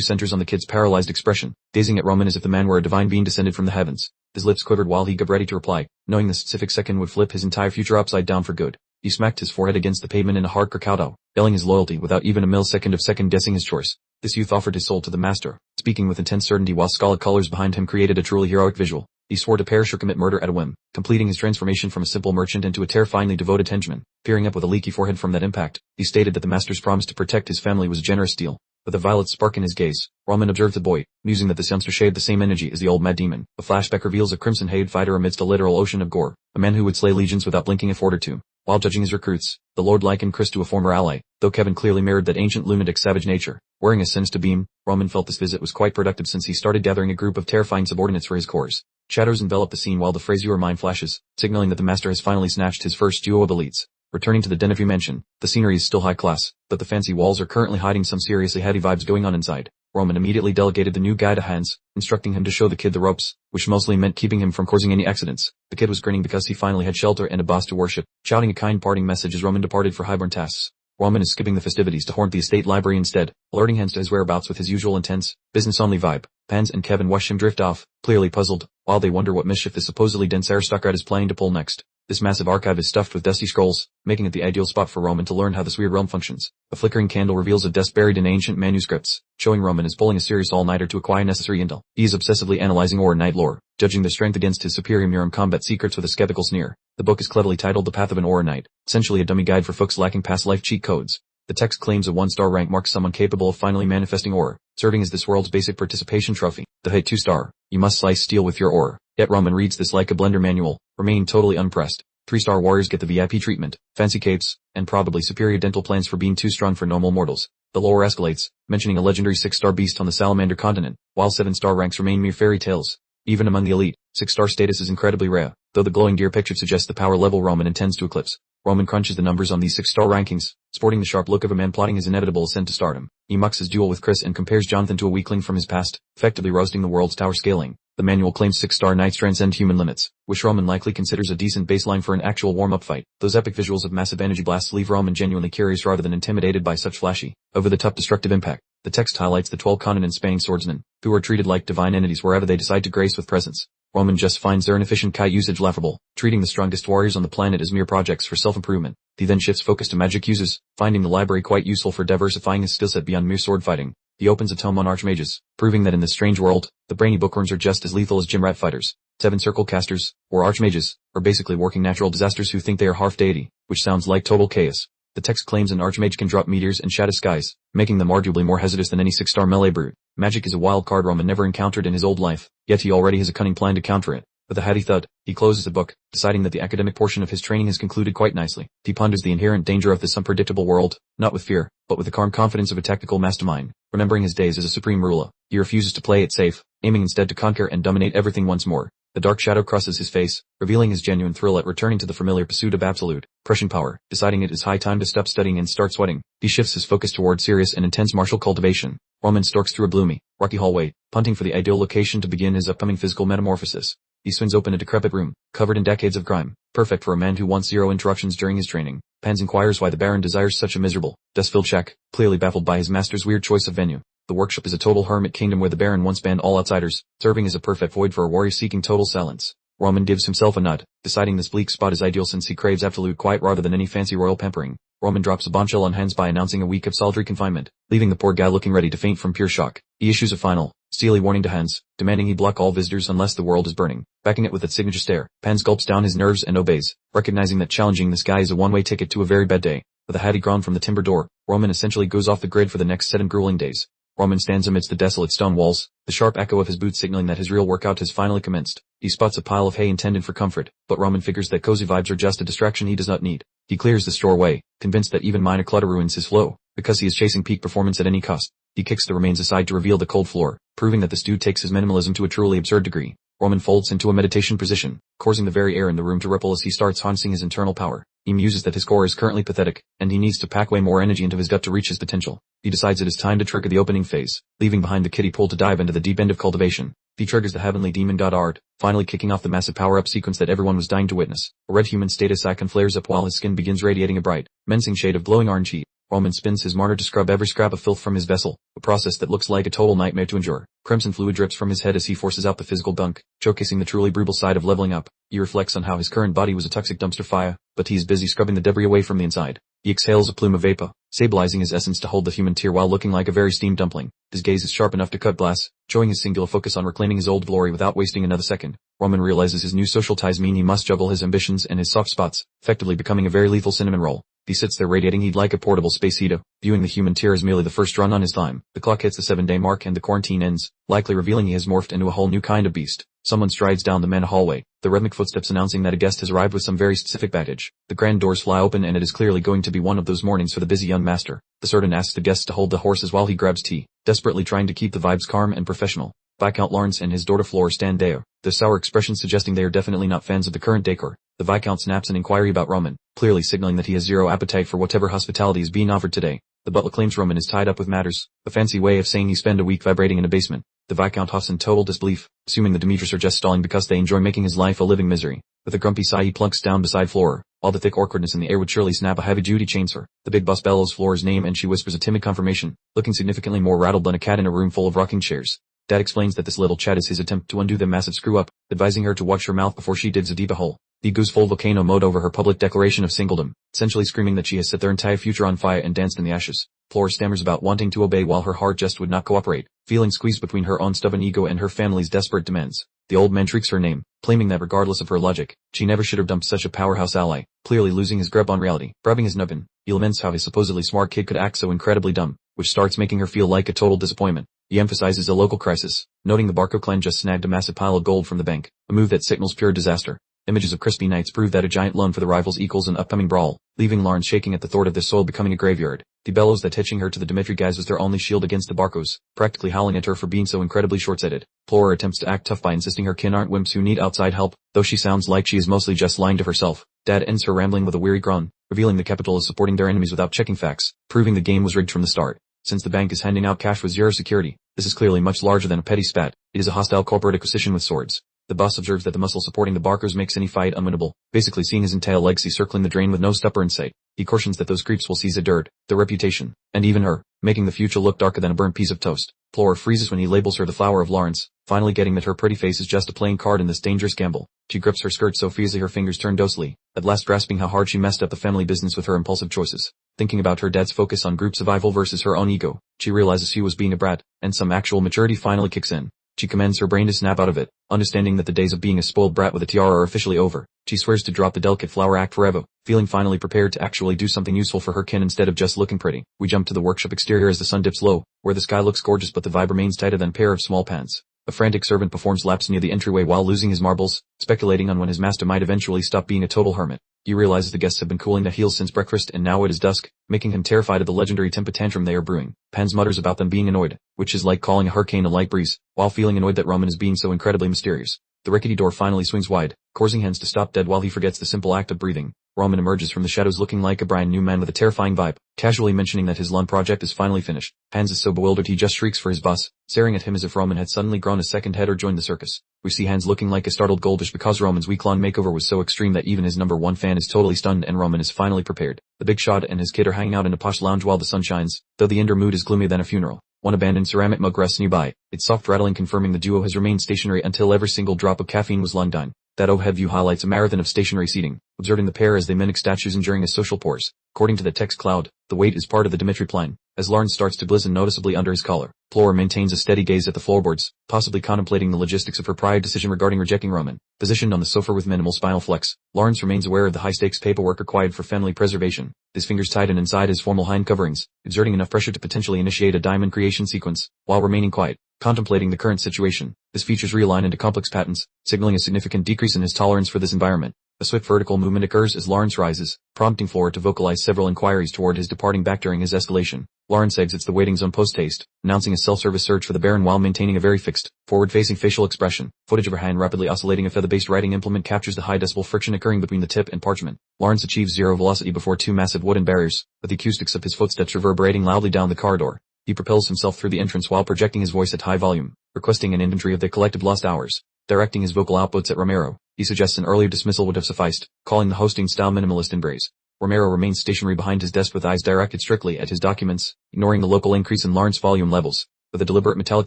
A: centers on the kid's paralyzed expression, gazing at Roman as if the man were a divine being descended from the heavens. His lips quivered while he got ready to reply, knowing the specific second would flip his entire future upside down for good. He smacked his forehead against the pavement in a hard cacao, yelling his loyalty without even a millisecond of second-guessing his choice. This youth offered his soul to the master, speaking with intense certainty while scarlet colors behind him created a truly heroic visual. He swore to perish or commit murder at a whim, completing his transformation from a simple merchant into a terrifyingly devoted henchman. Peering up with a leaky forehead from that impact, he stated that the master's promise to protect his family was a generous deal. With a violet spark in his gaze, Ramen observed the boy, musing that this youngster shared the same energy as the old mad demon. A flashback reveals a crimson-hayed fighter amidst a literal ocean of gore, a man who would slay legions without blinking a thought or two. While judging his recruits, the Lord likened Chris to a former ally, though Kevin clearly mirrored that ancient lunatic savage nature. Wearing a sinister beam, Ramen felt this visit was quite productive since he started gathering a group of terrifying subordinates for his cores. Shadows envelop the scene while the Frazier mind flashes, signaling that the master has finally snatched his first duo of elites. Returning to the den of mansion, the scenery is still high class, but the fancy walls are currently hiding some seriously heady vibes going on inside. Roman immediately delegated the new guy to Hans, instructing him to show the kid the ropes, which mostly meant keeping him from causing any accidents. The kid was grinning because he finally had shelter and a boss to worship, shouting a kind parting message as Roman departed for highborn tasks. Roman is skipping the festivities to haunt the estate library instead, alerting Hans to his whereabouts with his usual intense, business-only vibe. Hans and Kevin watch him drift off, clearly puzzled, while they wonder what mischief this supposedly dense aristocrat is planning to pull next. This massive archive is stuffed with dusty scrolls, making it the ideal spot for Roman to learn how this weird realm functions. A flickering candle reveals a desk buried in ancient manuscripts, showing Roman is pulling a serious all-nighter to acquire necessary intel. He is obsessively analyzing Aura Knight lore, judging their strength against his superior Muram combat secrets with a skeptical sneer. The book is cleverly titled The Path of an Aura Knight, essentially a dummy guide for folks lacking past life cheat codes. The text claims a 1-star rank marks someone capable of finally manifesting aura, serving as this world's basic participation trophy. The hit 2-star, you must slice steel with your aura. Yet Roman reads this like a blender manual, remaining totally unimpressed. 3-star warriors get the VIP treatment, fancy capes, and probably superior dental plans for being too strong for normal mortals. The lore escalates, mentioning a legendary 6-star beast on the Salamander continent, while 7-star ranks remain mere fairy tales. Even among the elite, 6-star status is incredibly rare, though the glowing deer picture suggests the power level Roman intends to eclipse. Roman crunches the numbers on these 6-star rankings, sporting the sharp look of a man plotting his inevitable ascent to stardom. He mucks his duel with Chris and compares Jonathan to a weakling from his past, effectively roasting the world's tower scaling. The manual claims 6-star knights transcend human limits, which Roman likely considers a decent baseline for an actual warm-up fight. Those epic visuals of massive energy blasts leave Roman genuinely curious rather than intimidated by such flashy, over-the-top destructive impact. The text highlights the 12 continent-spanning swordsmen, who are treated like divine entities wherever they decide to grace with presence. Roman just finds their inefficient kite usage laughable, treating the strongest warriors on the planet as mere projects for self-improvement. He then shifts focus to magic uses, finding the library quite useful for diversifying his skillset beyond mere sword fighting. He opens a tome on archmages, proving that in this strange world, the brainy bookworms are just as lethal as gym rat fighters. 7 circle casters, or archmages, are basically working natural disasters who think they are half deity, which sounds like total chaos. The text claims an archmage can drop meteors and shatter skies, making them arguably more hazardous than any 6-star melee brute. Magic is a wild card Roman never encountered in his old life, yet he already has a cunning plan to counter it. With a heady thud, he closes the book, deciding that the academic portion of his training has concluded quite nicely. He ponders the inherent danger of this unpredictable world, not with fear, but with the calm confidence of a tactical mastermind. Remembering his days as a supreme ruler, he refuses to play it safe, aiming instead to conquer and dominate everything once more. The dark shadow crosses his face, revealing his genuine thrill at returning to the familiar pursuit of absolute, crushing power. Deciding it is high time to stop studying and start sweating, he shifts his focus toward serious and intense martial cultivation. Roman stalks through a gloomy, rocky hallway, punting for the ideal location to begin his upcoming physical metamorphosis. He swings open a decrepit room, covered in decades of crime, perfect for a man who wants 0 interruptions during his training. Pans inquires why the Baron desires such a miserable, dust-filled shack, clearly baffled by his master's weird choice of venue. The workshop is a total hermit kingdom where the Baron once banned all outsiders, serving as a perfect void for a warrior seeking total silence. Roman gives himself a nod, deciding this bleak spot is ideal since he craves absolute quiet rather than any fancy royal pampering. Roman drops a bombshell on Hans by announcing a week of solitary confinement, leaving the poor guy looking ready to faint from pure shock. He issues a final, steely warning to Hans, demanding he block all visitors unless the world is burning. Backing it with its signature stare, Hans gulps down his nerves and obeys, recognizing that challenging this guy is a one-way ticket to a very bad day. With a heady groan from the timber door, Roman essentially goes off the grid for the next 7 grueling days. Roman stands amidst the desolate stone walls, the sharp echo of his boots signaling that his real workout has finally commenced. He spots a pile of hay intended for comfort, but Roman figures that cozy vibes are just a distraction he does not need. He clears the store away, convinced that even minor clutter ruins his flow, because he is chasing peak performance at any cost. He kicks the remains aside to reveal the cold floor, proving that this dude takes his minimalism to a truly absurd degree. Roman folds into a meditation position, causing the very air in the room to ripple as he starts harnessing his internal power. He muses that his core is currently pathetic, and he needs to pack way more energy into his gut to reach his potential. He decides it is time to trigger the opening phase, leaving behind the kiddie pool to dive into the deep end of cultivation. He triggers the heavenly demon god Ard, finally kicking off the massive power-up sequence that everyone was dying to witness. A red human status icon flares up while his skin begins radiating a bright, menacing shade of glowing orange heat. Roman spins his martyr to scrub every scrap of filth from his vessel, a process that looks like a total nightmare to endure. Crimson fluid drips from his head as he forces out the physical gunk, showcasing the truly brutal side of leveling up. He reflects on how his current body was a toxic dumpster fire, but he is busy scrubbing the debris away from the inside. He exhales a plume of vapor, stabilizing his essence to hold the human tear while looking like a very steamed dumpling. His gaze is sharp enough to cut glass, showing his singular focus on reclaiming his old glory without wasting another second. Roman realizes his new social ties mean he must juggle his ambitions and his soft spots, effectively becoming a very lethal cinnamon roll. He sits there radiating heat like a portable space heater, viewing the human tear as merely the first run on his time. The clock hits the 7-day mark and the quarantine ends, likely revealing he has morphed into a whole new kind of beast. Someone strides down the manor hallway, the rhythmic footsteps announcing that a guest has arrived with some very specific baggage. The grand doors fly open and it is clearly going to be one of those mornings for the busy young master. The servant asks the guests to hold the horses while he grabs tea, desperately trying to keep the vibes calm and professional. Viscount Lawrence and his daughter Flora stand there, their sour expressions suggesting they are definitely not fans of the current decor. The Viscount snaps an inquiry about Roman, clearly signaling that he has zero appetite for whatever hospitality is being offered today. The butler claims Roman is tied up with matters, a fancy way of saying he spent a week vibrating in a basement. The Viscount huffs in total disbelief, assuming the Demetrius are just stalling because they enjoy making his life a living misery. With a grumpy sigh he plunks down beside Flora. All the thick awkwardness in the air would surely snap a heavy-duty chainsaw. The big boss bellows Flora's name and she whispers a timid confirmation, looking significantly more rattled than a cat in a room full of rocking chairs. Dad explains that this little chat is his attempt to undo their massive screw-up, advising her to watch her mouth before she digs a deeper hole. He goes full volcano mode over her public declaration of singledom, essentially screaming that she has set their entire future on fire and danced in the ashes. Flora stammers about wanting to obey while her heart just would not cooperate, feeling squeezed between her own stubborn ego and her family's desperate demands. The old man shrieks her name, claiming that regardless of her logic, she never should have dumped such a powerhouse ally, clearly losing his grip on reality. Grabbing his nubbin, he laments how his supposedly smart kid could act so incredibly dumb, which starts making her feel like a total disappointment. He emphasizes a local crisis, noting the Barco clan just snagged a massive pile of gold from the bank, a move that signals pure disaster. Images of crispy nights prove that a giant loan for the rivals equals an upcoming brawl, leaving Lawrence shaking at the thought of their soil becoming a graveyard. He bellows that hitching her to the Dmitri guys was their only shield against the Barcos, practically howling at her for being so incredibly short-sighted. Flora attempts to act tough by insisting her kin aren't wimps who need outside help, though she sounds like she is mostly just lying to herself. Dad ends her rambling with a weary groan, revealing the capital is supporting their enemies without checking facts, proving the game was rigged from the start. Since the bank is handing out cash with zero security, this is clearly much larger than a petty spat. It is a hostile corporate acquisition with swords. The boss observes that the muscle supporting the Barcos makes any fight unwinnable, basically seeing his entire legacy circling the drain with no stopper in sight. He cautions that those creeps will seize the dirt, their reputation, and even her, making the future look darker than a burnt piece of toast. Flora freezes when he labels her the flower of Lawrence, finally getting that her pretty face is just a playing card in this dangerous gamble. She grips her skirt so fiercely her fingers turn docilely, at last grasping how hard she messed up the family business with her impulsive choices. Thinking about her dad's focus on group survival versus her own ego, she realizes she was being a brat, and some actual maturity finally kicks in. She commands her brain to snap out of it, understanding that the days of being a spoiled brat with a tiara are officially over. She swears to drop the delicate flower act forever, feeling finally prepared to actually do something useful for her kin instead of just looking pretty. We jump to the workshop exterior as the sun dips low, where the sky looks gorgeous but the vibe remains tighter than a pair of small pants. A frantic servant performs laps near the entryway while losing his marbles, speculating on when his master might eventually stop being a total hermit. He realizes the guests have been cooling their heels since breakfast and now it is dusk, making him terrified of the legendary temper tantrum they are brewing. Pans mutters about them being annoyed, which is like calling a hurricane a light breeze, while feeling annoyed that Roman is being so incredibly mysterious. The rickety door finally swings wide, causing Hans to stop dead while he forgets the simple act of breathing. Roman emerges from the shadows looking like a brand new man with a terrifying vibe, casually mentioning that his lawn project is finally finished. Hans is so bewildered he just shrieks for his boss, staring at him as if Roman had suddenly grown a second head or joined the circus. We see Hans looking like a startled goldfish because Roman's week-long makeover was so extreme that even his number one fan is totally stunned and Roman is finally prepared. The big shot and his kid are hanging out in a posh lounge while the sun shines, though the indoor mood is gloomier than a funeral. One abandoned ceramic mug rests nearby, its soft rattling confirming the duo has remained stationary until every single drop of caffeine was long done. That overhead view highlights a marathon of stationary seating, observing the pair as they mimic statues enduring a social pause. According to the text cloud, the wait is part of the Dmitri plan. As Lawrence starts to glisten noticeably under his collar, Flora maintains a steady gaze at the floorboards, possibly contemplating the logistics of her prior decision regarding rejecting Roman. Positioned on the sofa with minimal spinal flex, Lawrence remains aware of the high-stakes paperwork required for family preservation, his fingers tighten inside his formal hind coverings, exerting enough pressure to potentially initiate a diamond creation sequence, while remaining quiet. Contemplating the current situation, his features realign into complex patterns, signaling a significant decrease in his tolerance for this environment. A swift vertical movement occurs as Lawrence rises, prompting Flora to vocalize several inquiries toward his departing back during his escalation. Lawrence exits the waiting zone post-haste, announcing a self-service search for the Baron while maintaining a very fixed, forward-facing facial expression. Footage of her hand rapidly oscillating a feather-based writing implement captures the high-decibel friction occurring between the tip and parchment. Lawrence achieves zero velocity before two massive wooden barriers, with the acoustics of his footsteps reverberating loudly down the corridor. He propels himself through the entrance while projecting his voice at high volume, requesting an inventory of their collective lost hours. Directing his vocal outputs at Romero, he suggests an earlier dismissal would have sufficed, calling the hosting style minimalist in praise. Romero remains stationary behind his desk with eyes directed strictly at his documents, ignoring the local increase in Lawrence volume levels. With a deliberate metallic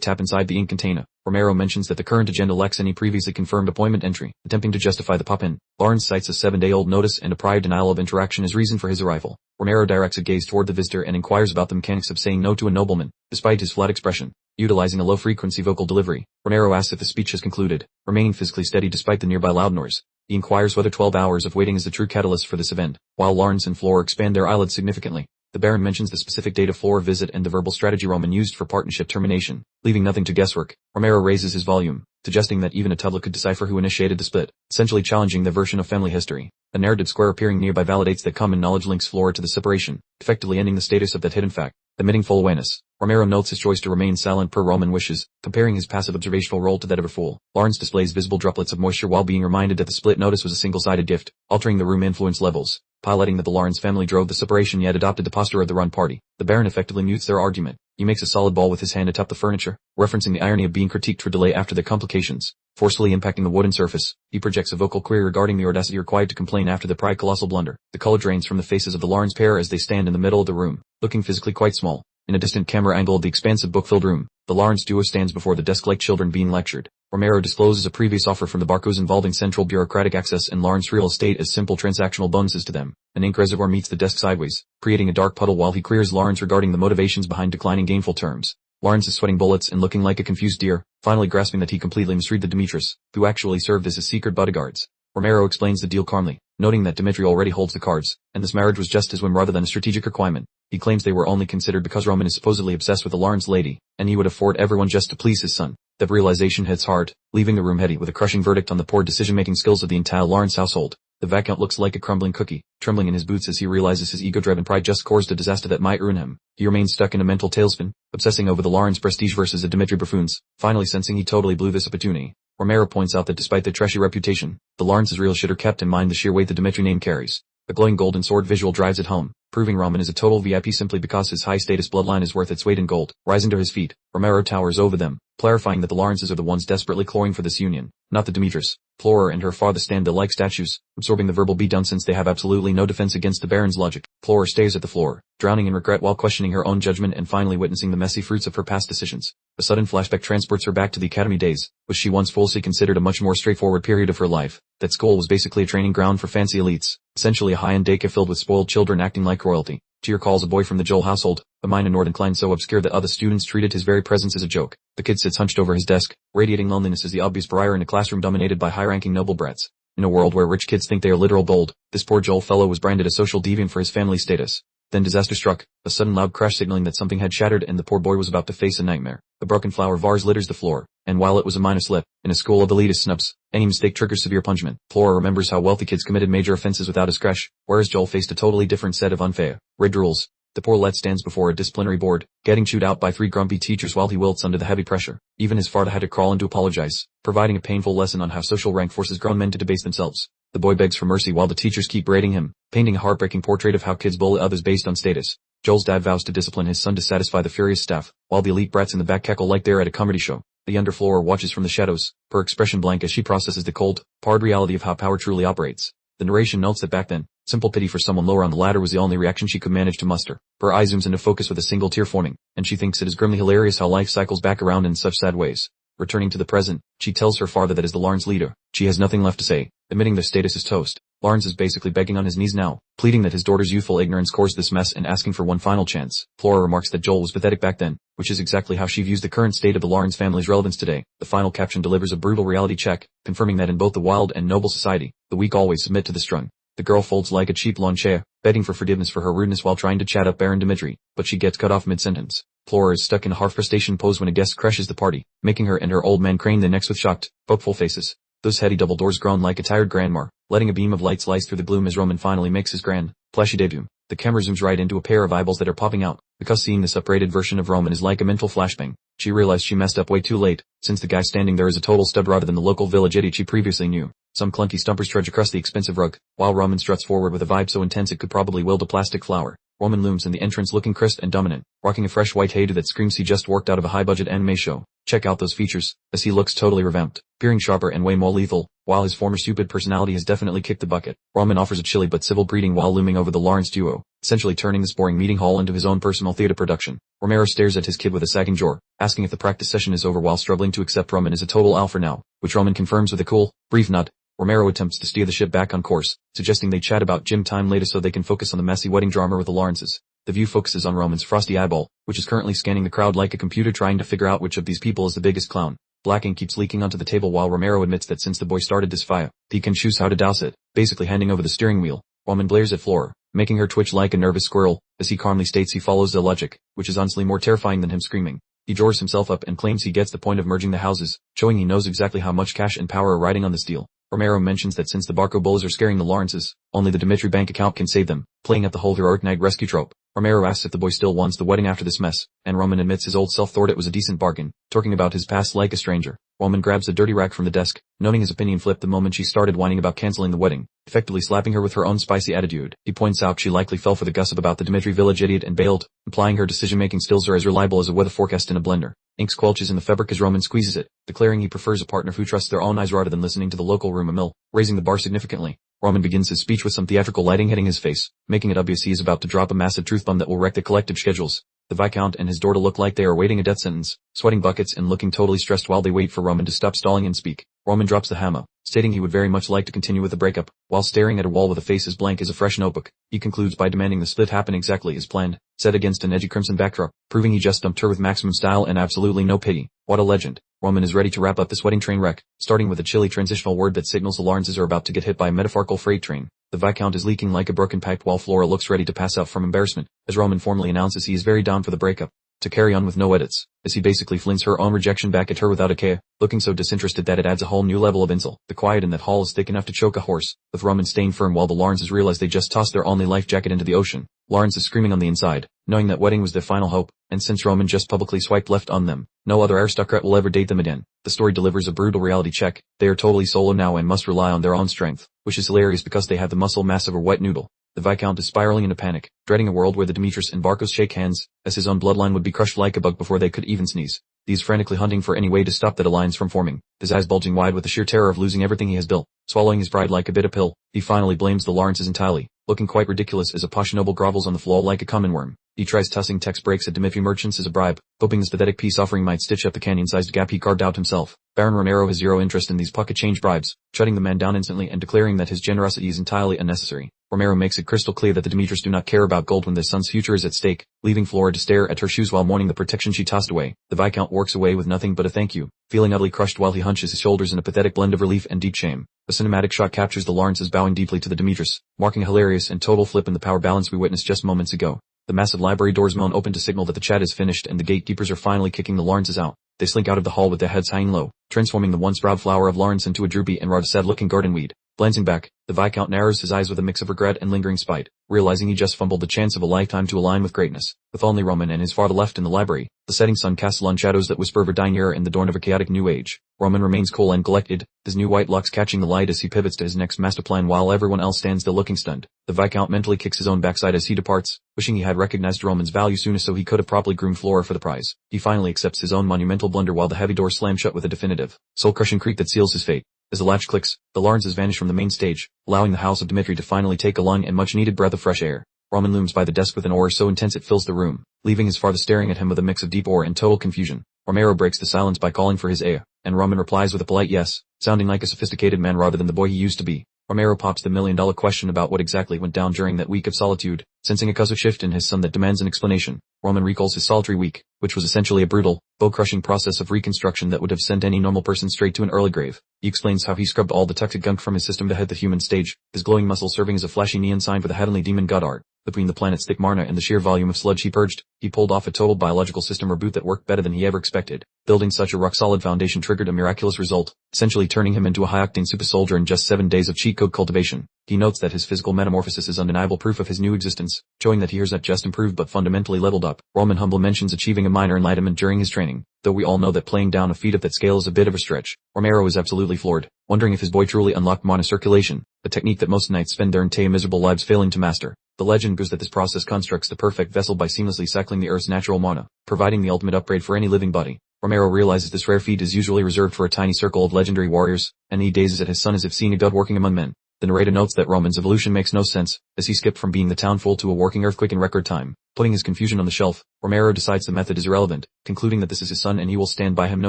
A: tap inside the ink container, Romero mentions that the current agenda lacks any previously confirmed appointment entry, attempting to justify the pop-in. Lawrence cites a 7-day-old notice and a prior denial of interaction as reason for his arrival. Romero directs a gaze toward the visitor and inquires about the mechanics of saying no to a nobleman, despite his flat expression. Utilizing a low-frequency vocal delivery, Romero asks if the speech has concluded, remaining physically steady despite the nearby loud noise. He inquires whether 12 hours of waiting is the true catalyst for this event, while Lawrence and Flora expand their eyelids significantly. The Baron mentions the specific date of Flora visit and the verbal strategy Roman used for partnership termination, leaving nothing to guesswork. Romero raises his volume, suggesting that even a toddler could decipher who initiated the split, essentially challenging their version of family history. A narrative square appearing nearby validates that common knowledge links Flora to the separation, effectively ending the status of that hidden fact. Admitting full awareness, Romero notes his choice to remain silent per Roman wishes, comparing his passive observational role to that of a fool. Lawrence displays visible droplets of moisture while being reminded that the split notice was a single-sided gift, altering the room influence levels, piloting that the Lawrence family drove the separation yet adopted the posture of the run party. The Baron effectively mutes their argument. He makes a solid ball with his hand atop the furniture, referencing the irony of being critiqued for delay after the complications, forcefully impacting the wooden surface. He projects a vocal query regarding the audacity required to complain after the prior colossal blunder. The color drains from the faces of the Lawrence pair as they stand in the middle of the room, looking physically quite small. In a distant camera angle of the expansive book-filled room, the Lawrence duo stands before the desk like children being lectured. Romero discloses a previous offer from the Barcos involving central bureaucratic access and Lawrence real estate as simple transactional bonuses to them. An ink reservoir meets the desk sideways, creating a dark puddle while he queries Lawrence regarding the motivations behind declining gainful terms. Lawrence is sweating bullets and looking like a confused deer, finally grasping that he completely misread the Demetrius, who actually served as his secret bodyguards. Romero explains the deal calmly, noting that Dimitri already holds the cards, and this marriage was just his whim rather than a strategic requirement. He claims they were only considered because Roman is supposedly obsessed with the Lawrence lady, and he would afford everyone just to please his son. That realization hits hard, leaving the room heady with a crushing verdict on the poor decision-making skills of the entire Lawrence household. The Viscount looks like a crumbling cookie, trembling in his boots as he realizes his ego-driven pride just caused a disaster that might ruin him. He remains stuck in a mental tailspin, obsessing over the Lawrence prestige versus the Dimitri buffoons, finally sensing he totally blew this opportunity. Romero points out that despite their trashy reputation, the Lawrence's real shit are kept in mind the sheer weight the Dimitri name carries. The glowing golden sword visual drives it home, proving Roman is a total VIP simply because his high-status bloodline is worth its weight in gold. Rising to his feet, Romero towers over them, clarifying that the Lawrences are the ones desperately clawing for this union, not the Demetrius. Flora and her father stand there like statues, absorbing the verbal beatdown since they have absolutely no defense against the Baron's logic. Flora stares at the floor, drowning in regret while questioning her own judgment and finally witnessing the messy fruits of her past decisions. A sudden flashback transports her back to the academy days, which she once falsely considered a much more straightforward period of her life. That school was basically a training ground for fancy elites, essentially a high-end daycare filled with spoiled children acting like royalty. She recalls a boy from the Joel household, a minor Northern Klein so obscure that other students treated his very presence as a joke. The kid sits hunched over his desk, radiating loneliness as the obvious pariah in a classroom dominated by high-ranking noble brats. In a world where rich kids think they are literal gold, this poor Joel fellow was branded a social deviant for his family status. Then disaster struck, a sudden loud crash signaling that something had shattered and the poor boy was about to face a nightmare. A broken flower vase litters the floor, and while it was a minor slip, in a school of elitist snubs, any mistake triggers severe punishment. Flora remembers how wealthy kids committed major offenses without a scratch, whereas Joel faced a totally different set of unfair, rigged rules. The poor lad stands before a disciplinary board, getting chewed out by 3 grumpy teachers while he wilts under the heavy pressure. Even his father had to crawl in to apologize, providing a painful lesson on how social rank forces grown men to debase themselves. The boy begs for mercy while the teachers keep berating him, painting a heartbreaking portrait of how kids bully others based on status. Joel's dad vows to discipline his son to satisfy the furious staff, while the elite brats in the back cackle like they're at a comedy show. The younger Flora watches from the shadows, her expression blank as she processes the cold, hard reality of how power truly operates. The narration notes that back then, simple pity for someone lower on the ladder was the only reaction she could manage to muster. Her eye zooms into focus with a single tear forming, and she thinks it is grimly hilarious how life cycles back around in such sad ways. Returning to the present, she tells her father that as the Lawrence leader, she has nothing left to say, admitting their status is toast. Lawrence is basically begging on his knees now, pleading that his daughter's youthful ignorance caused this mess and asking for one final chance. Flora remarks that Joel was pathetic back then, which is exactly how she views the current state of the Lawrence family's relevance today. The final caption delivers a brutal reality check, confirming that in both the wild and noble society, the weak always submit to the strong. The girl folds like a cheap lawn chair, begging for forgiveness for her rudeness while trying to chat up Baron Dimitri, but she gets cut off mid-sentence. Flora is stuck in a half-frustration pose when a guest crashes the party, making her and her old man crane their necks with shocked, hopeful faces. Those heady double doors groan like a tired grandma, letting a beam of light slice through the gloom as Roman finally makes his grand, flashy debut. The camera zooms right into a pair of eyeballs that are popping out, because seeing this upgraded version of Roman is like a mental flashbang. She realized she messed up way too late, since the guy standing there is a total stud rather than the local village idiot she previously knew. Some clunky stumpers trudge across the expensive rug, while Roman struts forward with a vibe so intense it could probably wield a plastic flower. Roman looms in the entrance looking crisp and dominant, rocking a fresh white hairdo that screams he just worked out of a high-budget anime show. Check out those features, as he looks totally revamped, appearing sharper and way more lethal. While his former stupid personality has definitely kicked the bucket, Roman offers a chilly but civil greeting while looming over the Lawrence duo, essentially turning this boring meeting hall into his own personal theater production. Romero stares at his kid with a sagging jaw, asking if the practice session is over while struggling to accept Roman is a total alpha now, which Roman confirms with a cool, brief nod. Romero attempts to steer the ship back on course, suggesting they chat about gym time later so they can focus on the messy wedding drama with the Lawrences. The view focuses on Roman's frosty eyeball, which is currently scanning the crowd like a computer trying to figure out which of these people is the biggest clown. Black ink keeps leaking onto the table while Romero admits that since the boy started this fire, he can choose how to douse it, basically handing over the steering wheel. Roman glares at Flora, making her twitch like a nervous squirrel, as he calmly states he follows the logic, which is honestly more terrifying than him screaming. He drawers himself up and claims he gets the point of merging the houses, showing he knows exactly how much cash and power are riding on this deal. Romero mentions that since the Barco Bulls are scaring the Lawrences, only the Dimitri bank account can save them, playing at the whole heroic knight rescue trope. Romero asks if the boy still wants the wedding after this mess, and Roman admits his old self thought it was a decent bargain, talking about his past like a stranger. Roman grabs a dirty rack from the desk, noting his opinion flipped the moment she started whining about canceling the wedding, effectively slapping her with her own spicy attitude. He points out she likely fell for the gossip about the Dimitri village idiot and bailed, implying her decision-making skills are as reliable as a weather forecast in a blender. Ink squelches in the fabric as Roman squeezes it, declaring he prefers a partner who trusts their own eyes rather than listening to the local rumor mill, raising the bar significantly. Roman begins his speech with some theatrical lighting hitting his face, making it obvious he is about to drop a massive truth bomb that will wreck the collective schedules. The Viscount and his daughter look like they are awaiting a death sentence, sweating buckets and looking totally stressed while they wait for Roman to stop stalling and speak. Roman drops the hammer, stating he would very much like to continue with the breakup, while staring at a wall with a face as blank as a fresh notebook. He concludes by demanding the split happen exactly as planned, set against an edgy crimson backdrop, proving he just dumped her with maximum style and absolutely no pity. What a legend. Roman is ready to wrap up this wedding train wreck, starting with a chilly transitional word that signals the Lawrences are about to get hit by a metaphorical freight train. The Viscount is leaking like a broken pipe while Flora looks ready to pass out from embarrassment, as Roman formally announces he is very down for the breakup, to carry on with no edits, as he basically flings her own rejection back at her without a care, looking so disinterested that it adds a whole new level of insult. The quiet in that hall is thick enough to choke a horse, with Roman staying firm while the Lawrences realize they just tossed their only life jacket into the ocean. Lawrence is screaming on the inside, knowing that wedding was their final hope, and since Roman just publicly swiped left on them, no other aristocrat will ever date them again. The story delivers a brutal reality check. They are totally solo now and must rely on their own strength, which is hilarious because they have the muscle mass of a wet noodle. The Viscount is spiraling into panic, dreading a world where the Demetrius and Barcos shake hands, as his own bloodline would be crushed like a bug before they could even sneeze. He's frantically hunting for any way to stop that alliance from forming, his eyes bulging wide with the sheer terror of losing everything he has built. Swallowing his pride like a bitter pill, he finally blames the Lawrences entirely, looking quite ridiculous as a posh noble grovels on the floor like a common worm. He tries tossing tax breaks at Dimitri merchants as a bribe, hoping this pathetic peace offering might stitch up the canyon-sized gap he carved out himself. Baron Romero has zero interest in these pocket change bribes, shutting the man down instantly and declaring that his generosity is entirely unnecessary. Romero makes it crystal clear that the Demetrius do not care about gold when their son's future is at stake, leaving Flora to stare at her shoes while mourning the protection she tossed away. The Viscount walks away with nothing but a thank you, feeling utterly crushed while he hunches his shoulders in a pathetic blend of relief and deep shame. A cinematic shot captures the Lawrences bowing deeply to the Demetrius, marking a hilarious and total flip in the power balance we witnessed just moments ago. The massive library doors moan open to signal that the chat is finished and the gatekeepers are finally kicking the Lawrences out. They slink out of the hall with their heads hanging low, transforming the once proud flower of Lawrence into a droopy and rather sad-looking garden weed. Glancing back, the Viscount narrows his eyes with a mix of regret and lingering spite, realizing he just fumbled the chance of a lifetime to align with greatness. With only Roman and his father left in the library, the setting sun casts long shadows that whisper of a dying era in the dawn of a chaotic new age. Roman remains cool and collected, his new white locks catching the light as he pivots to his next master plan while everyone else stands there looking stunned. The Viscount mentally kicks his own backside as he departs, wishing he had recognized Roman's value sooner so he could have properly groomed Flora for the prize. He finally accepts his own monumental blunder while the heavy door slams shut with a definitive, soul-crushing creak that seals his fate. As the latch clicks, the Lawrences vanish from the main stage, allowing the house of Dimitri to finally take a long and much-needed breath of fresh air. Roman looms by the desk with an aura so intense it fills the room, leaving his father staring at him with a mix of deep awe and total confusion. Romero breaks the silence by calling for his heir, and Roman replies with a polite yes, sounding like a sophisticated man rather than the boy he used to be. Romero pops the million-dollar question about what exactly went down during that week of solitude, sensing a cause of shift in his son that demands an explanation. Roman recalls his solitary week, which was essentially a brutal, bone-crushing process of reconstruction that would have sent any normal person straight to an early grave. He explains how he scrubbed all the toxic gunk from his system to hit the human stage, his glowing muscle serving as a flashy neon sign for the heavenly demon god art. Between the planet's thick Marna and the sheer volume of sludge he purged, he pulled off a total biological system reboot that worked better than he ever expected. Building such a rock-solid foundation triggered a miraculous result, essentially turning him into a high-octane super soldier in just 7 days of cheat code cultivation. He notes that his physical metamorphosis is undeniable proof of his new existence, showing that he has not just improved but fundamentally leveled up. Roman humbly mentions achieving a minor enlightenment during his training, though we all know that playing down a feat of that scale is a bit of a stretch. Romero is absolutely floored, wondering if his boy truly unlocked mana circulation, a technique that most knights spend their entire miserable lives failing to master. The legend goes that this process constructs the perfect vessel by seamlessly cycling the Earth's natural mana, providing the ultimate upgrade for any living body. Romero realizes this rare feat is usually reserved for a tiny circle of legendary warriors, and he gazes at his son as if seeing a god working among men. The narrator notes that Roman's evolution makes no sense, as he skipped from being the town fool to a working earthquake in record time. Putting his confusion on the shelf, Romero decides the method is irrelevant, concluding that this is his son and he will stand by him no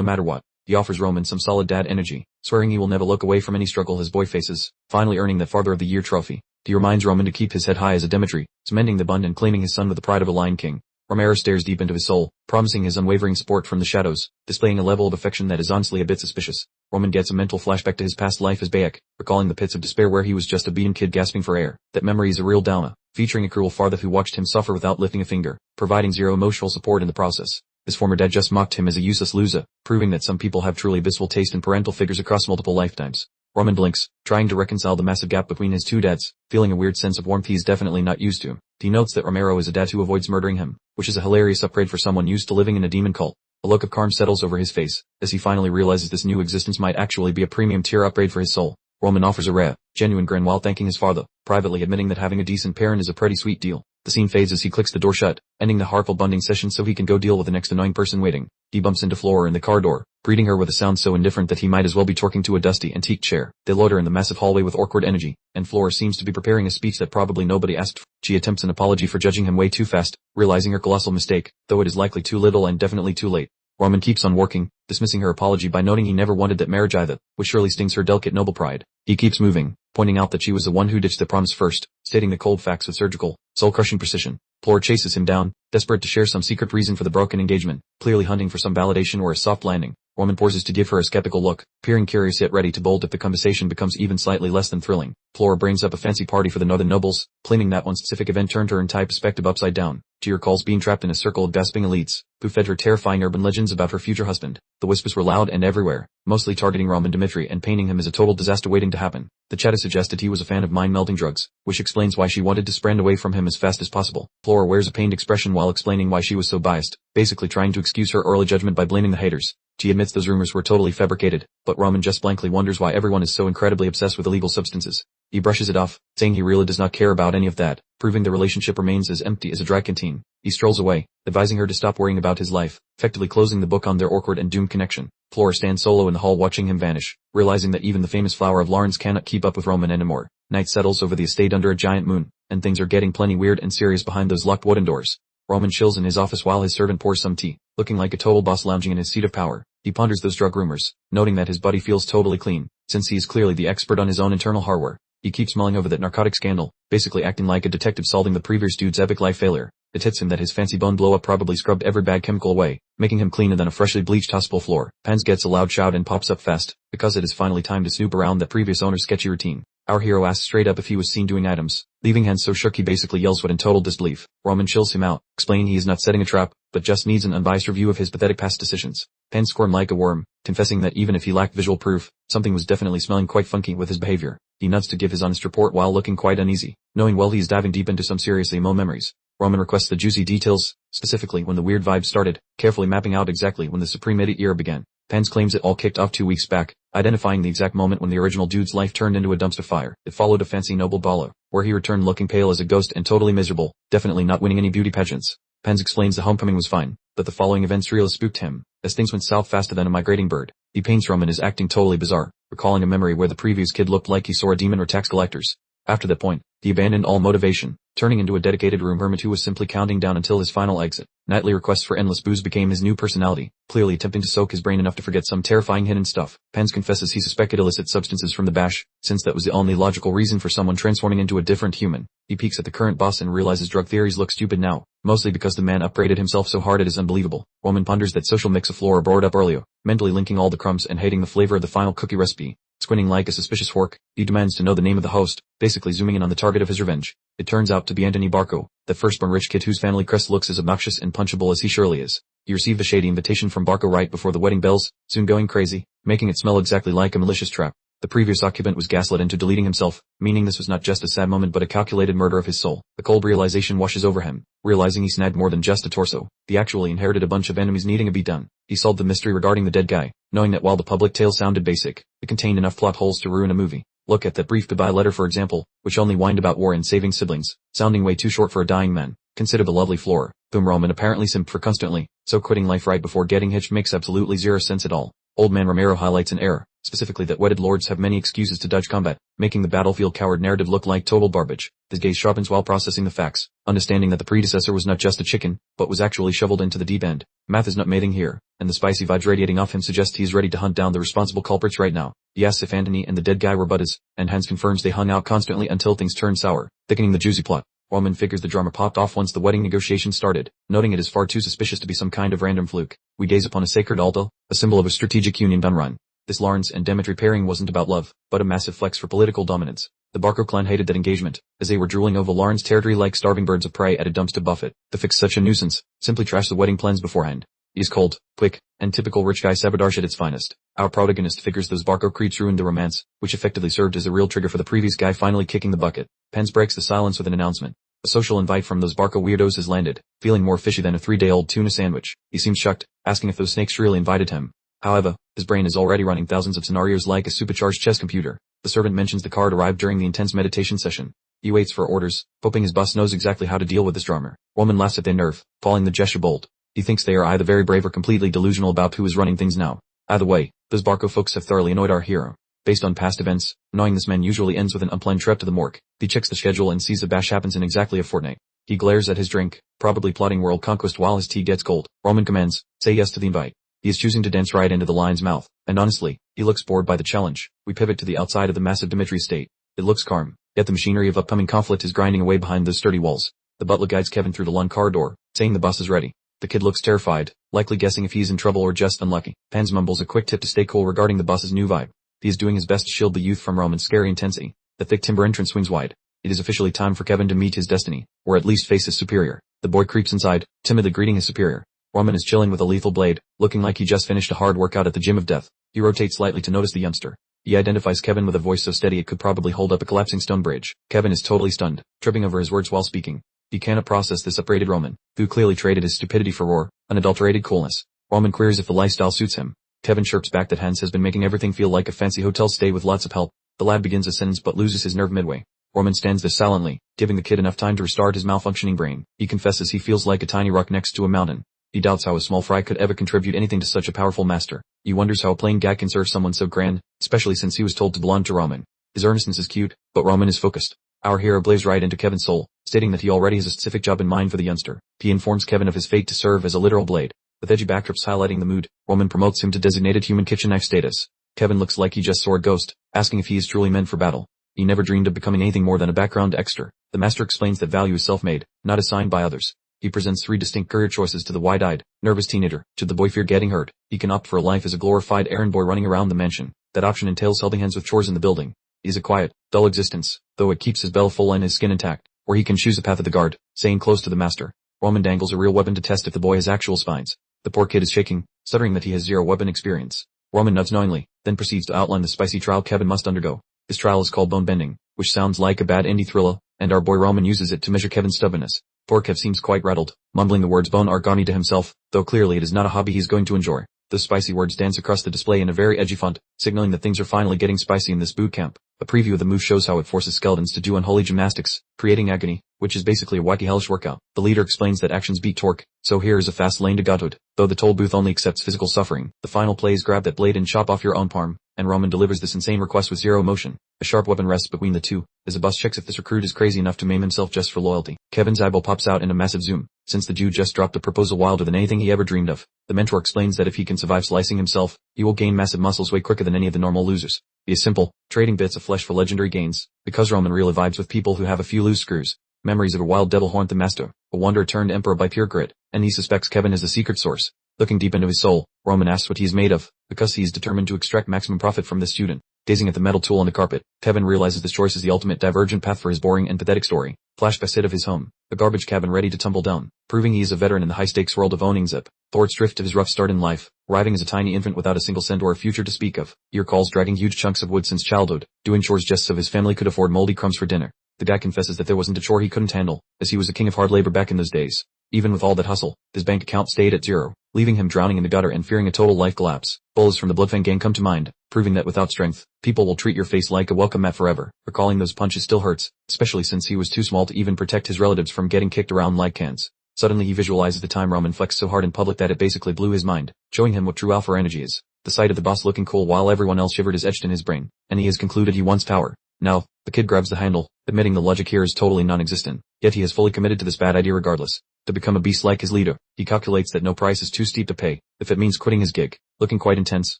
A: matter what. He offers Roman some solid dad energy, swearing he will never look away from any struggle his boy faces, finally earning the Father of the Year trophy. He reminds Roman to keep his head high as a Demetri, cementing the bond and claiming his son with the pride of a Lion King. Romero stares deep into his soul, promising his unwavering support from the shadows, displaying a level of affection that is honestly a bit suspicious. Roman gets a mental flashback to his past life as Bayek, recalling the pits of despair where he was just a beaten kid gasping for air. That memory is a real drama, featuring a cruel father who watched him suffer without lifting a finger, providing zero emotional support in the process. His former dad just mocked him as a useless loser, proving that some people have truly abysmal taste in parental figures across multiple lifetimes. Roman blinks, trying to reconcile the massive gap between his two dads, feeling a weird sense of warmth he's definitely not used to. He notes that Romero is a dad who avoids murdering him, which is a hilarious upgrade for someone used to living in a demon cult. A look of calm settles over his face, as he finally realizes this new existence might actually be a premium tier upgrade for his soul. Roman offers a rare, genuine grin while thanking his father, privately admitting that having a decent parent is a pretty sweet deal. The scene fades as he clicks the door shut, ending the heartfelt bonding session so he can go deal with the next annoying person waiting. He bumps into Flora in the car door, greeting her with a sound so indifferent that he might as well be torquing to a dusty antique chair. They loiter in the massive hallway with awkward energy, and Flora seems to be preparing a speech that probably nobody asked for. She attempts an apology for judging him way too fast, realizing her colossal mistake, though it is likely too little and definitely too late. Roman keeps on working, dismissing her apology by noting he never wanted that marriage either, which surely stings her delicate noble pride. He keeps moving, pointing out that she was the one who ditched the promise first, stating the cold facts with surgical, soul-crushing precision. Flora chases him down, desperate to share some secret reason for the broken engagement, clearly hunting for some validation or a soft landing. Roman pauses to give her a skeptical look, peering curious yet ready to bolt if the conversation becomes even slightly less than thrilling. Flora brings up a fancy party for the northern nobles, claiming that one specific event turned her entire perspective upside down. She recalls being trapped in a circle of gasping elites, who fed her terrifying urban legends about her future husband. The whispers were loud and everywhere, mostly targeting Roman Dmitri and painting him as a total disaster waiting to happen. The chatter suggested he was a fan of mind-melting drugs, which explains why she wanted to sprint away from him as fast as possible. Flora wears a pained expression while explaining why she was so biased, basically trying to excuse her early judgment by blaming the haters. She admits those rumors were totally fabricated, but Roman just blankly wonders why everyone is so incredibly obsessed with illegal substances. He brushes it off, saying he really does not care about any of that, proving the relationship remains as empty as a dry canteen. He strolls away, advising her to stop worrying about his life, effectively closing the book on their awkward and doomed connection. Flora stands solo in the hall watching him vanish, realizing that even the famous flower of Lawrence cannot keep up with Roman anymore. Night settles over the estate under a giant moon, and things are getting plenty weird and serious behind those locked wooden doors. Roman chills in his office while his servant pours some tea, looking like a total boss lounging in his seat of power. He ponders those drug rumors, noting that his buddy feels totally clean, since he is clearly the expert on his own internal hardware. He keeps mulling over that narcotic scandal, basically acting like a detective solving the previous dude's epic life failure. It hits him that his fancy bone blow-up probably scrubbed every bad chemical away, making him cleaner than a freshly bleached hospital floor. Pans gets a loud shout and pops up fast, because it is finally time to snoop around that previous owner's sketchy routine. Our hero asks straight up if he was seen doing items, leaving Hans so shook he basically yells what in total disbelief. Roman chills him out, explaining he is not setting a trap, but just needs an unbiased review of his pathetic past decisions. Pans squirmed like a worm, confessing that even if he lacked visual proof, something was definitely smelling quite funky with his behavior. He nods to give his honest report while looking quite uneasy, knowing well he's diving deep into some seriously emo memories. Roman requests the juicy details, specifically when the weird vibe started, carefully mapping out exactly when the Supreme Edit era began. Pans claims it all kicked off 2 weeks back, identifying the exact moment when the original dude's life turned into a dumpster fire. It followed a fancy noble ball, where he returned looking pale as a ghost and totally miserable, definitely not winning any beauty pageants. Pans explains the homecoming was fine, but the following events really spooked him, as things went south faster than a migrating bird. He paints Roman as acting totally bizarre, recalling a memory where the previous kid looked like he saw a demon or tax collectors. After that point, he abandoned all motivation, turning into a dedicated room hermit who was simply counting down until his final exit. Nightly requests for endless booze became his new personality, clearly attempting to soak his brain enough to forget some terrifying hidden stuff. Pans confesses he suspected illicit substances from the bash, since that was the only logical reason for someone transforming into a different human. He peeks at the current boss and realizes drug theories look stupid now, mostly because the man upgraded himself so hard it is unbelievable. Roman ponders that social mix of Flora brought up earlier, mentally linking all the crumbs and hating the flavor of the final cookie recipe. Squinting like a suspicious fork, he demands to know the name of the host, basically zooming in on the target of his revenge. It turns out to be Anthony Barco, that firstborn rich kid whose family crest looks as obnoxious and punchable as he surely is. He received a shady invitation from Barco right before the wedding bells, soon going crazy, making it smell exactly like a malicious trap. The previous occupant was gaslit into deleting himself, meaning this was not just a sad moment but a calculated murder of his soul. The cold realization washes over him, realizing he snagged more than just a torso. He actually inherited a bunch of enemies needing a beat done. He solved the mystery regarding the dead guy, knowing that while the public tale sounded basic, it contained enough plot holes to ruin a movie. Look at that brief goodbye letter for example, which only whined about war and saving siblings, sounding way too short for a dying man. Consider the lovely Flora, whom Roman apparently simped for constantly, so quitting life right before getting hitched makes absolutely zero sense at all. Old man Romero highlights an error, specifically that wedded lords have many excuses to dodge combat, making the battlefield coward narrative look like total garbage. His gaze sharpens while processing the facts, understanding that the predecessor was not just a chicken, but was actually shoveled into the deep end. Math is not mathing here, and the spicy vibes radiating off him suggest he is ready to hunt down the responsible culprits right now. He asks if Anthony and the dead guy were buddies, and Hans confirms they hung out constantly until things turned sour, thickening the juicy plot. Roman figures the drama popped off once the wedding negotiations started, noting it is far too suspicious to be some kind of random fluke. We gaze upon a sacred altar, a symbol of a strategic union done run. This Lawrence and Demetri pairing wasn't about love, but a massive flex for political dominance. The Barco clan hated that engagement, as they were drooling over Lawrence territory like starving birds of prey at a dumpster buffet. To fix such a nuisance, simply trash the wedding plans beforehand. He is cold, quick, and typical rich guy sabotage at its finest. Our protagonist figures those Barco creeps ruined the romance, which effectively served as a real trigger for the previous guy finally kicking the bucket. Pence breaks the silence with an announcement. A social invite from those Barco weirdos has landed, feeling more fishy than a 3-day-old tuna sandwich. He seems shocked, asking if those snakes really invited him. However, his brain is already running thousands of scenarios like a supercharged chess computer. The servant mentions the card arrived during the intense meditation session. He waits for orders, hoping his boss knows exactly how to deal with this drama. Roman laughs at their nerve, calling the gesture bold. He thinks they are either very brave or completely delusional about who is running things now. Either way, those Barco folks have thoroughly annoyed our hero. Based on past events, knowing this man usually ends with an unplanned trip to the morgue. He checks the schedule and sees the bash happens in exactly a fortnight. He glares at his drink, probably plotting world conquest while his tea gets cold. Roman commands, say yes to the invite. He is choosing to dance right into the lion's mouth, and honestly, he looks bored by the challenge. We pivot to the outside of the massive Dimitri estate. It looks calm, yet the machinery of upcoming conflict is grinding away behind those sturdy walls. The butler guides Kevin through the lawn corridor, saying the boss is ready. The kid looks terrified, likely guessing if he's in trouble or just unlucky. Hans mumbles a quick tip to stay cool regarding the boss's new vibe. He is doing his best to shield the youth from Roman's scary intensity. The thick timber entrance swings wide. It is officially time for Kevin to meet his destiny, or at least face his superior. The boy creeps inside, timidly greeting his superior. Roman is chilling with a lethal blade, looking like he just finished a hard workout at the gym of death. He rotates slightly to notice the youngster. He identifies Kevin with a voice so steady it could probably hold up a collapsing stone bridge. Kevin is totally stunned, tripping over his words while speaking. He cannot process this upbraided Roman, who clearly traded his stupidity for roar, unadulterated coolness. Roman queries if the lifestyle suits him. Kevin chirps back that Hans has been making everything feel like a fancy hotel stay with lots of help. The lad begins a sentence but loses his nerve midway. Roman stands there silently, giving the kid enough time to restart his malfunctioning brain. He confesses he feels like a tiny rock next to a mountain. He doubts how a small fry could ever contribute anything to such a powerful master. He wonders how a plain guy can serve someone so grand, especially since he was told to belong to Roman. His earnestness is cute, but Roman is focused. Our hero blaves right into Kevin's soul, stating that he already has a specific job in mind for the youngster. He informs Kevin of his fate to serve as a literal blade. With edgy backdrops highlighting the mood, Roman promotes him to designated human kitchen knife status. Kevin looks like he just saw a ghost, asking if he is truly meant for battle. He never dreamed of becoming anything more than a background extra. The master explains that value is self-made, not assigned by others. He presents 3 distinct career choices to the wide-eyed, nervous teenager. Should the boy fear getting hurt, he can opt for a life as a glorified errand boy running around the mansion. That option entails helping hands with chores in the building. He is a quiet, dull existence, though it keeps his belly full and his skin intact. Or he can choose the path of the guard, staying close to the master. Roman dangles a real weapon to test if the boy has actual spines. The poor kid is shaking, stuttering that he has 0 weapon experience. Roman nods knowingly, then proceeds to outline the spicy trial Kevin must undergo. This trial is called bone bending, which sounds like a bad indie thriller, and our boy Roman uses it to measure Kevin's stubbornness. Poor Kev seems quite rattled, mumbling the words bone origami to himself, though clearly it is not a hobby he's going to enjoy. Those spicy words dance across the display in a very edgy font, signaling that things are finally getting spicy in this boot camp. A preview of the move shows how it forces skeletons to do unholy gymnastics, creating agony, which is basically a wacky hellish workout. The leader explains that actions beat torque, so here is a fast lane to godhood. Though the toll booth only accepts physical suffering, the final play is grab that blade and chop off your own palm, and Roman delivers this insane request with 0 emotion. A sharp weapon rests between the two, as the boss checks if this recruit is crazy enough to maim himself just for loyalty. Kevin's eyeball pops out in a massive zoom, since the Jew just dropped a proposal wilder than anything he ever dreamed of. The mentor explains that if he can survive slicing himself, he will gain massive muscles way quicker than any of the normal losers. He is simple, trading bits of flesh for legendary gains, because Roman really vibes with people who have a few loose screws. Memories of a wild devil haunt the master, a wanderer turned emperor by pure grit, and he suspects Kevin is the secret source. Looking deep into his soul, Roman asks what he is made of, because he is determined to extract maximum profit from this student. Gazing at the metal tool on the carpet, Kevin realizes this choice is the ultimate divergent path for his boring and pathetic story. Flashback set of his home, a garbage cabin ready to tumble down, proving he is a veteran in the high-stakes world of owning Zip. Thwarts drift of his rough start in life, arriving as a tiny infant without a single cent or a future to speak of. Ear calls dragging huge chunks of wood since childhood, doing chores just so his family could afford moldy crumbs for dinner. The guy confesses that there wasn't a chore he couldn't handle, as he was a king of hard labor back in those days. Even with all that hustle, his bank account stayed at 0. leaving him drowning in the gutter and fearing a total life collapse. Bulls from the Bloodfang gang come to mind, proving that without strength, people will treat your face like a welcome mat forever. Recalling those punches still hurts, especially since he was too small to even protect his relatives from getting kicked around like cans. Suddenly he visualizes the time Roman flexed so hard in public that it basically blew his mind, showing him what true alpha energy is. The sight of the boss looking cool while everyone else shivered is etched in his brain, and he has concluded he wants power. Now, the kid grabs the handle, admitting the logic here is totally non-existent, yet he is fully committed to this bad idea regardless. To become a beast like his leader, he calculates that no price is too steep to pay, if it means quitting his gig. Looking quite intense,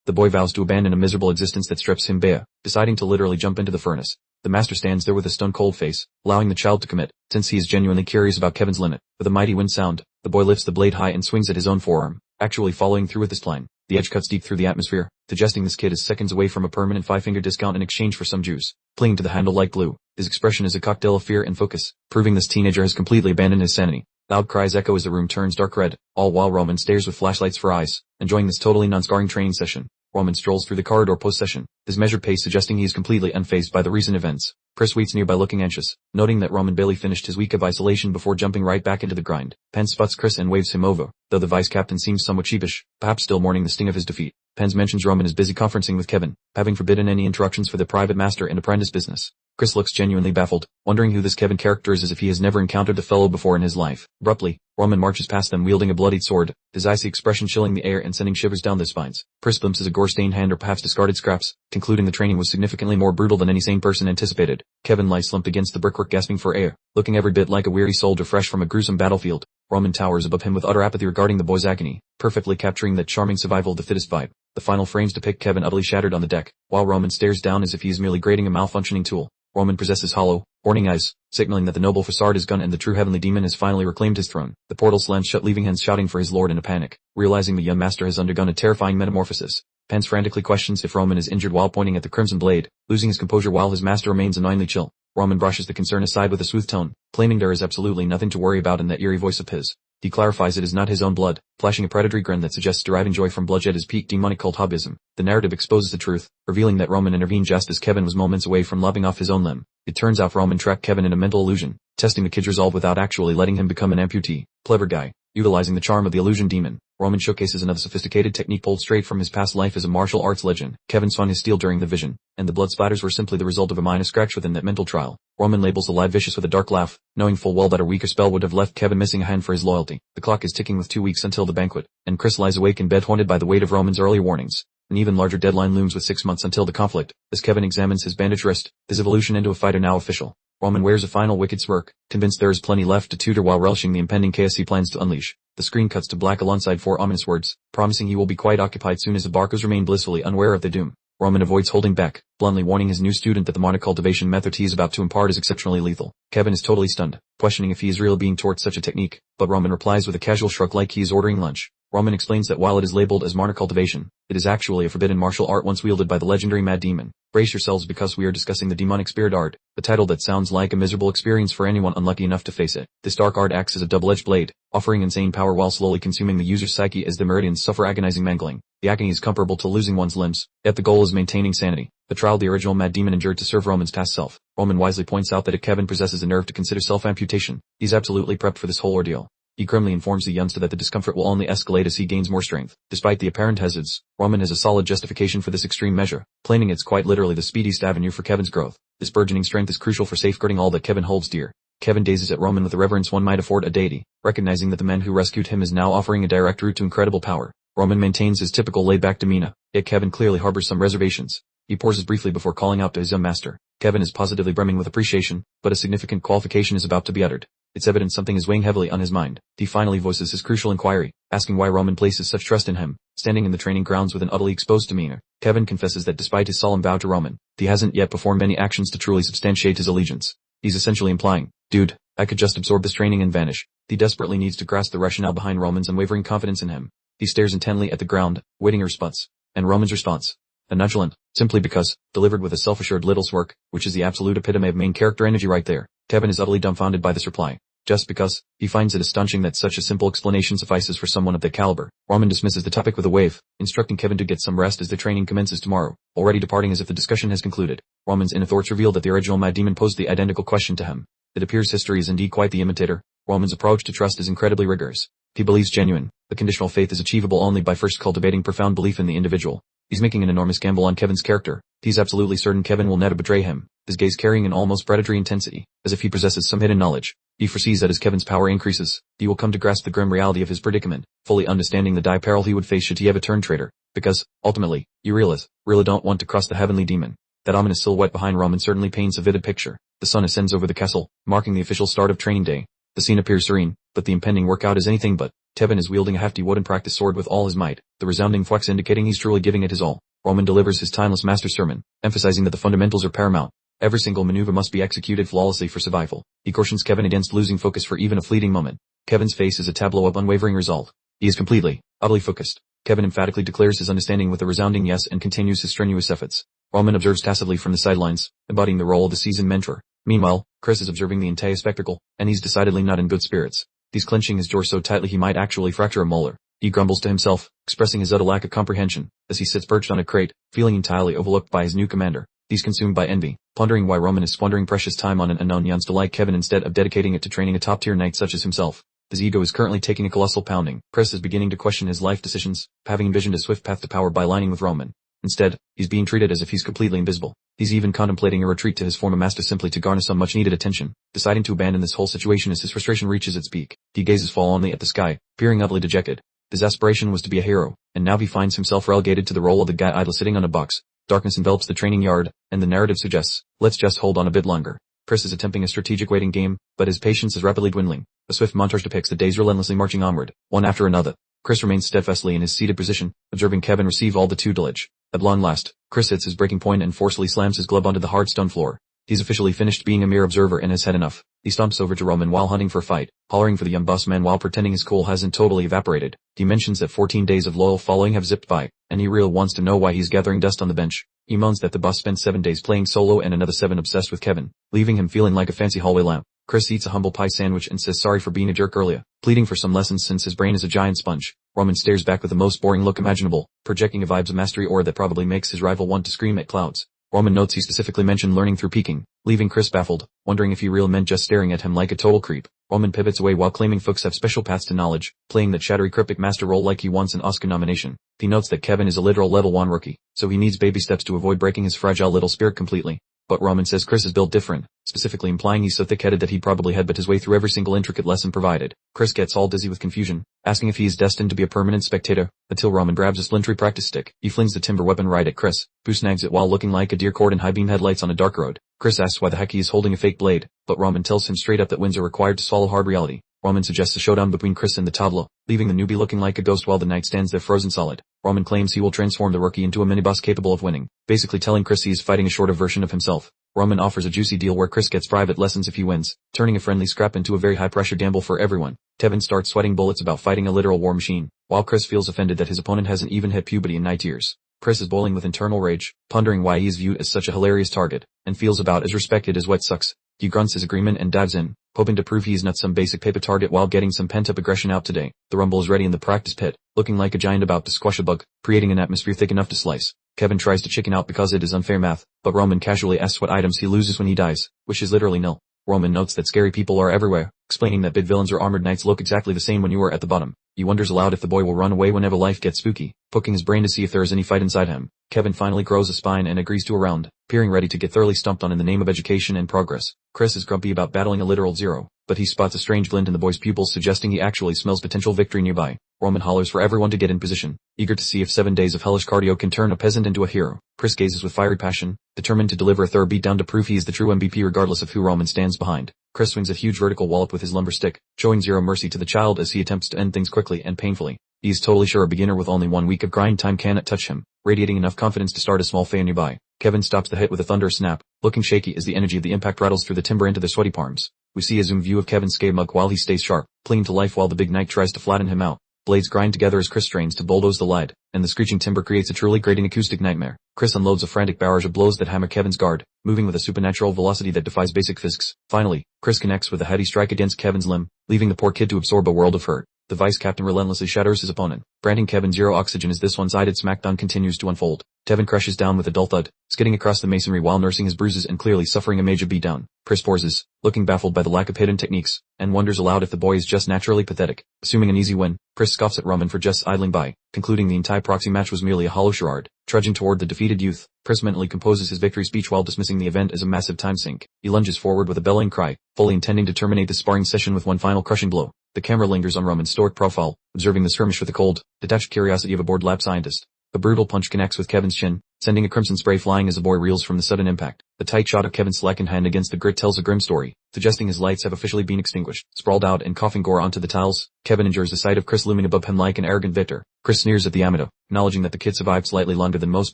A: the boy vows to abandon a miserable existence that strips him bare, deciding to literally jump into the furnace. The master stands there with a stone-cold face, allowing the child to commit, since he is genuinely curious about Kevin's limit. With a mighty wind sound, the boy lifts the blade high and swings at his own forearm, actually following through with his plan. The edge cuts deep through the atmosphere, suggesting this kid is seconds away from a permanent 5-finger discount in exchange for some juice. Clinging to the handle like glue, his expression is a cocktail of fear and focus, proving this teenager has completely abandoned his sanity. Loud cries echo as the room turns dark red, all while Roman stares with flashlights for eyes, enjoying this totally non-scarring training session. Roman strolls through the corridor post-session, his measured pace suggesting he is completely unfazed by the recent events. Chris waits nearby looking anxious, noting that Roman barely finished his week of isolation before jumping right back into the grind. Pence spots Chris and waves him over, though the vice-captain seems somewhat sheepish, perhaps still mourning the sting of his defeat. Pence mentions Roman is busy conferencing with Kevin, having forbidden any interruptions for the private master and apprentice business. Chris looks genuinely baffled, wondering who this Kevin character is as if he has never encountered the fellow before in his life. Abruptly, Roman marches past them wielding a bloodied sword, his icy expression chilling the air and sending shivers down their spines. Chris glimpses a gore-stained hand or perhaps discarded scraps, concluding the training was significantly more brutal than any sane person anticipated. Kevin lies slumped against the brickwork gasping for air, looking every bit like a weary soldier fresh from a gruesome battlefield. Roman towers above him with utter apathy regarding the boy's agony, perfectly capturing that charming survival of the fittest vibe. The final frames depict Kevin utterly shattered on the deck, while Roman stares down as if he is merely grading a malfunctioning tool. Roman possesses hollow, warning eyes, signaling that the noble facade is gone and the true heavenly demon has finally reclaimed his throne. The portal slams shut, leaving Hans shouting for his lord in a panic, realizing the young master has undergone a terrifying metamorphosis. Pence frantically questions if Roman is injured while pointing at the crimson blade, losing his composure while his master remains annoyingly chill. Roman brushes the concern aside with a smooth tone, claiming there is absolutely nothing to worry about in that eerie voice of his. He clarifies it is not his own blood, flashing a predatory grin that suggests deriving joy from bloodshed is peak demonic cult hobbyism. The narrative exposes the truth, revealing that Roman intervened just as Kevin was moments away from lopping off his own limb. It turns out Roman tracked Kevin in a mental illusion, testing the kid's resolve without actually letting him become an amputee. Clever guy. Utilizing the charm of the illusion demon, Roman showcases another sophisticated technique pulled straight from his past life as a martial arts legend. Kevin swung his steel during the vision, and the blood splatters were simply the result of a minor scratch within that mental trial. Roman labels the lad vicious with a dark laugh, knowing full well that a weaker spell would have left Kevin missing a hand for his loyalty. The clock is ticking with 2 weeks until the banquet, and Chris lies awake in bed haunted by the weight of Roman's earlier warnings. An even larger deadline looms with 6 months until the conflict, as Kevin examines his bandaged wrist, his evolution into a fighter now official. Roman wears a final wicked smirk, convinced there is plenty left to tutor while relishing the impending chaos he plans to unleash. The screen cuts to black alongside 4 ominous words, promising he will be quite occupied soon as the Barcos remain blissfully unaware of their doom. Roman avoids holding back, bluntly warning his new student that the mana cultivation method he is about to impart is exceptionally lethal. Kevin is totally stunned, questioning if he is really being taught such a technique, but Roman replies with a casual shrug like he is ordering lunch. Roman explains that while it is labeled as mana cultivation, it is actually a forbidden martial art once wielded by the legendary Mad Demon. Brace yourselves because we are discussing the demonic spirit art, the title that sounds like a miserable experience for anyone unlucky enough to face it. This dark art acts as a double-edged blade, offering insane power while slowly consuming the user's psyche as the meridians suffer agonizing mangling. The agony is comparable to losing one's limbs, yet the goal is maintaining sanity. The trial the original Mad Demon endured to serve Roman's past self. Roman wisely points out that if Kevin possesses the nerve to consider self-amputation, he's absolutely prepped for this whole ordeal. He grimly informs the youngster that the discomfort will only escalate as he gains more strength. Despite the apparent hazards, Roman has a solid justification for this extreme measure, claiming it's quite literally the speediest avenue for Kevin's growth. This burgeoning strength is crucial for safeguarding all that Kevin holds dear. Kevin gazes at Roman with the reverence one might afford a deity, recognizing that the man who rescued him is now offering a direct route to incredible power. Roman maintains his typical laid-back demeanor, yet Kevin clearly harbors some reservations. He pauses briefly before calling out to his young master. Kevin is positively brimming with appreciation, but a significant qualification is about to be uttered. It's evident something is weighing heavily on his mind. He finally voices his crucial inquiry, asking why Roman places such trust in him. Standing in the training grounds with an utterly exposed demeanor, Kevin confesses that despite his solemn vow to Roman, he hasn't yet performed any actions to truly substantiate his allegiance. He's essentially implying, dude, I could just absorb this training and vanish. He desperately needs to grasp the rationale behind Roman's unwavering confidence in him. He stares intently at the ground, waiting a response. And Roman's response, a nonchalant, simply because, delivered with a self-assured little smirk, which is the absolute epitome of main character energy right there. Kevin is utterly dumbfounded by this reply. Just because, he finds it astonishing that such a simple explanation suffices for someone of that caliber. Roman dismisses the topic with a wave, instructing Kevin to get some rest as the training commences tomorrow, already departing as if the discussion has concluded. Roman's inner thoughts reveal that the original Mad Demon posed the identical question to him. It appears history is indeed quite the imitator. Roman's approach to trust is incredibly rigorous. He believes genuine, but conditional faith is achievable only by first cultivating profound belief in the individual. He's making an enormous gamble on Kevin's character. He's absolutely certain Kevin will never betray him, his gaze carrying an almost predatory intensity, as if he possesses some hidden knowledge. He foresees that as Kevin's power increases, he will come to grasp the grim reality of his predicament, fully understanding the dire peril he would face should he ever turn traitor. Because, ultimately, you really don't want to cross the heavenly demon. That ominous silhouette behind Roman certainly paints a vivid picture. The sun ascends over the castle, marking the official start of training day. The scene appears serene, but the impending workout is anything but. Kevin is wielding a hefty wooden practice sword with all his might, the resounding thwacks indicating he's truly giving it his all. Roman delivers his timeless master sermon, emphasizing that the fundamentals are paramount. Every single maneuver must be executed flawlessly for survival. He cautions Kevin against losing focus for even a fleeting moment. Kevin's face is a tableau of unwavering resolve. He is completely, utterly focused. Kevin emphatically declares his understanding with a resounding yes and continues his strenuous efforts. Roman observes tacitly from the sidelines, embodying the role of the seasoned mentor. Meanwhile, Chris is observing the entire spectacle, and he's decidedly not in good spirits. He's clenching his jaw so tightly he might actually fracture a molar. He grumbles to himself, expressing his utter lack of comprehension, as he sits perched on a crate, feeling entirely overlooked by his new commander. He's consumed by envy, pondering why Roman is squandering precious time on an unknown youngster like Kevin instead of dedicating it to training a top-tier knight such as himself. His ego is currently taking a colossal pounding. Chris is beginning to question his life decisions, having envisioned a swift path to power by aligning with Roman. Instead, he's being treated as if he's completely invisible. He's even contemplating a retreat to his former master simply to garner some much-needed attention. Deciding to abandon this whole situation as his frustration reaches its peak, he gazes forlornly at the sky, peering utterly dejected. His aspiration was to be a hero, and now he finds himself relegated to the role of the guy idle sitting on a box. Darkness envelops the training yard, and the narrative suggests, let's just hold on a bit longer. Chris is attempting a strategic waiting game, but his patience is rapidly dwindling. A swift montage depicts the days relentlessly marching onward, one after another. Chris remains steadfastly in his seated position, observing Kevin receive all the tutelage. At long last, Chris hits his breaking point and forcefully slams his glove onto the hard stone floor. He's officially finished being a mere observer and has had enough. He stomps over to Roman while hunting for a fight, hollering for the young boss man while pretending his cool hasn't totally evaporated. He mentions that 14 days of loyal following have zipped by, and he really wants to know why he's gathering dust on the bench. He moans that the boss spent 7 days playing solo and another 7 obsessed with Kevin, leaving him feeling like a fancy hallway lamp. Chris eats a humble pie sandwich and says sorry for being a jerk earlier, pleading for some lessons since his brain is a giant sponge. Roman stares back with the most boring look imaginable, projecting a vibes of mastery aura that probably makes his rival want to scream at clouds. Roman notes he specifically mentioned learning through peeking, leaving Chris baffled, wondering if he really meant just staring at him like a total creep. Roman pivots away while claiming folks have special paths to knowledge, playing that chattery cryptic master role like he wants an Oscar nomination. He notes that Kevin is a literal level 1 rookie, so he needs baby steps to avoid breaking his fragile little spirit completely. But Roman says Chris is built different, specifically implying he's so thick-headed that he'd probably headbutt his way through every single intricate lesson provided. Chris gets all dizzy with confusion, asking if he is destined to be a permanent spectator, until Roman grabs a splintery practice stick. He flings the timber weapon right at Chris, who snags it while looking like a deer caught in high-beam headlights on a dark road. Chris asks why the heck he is holding a fake blade, but Roman tells him straight up that wins are required to swallow hard reality. Roman suggests a showdown between Chris and the toddler, leaving the newbie looking like a ghost while the knight stands there frozen solid. Roman claims he will transform the rookie into a mini-boss capable of winning, basically telling Chris he is fighting a shorter version of himself. Roman offers a juicy deal where Chris gets private lessons if he wins, turning a friendly scrap into a very high-pressure gamble for everyone. Kevin starts sweating bullets about fighting a literal war machine, while Chris feels offended that his opponent hasn't even hit puberty in knight years. Chris is boiling with internal rage, pondering why he is viewed as such a hilarious target, and feels about as respected as wet sucks. He grunts his agreement and dives in, hoping to prove he's not some basic paper target while getting some pent-up aggression out today. The rumble is ready in the practice pit, looking like a giant about to squash a bug, creating an atmosphere thick enough to slice. Kevin tries to chicken out because it is unfair math, but Roman casually asks what items he loses when he dies, which is literally nil. Roman notes that scary people are everywhere, explaining that big villains or armored knights look exactly the same when you are at the bottom. He wonders aloud if the boy will run away whenever life gets spooky, poking his brain to see if there is any fight inside him. Kevin finally grows a spine and agrees to a round, appearing ready to get thoroughly stumped on in the name of education and progress. Chris is grumpy about battling a literal zero, but he spots a strange glint in the boy's pupils suggesting he actually smells potential victory nearby. Roman hollers for everyone to get in position, eager to see if 7 days of hellish cardio can turn a peasant into a hero. Chris gazes with fiery passion, determined to deliver a thorough beatdown to prove he is the true MVP regardless of who Roman stands behind. Chris swings a huge vertical wallop with his lumber stick, showing zero mercy to the child as he attempts to end things quickly and painfully. He is totally sure a beginner with only 1 week of grind time cannot touch him, radiating enough confidence to start a small fire nearby. Kevin stops the hit with a thunderous snap, looking shaky as the energy of the impact rattles through the timber into their sweaty palms. We see a zoom view of Kevin's scare mug while he stays sharp, clinging to life while the big knight tries to flatten him out. Blades grind together as Chris strains to bulldoze the lead, and the screeching timber creates a truly grating acoustic nightmare. Chris unloads a frantic barrage of blows that hammer Kevin's guard, moving with a supernatural velocity that defies basic physics. Finally, Chris connects with a heady strike against Kevin's limb, leaving the poor kid to absorb a world of hurt. the vice captain relentlessly shatters his opponent, branding Kevin zero oxygen as this one-sided smackdown continues to unfold. Kevin crashes down with a dull thud, skidding across the masonry while nursing his bruises and clearly suffering a major beatdown. Chris pauses, looking baffled by the lack of hidden techniques, and wonders aloud if the boy is just naturally pathetic. Assuming an easy win, Chris scoffs at Roman for just idling by, concluding the entire proxy match was merely a hollow charade. Trudging toward the defeated youth, Chris mentally composes his victory speech while dismissing the event as a massive time sink. He lunges forward with a bellowing cry, fully intending to terminate the sparring session with one final crushing blow. The camera lingers on Roman's stoic profile, observing the skirmish with the cold, detached curiosity of a bored lab scientist. A brutal punch connects with Kevin's chin, sending a crimson spray flying as the boy reels from the sudden impact. The tight shot of Kevin's slackened hand against the grit tells a grim story, suggesting his lights have officially been extinguished. Sprawled out and coughing gore onto the tiles, Kevin endures the sight of Chris looming above him like an arrogant victor. Chris sneers at the amateur, acknowledging that the kid survived slightly longer than most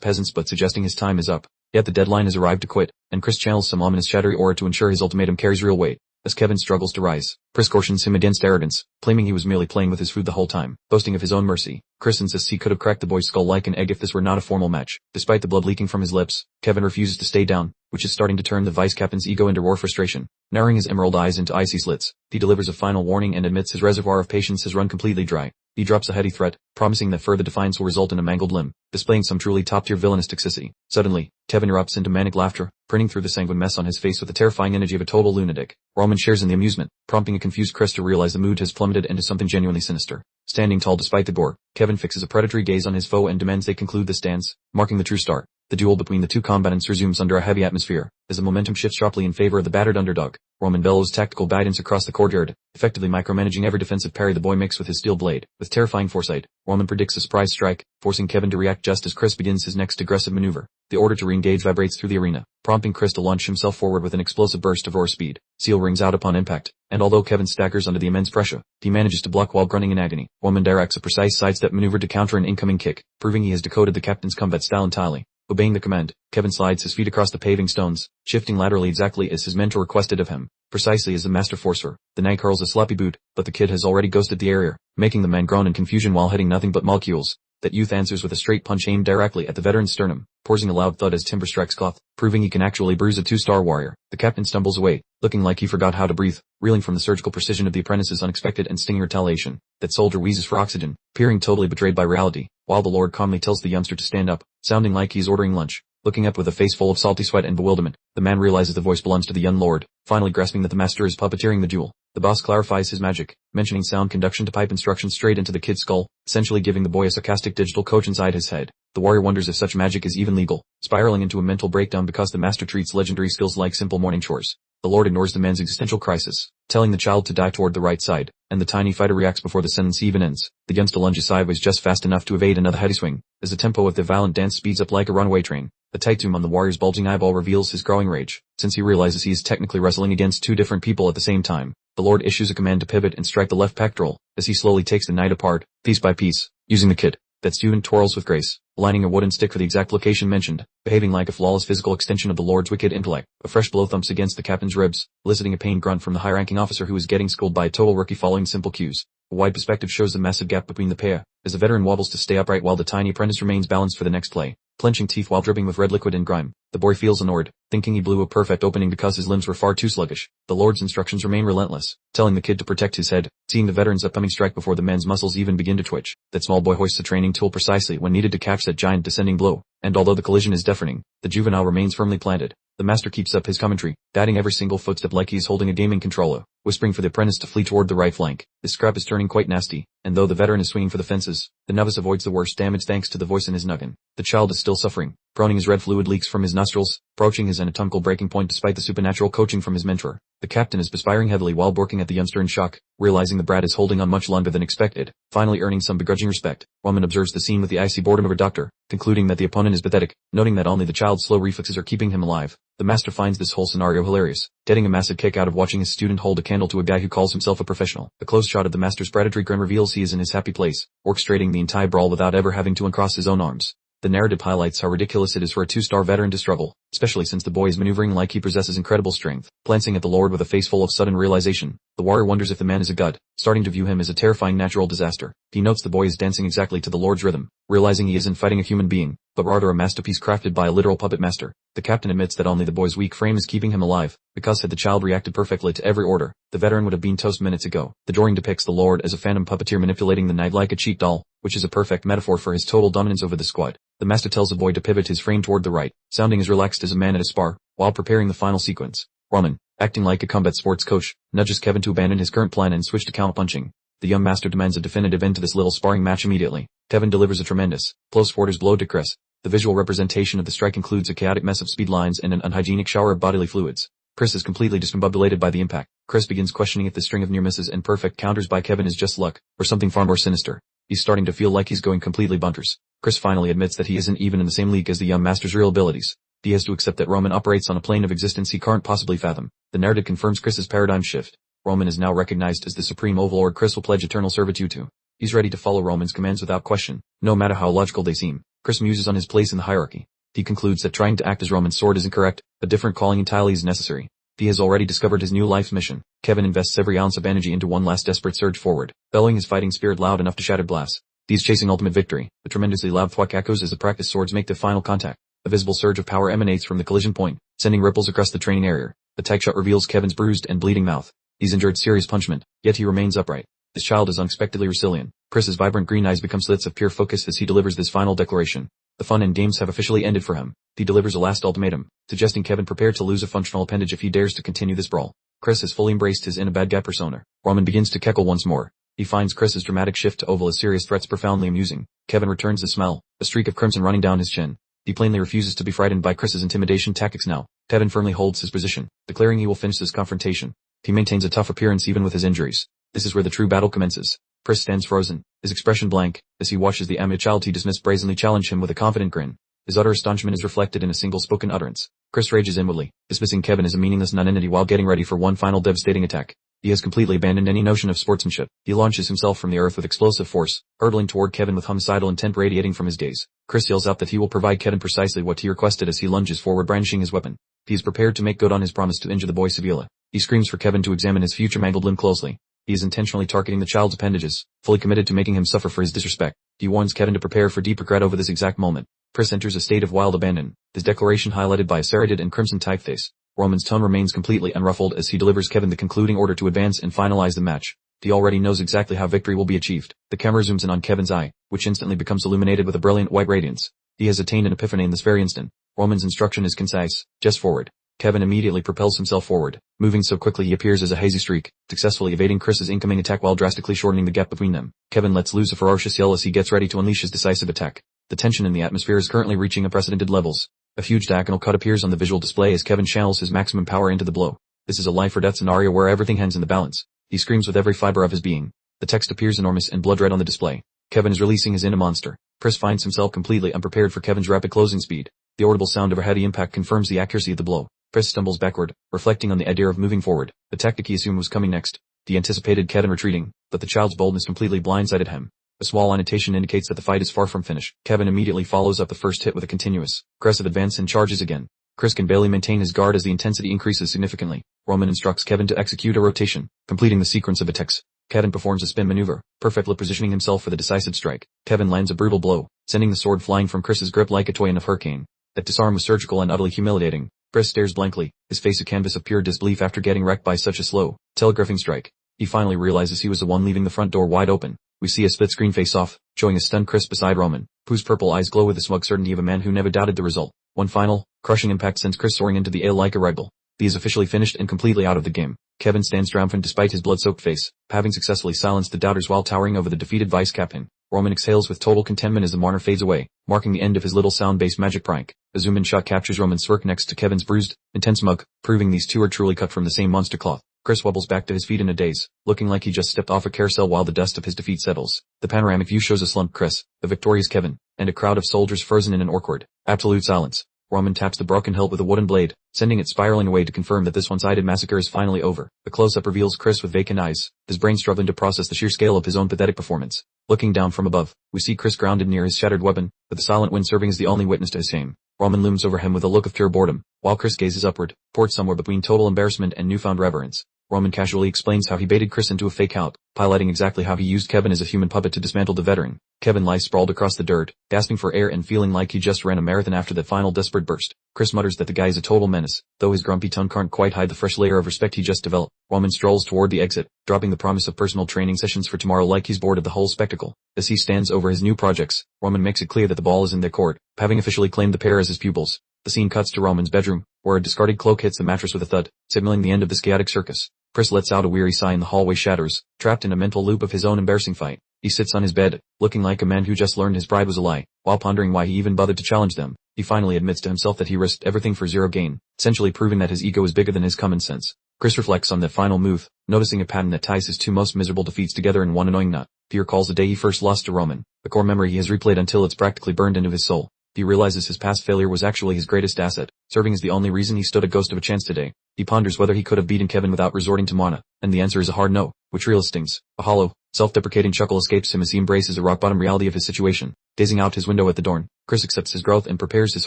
A: peasants but suggesting his time is up. Yet the deadline has arrived to quit, and Chris channels some ominous chattery aura to ensure his ultimatum carries real weight. As Kevin struggles to rise, Chris cautions him against arrogance, claiming he was merely playing with his food the whole time. Boasting of his own mercy, Chris insists he could have cracked the boy's skull like an egg if this were not a formal match. Despite the blood leaking from his lips, Kevin refuses to stay down, which is starting to turn the vice captain's ego into raw frustration. Narrowing his emerald eyes into icy slits, he delivers a final warning and admits his reservoir of patience has run completely dry. He drops a heady threat, promising that further defiance will result in a mangled limb, displaying some truly top-tier villainous toxicity. Suddenly, Kevin erupts into manic laughter, printing through the sanguine mess on his face with the terrifying energy of a total lunatic. Roman shares in the amusement, prompting a confused Chris to realize the mood has plummeted into something genuinely sinister. Standing tall despite the gore, Kevin fixes a predatory gaze on his foe and demands they conclude this dance, marking the true start. The duel between the two combatants resumes under a heavy atmosphere, as the momentum shifts sharply in favor of the battered underdog. Roman bellows tactical guidance across the courtyard, effectively micromanaging every defensive parry the boy makes with his steel blade. With terrifying foresight, Roman predicts a surprise strike, forcing Kevin to react just as Chris begins his next aggressive maneuver. The order to re-engage vibrates through the arena, prompting Chris to launch himself forward with an explosive burst of raw speed. Seal rings out upon impact, and although Kevin staggers under the immense pressure, he manages to block while grunting in agony. Roman directs a precise sidestep maneuver to counter an incoming kick, proving he has decoded the captain's combat style entirely. Obeying the command, Kevin slides his feet across the paving stones, shifting laterally exactly as his mentor requested of him. Precisely as the master forcer, the knight hurls a sloppy boot, but the kid has already ghosted the area, making the man groan in confusion while hitting nothing but molecules. That youth answers with a straight punch aimed directly at the veteran's sternum, pausing a loud thud as timber strikes cloth, proving he can actually bruise a two-star warrior. The captain stumbles away, looking like he forgot how to breathe, reeling from the surgical precision of the apprentice's unexpected and stinging retaliation. That soldier wheezes for oxygen, appearing totally betrayed by reality, while the lord calmly tells the youngster to stand up, sounding like he's ordering lunch. Looking up with a face full of salty sweat and bewilderment, the man realizes the voice belongs to the young lord, finally grasping that the master is puppeteering the duel. The boss clarifies his magic, mentioning sound conduction to pipe instructions straight into the kid's skull, essentially giving the boy a sarcastic digital coach inside his head. The warrior wonders if such magic is even legal, spiraling into a mental breakdown because the master treats legendary skills like simple morning chores. The lord ignores the man's existential crisis, telling the child to dive toward the right side, and the tiny fighter reacts before the sentence even ends. The youngster lunges sideways just fast enough to evade another heady swing, as the tempo of the violent dance speeds up like a runaway train. The tight zoom on the warrior's bulging eyeball reveals his growing rage, since he realizes he is technically wrestling against two different people at the same time. The lord issues a command to pivot and strike the left pectoral, as he slowly takes the knight apart, piece by piece, using the kid. That student twirls with grace, aligning a wooden stick for the exact location mentioned, behaving like a flawless physical extension of the lord's wicked intellect. A fresh blow thumps against the captain's ribs, eliciting a pained grunt from the high-ranking officer who is getting schooled by a total rookie following simple cues. A wide perspective shows the massive gap between the pair, as the veteran wobbles to stay upright while the tiny apprentice remains balanced for the next play. Clenching teeth while dripping with red liquid and grime, the boy feels annoyed, thinking he blew a perfect opening because his limbs were far too sluggish. The lord's instructions remain relentless, telling the kid to protect his head, seeing the veteran's upcoming strike before the man's muscles even begin to twitch. That small boy hoists a training tool precisely when needed to catch that giant descending blow, and although the collision is deafening, the juvenile remains firmly planted. The master keeps up his commentary, guiding every single footstep like he is holding a gaming controller, whispering for the apprentice to flee toward the right flank. This scrap is turning quite nasty, and though the veteran is swinging for the fences, the novice avoids the worst damage thanks to the voice in his noggin. The child is still suffering, groaning as red fluid leaks from his nostrils, approaching his anatomical breaking point despite the supernatural coaching from his mentor. The captain is perspiring heavily while barking at the youngster in shock, realizing the brat is holding on much longer than expected, finally earning some begrudging respect. Roman observes the scene with the icy boredom of a doctor, concluding that the opponent is pathetic, noting that only the child's slow reflexes are keeping him alive. The master finds this whole scenario hilarious, getting a massive kick out of watching his student hold a candle to a guy who calls himself a professional. A close shot of the master's predatory grin reveals he is in his happy place, orchestrating the entire brawl without ever having to uncross his own arms. The narrative highlights how ridiculous it is for a 2-star veteran to struggle, especially since the boy is maneuvering like he possesses incredible strength. Glancing at the Lord with a face full of sudden realization, the warrior wonders if the man is a god, starting to view him as a terrifying natural disaster. He notes the boy is dancing exactly to the Lord's rhythm, realizing he isn't fighting a human being, but rather a masterpiece crafted by a literal puppet master. The captain admits that only the boy's weak frame is keeping him alive, because had the child reacted perfectly to every order, the veteran would have been toast minutes ago. The drawing depicts the Lord as a phantom puppeteer manipulating the knight like a cheap doll, which is a perfect metaphor for his total dominance over the squad. The master tells the boy to pivot his frame toward the right, sounding as relaxed as a man at a spar, while preparing the final sequence. Roman, acting like a combat sports coach, nudges Kevin to abandon his current plan and switch to counter-punching. The young master demands a definitive end to this little sparring match immediately. Kevin delivers a tremendous, close quarters blow to Chris. The visual representation of the strike includes a chaotic mess of speed lines and an unhygienic shower of bodily fluids. Chris is completely discombobulated by the impact. Chris begins questioning if the string of near misses and perfect counters by Kevin is just luck, or something far more sinister. He's starting to feel like he's going completely bunkers. Chris finally admits that he isn't even in the same league as the young master's real abilities. He has to accept that Roman operates on a plane of existence he can't possibly fathom. The narrative confirms Chris's paradigm shift. Roman is now recognized as the supreme overlord Chris will pledge eternal servitude to. He's ready to follow Roman's commands without question, no matter how logical they seem. Chris muses on his place in the hierarchy. He concludes that trying to act as Roman's sword isn't correct, a different calling entirely is necessary. He has already discovered his new life's mission. Kevin invests every ounce of energy into one last desperate surge forward, bellowing his fighting spirit loud enough to shatter glass. He's chasing ultimate victory. The tremendously loud thwack echoes as the practice swords make their final contact. A visible surge of power emanates from the collision point, sending ripples across the training area. The tech shot reveals Kevin's bruised and bleeding mouth. He's endured serious punishment, yet he remains upright. This child is unexpectedly resilient. Chris's vibrant green eyes become slits of pure focus as he delivers this final declaration. The fun and games have officially ended for him. He delivers a last ultimatum, suggesting Kevin prepare to lose a functional appendage if he dares to continue this brawl. Chris has fully embraced his inner bad guy persona. Roman begins to cackle once more. He finds Chris's dramatic shift to oval as serious threats profoundly amusing. Kevin returns the smile, a streak of crimson running down his chin. He plainly refuses to be frightened by Chris's intimidation tactics now. Kevin firmly holds his position, declaring he will finish this confrontation. He maintains a tough appearance even with his injuries. This is where the true battle commences. Chris stands frozen, his expression blank, as he watches the amateur child he dismissed brazenly challenge him with a confident grin. His utter astonishment is reflected in a single spoken utterance. Chris rages inwardly, dismissing Kevin as a meaningless nonentity while getting ready for one final devastating attack. He has completely abandoned any notion of sportsmanship. He launches himself from the earth with explosive force, hurtling toward Kevin with homicidal intent radiating from his gaze. Chris yells out that he will provide Kevin precisely what he requested as he lunges forward brandishing his weapon. He is prepared to make good on his promise to injure the boy severely. He screams for Kevin to examine his future mangled limb closely. He is intentionally targeting the child's appendages, fully committed to making him suffer for his disrespect. He warns Kevin to prepare for deep regret over this exact moment. Chris enters a state of wild abandon, his declaration highlighted by a serrated and crimson typeface. Roman's tone remains completely unruffled as he delivers Kevin the concluding order to advance and finalize the match. He already knows exactly how victory will be achieved. The camera zooms in on Kevin's eye, which instantly becomes illuminated with a brilliant white radiance. He has attained an epiphany in this very instant. Roman's instruction is concise, just forward. Kevin immediately propels himself forward, moving so quickly he appears as a hazy streak, successfully evading Chris's incoming attack while drastically shortening the gap between them. Kevin lets loose a ferocious yell as he gets ready to unleash his decisive attack. The tension in the atmosphere is currently reaching unprecedented levels. A huge diagonal cut appears on the visual display as Kevin channels his maximum power into the blow. This is a life or death scenario where everything hangs in the balance. He screams with every fiber of his being. The text appears enormous and blood red on the display. Kevin is releasing his inner monster. Chris finds himself completely unprepared for Kevin's rapid closing speed. The audible sound of a heavy impact confirms the accuracy of the blow. Chris stumbles backward, reflecting on the idea of moving forward. The tactic he assumed was coming next. He anticipated Kevin retreating, but the child's boldness completely blindsided him. A small annotation indicates that the fight is far from finished. Kevin immediately follows up the first hit with a continuous, aggressive advance and charges again. Chris can barely maintain his guard as the intensity increases significantly. Roman instructs Kevin to execute a rotation, completing the sequence of attacks. Kevin performs a spin maneuver, perfectly positioning himself for the decisive strike. Kevin lands a brutal blow, sending the sword flying from Chris's grip like a toy in a hurricane. That disarm was surgical and utterly humiliating. Chris stares blankly, his face a canvas of pure disbelief after getting wrecked by such a slow, telegraphing strike. He finally realizes he was the one leaving the front door wide open. We see a split-screen face-off, showing a stunned Chris beside Roman, whose purple eyes glow with the smug certainty of a man who never doubted the result. One final, crushing impact sends Chris soaring into the air like a ragdoll. He is officially finished and completely out of the game. Kevin stands triumphant despite his blood-soaked face, having successfully silenced the doubters while towering over the defeated vice-captain. Roman exhales with total contentment as the mourner fades away, marking the end of his little sound-based magic prank. A zoom-in shot captures Roman's smirk next to Kevin's bruised, intense mug, proving these two are truly cut from the same monster cloth. Chris wobbles back to his feet in a daze, looking like he just stepped off a carousel while the dust of his defeat settles. The panoramic view shows a slumped Chris, a victorious Kevin, and a crowd of soldiers frozen in an awkward, absolute silence. Roman taps the broken hilt with a wooden blade, sending it spiraling away to confirm that this one-sided massacre is finally over. The close-up reveals Chris with vacant eyes, his brain struggling to process the sheer scale of his own pathetic performance. Looking down from above, we see Chris grounded near his shattered weapon, with the silent wind serving as the only witness to his shame. Roman looms over him with a look of pure boredom, while Chris gazes upward, poured somewhere between total embarrassment and newfound reverence. Roman casually explains how he baited Chris into a fake out, highlighting exactly how he used Kevin as a human puppet to dismantle the veteran. Kevin lies sprawled across the dirt, gasping for air and feeling like he just ran a marathon after that final desperate burst. Chris mutters that the guy is a total menace, though his grumpy tongue can't quite hide the fresh layer of respect he just developed. Roman strolls toward the exit, dropping the promise of personal training sessions for tomorrow like he's bored of the whole spectacle. As he stands over his new projects, Roman makes it clear that the ball is in their court, having officially claimed the pair as his pupils. The scene cuts to Roman's bedroom, where a discarded cloak hits the mattress with a thud, signaling the end of this chaotic circus. Chris lets out a weary sigh and the hallway shatters, trapped in a mental loop of his own embarrassing fight. He sits on his bed, looking like a man who just learned his pride was a lie, while pondering why he even bothered to challenge them. He finally admits to himself that he risked everything for zero gain, essentially proving that his ego is bigger than his common sense. Chris reflects on that final move, noticing a pattern that ties his two most miserable defeats together in one annoying knot. He recalls the day he first lost to Roman, the core memory he has replayed until it's practically burned into his soul. He realizes his past failure was actually his greatest asset, serving as the only reason he stood a ghost of a chance today. He ponders whether he could have beaten Kevin without resorting to mana, and the answer is a hard no, which really stings. A hollow, self-deprecating chuckle escapes him as he embraces a rock-bottom reality of his situation. Gazing out his window at the dawn, Chris accepts his growth and prepares his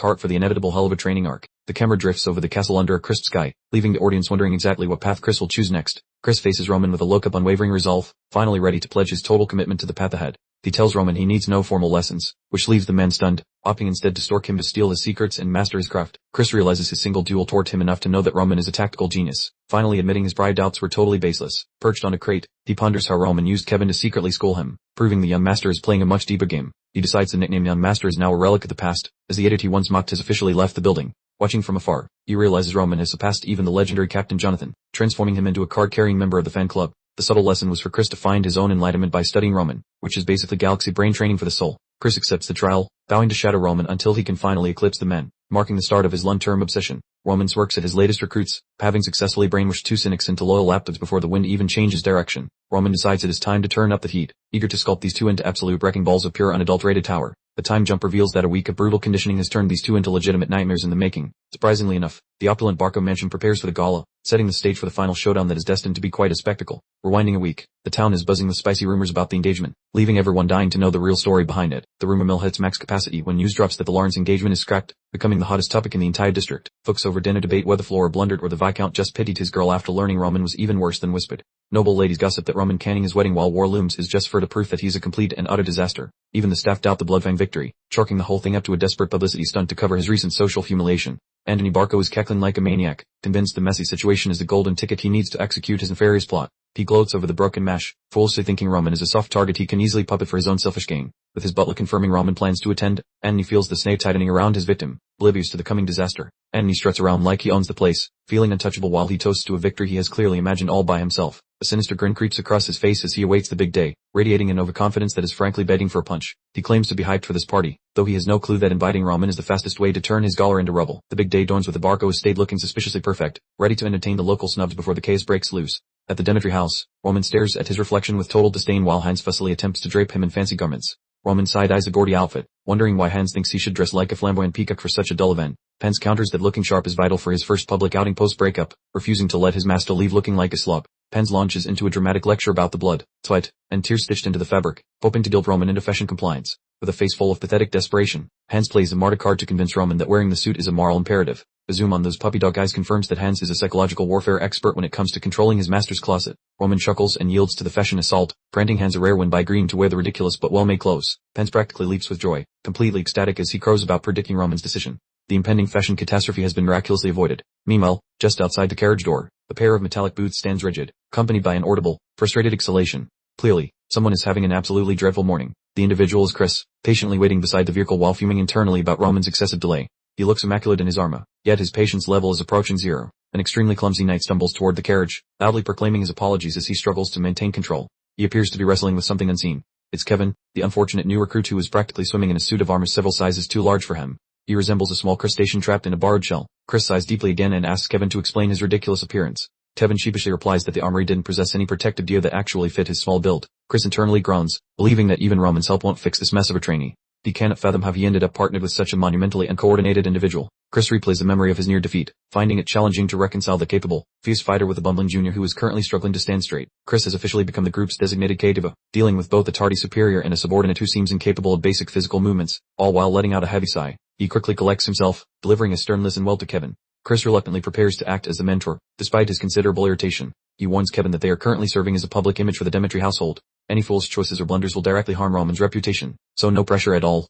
A: heart for the inevitable hell of a training arc. The camera drifts over the castle under a crisp sky, leaving the audience wondering exactly what path Chris will choose next. Chris faces Roman with a look of unwavering resolve, finally ready to pledge his total commitment to the path ahead. He tells Roman he needs no formal lessons, which leaves the man stunned, opting instead to stalk him to steal his secrets and master his craft. Chris realizes his single duel taught him enough to know that Roman is a tactical genius, finally admitting his prior doubts were totally baseless. Perched on a crate, he ponders how Roman used Kevin to secretly school him, proving the young master is playing a much deeper game. He decides the nickname young master is now a relic of the past, as the idiot he once mocked has officially left the building. Watching from afar, he realizes Roman has surpassed even the legendary Captain Jonathan, transforming him into a card-carrying member of the fan club. The subtle lesson was for Chris to find his own enlightenment by studying Roman, which is basically galaxy brain training for the soul. Chris accepts the trial, vowing to shadow Roman until he can finally eclipse the man, marking the start of his long-term obsession. Roman works at his latest recruits, having successfully brainwashed two cynics into loyal lapdogs before the wind even changes direction. Roman decides it is time to turn up the heat, eager to sculpt these two into absolute wrecking balls of pure unadulterated power. The time jump reveals that a week of brutal conditioning has turned these two into legitimate nightmares in the making. Surprisingly enough, the opulent Barco mansion prepares for the gala, setting the stage for the final showdown that is destined to be quite a spectacle. Rewinding a week, the town is buzzing with spicy rumors about the engagement, leaving everyone dying to know the real story behind it. The rumor mill hits max capacity when news drops that the Lawrence engagement is scrapped, becoming the hottest topic in the entire district. Folks over dinner debate whether Flora blundered or the Viscount just pitied his girl after learning Roman was even worse than whispered. Noble ladies gossip that Roman canning his wedding while war looms is just further proof that he's a complete and utter disaster. Even the staff doubt the Bloodfang victory, chalking the whole thing up to a desperate publicity stunt to cover his recent social humiliation. Anthony Barco is cackling like a maniac, convinced the messy situation is the golden ticket he needs to execute his nefarious plot. He gloats over the broken mash, foolishly thinking Roman is a soft target he can easily puppet for his own selfish gain. With his butler confirming Roman plans to attend, Anthony feels the snake tightening around his victim, oblivious to the coming disaster. Anthony struts around like he owns the place, feeling untouchable while he toasts to a victory he has clearly imagined all by himself. A sinister grin creeps across his face as he awaits the big day, radiating an overconfidence that is frankly begging for a punch. He claims to be hyped for this party, though he has no clue that inviting Roman is the fastest way to turn his gala into rubble. The big day dawns with the Barco estate looking suspiciously perfect, ready to entertain the local snubs before the chaos breaks loose. At the Demetri house, Roman stares at his reflection with total disdain while Hans fussily attempts to drape him in fancy garments. Roman side-eyes a gaudy outfit, wondering why Hans thinks he should dress like a flamboyant peacock for such a dull event. Hans counters that looking sharp is vital for his first public outing post-breakup, refusing to let his master leave looking like a slob. Hans launches into a dramatic lecture about the blood, sweat, and tears stitched into the fabric, hoping to guilt Roman into fashion compliance. With a face full of pathetic desperation, Hans plays a martyr card to convince Roman that wearing the suit is a moral imperative. A zoom on those puppy dog eyes confirms that Hans is a psychological warfare expert when it comes to controlling his master's closet. Roman chuckles and yields to the fashion assault, granting Hans a rare win by agreeing to wear the ridiculous but well-made clothes. Hans practically leaps with joy, completely ecstatic as he crows about predicting Roman's decision. The impending fashion catastrophe has been miraculously avoided. Meanwhile, just outside the carriage door, a pair of metallic boots stands rigid, accompanied by an audible, frustrated exhalation. Clearly, someone is having an absolutely dreadful morning. The individual is Chris, patiently waiting beside the vehicle while fuming internally about Roman's excessive delay. He looks immaculate in his armor, yet his patience level is approaching zero. An extremely clumsy knight stumbles toward the carriage, loudly proclaiming his apologies as he struggles to maintain control. He appears to be wrestling with something unseen. It's Kevin, the unfortunate new recruit who is practically swimming in a suit of armor several sizes too large for him. He resembles a small crustacean trapped in a borrowed shell. Chris sighs deeply again and asks Kevin to explain his ridiculous appearance. Kevin sheepishly replies that the armory didn't possess any protective gear that actually fit his small build. Chris internally groans, believing that even Roman's help won't fix this mess of a trainee. He cannot fathom how he ended up partnered with such a monumentally uncoordinated individual. Chris replays the memory of his near defeat, finding it challenging to reconcile the capable, fierce fighter with the bumbling junior who is currently struggling to stand straight. Chris has officially become the group's designated K-diva, dealing with both a tardy superior and a subordinate who seems incapable of basic physical movements, all while letting out a heavy sigh. He quickly collects himself, delivering a stern listen well to Kevin. Chris reluctantly prepares to act as the mentor, despite his considerable irritation. He warns Kevin that they are currently serving as a public image for the Demetri household. Any fool's choices or blunders will directly harm Roman's reputation, so no pressure at all.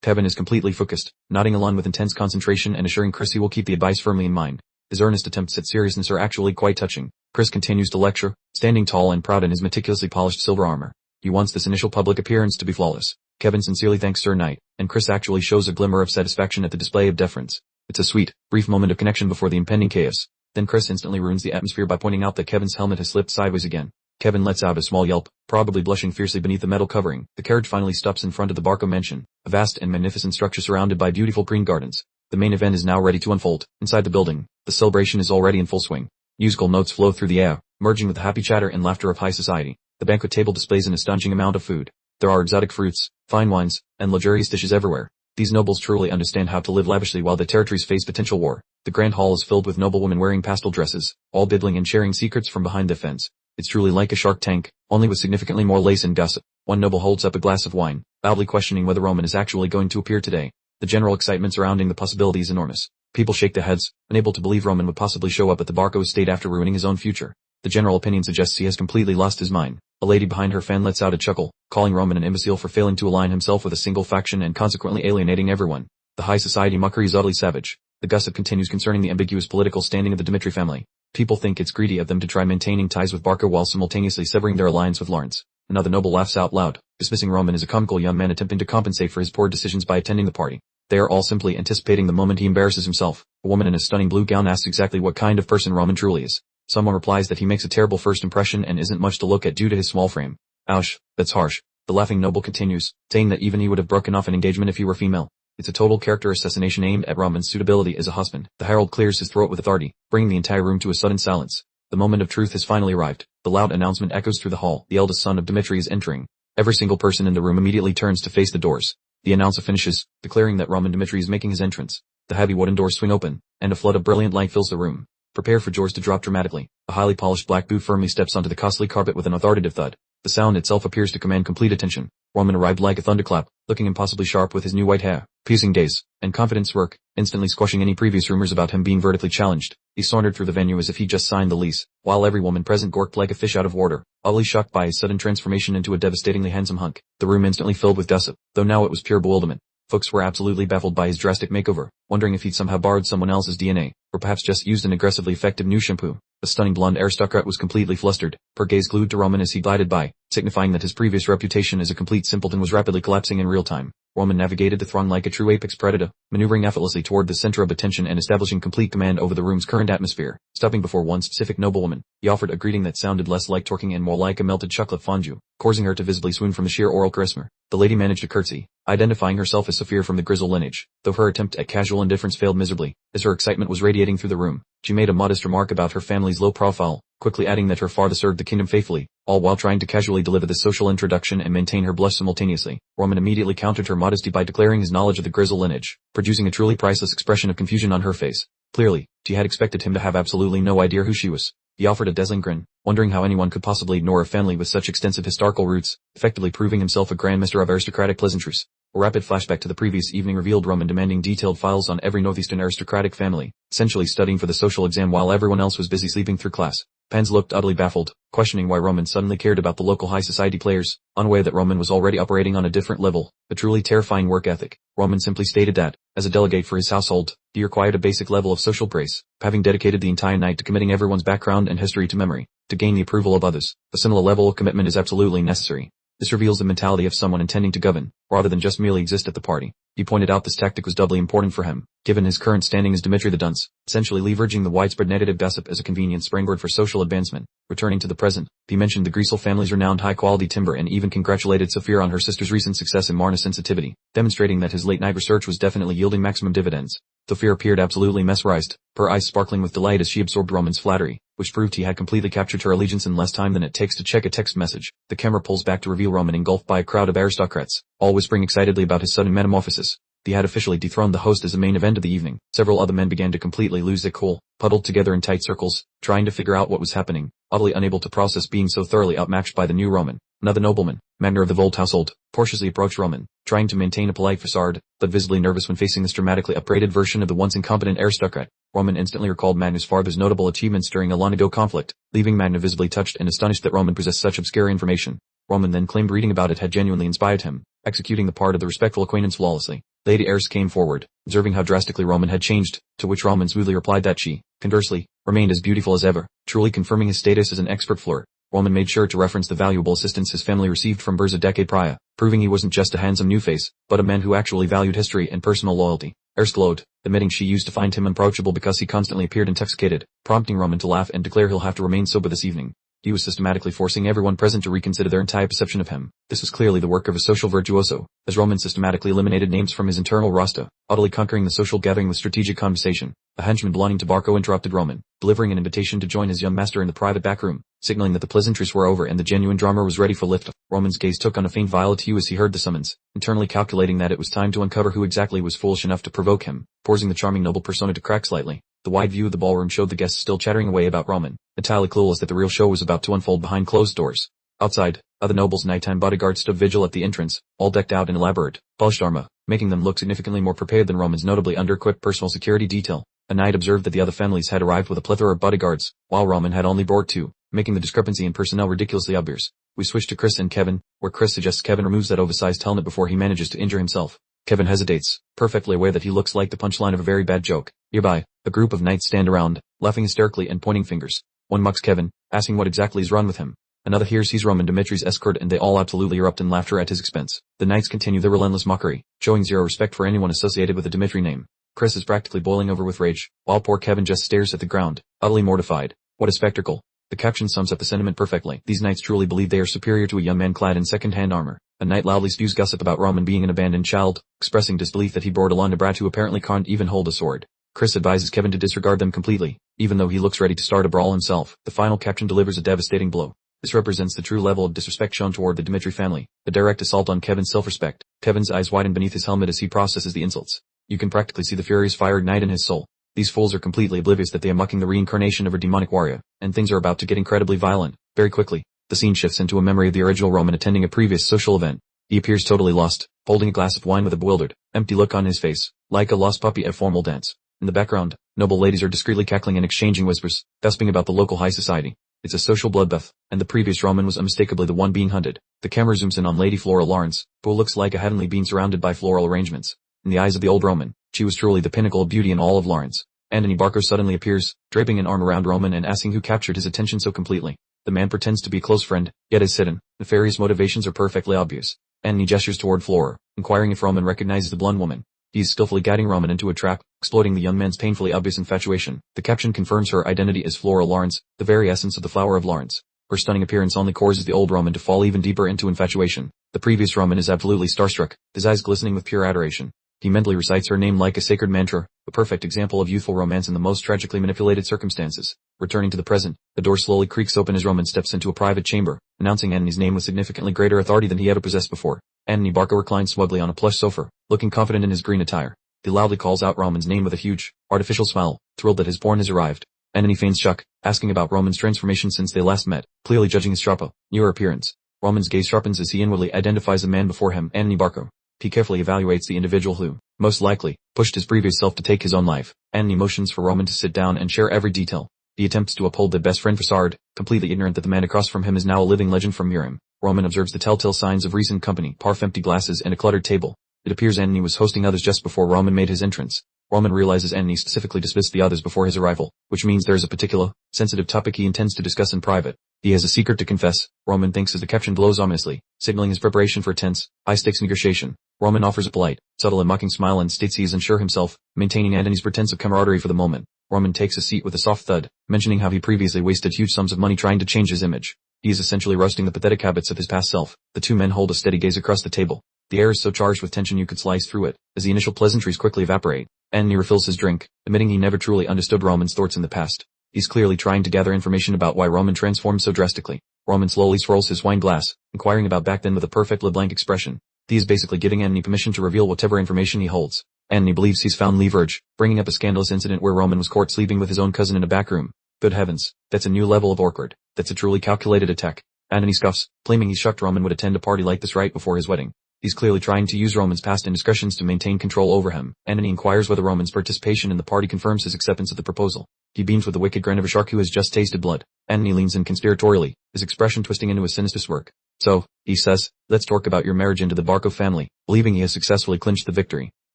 A: Kevin is completely focused, nodding along with intense concentration and assuring Chris he will keep the advice firmly in mind. His earnest attempts at seriousness are actually quite touching. Chris continues to lecture, standing tall and proud in his meticulously polished silver armor. He wants this initial public appearance to be flawless. Kevin sincerely thanks Sir Knight, and Chris actually shows a glimmer of satisfaction at the display of deference. It's a sweet, brief moment of connection before the impending chaos. Then Chris instantly ruins the atmosphere by pointing out that Kevin's helmet has slipped sideways again. Kevin lets out a small yelp, probably blushing fiercely beneath the metal covering. The carriage finally stops in front of the Barco mansion, a vast and magnificent structure surrounded by beautiful green gardens. The main event is now ready to unfold. Inside the building, the celebration is already in full swing. Musical notes flow through the air, merging with the happy chatter and laughter of high society. The banquet table displays an astonishing amount of food. There are exotic fruits, fine wines, and luxurious dishes everywhere. These nobles truly understand how to live lavishly while the territories face potential war. The grand hall is filled with noblewomen wearing pastel dresses, all bibbling and sharing secrets from behind the fence. It's truly like a Shark Tank, only with significantly more lace and gossip. One noble holds up a glass of wine, loudly questioning whether Roman is actually going to appear today. The general excitement surrounding the possibility is enormous. People shake their heads, unable to believe Roman would possibly show up at the Barco estate after ruining his own future. The general opinion suggests he has completely lost his mind. A lady behind her fan lets out a chuckle, calling Roman an imbecile for failing to align himself with a single faction and consequently alienating everyone. The high society mockery is utterly savage. The gossip continues concerning the ambiguous political standing of the Demetri family. People think it's greedy of them to try maintaining ties with Barco while simultaneously severing their alliance with Lawrence. Another noble laughs out loud, dismissing Roman as a comical young man attempting to compensate for his poor decisions by attending the party. They are all simply anticipating the moment he embarrasses himself. A woman in a stunning blue gown asks exactly what kind of person Roman truly is. Someone replies that he makes a terrible first impression and isn't much to look at due to his small frame. Ouch, that's harsh. The laughing noble continues, saying that even he would have broken off an engagement if he were female. It's a total character assassination aimed at Roman's suitability as a husband. The herald clears his throat with authority, bringing the entire room to a sudden silence. The moment of truth has finally arrived. The loud announcement echoes through the hall. The eldest son of Dmitri is entering. Every single person in the room immediately turns to face the doors. The announcer finishes, declaring that Roman Dmitri is making his entrance. The heavy wooden doors swing open, and a flood of brilliant light fills the room. Prepare for jaws to drop dramatically. A highly polished black boot firmly steps onto the costly carpet with an authoritative thud. The sound itself appears to command complete attention. Roman arrived like a thunderclap, looking impossibly sharp with his new white hair, piercing gaze, and confident smirk, instantly squashing any previous rumors about him being vertically challenged. He sauntered through the venue as if he just signed the lease, while every woman present gawked like a fish out of water, utterly shocked by his sudden transformation into a devastatingly handsome hunk. The room instantly filled with gossip, though now it was pure bewilderment. Folks were absolutely baffled by his drastic makeover, wondering if he'd somehow borrowed someone else's DNA, or perhaps just used an aggressively effective new shampoo. The stunning blonde aristocrat was completely flustered, her gaze glued to Roman as he glided by, signifying that his previous reputation as a complete simpleton was rapidly collapsing in real time. Roman navigated the throng like a true apex predator, maneuvering effortlessly toward the center of attention and establishing complete command over the room's current atmosphere. Stopping before one specific noblewoman, he offered a greeting that sounded less like twerking and more like a melted chocolate fondue, causing her to visibly swoon from the sheer oral charisma. The lady managed a curtsy, identifying herself as Sophia from the Grizzle lineage, though her attempt at casual indifference failed miserably, as her excitement was radiating through the room. She made a modest remark about her family's low profile, quickly adding that her father served the kingdom faithfully, all while trying to casually deliver the social introduction and maintain her blush simultaneously. Roman immediately countered her modesty by declaring his knowledge of the Grizzle lineage, producing a truly priceless expression of confusion on her face. Clearly, she had expected him to have absolutely no idea who she was. He offered a dazzling grin, wondering how anyone could possibly ignore a family with such extensive historical roots, effectively proving himself a grandmaster of aristocratic pleasantries. A rapid flashback to the previous evening revealed Roman demanding detailed files on every northeastern aristocratic family, essentially studying for the social exam while everyone else was busy sleeping through class. Pans looked utterly baffled, questioning why Roman suddenly cared about the local high society players, unaware that Roman was already operating on a different level, a truly terrifying work ethic. Roman simply stated that, as a delegate for his household, he required a basic level of social praise, having dedicated the entire night to committing everyone's background and history to memory. To gain the approval of others, a similar level of commitment is absolutely necessary. This reveals the mentality of someone intending to govern, rather than just merely exist at the party. He pointed out this tactic was doubly important for him, given his current standing as Dmitri the Dunce, essentially leveraging the widespread negative gossip as a convenient springboard for social advancement. Returning to the present, he mentioned the Griesel family's renowned high-quality timber and even congratulated Sophia on her sister's recent success in Marna sensitivity, demonstrating that his late-night research was definitely yielding maximum dividends. Sophia appeared absolutely mesmerized, her eyes sparkling with delight as she absorbed Roman's flattery, which proved he had completely captured her allegiance in less time than it takes to check a text message. The camera pulls back to reveal Roman engulfed by a crowd of aristocrats, all whispering excitedly about his sudden metamorphosis. He had officially dethroned the host as the main event of the evening. Several other men began to completely lose their cool, huddled together in tight circles, trying to figure out what was happening, utterly unable to process being so thoroughly outmatched by the new Roman. Another nobleman, Magner of the Volt household, cautiously approached Roman, trying to maintain a polite facade, but visibly nervous when facing this dramatically upgraded version of the once incompetent aristocrat. Roman instantly recalled Magner's father's notable achievements during a long ago conflict, leaving Magner visibly touched and astonished that Roman possessed such obscure information. Roman then claimed reading about it had genuinely inspired him, executing the part of the respectful acquaintance flawlessly. Lady Eris came forward, observing how drastically Roman had changed, to which Roman smoothly replied that she, conversely, remained as beautiful as ever, truly confirming his status as an expert flirt. Roman made sure to reference the valuable assistance his family received from Burz a decade prior, proving he wasn't just a handsome new face, but a man who actually valued history and personal loyalty. Eris glowed, admitting she used to find him unapproachable because he constantly appeared intoxicated, prompting Roman to laugh and declare he'll have to remain sober this evening. He was systematically forcing everyone present to reconsider their entire perception of him. This was clearly the work of a social virtuoso, as Roman systematically eliminated names from his internal roster, utterly conquering the social gathering with strategic conversation. A henchman belonging to Barco interrupted Roman, delivering an invitation to join his young master in the private back room, signaling that the pleasantries were over and the genuine drama was ready for lift. Roman's gaze took on a faint violet hue as he heard the summons, internally calculating that it was time to uncover who exactly was foolish enough to provoke him, forcing the charming noble persona to crack slightly. The wide view of the ballroom showed the guests still chattering away about Roman, entirely clueless that the real show was about to unfold behind closed doors. Outside, other nobles' nighttime bodyguards stood vigil at the entrance, all decked out in elaborate, polished armor, making them look significantly more prepared than Roman's notably under-equipped personal security detail. A knight observed that the other families had arrived with a plethora of bodyguards, while Roman had only brought two, making the discrepancy in personnel ridiculously obvious. We switch to Chris and Kevin, where Chris suggests Kevin removes that oversized helmet before he manages to injure himself. Kevin hesitates, perfectly aware that he looks like the punchline of a very bad joke. Nearby, a group of knights stand around, laughing hysterically and pointing fingers. One mocks Kevin, asking what exactly is wrong with him. Another here sees Roman Dimitri's escort and they all absolutely erupt in laughter at his expense. The knights continue their relentless mockery, showing zero respect for anyone associated with the Dimitri name. Chris is practically boiling over with rage, while poor Kevin just stares at the ground, utterly mortified. What a spectacle. The caption sums up the sentiment perfectly. These knights truly believe they are superior to a young man clad in second-hand armor. A knight loudly spews gossip about Roman being an abandoned child, expressing disbelief that he brought along a brat who apparently can't even hold a sword. Chris advises Kevin to disregard them completely, even though he looks ready to start a brawl himself. The final caption delivers a devastating blow. This represents the true level of disrespect shown toward the Dimitri family, a direct assault on Kevin's self-respect. Kevin's eyes widen beneath his helmet as he processes the insults. You can practically see the furious fire ignite in his soul. These fools are completely oblivious that they are mocking the reincarnation of a demonic warrior, and things are about to get incredibly violent. Very quickly, the scene shifts into a memory of the original Roman attending a previous social event. He appears totally lost, holding a glass of wine with a bewildered, empty look on his face, like a lost puppy at a formal dance. In the background, noble ladies are discreetly cackling and exchanging whispers, gossiping about the local high society. It's a social bloodbath, and the previous Roman was unmistakably the one being hunted. The camera zooms in on Lady Flora Lawrence, who looks like a heavenly being surrounded by floral arrangements. In the eyes of the old Roman, she was truly the pinnacle of beauty in all of Lawrence. Antony Barco suddenly appears, draping an arm around Roman and asking who captured his attention so completely. The man pretends to be a close friend, yet his hidden, nefarious motivations are perfectly obvious. Antony gestures toward Flora, inquiring if Roman recognizes the blonde woman. He is skillfully guiding Roman into a trap, exploiting the young man's painfully obvious infatuation. The caption confirms her identity as Flora Lawrence, the very essence of the flower of Lawrence. Her stunning appearance only causes the old Roman to fall even deeper into infatuation. The previous Roman is absolutely starstruck, his eyes glistening with pure adoration. He mentally recites her name like a sacred mantra, a perfect example of youthful romance in the most tragically manipulated circumstances. Returning to the present, the door slowly creaks open as Roman steps into a private chamber, announcing Antony's name with significantly greater authority than he ever possessed before. Antony Barco reclines smugly on a plush sofa, looking confident in his green attire. He loudly calls out Roman's name with a huge, artificial smile, thrilled that his pawn has arrived. Antony feigns shock, asking about Roman's transformation since they last met, clearly judging his sharper, newer appearance. Roman's gaze sharpens as he inwardly identifies the man before him, Antony Barco. He carefully evaluates the individual who, most likely, pushed his previous self to take his own life. Antony motions for Roman to sit down and share every detail. He attempts to uphold their best friend facade, completely ignorant that the man across from him is now a living legend from Murim. Roman observes the telltale signs of recent company, empty glasses and a cluttered table. It appears Antony was hosting others just before Roman made his entrance. Roman realizes Antony specifically dismissed the others before his arrival, which means there is a particular, sensitive topic he intends to discuss in private. He has a secret to confess, Roman thinks as the caption glows ominously, signaling his preparation for a tense, high-stakes negotiation. Roman offers a polite, subtle and mocking smile and states he is unsure himself, maintaining Antony's pretense of camaraderie for the moment. Roman takes a seat with a soft thud, mentioning how he previously wasted huge sums of money trying to change his image. He is essentially roasting the pathetic habits of his past self. The two men hold a steady gaze across the table. The air is so charged with tension you could slice through it, as the initial pleasantries quickly evaporate. Antony refills his drink, admitting he never truly understood Roman's thoughts in the past. He's clearly trying to gather information about why Roman transformed so drastically. Roman slowly swirls his wine glass, inquiring about back then with a perfect LeBlanc expression. He is basically giving Antony permission to reveal whatever information he holds. Antony believes he's found leverage, bringing up a scandalous incident where Roman was caught sleeping with his own cousin in a back room. Good heavens, that's a new level of awkward. That's a truly calculated attack. Antony scoffs, claiming he's shocked Roman would attend a party like this right before his wedding. He's clearly trying to use Roman's past indiscretions to maintain control over him. Antony inquires whether Roman's participation in the party confirms his acceptance of the proposal. He beams with the wicked grin of a shark who has just tasted blood. Antony leans in conspiratorially, his expression twisting into a sinister smirk. So, he says, let's talk about your marriage into the Barco family, believing he has successfully clinched the victory.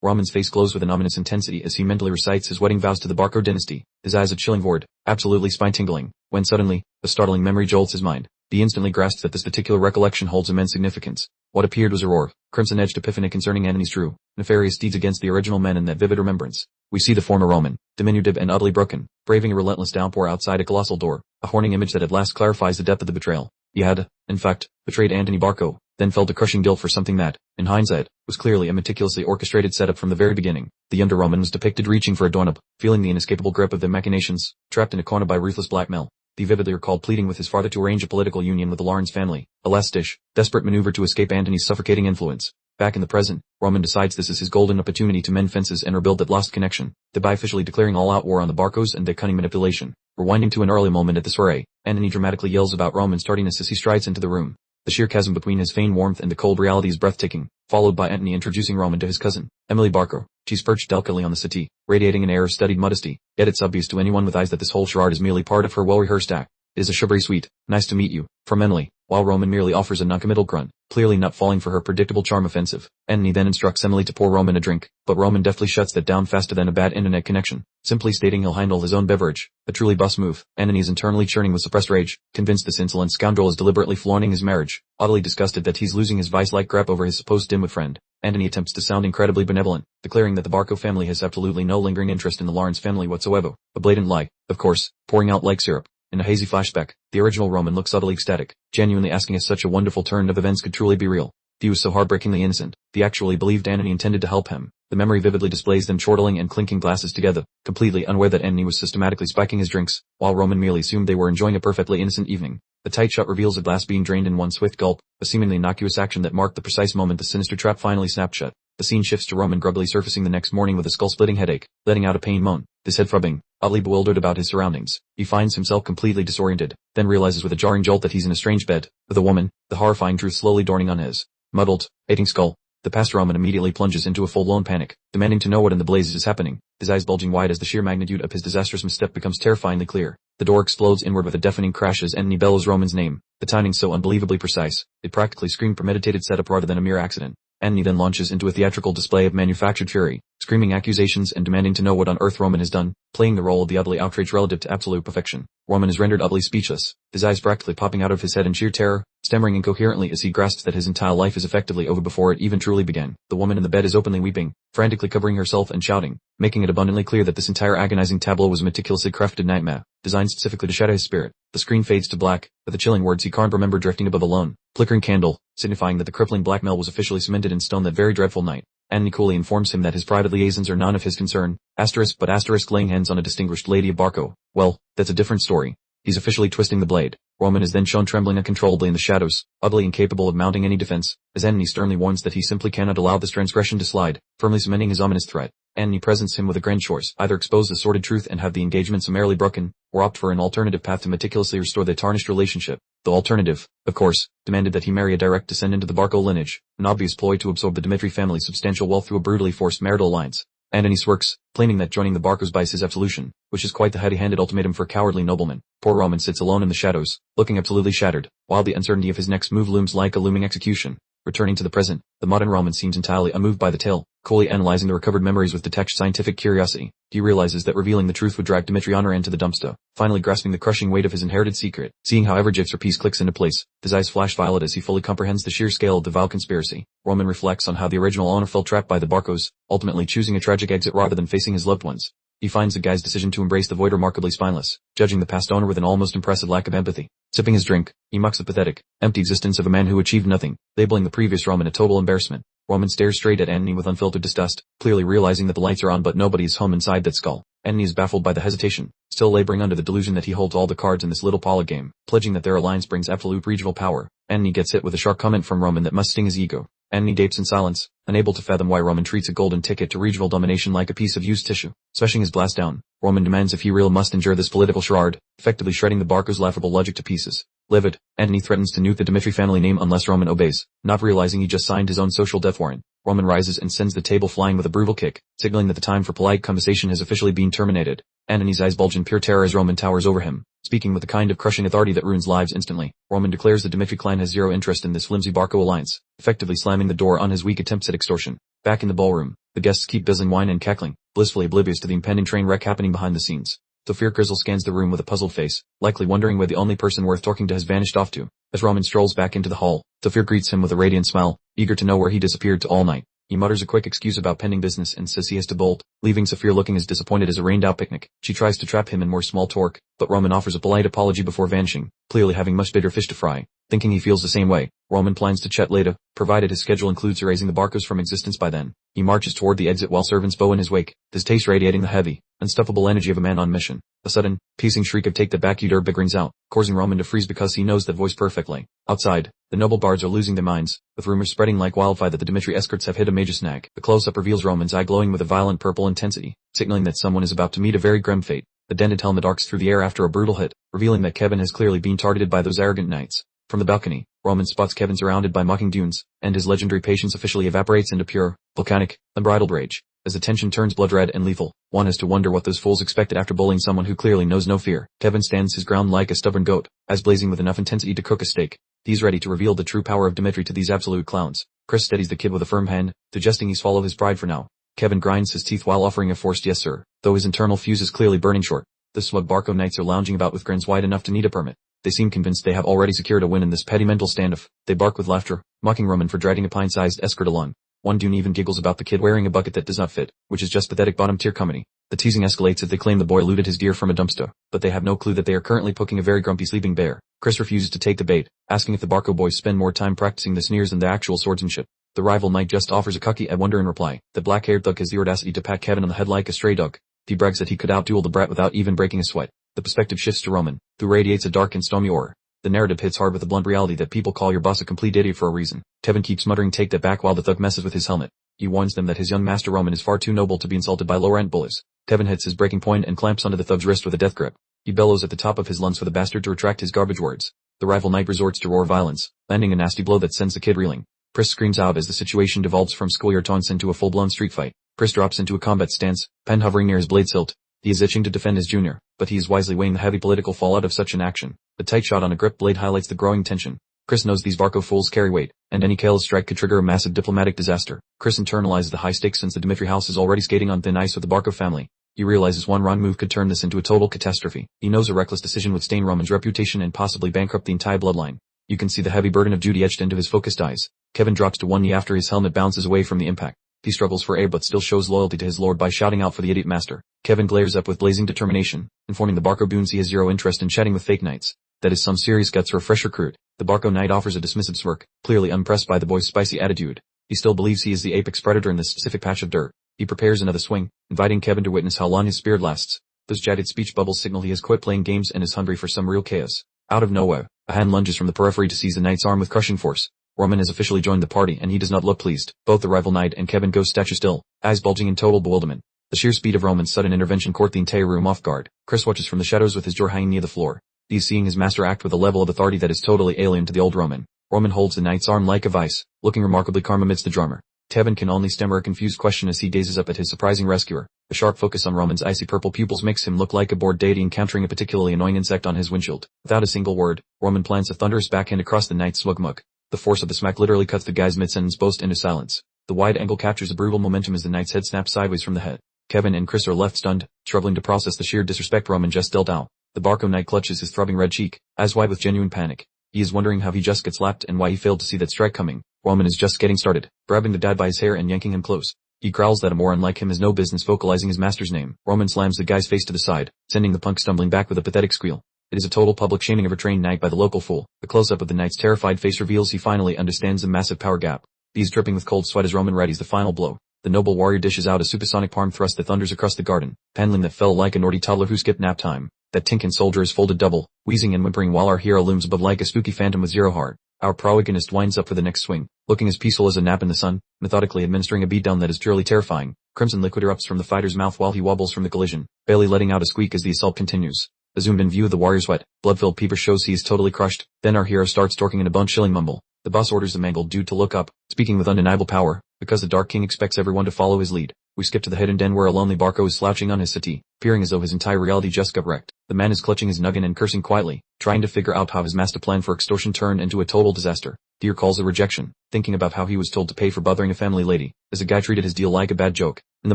A: Roman's face glows with an ominous intensity as he mentally recites his wedding vows to the Barco dynasty, his eyes a chilling void, absolutely spine-tingling, when suddenly, a startling memory jolts his mind. He instantly grasps that this particular recollection holds immense significance. What appeared was a raw, crimson-edged epiphany concerning Antony's true, nefarious deeds against the original men in that vivid remembrance. We see the former Roman, diminutive and utterly broken, braving a relentless downpour outside a colossal door, a haunting image that at last clarifies the depth of the betrayal. He had, in fact, betrayed Antony Barco, then felt a crushing guilt for something that, in hindsight, was clearly a meticulously orchestrated setup from the very beginning. The younger Roman was depicted reaching for a doorknob, feeling the inescapable grip of their machinations, trapped in a corner by ruthless blackmail. He vividly recalled pleading with his father to arrange a political union with the Lawrence family, a last-ditch, desperate maneuver to escape Antony's suffocating influence. Back in the present, Roman decides this is his golden opportunity to mend fences and rebuild that lost connection, thereby officially declaring all-out war on the Barcos and their cunning manipulation. Rewinding to an early moment at the soiree, Antony dramatically yells about Roman's tardiness as he strides into the room. The sheer chasm between his feigned warmth and the cold reality is breathtaking, followed by Antony introducing Roman to his cousin, Emily Barco. She's perched delicately on the settee, radiating an air of studied modesty, yet it's obvious to anyone with eyes that this whole charade is merely part of her well-rehearsed act. It is a sugary sweet, nice to meet you, from Emily, while Roman merely offers a noncommittal grunt, clearly not falling for her predictable charm offensive. Antony then instructs Emily to pour Roman a drink, but Roman deftly shuts that down faster than a bad internet connection, simply stating he'll handle his own beverage, a truly boss move. Antony is internally churning with suppressed rage, convinced this insolent scoundrel is deliberately flaunting his marriage, utterly disgusted that he's losing his vice-like grip over his supposed dimwit friend. Antony attempts to sound incredibly benevolent, declaring that the Barco family has absolutely no lingering interest in the Lawrence family whatsoever, a blatant lie, of course, pouring out like syrup. In a hazy flashback, the original Roman looks utterly ecstatic, genuinely asking if such a wonderful turn of events could truly be real. He was so heartbreakingly innocent, he actually believed Antony intended to help him. The memory vividly displays them chortling and clinking glasses together, completely unaware that Antony was systematically spiking his drinks, while Roman merely assumed they were enjoying a perfectly innocent evening. The tight shot reveals a glass being drained in one swift gulp, a seemingly innocuous action that marked the precise moment the sinister trap finally snapped shut. The scene shifts to Roman groggily surfacing the next morning with a skull-splitting headache, letting out a pained moan, his head throbbing, oddly bewildered about his surroundings. He finds himself completely disoriented, then realizes with a jarring jolt that he's in a strange bed, with a woman, the horrifying truth slowly dawning on his muddled, aching skull. The past Roman immediately plunges into a full-blown panic, demanding to know what in the blazes is happening, his eyes bulging wide as the sheer magnitude of his disastrous misstep becomes terrifyingly clear. The door explodes inward with a deafening crash as Antony bellows Roman's name, the timing so unbelievably precise, it practically screamed premeditated setup rather than a mere accident. Antony then launches into a theatrical display of manufactured fury, screaming accusations and demanding to know what on earth Roman has done, playing the role of the utterly outraged relative to absolute perfection. Roman is rendered utterly speechless, his eyes practically popping out of his head in sheer terror, stammering incoherently as he grasps that his entire life is effectively over before it even truly began. The woman in the bed is openly weeping, frantically covering herself and shouting, making it abundantly clear that this entire agonizing tableau was a meticulously crafted nightmare, designed specifically to shatter his spirit. The screen fades to black, with the chilling words he can't remember drifting above a lone, flickering candle, signifying that the crippling blackmail was officially cemented in stone that very dreadful night. Antony coolly informs him that his private liaisons are none of his concern, but laying hands on a distinguished lady of Barco, well, that's a different story. He's officially twisting the blade. Roman is then shown trembling uncontrollably in the shadows, utterly incapable of mounting any defense, as Antony sternly warns that he simply cannot allow this transgression to slide, firmly cementing his ominous threat. Antony presents him with a grand choice, either expose the sordid truth and have the engagement summarily broken, or opt for an alternative path to meticulously restore their tarnished relationship. The alternative, of course, demanded that he marry a direct descendant of the Barco lineage, an obvious ploy to absorb the Dmitri family's substantial wealth through a brutally forced marital alliance. Antony smirks, claiming that joining the Barcos buys his absolution, which is quite the heavy-handed ultimatum for a cowardly nobleman. Poor Roman sits alone in the shadows, looking absolutely shattered, while the uncertainty of his next move looms like a looming execution. Returning to the present, the modern Roman seems entirely unmoved by the tale, coolly analyzing the recovered memories with detached scientific curiosity. He realizes that revealing the truth would drag Dmitri on her into the dumpster, finally grasping the crushing weight of his inherited secret. Seeing how every jigsaw piece clicks into place, his eyes flash violet as he fully comprehends the sheer scale of the vile conspiracy. Roman reflects on how the original owner fell trapped by the Barcos, ultimately choosing a tragic exit rather than facing his loved ones. He finds the guy's decision to embrace the void remarkably spineless, judging the past owner with an almost impressive lack of empathy. Sipping his drink, he mocks the pathetic, empty existence of a man who achieved nothing, labeling the previous Roman a total embarrassment. Roman stares straight at Antony with unfiltered disgust, clearly realizing that the lights are on but nobody is home inside that skull. Antony is baffled by the hesitation, still laboring under the delusion that he holds all the cards in this little poly game, pledging that their alliance brings absolute regional power. Antony gets hit with a sharp comment from Roman that must sting his ego. Annie gapes in silence, unable to fathom why Roman treats a golden ticket to regional domination like a piece of used tissue. Smashing his glass down, Roman demands if he really must endure this political charade, effectively shredding the Barco's laughable logic to pieces. Livid, Antony threatens to nuke the Dmitri family name unless Roman obeys, not realizing he just signed his own social death warrant. Roman rises and sends the table flying with a brutal kick, signaling that the time for polite conversation has officially been terminated. Antony's eyes bulge in pure terror as Roman towers over him, speaking with the kind of crushing authority that ruins lives instantly. Roman declares the Dmitri clan has zero interest in this flimsy Barco alliance, effectively slamming the door on his weak attempts at extortion. Back in the ballroom, the guests keep guzzling wine and cackling, blissfully oblivious to the impending train wreck happening behind the scenes. Sophia Grizzle scans the room with a puzzled face, likely wondering where the only person worth talking to has vanished off to. As Roman strolls back into the hall, Sophia greets him with a radiant smile, eager to know where he disappeared to all night. He mutters a quick excuse about pending business and says he has to bolt, leaving Sophia looking as disappointed as a rained-out picnic. She tries to trap him in more small talk, but Roman offers a polite apology before vanishing, clearly having much bigger fish to fry. Thinking he feels the same way, Roman plans to chat later, provided his schedule includes erasing the Barcos from existence by then. He marches toward the exit while servants bow in his wake, his taste radiating the heavy, unstuffable energy of a man on mission. A sudden, piercing shriek of "Take that back, you dirtbag" rings out, causing Roman to freeze because he knows that voice perfectly. Outside, the noble bards are losing their minds, with rumors spreading like wildfire that the Dmitri escorts have hit a major snag. The close-up reveals Roman's eye glowing with a violent purple intensity, signaling that someone is about to meet a very grim fate. The dented helmet arcs through the air after a brutal hit, revealing that Kevin has clearly been targeted by those arrogant knights. From the balcony, Roman spots Kevin surrounded by mocking dunes, and his legendary patience officially evaporates into pure, volcanic, unbridled rage. As the tension turns blood red and lethal, one has to wonder what those fools expected after bullying someone who clearly knows no fear. Kevin stands his ground like a stubborn goat, eyes blazing with enough intensity to cook a steak. He's ready to reveal the true power of Dmitri to these absolute clowns. Chris steadies the kid with a firm hand, suggesting he swallow his pride for now. Kevin grinds his teeth while offering a forced yes sir, though his internal fuse is clearly burning short. The smug Barco knights are lounging about with grins wide enough to need a permit. They seem convinced they have already secured a win in this petty mental standoff. They bark with laughter, mocking Roman for dragging a pint-sized escort along. One dune even giggles about the kid wearing a bucket that does not fit, which is just pathetic bottom-tier comedy. The teasing escalates as they claim the boy looted his gear from a dumpster, but they have no clue that they are currently poking a very grumpy sleeping bear. Chris refuses to take the bait, asking if the Barco boys spend more time practicing the sneers than the actual swordsmanship. The rival knight just offers a cocky I wonder in reply. The black-haired thug has the audacity to pat Kevin on the head like a stray dog. He brags that he could outduel the brat without even breaking a sweat. The perspective shifts to Roman, who radiates a dark and stormy aura. The narrative hits hard with the blunt reality that people call your boss a complete idiot for a reason. Kevin keeps muttering "take that back" while the thug messes with his helmet. He warns them that his young master Roman is far too noble to be insulted by low-rent bullies. Kevin hits his breaking point and clamps onto the thug's wrist with a death grip. He bellows at the top of his lungs for the bastard to retract his garbage words. The rival knight resorts to raw violence, landing a nasty blow that sends the kid reeling. Chris screams out as the situation devolves from schoolyard taunts into a full-blown street fight. Chris drops into a combat stance, pen hovering near his blade hilt. He is itching to defend his junior, but he is wisely weighing the heavy political fallout of such an action. The tight shot on a grip blade highlights the growing tension. Chris knows these Barco fools carry weight, and any careless strike could trigger a massive diplomatic disaster. Chris internalizes the high stakes since the Dmitri house is already skating on thin ice with the Barco family. He realizes one wrong move could turn this into a total catastrophe. He knows a reckless decision would stain Roman's reputation and possibly bankrupt the entire bloodline. You can see the heavy burden of duty etched into his focused eyes. Kevin drops to one knee after his helmet bounces away from the impact. He struggles for air but still shows loyalty to his lord by shouting out for the idiot master. Kevin glares up with blazing determination, informing the Barco goons he has zero interest in chatting with fake knights. That is some serious guts for a fresh recruit. The Barco knight offers a dismissive smirk, clearly unimpressed by the boy's spicy attitude. He still believes he is the apex predator in this specific patch of dirt. He prepares another swing, inviting Kevin to witness how long his spirit lasts. Those jagged speech bubbles signal he has quit playing games and is hungry for some real chaos. Out of nowhere, a hand lunges from the periphery to seize the knight's arm with crushing force. Roman has officially joined the party and he does not look pleased. Both the rival knight and Kevin go statue still, eyes bulging in total bewilderment. The sheer speed of Roman's sudden intervention caught the entire room off guard. Chris watches from the shadows with his jaw hanging near the floor. He is seeing his master act with a level of authority that is totally alien to the old Roman. Roman holds the knight's arm like a vice, looking remarkably calm amidst the drama. Kevin can only stammer a confused question as he gazes up at his surprising rescuer. The sharp focus on Roman's icy purple pupils makes him look like a bored deity encountering a particularly annoying insect on his windshield. Without a single word, Roman plants a thunderous backhand across the knight's smug mug. The force of the smack literally cuts the guy's mid-sentence boast into silence. The wide angle captures a brutal momentum as the knight's head snaps sideways from the head. Kevin and Chris are left stunned, struggling to process the sheer disrespect Roman just dealt out. The Barco knight clutches his throbbing red cheek, eyes wide with genuine panic. He is wondering how he just gets slapped and why he failed to see that strike coming. Roman is just getting started, grabbing the dad by his hair and yanking him close. He growls that a moron like him has no business vocalizing his master's name. Roman slams the guy's face to the side, sending the punk stumbling back with a pathetic squeal. It is a total public shaming of a trained knight by the local fool. The close-up of the knight's terrified face reveals he finally understands the massive power gap. He is dripping with cold sweat as Roman readies the final blow. The noble warrior dishes out a supersonic palm thrust that thunders across the garden, paneling that fell like a naughty toddler who skipped nap time. That Tinkin soldier is folded double, wheezing and whimpering while our hero looms above like a spooky phantom with zero heart. Our protagonist winds up for the next swing, looking as peaceful as a nap in the sun, methodically administering a beatdown that is purely terrifying. Crimson liquid erupts from the fighter's mouth while he wobbles from the collision, barely letting out a squeak as the assault continues. A zoomed-in view of the warrior's wet, blood-filled peeper shows he is totally crushed. Then our hero starts talking in a bone-chilling mumble. The boss orders the mangled dude to look up, speaking with undeniable power, because the Dark King expects everyone to follow his lead. We skip to the hidden den where a lonely Barco is slouching on his settee, peering as though his entire reality just got wrecked. The man is clutching his noggin and cursing quietly, trying to figure out how his master plan for extortion turned into a total disaster. Deer calls a rejection, thinking about how he was told to pay for bothering a family lady, as the guy treated his deal like a bad joke. In the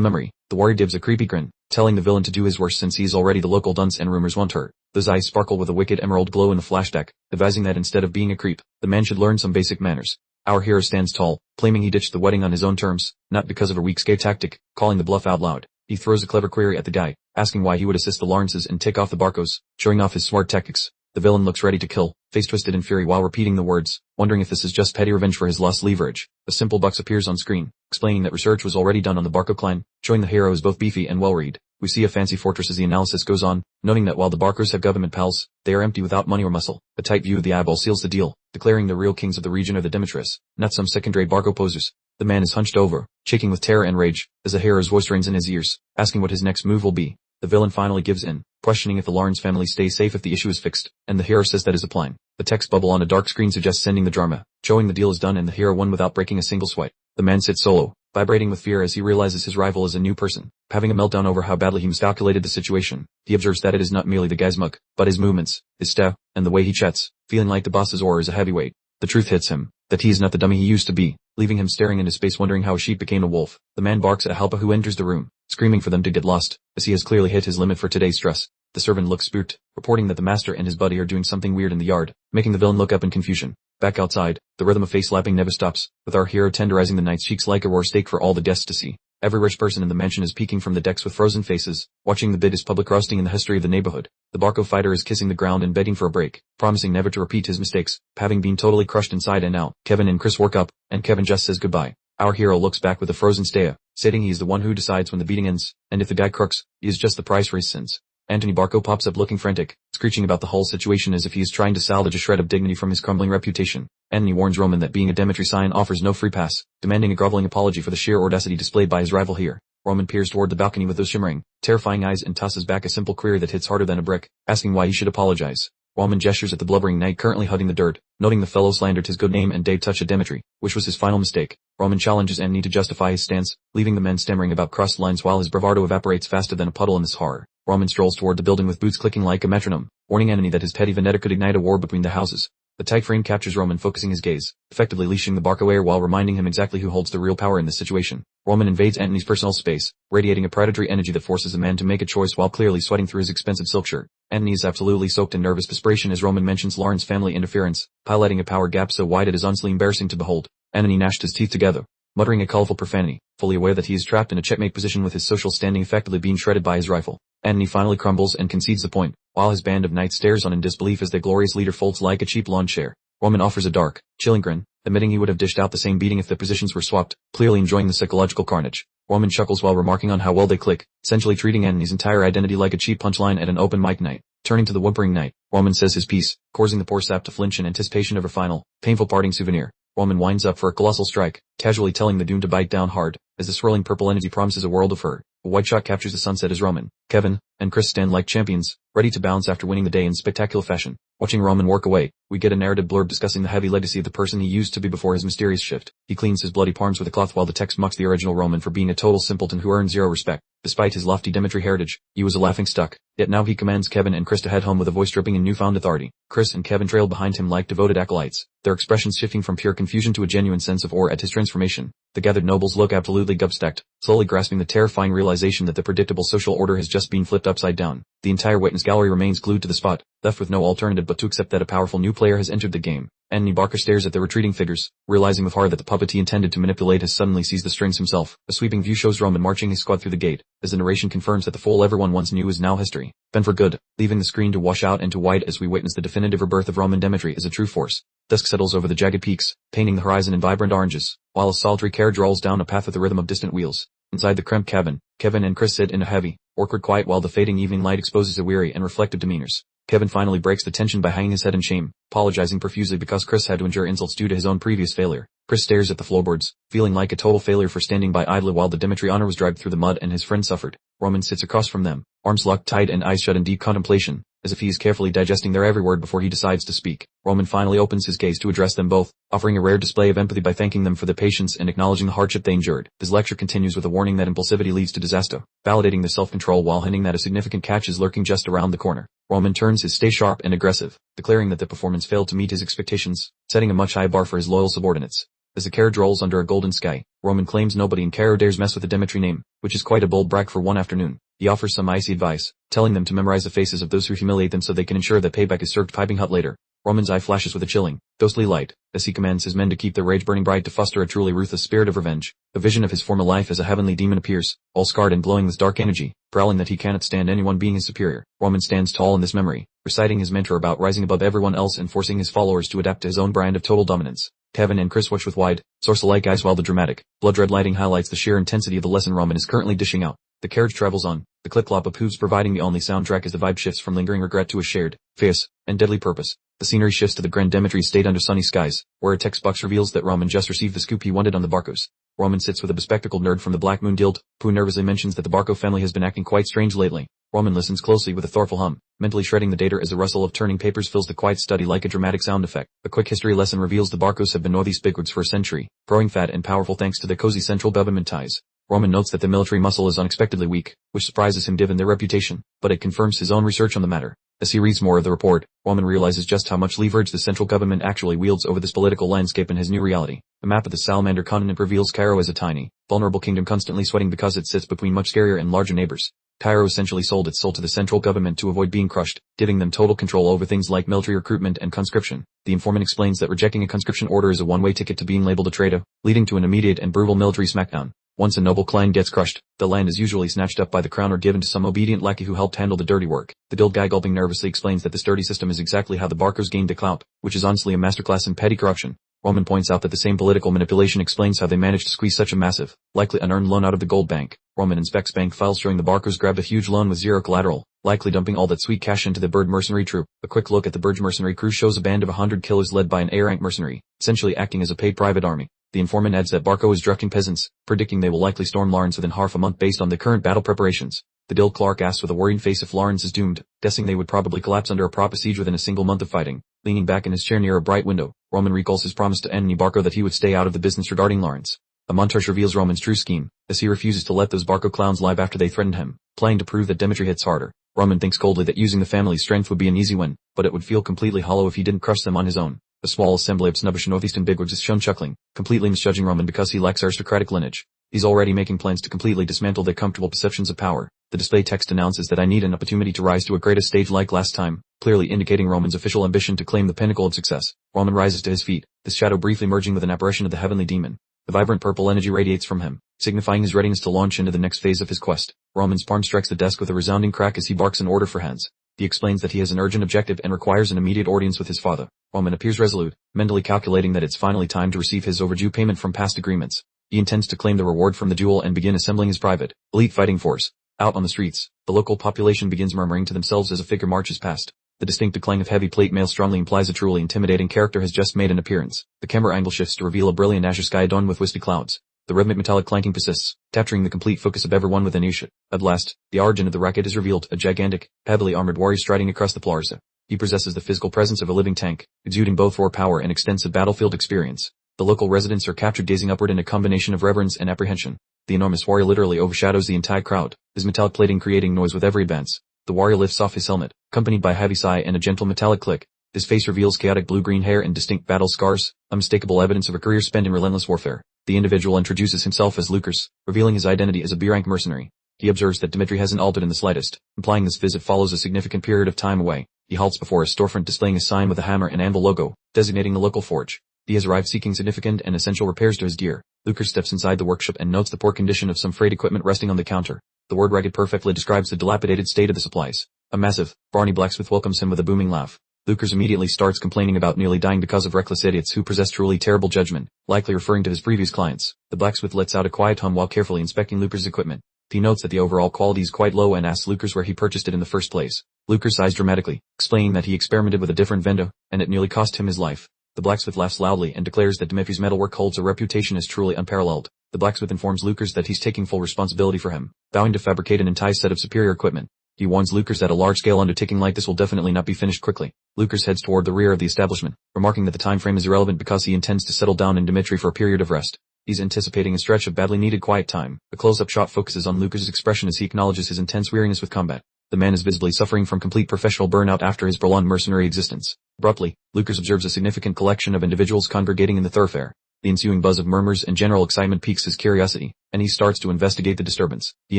A: memory, the warrior gives a creepy grin, telling the villain to do his worst since he's already the local dunce and rumors won't hurt. Those eyes sparkle with a wicked emerald glow in the flashback, advising that instead of being a creep, the man should learn some basic manners. Our hero stands tall, claiming he ditched the wedding on his own terms, not because of a weak scare tactic, calling the bluff out loud. He throws a clever query at the guy, asking why he would assist the Lawrences and take off the Barcos, showing off his smart tactics. The villain looks ready to kill, face twisted in fury while repeating the words, wondering if this is just petty revenge for his lost leverage. A simple box appears on screen, explaining that research was already done on the Barco clan, showing the hero is both beefy and well-read. We see a fancy fortress as the analysis goes on, noting that while the Barcos have government pals, they are empty without money or muscle. A tight view of the eyeball seals the deal, declaring the real kings of the region are the Demetrius, not some second-rate Barco posers. The man is hunched over, shaking with terror and rage, as the hero's voice rings in his ears, asking what his next move will be. The villain finally gives in, questioning if the Lawrence family stays safe if the issue is fixed, and the hero says that is a plan. The text bubble on a dark screen suggests sending the drama, showing the deal is done and the hero won without breaking a single sweat. The man sits solo, vibrating with fear as he realizes his rival is a new person, having a meltdown over how badly he miscalculated the situation. He observes that it is not merely the guy's mug, but his movements, his stare, and the way he chats, feeling like the boss's aura is a heavyweight. The truth hits him, that he is not the dummy he used to be, leaving him staring into space wondering how a sheep became a wolf. The man barks at Halpa who enters the room, screaming for them to get lost, as he has clearly hit his limit for today's stress. The servant looks spooked, reporting that the master and his buddy are doing something weird in the yard, making the villain look up in confusion. Back outside, the rhythm of face slapping never stops, with our hero tenderizing the knight's cheeks like a raw steak for all the guests to see. Every rich person in the mansion is peeking from the decks with frozen faces, watching the biggest public roasting in the history of the neighborhood. The Barco fighter is kissing the ground and begging for a break, promising never to repeat his mistakes, having been totally crushed inside and out. Kevin and Chris work up, and Kevin just says goodbye. Our hero looks back with a frozen stare, stating he is the one who decides when the beating ends, and if the guy crooks, he is just the price for his sins. Anthony Barco pops up looking frantic, screeching about the whole situation as if he is trying to salvage a shred of dignity from his crumbling reputation. Anthony warns Roman that being a Demetri sign offers no free pass, demanding a groveling apology for the sheer audacity displayed by his rival here. Roman peers toward the balcony with those shimmering, terrifying eyes and tosses back a simple query that hits harder than a brick, asking why he should apologize. Roman gestures at the blubbering knight currently hudding the dirt, noting the fellow slandered his good name and dare touch a Demetri, which was his final mistake. Roman challenges Anthony to justify his stance, leaving the men stammering about crossed lines while his bravado evaporates faster than a puddle in this horror. Roman strolls toward the building with boots clicking like a metronome, warning Anthony that his petty vendetta could ignite a war between the houses. The tight frame captures Roman focusing his gaze, effectively leashing the Barco air while reminding him exactly who holds the real power in this situation. Roman invades Anthony's personal space, radiating a predatory energy that forces a man to make a choice while clearly sweating through his expensive silk shirt. Anthony is absolutely soaked in nervous perspiration as Roman mentions Lauren's family interference, highlighting a power gap so wide it is honestly embarrassing to behold. Anthony gnashed his teeth together, muttering a colorful profanity, fully aware that he is trapped in a checkmate position with his social standing effectively being shredded by his rifle. Anthony finally crumbles and concedes the point, while his band of knights stares on in disbelief as their glorious leader folds like a cheap lawn chair. Roman offers a dark, chilling grin, admitting he would have dished out the same beating if the positions were swapped, clearly enjoying the psychological carnage. Roman chuckles while remarking on how well they click, essentially treating Anthony's entire identity like a cheap punchline at an open mic night. Turning to the whimpering knight, Roman says his piece, causing the poor sap to flinch in anticipation of her final, painful parting souvenir. Roman winds up for a colossal strike, casually telling the Doom to bite down hard, as the swirling purple energy promises a world of hurt. A white shot captures the sunset as Roman, Kevin, and Chris stand like champions, ready to bounce after winning the day in spectacular fashion. Watching Roman work away, we get a narrative blurb discussing the heavy legacy of the person he used to be before his mysterious shift. He cleans his bloody palms with a cloth while the text mocks the original Roman for being a total simpleton who earned zero respect. Despite his lofty Demetri heritage, he was a laughingstock, yet now he commands Kevin and Chris to head home with a voice dripping in newfound authority. Chris and Kevin trail behind him like devoted acolytes, their expressions shifting from pure confusion to a genuine sense of awe at his transformation. The gathered nobles look absolutely gobstacked, slowly grasping the terrifying realization that the predictable social order has just been flipped upside down. The entire witness gallery remains glued to the spot, left with no alternative but to accept that a powerful new player has entered the game. Anthony Barker stares at the retreating figures, realizing with horror that the puppet he intended to manipulate has suddenly seized the strings himself. A sweeping view shows Roman marching his squad through the gate, as the narration confirms that the fool everyone once knew is now history. Then for good, leaving the screen to wash out into white as we witness the definitive rebirth of Roman Demetri as a true force. Dusk settles over the jagged peaks, painting the horizon in vibrant oranges, while a solitary carriage rolls down a path with the rhythm of distant wheels. Inside the cramped cabin, Kevin and Chris sit in a heavy, awkward quiet while the fading evening light exposes their weary and reflective demeanors. Kevin finally breaks the tension by hanging his head in shame, apologizing profusely because Chris had to endure insults due to his own previous failure. Chris stares at the floorboards, feeling like a total failure for standing by idly while the Dimitri honor was dragged through the mud and his friend suffered. Roman sits across from them, arms locked tight and eyes shut in deep contemplation, as if he is carefully digesting their every word before he decides to speak. Roman finally opens his gaze to address them both, offering a rare display of empathy by thanking them for the patience and acknowledging the hardship they endured. His lecture continues with a warning that impulsivity leads to disaster, validating their self-control while hinting that a significant catch is lurking just around the corner. Roman turns his stay sharp and aggressive, declaring that the performance failed to meet his expectations, setting a much higher bar for his loyal subordinates. As the carriage rolls under a golden sky, Roman claims nobody in Cairo dares mess with the Dimitri name, which is quite a bold brag for one afternoon. He offers some icy advice, telling them to memorize the faces of those who humiliate them so they can ensure that payback is served piping hot later. Roman's eye flashes with a chilling, ghostly light, as he commands his men to keep their rage burning bright to foster a truly ruthless spirit of revenge. A vision of his former life as a heavenly demon appears, all scarred and glowing with dark energy, prowling that he cannot stand anyone being his superior. Roman stands tall in this memory, reciting his mantra about rising above everyone else and forcing his followers to adapt to his own brand of total dominance. Kevin and Chris watch with wide, saucer-like eyes while the dramatic, blood-red lighting highlights the sheer intensity of the lesson Roman is currently dishing out. The carriage travels on, the clip-clop of hooves providing the only soundtrack as the vibe shifts from lingering regret to a shared, fierce, and deadly purpose. The scenery shifts to the Grand Dimitri estate under sunny skies, where a text box reveals that Roman just received the scoop he wanted on the Barcos. Roman sits with a bespectacled nerd from the Black Moon Guild, who nervously mentions that the Barco family has been acting quite strange lately. Roman listens closely with a thoughtful hum, mentally shredding the data as the rustle of turning papers fills the quiet study like a dramatic sound effect. A quick history lesson reveals the Barcos have been northeast bigwigs for a century, growing fat and powerful thanks to their cozy central government ties. Roman notes that the military muscle is unexpectedly weak, which surprises him given their reputation, but it confirms his own research on the matter. As he reads more of the report, Roman realizes just how much leverage the central government actually wields over this political landscape in his new reality. A map of the Salamander continent reveals Cairo as a tiny, vulnerable kingdom constantly sweating because it sits between much scarier and larger neighbors. Cairo essentially sold its soul to the central government to avoid being crushed, giving them total control over things like military recruitment and conscription. The informant explains that rejecting a conscription order is a one-way ticket to being labeled a traitor, leading to an immediate and brutal military smackdown. Once a noble client gets crushed, the land is usually snatched up by the crown or given to some obedient lackey who helped handle the dirty work. The guild guy gulping nervously explains that this dirty system is exactly how the Barcos gained their clout, which is honestly a masterclass in petty corruption. Roman points out that the same political manipulation explains how they managed to squeeze such a massive, likely unearned loan out of the gold bank. Roman inspects bank files showing the Barcos grabbed a huge loan with zero collateral, likely dumping all that sweet cash into the bird mercenary troop. A quick look at the bird mercenary crew shows a band of 100 killers led by an A-rank mercenary, essentially acting as a paid private army. The informant adds that Barco is drafting peasants, predicting they will likely storm Lawrence within half a month based on the current battle preparations. The Dill Clark asks with a worried face if Lawrence is doomed, guessing they would probably collapse under a proper siege within a single month of fighting. Leaning back in his chair near a bright window, Roman recalls his promise to Anthony Barco that he would stay out of the business regarding Lawrence. A montage reveals Roman's true scheme, as he refuses to let those Barco clowns live after they threatened him, playing to prove that Dimitri hits harder. Roman thinks coldly that using the family's strength would be an easy win, but it would feel completely hollow if he didn't crush them on his own. A small assembly of snobbish northeastern bigwigs is shown chuckling, completely misjudging Roman because he lacks aristocratic lineage. He's already making plans to completely dismantle their comfortable perceptions of power. The display text announces that I need an opportunity to rise to a greater stage like last time, clearly indicating Roman's official ambition to claim the pinnacle of success. Roman rises to his feet, this shadow briefly merging with an apparition of the heavenly demon. The vibrant purple energy radiates from him, signifying his readiness to launch into the next phase of his quest. Roman's palm strikes the desk with a resounding crack as he barks an order for hands. He explains that he has an urgent objective and requires an immediate audience with his father. Roman appears resolute, mentally calculating that it's finally time to receive his overdue payment from past agreements. He intends to claim the reward from the duel and begin assembling his private, elite fighting force. Out on the streets, the local population begins murmuring to themselves as a figure marches past. The distinct clang of heavy plate mail strongly implies a truly intimidating character has just made an appearance. The camera angle shifts to reveal a brilliant azure sky adorned with wispy clouds. The rhythmic metallic clanking persists, capturing the complete focus of everyone within earshot. At last, the origin of the racket is revealed, a gigantic, heavily armored warrior striding across the plaza. He possesses the physical presence of a living tank, exuding both raw power and extensive battlefield experience. The local residents are captured gazing upward in a combination of reverence and apprehension. The enormous warrior literally overshadows the entire crowd, his metallic plating creating noise with every advance. The warrior lifts off his helmet, accompanied by a heavy sigh and a gentle metallic click. His face reveals chaotic blue-green hair and distinct battle scars, unmistakable evidence of a career spent in relentless warfare. The individual introduces himself as Lucas, revealing his identity as a B-rank mercenary. He observes that Dimitri hasn't altered in the slightest, implying this visit follows a significant period of time away. He halts before a storefront displaying a sign with a hammer and anvil logo, designating the local forge. He has arrived seeking significant and essential repairs to his gear. Lucas steps inside the workshop and notes the poor condition of some freight equipment resting on the counter. The word ragged perfectly describes the dilapidated state of the supplies. A massive, brawny blacksmith welcomes him with a booming laugh. Lucas immediately starts complaining about nearly dying because of reckless idiots who possess truly terrible judgment, likely referring to his previous clients. The blacksmith lets out a quiet hum while carefully inspecting Lucas' equipment. He notes that the overall quality is quite low and asks Lucas where he purchased it in the first place. Lucas sighs dramatically, explaining that he experimented with a different vendor, and it nearly cost him his life. The blacksmith laughs loudly and declares that Dimitri's metalwork holds a reputation as truly unparalleled. The blacksmith informs Lucas that he's taking full responsibility for him, vowing to fabricate an entire set of superior equipment. He warns Lucas that a large-scale undertaking like this will definitely not be finished quickly. Lucas heads toward the rear of the establishment, remarking that the time frame is irrelevant because he intends to settle down in Dimitri for a period of rest. He's anticipating a stretch of badly needed quiet time. A close-up shot focuses on Lucas's expression as he acknowledges his intense weariness with combat. The man is visibly suffering from complete professional burnout after his prolonged mercenary existence. Abruptly, Lucas observes a significant collection of individuals congregating in the thoroughfare. The ensuing buzz of murmurs and general excitement piques his curiosity, and he starts to investigate the disturbance. He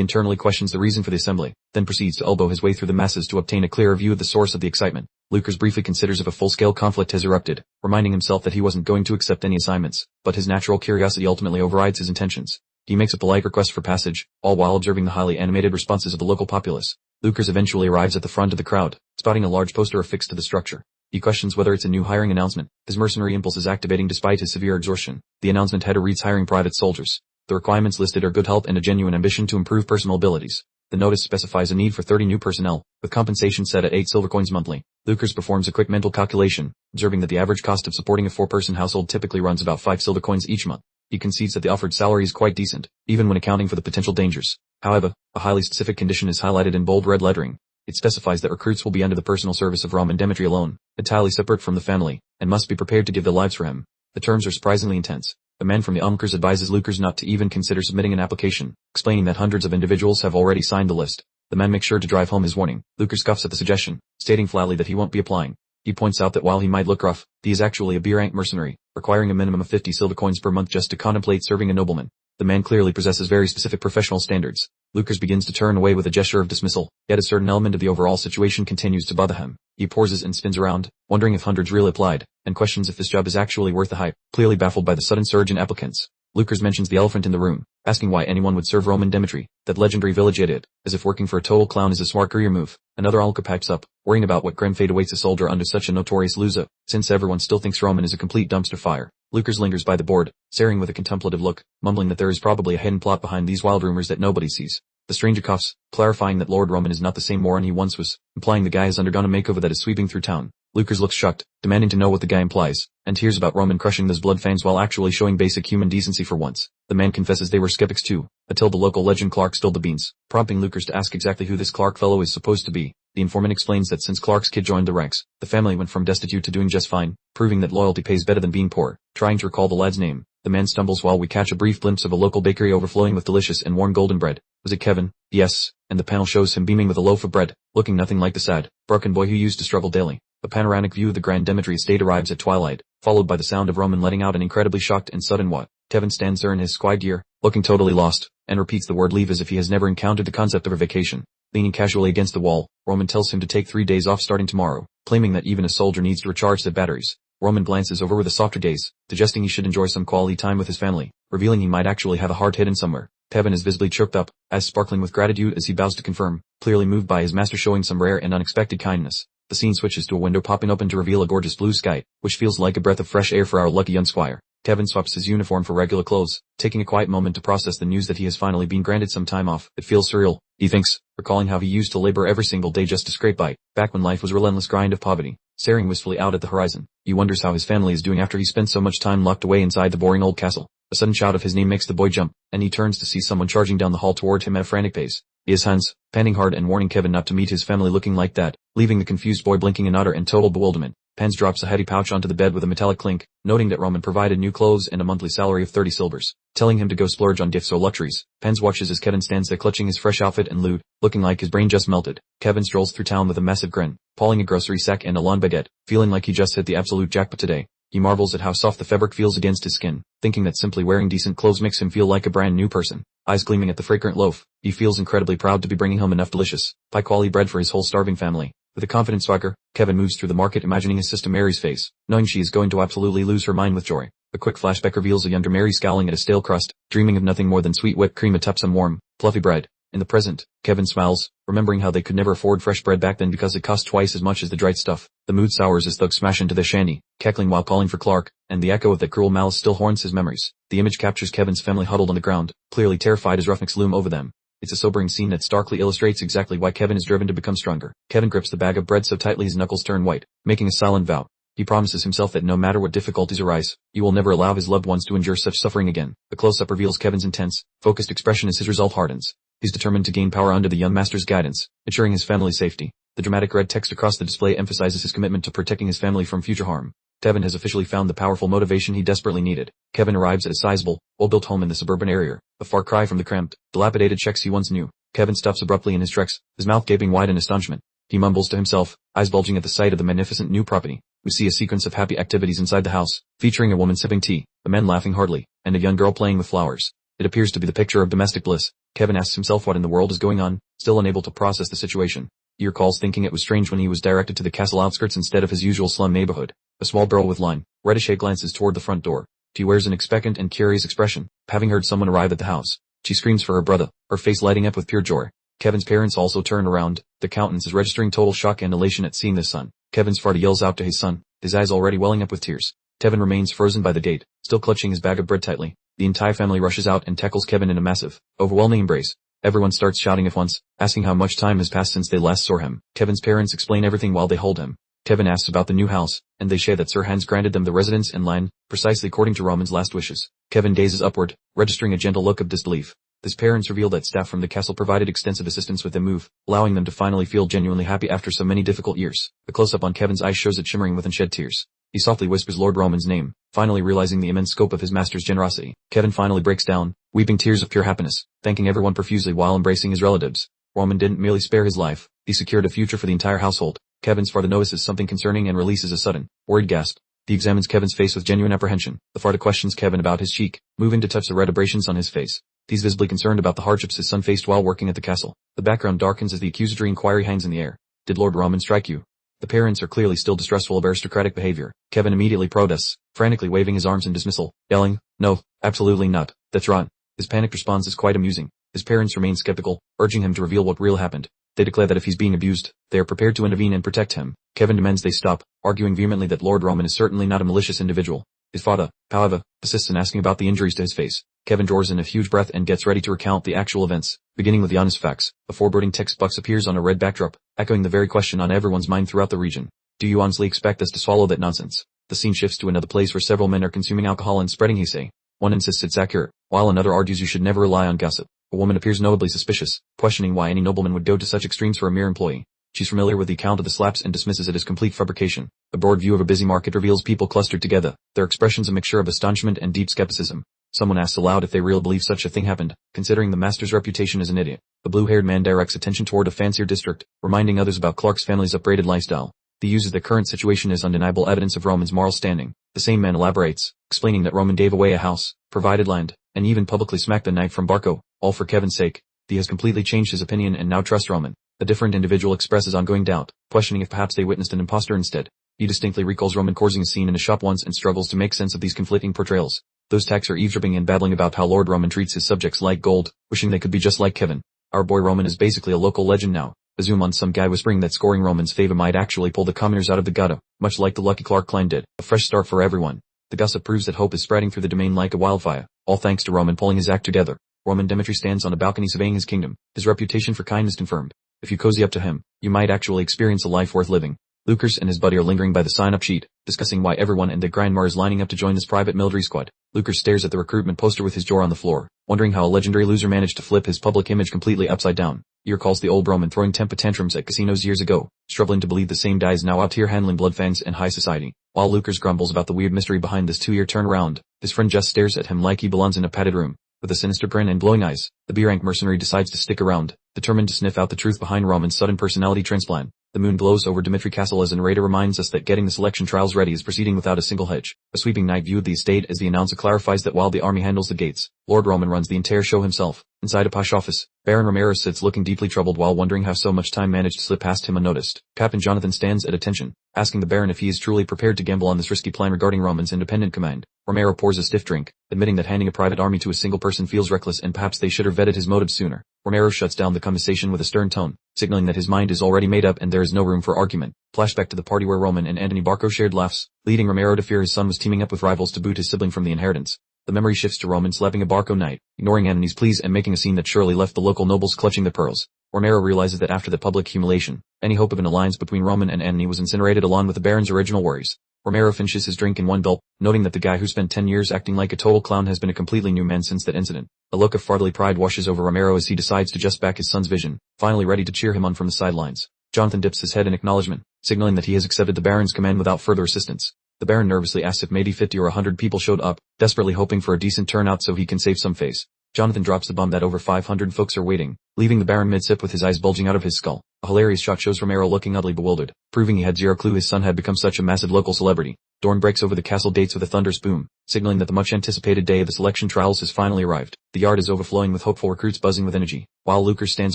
A: internally questions the reason for the assembly, then proceeds to elbow his way through the masses to obtain a clearer view of the source of the excitement. Lucas briefly considers if a full-scale conflict has erupted, reminding himself that he wasn't going to accept any assignments, but his natural curiosity ultimately overrides his intentions. He makes a polite request for passage, all while observing the highly animated responses of the local populace. Lucas eventually arrives at the front of the crowd, spotting a large poster affixed to the structure. He questions whether it's a new hiring announcement. His mercenary impulse is activating despite his severe exhaustion. The announcement header reads hiring private soldiers. The requirements listed are good health and a genuine ambition to improve personal abilities. The notice specifies a need for 30 new personnel, with compensation set at 8 silver coins monthly. Lucas performs a quick mental calculation, observing that the average cost of supporting a 4-person household typically runs about 5 silver coins each month. He concedes that the offered salary is quite decent, even when accounting for the potential dangers. However, a highly specific condition is highlighted in bold red lettering. It specifies that recruits will be under the personal service of Rom and Dimitri alone, entirely separate from the family, and must be prepared to give their lives for him. The terms are surprisingly intense. A man from the Umkers advises Lucas not to even consider submitting an application, explaining that hundreds of individuals have already signed the list. The man makes sure to drive home his warning. Lucas scoffs at the suggestion, stating flatly that he won't be applying. He points out that while he might look rough, he is actually a B-rank mercenary, requiring a minimum of 50 silver coins per month just to contemplate serving a nobleman. The man clearly possesses very specific professional standards. Lucas begins to turn away with a gesture of dismissal, yet a certain element of the overall situation continues to bother him. He pauses and spins around, wondering if hundreds really applied, and questions if this job is actually worth the hype, clearly baffled by the sudden surge in applicants. Lucas mentions the elephant in the room, asking why anyone would serve Roman Dimitri, that legendary village idiot, as if working for a total clown is a smart career move. Another onlooker pipes up, worrying about what grim fate awaits a soldier under such a notorious loser, since everyone still thinks Roman is a complete dumpster fire. Lucas lingers by the board, staring with a contemplative look, mumbling that there is probably a hidden plot behind these wild rumors that nobody sees. The stranger coughs, clarifying that Lord Roman is not the same moron he once was, implying the guy has undergone a makeover that is sweeping through town. Lucas looks shocked, demanding to know what the guy implies, and hears about Roman crushing those blood fans while actually showing basic human decency for once. The man confesses they were skeptics too, until the local legend Clark spilled the beans, prompting Lucas to ask exactly who this Clark fellow is supposed to be. The informant explains that since Clark's kid joined the ranks, the family went from destitute to doing just fine, proving that loyalty pays better than being poor. Trying to recall the lad's name, the man stumbles while we catch a brief glimpse of a local bakery overflowing with delicious and warm golden bread. Was it Kevin? Yes, and the panel shows him beaming with a loaf of bread, looking nothing like the sad, broken boy who used to struggle daily. A panoramic view of the Grand Dimitri estate arrives at twilight, followed by the sound of Roman letting out an incredibly shocked and sudden what. Kevin stands there in his squad gear, looking totally lost, and repeats the word leave as if he has never encountered the concept of a vacation. Leaning casually against the wall, Roman tells him to take 3 days off starting tomorrow, claiming that even a soldier needs to recharge their batteries. Roman glances over with a softer gaze, suggesting he should enjoy some quality time with his family, revealing he might actually have a heart hidden somewhere. Kevin is visibly choked up, eyes sparkling with gratitude as he bows to confirm, clearly moved by his master showing some rare and unexpected kindness. The scene switches to a window popping open to reveal a gorgeous blue sky, which feels like a breath of fresh air for our lucky young squire. Kevin swaps his uniform for regular clothes, taking a quiet moment to process the news that he has finally been granted some time off. It feels surreal, he thinks, recalling how he used to labor every single day just to scrape by, back when life was a relentless grind of poverty. Staring wistfully out at the horizon, he wonders how his family is doing after he spent so much time locked away inside the boring old castle. A sudden shout of his name makes the boy jump, and he turns to see someone charging down the hall toward him at a frantic pace. It is Hans, panting hard and warning Kevin not to meet his family looking like that, leaving the confused boy blinking in utter and total bewilderment. Hans drops a heavy pouch onto the bed with a metallic clink, noting that Roman provided new clothes and a monthly salary of 30 silvers, telling him to go splurge on gifts or luxuries. Hans watches as Kevin stands there clutching his fresh outfit and loot, looking like his brain just melted. Kevin strolls through town with a massive grin, pawing a grocery sack and a lawn baguette, feeling like he just hit the absolute jackpot today. He marvels at how soft the fabric feels against his skin, thinking that simply wearing decent clothes makes him feel like a brand new person. Eyes gleaming at the fragrant loaf, he feels incredibly proud to be bringing home enough delicious, high-quality bread for his whole starving family. With a confident swagger, Kevin moves through the market imagining his sister Mary's face, knowing she is going to absolutely lose her mind with joy. A quick flashback reveals a younger Mary scowling at a stale crust, dreaming of nothing more than sweet whipped cream atop some warm, fluffy bread. In the present, Kevin smiles, remembering how they could never afford fresh bread back then because it cost twice as much as the dried stuff. The mood sours as thugs smash into their shanty, cackling while calling for Clark, and the echo of that cruel malice still haunts his memories. The image captures Kevin's family huddled on the ground, clearly terrified as roughnecks loom over them. It's a sobering scene that starkly illustrates exactly why Kevin is driven to become stronger. Kevin grips the bag of bread so tightly his knuckles turn white, making a silent vow. He promises himself that no matter what difficulties arise, he will never allow his loved ones to endure such suffering again. The close-up reveals Kevin's intense, focused expression as his resolve hardens. He's determined to gain power under the young master's guidance, ensuring his family's safety. The dramatic red text across the display emphasizes his commitment to protecting his family from future harm. Kevin has officially found the powerful motivation he desperately needed. Kevin arrives at a sizable, well-built home in the suburban area, a far cry from the cramped, dilapidated shacks he once knew. Kevin stops abruptly in his tracks, his mouth gaping wide in astonishment. He mumbles to himself, eyes bulging at the sight of the magnificent new property. We see a sequence of happy activities inside the house, featuring a woman sipping tea, a man laughing heartily, and a young girl playing with flowers. It appears to be the picture of domestic bliss. Kevin asks himself what in the world is going on, still unable to process the situation. He recalls thinking it was strange when he was directed to the castle outskirts instead of his usual slum neighborhood. A small girl with reddish hair glances toward the front door. She wears an expectant and curious expression, having heard someone arrive at the house. She screams for her brother, her face lighting up with pure joy. Kevin's parents also turn around, their countenances registering total shock and elation at seeing their son. Kevin's father yells out to his son, his eyes already welling up with tears. Kevin remains frozen by the gate, still clutching his bag of bread tightly. The entire family rushes out and tackles Kevin in a massive, overwhelming embrace. Everyone starts shouting at once, asking how much time has passed since they last saw him. Kevin's parents explain everything while they hold him. Kevin asks about the new house, and they share that Sir Hans granted them the residence in line, precisely according to Roman's last wishes. Kevin gazes upward, registering a gentle look of disbelief. His parents reveal that staff from the castle provided extensive assistance with their move, allowing them to finally feel genuinely happy after so many difficult years. The close-up on Kevin's eyes shows it shimmering with unshed tears. He softly whispers Lord Roman's name, finally realizing the immense scope of his master's generosity. Kevin finally breaks down, weeping tears of pure happiness, thanking everyone profusely while embracing his relatives. Roman didn't merely spare his life, he secured a future for the entire household. Kevin's father notices something concerning and releases a sudden, worried gasp. He examines Kevin's face with genuine apprehension. The father questions Kevin about his cheek, moving to touch the red abrasions on his face. He's visibly concerned about the hardships his son faced while working at the castle. The background darkens as the accusatory inquiry hangs in the air. Did Lord Roman strike you? The parents are clearly still distrustful of aristocratic behavior. Kevin immediately protests, frantically waving his arms in dismissal, yelling, "No, absolutely not. That's right." His panicked response is quite amusing. His parents remain skeptical, urging him to reveal what really happened. They declare that if he's being abused, they are prepared to intervene and protect him. Kevin demands they stop, arguing vehemently that Lord Roman is certainly not a malicious individual. His father, however, persists in asking about the injuries to his face. Kevin draws in a huge breath and gets ready to recount the actual events, beginning with the honest facts. A foreboding text box appears on a red backdrop, echoing the very question on everyone's mind throughout the region. Do you honestly expect us to swallow that nonsense? The scene shifts to another place where several men are consuming alcohol and spreading hearsay. One insists it's accurate, while another argues you should never rely on gossip. A woman appears notably suspicious, questioning why any nobleman would go to such extremes for a mere employee. She's familiar with the account of the slaps and dismisses it as complete fabrication. A broad view of a busy market reveals people clustered together, their expressions a mixture of astonishment and deep skepticism. Someone asks aloud if they really believe such a thing happened, considering the master's reputation as an idiot. The blue-haired man directs attention toward a fancier district, reminding others about Clark's family's upbraided lifestyle. He uses the current situation as undeniable evidence of Roman's moral standing. The same man elaborates, explaining that Roman gave away a house, provided land, and even publicly smacked the knight from Barco, all for Kevin's sake. He has completely changed his opinion and now trusts Roman. A different individual expresses ongoing doubt, questioning if perhaps they witnessed an impostor instead. He distinctly recalls Roman causing a scene in a shop once and struggles to make sense of these conflicting portrayals. Those attacks are eavesdropping and babbling about how Lord Roman treats his subjects like gold, wishing they could be just like Kevin. Our boy Roman is basically a local legend now. A zoom on some guy whispering that scoring Roman's favor might actually pull the commoners out of the gutter, much like the lucky Clark clan did. A fresh start for everyone. The gossip proves that hope is spreading through the domain like a wildfire, all thanks to Roman pulling his act together. Roman Demetri stands on a balcony surveying his kingdom, his reputation for kindness confirmed. If you cozy up to him, you might actually experience a life worth living. Lucas and his buddy are lingering by the sign-up sheet, discussing why everyone and their grandma is lining up to join this private military squad. Lucas stares at the recruitment poster with his jaw on the floor, wondering how a legendary loser managed to flip his public image completely upside down. He recalls the old Roman throwing temper tantrums at casinos years ago, struggling to believe the same guy is now out here handling bloodfangs in high society. While Lucas grumbles about the weird mystery behind this 2-year turnaround, his friend just stares at him like he belongs in a padded room. With a sinister grin and glowing eyes, the B-rank mercenary decides to stick around, determined to sniff out the truth behind Roman's sudden personality transplant. The moon glows over Dimitri Castle as a narrator reminds us that getting the selection trials ready is proceeding without a single hitch. A sweeping night view of the estate as the announcer clarifies that while the army handles the gates, Lord Roman runs the entire show himself. Inside a posh office, Baron Romero sits looking deeply troubled while wondering how so much time managed to slip past him unnoticed. Captain Jonathan stands at attention, asking the Baron if he is truly prepared to gamble on this risky plan regarding Roman's independent command. Romero pours a stiff drink, admitting that handing a private army to a single person feels reckless and perhaps they should have vetted his motives sooner. Romero shuts down the conversation with a stern tone, signaling that his mind is already made up and there is no room for argument. Flashback to the party where Roman and Anthony Barco shared laughs, leading Romero to fear his son was teaming up with rivals to boot his sibling from the inheritance. The memory shifts to Roman slapping a Barco knight, ignoring Antony's pleas and making a scene that surely left the local nobles clutching their pearls. Romero realizes that after the public humiliation, any hope of an alliance between Roman and Antony was incinerated along with the Baron's original worries. Romero finishes his drink in one gulp, noting that the guy who spent 10 years acting like a total clown has been a completely new man since that incident. A look of fatherly pride washes over Romero as he decides to just back his son's vision, finally ready to cheer him on from the sidelines. Jonathan dips his head in acknowledgement, signaling that he has accepted the Baron's command without further assistance. The Baron nervously asks if maybe 50 or 100 people showed up, desperately hoping for a decent turnout so he can save some face. Jonathan drops the bomb that over 500 folks are waiting, leaving the Baron mid-sip with his eyes bulging out of his skull. A hilarious shot shows Romero looking utterly bewildered, proving he had zero clue his son had become such a massive local celebrity. Dorn breaks over the castle gates with a thunderous boom, signaling that the much-anticipated day of the selection trials has finally arrived. The yard is overflowing with hopeful recruits buzzing with energy, while Lucas stands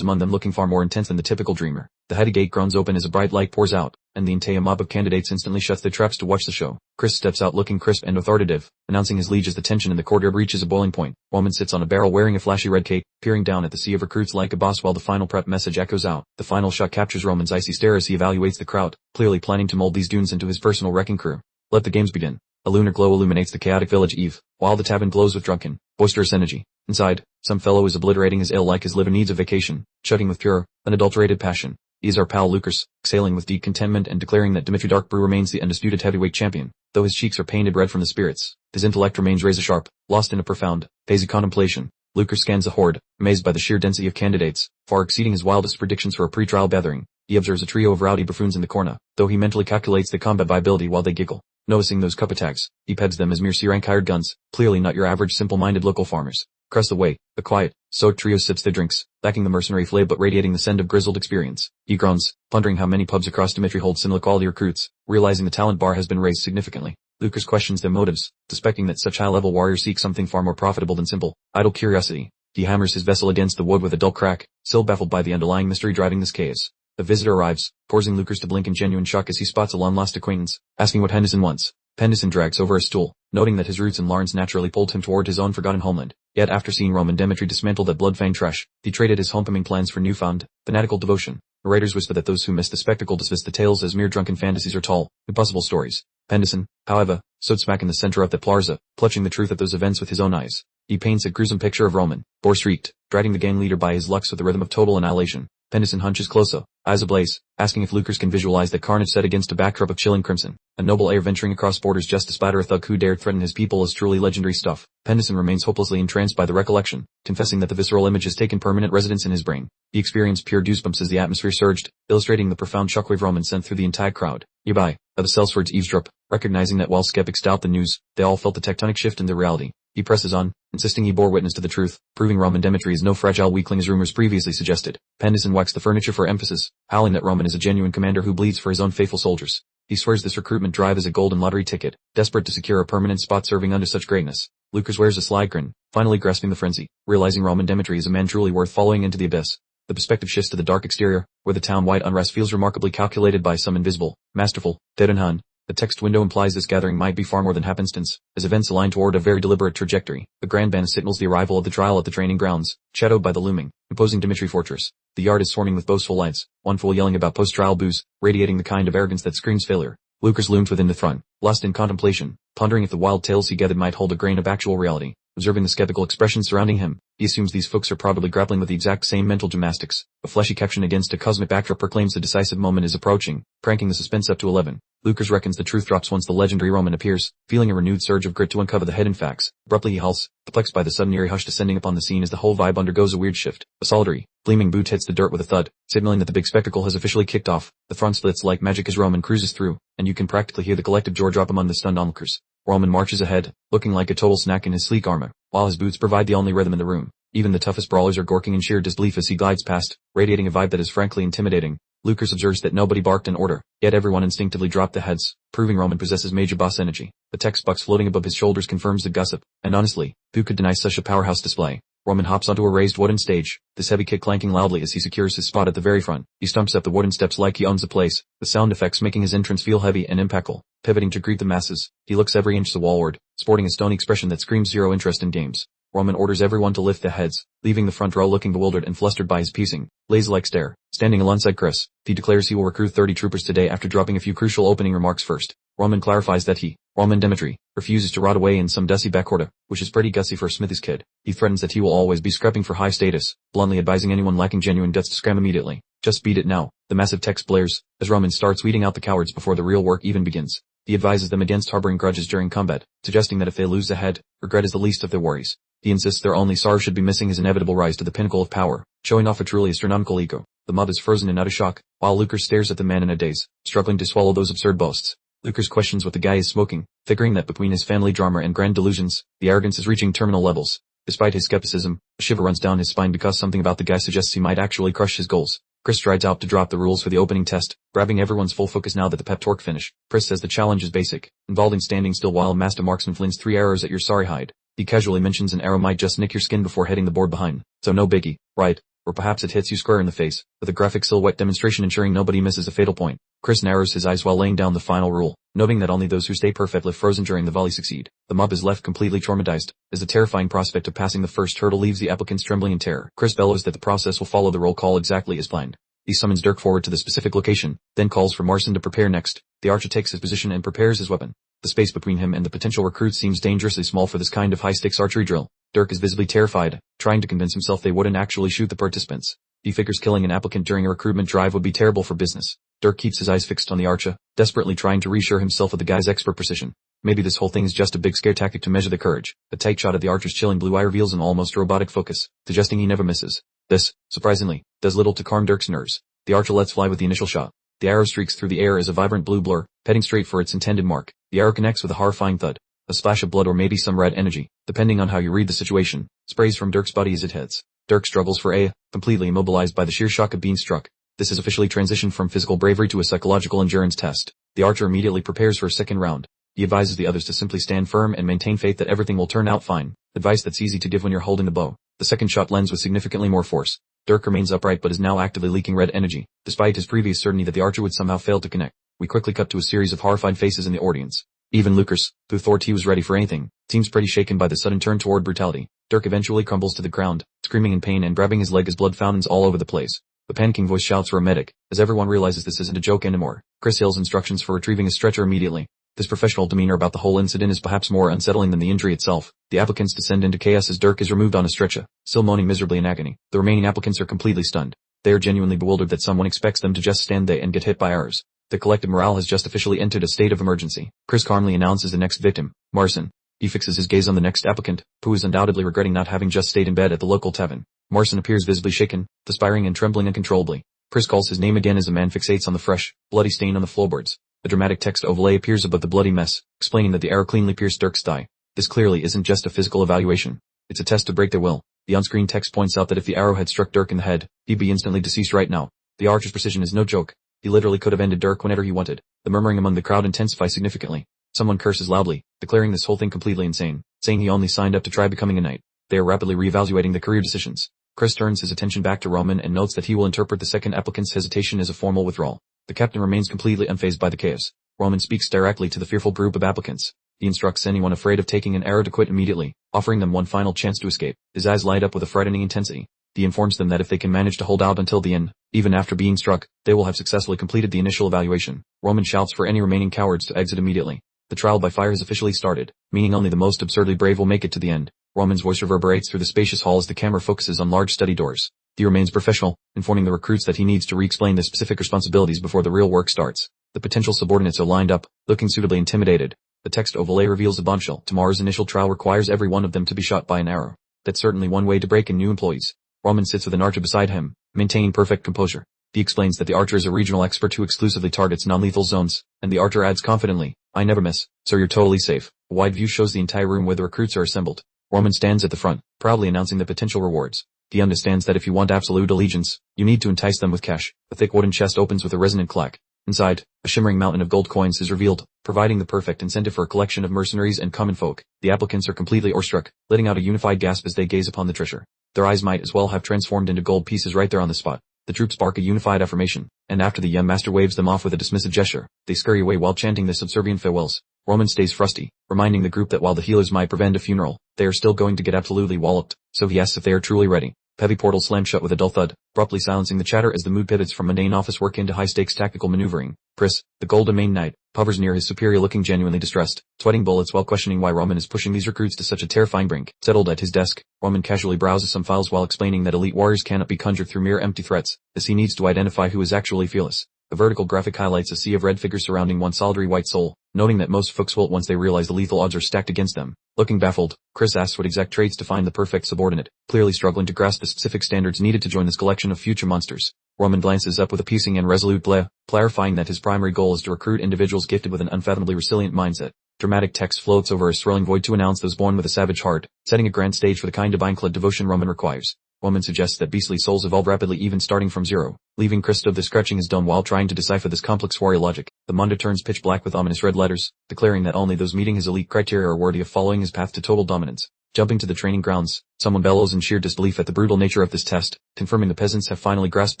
A: among them looking far more intense than the typical dreamer. The heady gate groans open as a bright light pours out, and the entire mob of candidates instantly shuts their traps to watch the show. Chris steps out looking crisp and authoritative, announcing his liege as the tension in the courtyard reaches a boiling point. Roman sits on a barrel wearing a flashy red cape, peering down at the sea of recruits like a boss while the final prep message echoes out. The final shot captures Roman's icy stare as he evaluates the crowd, clearly planning to mold these dunes into his personal wrecking crew. Let the games begin. A lunar glow illuminates the chaotic village eve, while the tavern glows with drunken, boisterous energy. Inside, some fellow is obliterating his ill like his liver needs a vacation, chugging with pure, unadulterated passion. He is our pal Lucas, exhaling with deep contentment and declaring that Dimitri Darkbrew remains the undisputed heavyweight champion. Though his cheeks are painted red from the spirits, his intellect remains razor-sharp, lost in a profound, hazy contemplation. Lucas scans the horde, amazed by the sheer density of candidates, far exceeding his wildest predictions for a pre-trial gathering. He observes a trio of rowdy buffoons in the corner, though he mentally calculates the combat viability while they giggle. Noticing those cup attacks, he pegs them as mere C-rank hired guns, clearly not your average simple-minded local farmers. Across the way, the quiet, soaked trio sips their drinks, lacking the mercenary flair but radiating the scent of grizzled experience. He groans, pondering how many pubs across Dimitri hold similar quality recruits, realizing the talent bar has been raised significantly. Lucas questions their motives, suspecting that such high-level warriors seek something far more profitable than simple, idle curiosity. He hammers his vessel against the wood with a dull crack, still baffled by the underlying mystery driving this chaos. The visitor arrives, forcing Lucas to blink in genuine shock as he spots a long-lost acquaintance, asking what Henderson wants. Henderson drags over a stool, noting that his roots in Lawrence naturally pulled him toward his own forgotten homeland. Yet after seeing Roman Dimitri dismantle that blood-fanged trash, he traded his homecoming plans for newfound, fanatical devotion. Narrators whisper that those who miss the spectacle dismiss the tales as mere drunken fantasies or tall, impossible stories. Henderson, however, stood smack in the center of the plaza, clutching the truth of those events with his own eyes. He paints a gruesome picture of Roman, gore-streaked, dragging the gang leader by his lucks with the rhythm of total annihilation. Henderson hunches closer, eyes ablaze, asking if Lucas can visualize that carnage set against a backdrop of chilling crimson. A noble heir venturing across borders just to splatter a thug who dared threaten his people is truly legendary stuff. Henderson remains hopelessly entranced by the recollection, confessing that the visceral image has taken permanent residence in his brain. He experienced pure goosebumps as the atmosphere surged, illustrating the profound shockwave Roman sent through the entire crowd. Nearby, other Sellsfords eavesdrop, recognizing that while skeptics doubt the news, they all felt the tectonic shift in their reality. He presses on, insisting he bore witness to the truth, proving Roman Dimitri is no fragile weakling as rumors previously suggested. Henderson whacks the furniture for emphasis, howling that Roman is a genuine commander who bleeds for his own faithful soldiers. He swears this recruitment drive is a golden lottery ticket, desperate to secure a permanent spot serving under such greatness. Lucas wears a sly grin, finally grasping the frenzy, realizing Roman Dimitri is a man truly worth following into the abyss. The perspective shifts to the dark exterior, where the town-wide unrest feels remarkably calculated by some invisible, masterful, dead in hand. The text window implies this gathering might be far more than happenstance, as events align toward a very deliberate trajectory. The grand band signals the arrival of the trial at the training grounds, shadowed by the looming, imposing Dimitri fortress. The yard is swarming with boastful lads, one fool yelling about post-trial booze, radiating the kind of arrogance that screams failure. Lucas loomed within the throng, lost in contemplation, pondering if the wild tales he gathered might hold a grain of actual reality. Observing the skeptical expressions surrounding him, he assumes these folks are probably grappling with the exact same mental gymnastics. A fleshy caption against a cosmic backdrop proclaims the decisive moment is approaching, cranking the suspense up to 11. Lucas reckons the truth drops once the legendary Roman appears, feeling a renewed surge of grit to uncover the hidden facts. Abruptly he halts, perplexed by the sudden eerie hush descending upon the scene as the whole vibe undergoes a weird shift. A solitary, gleaming boot hits the dirt with a thud, signaling that the big spectacle has officially kicked off. The front splits like magic as Roman cruises through, and you can practically hear the collective jaw drop among the stunned onlookers. Roman marches ahead, looking like a total snack in his sleek armor, while his boots provide the only rhythm in the room. Even the toughest brawlers are gorking in sheer disbelief as he glides past, radiating a vibe that is frankly intimidating. Lucas observes that nobody barked in order, yet everyone instinctively dropped their heads, proving Roman possesses major boss energy. The text box floating above his shoulders confirms the gossip, and honestly, who could deny such a powerhouse display? Roman hops onto a raised wooden stage, this heavy kit clanking loudly as he secures his spot at the very front. He stumps up the wooden steps like he owns the place, the sound effects making his entrance feel heavy and impactful. Pivoting to greet the masses, he looks every inch the wallward, sporting a stony expression that screams zero interest in games. Roman orders everyone to lift their heads, leaving the front row looking bewildered and flustered by his piercing, laser-like stare. Standing alongside Chris, he declares he will recruit 30 troopers today after dropping a few crucial opening remarks first. Roman clarifies that he, Roman Dimitri, refuses to rot away in some dusty backorder, which is pretty gutsy for a smithy's kid. He threatens that he will always be scrapping for high status, bluntly advising anyone lacking genuine guts to scram immediately. Just beat it now. The massive text blares, as Roman starts weeding out the cowards before the real work even begins. He advises them against harboring grudges during combat, suggesting that if they lose the head, regret is the least of their worries. He insists their only sorrow should be missing his inevitable rise to the pinnacle of power, showing off a truly astronomical ego. The mob is frozen in utter shock, while Lucas stares at the man in a daze, struggling to swallow those absurd boasts. Lucas questions what the guy is smoking, figuring that between his family drama and grand delusions, the arrogance is reaching terminal levels. Despite his skepticism, a shiver runs down his spine because something about the guy suggests he might actually crush his goals. Chris strides out to drop the rules for the opening test, grabbing everyone's full focus now that the pep talk finish. Chris says the challenge is basic, involving standing still while Master Marksman flings 3 arrows at your sorry hide. He casually mentions an arrow might just nick your skin before hitting the board behind, so no biggie, right? Or perhaps it hits you square in the face, with a graphic silhouette demonstration ensuring nobody misses a fatal point. Chris narrows his eyes while laying down the final rule, noting that only those who stay perfectly frozen during the volley succeed. The mob is left completely traumatized, as the terrifying prospect of passing the first hurdle leaves the applicants trembling in terror. Chris bellows that the process will follow the roll call exactly as planned. He summons Dirk forward to the specific location, then calls for Marcin to prepare next. The archer takes his position and prepares his weapon. The space between him and the potential recruit seems dangerously small for this kind of high-stakes archery drill. Dirk is visibly terrified, trying to convince himself they wouldn't actually shoot the participants. He figures killing an applicant during a recruitment drive would be terrible for business. Dirk keeps his eyes fixed on the archer, desperately trying to reassure himself of the guy's expert precision. Maybe this whole thing is just a big scare tactic to measure the courage. A tight shot of the archer's chilling blue eye reveals an almost robotic focus, suggesting he never misses. This, surprisingly, does little to calm Dirk's nerves. The archer lets fly with the initial shot. The arrow streaks through the air as a vibrant blue blur, heading straight for its intended mark. The arrow connects with a horrifying thud. A splash of blood or maybe some red energy, depending on how you read the situation, sprays from Dirk's body as it hits. Dirk struggles for air, completely immobilized by the sheer shock of being struck. This has officially transitioned from physical bravery to a psychological endurance test. The archer immediately prepares for a second round. He advises the others to simply stand firm and maintain faith that everything will turn out fine, advice that's easy to give when you're holding the bow. The second shot lands with significantly more force. Dirk remains upright but is now actively leaking red energy, despite his previous certainty that the archer would somehow fail to connect. We quickly cut to a series of horrified faces in the audience. Even Lucas, who thought he was ready for anything, seems pretty shaken by the sudden turn toward brutality. Dirk eventually crumbles to the ground, screaming in pain and grabbing his leg as blood fountains all over the place. The panicking voice shouts for a medic, as everyone realizes this isn't a joke anymore. Chris yells instructions for retrieving a stretcher immediately. This professional demeanor about the whole incident is perhaps more unsettling than the injury itself. The applicants descend into chaos as Dirk is removed on a stretcher, still moaning miserably in agony. The remaining applicants are completely stunned. They are genuinely bewildered that someone expects them to just stand there and get hit by arrows. The collective morale has just officially entered a state of emergency. Chris calmly announces the next victim, Marcin. He fixes his gaze on the next applicant, who is undoubtedly regretting not having just stayed in bed at the local tavern. Marcin appears visibly shaken, perspiring and trembling uncontrollably. Chris calls his name again as the man fixates on the fresh, bloody stain on the floorboards. A dramatic text overlay appears above the bloody mess, explaining that the arrow cleanly pierced Dirk's thigh. This clearly isn't just a physical evaluation. It's a test to break their will. The on-screen text points out that if the arrow had struck Dirk in the head, he'd be instantly deceased right now. The archer's precision is no joke. He literally could have ended Dirk whenever he wanted. The murmuring among the crowd intensifies significantly. Someone curses loudly, declaring this whole thing completely insane, saying he only signed up to try becoming a knight. They are rapidly reevaluating the career decisions. Chris turns his attention back to Roman and notes that he will interpret the second applicant's hesitation as a formal withdrawal. The captain remains completely unfazed by the chaos. Roman speaks directly to the fearful group of applicants. He instructs anyone afraid of taking an arrow to quit immediately, offering them one final chance to escape. His eyes light up with a frightening intensity. He informs them that if they can manage to hold out until the end, even after being struck, they will have successfully completed the initial evaluation. Roman shouts for any remaining cowards to exit immediately. The trial by fire has officially started, meaning only the most absurdly brave will make it to the end. Roman's voice reverberates through the spacious hall as the camera focuses on large study doors. He remains professional, informing the recruits that he needs to re-explain their specific responsibilities before the real work starts. The potential subordinates are lined up, looking suitably intimidated. The text overlay reveals a bombshell. Tomorrow's initial trial requires every one of them to be shot by an arrow. That's certainly one way to break in new employees. Roman sits with an archer beside him, maintaining perfect composure. He explains that the archer is a regional expert who exclusively targets non-lethal zones, and the archer adds confidently, "I never miss, so you're totally safe." A wide view shows the entire room where the recruits are assembled. Roman stands at the front, proudly announcing the potential rewards. He understands that if you want absolute allegiance, you need to entice them with cash. A thick wooden chest opens with a resonant clack. Inside, a shimmering mountain of gold coins is revealed, providing the perfect incentive for a collection of mercenaries and common folk. The applicants are completely awestruck, letting out a unified gasp as they gaze upon the treasure. Their eyes might as well have transformed into gold pieces right there on the spot. The troops bark a unified affirmation, and after the young master waves them off with a dismissive gesture, they scurry away while chanting their subservient farewells. Roman stays frosty, reminding the group that while the healers might prevent a funeral, they are still going to get absolutely walloped, so he asks if they are truly ready. Heavy portals slam shut with a dull thud, abruptly silencing the chatter as the mood pivots from mundane office work into high-stakes tactical maneuvering. Chris, the Golden Mane Knight, hovers near his superior looking genuinely distressed, sweating bullets while questioning why Roman is pushing these recruits to such a terrifying brink. Settled at his desk, Roman casually browses some files while explaining that elite warriors cannot be conjured through mere empty threats, as he needs to identify who is actually fearless. A vertical graphic highlights a sea of red figures surrounding one solitary white soul, noting that most folks wilt once they realize the lethal odds are stacked against them. Looking baffled, Chris asks what exact traits define the perfect subordinate, clearly struggling to grasp the specific standards needed to join this collection of future monsters. Roman glances up with a piercing and resolute glare, clarifying that his primary goal is to recruit individuals gifted with an unfathomably resilient mindset. Dramatic text floats over a swirling void to announce those born with a savage heart, setting a grand stage for the kind of ironclad devotion Roman requires. Roman suggests that beastly souls evolve rapidly even starting from zero, leaving Chris stood there scratching his dome while trying to decipher this complex warrior logic. The manga turns pitch black with ominous red letters, declaring that only those meeting his elite criteria are worthy of following his path to total dominance. Jumping to the training grounds, someone bellows in sheer disbelief at the brutal nature of this test, confirming the peasants have finally grasped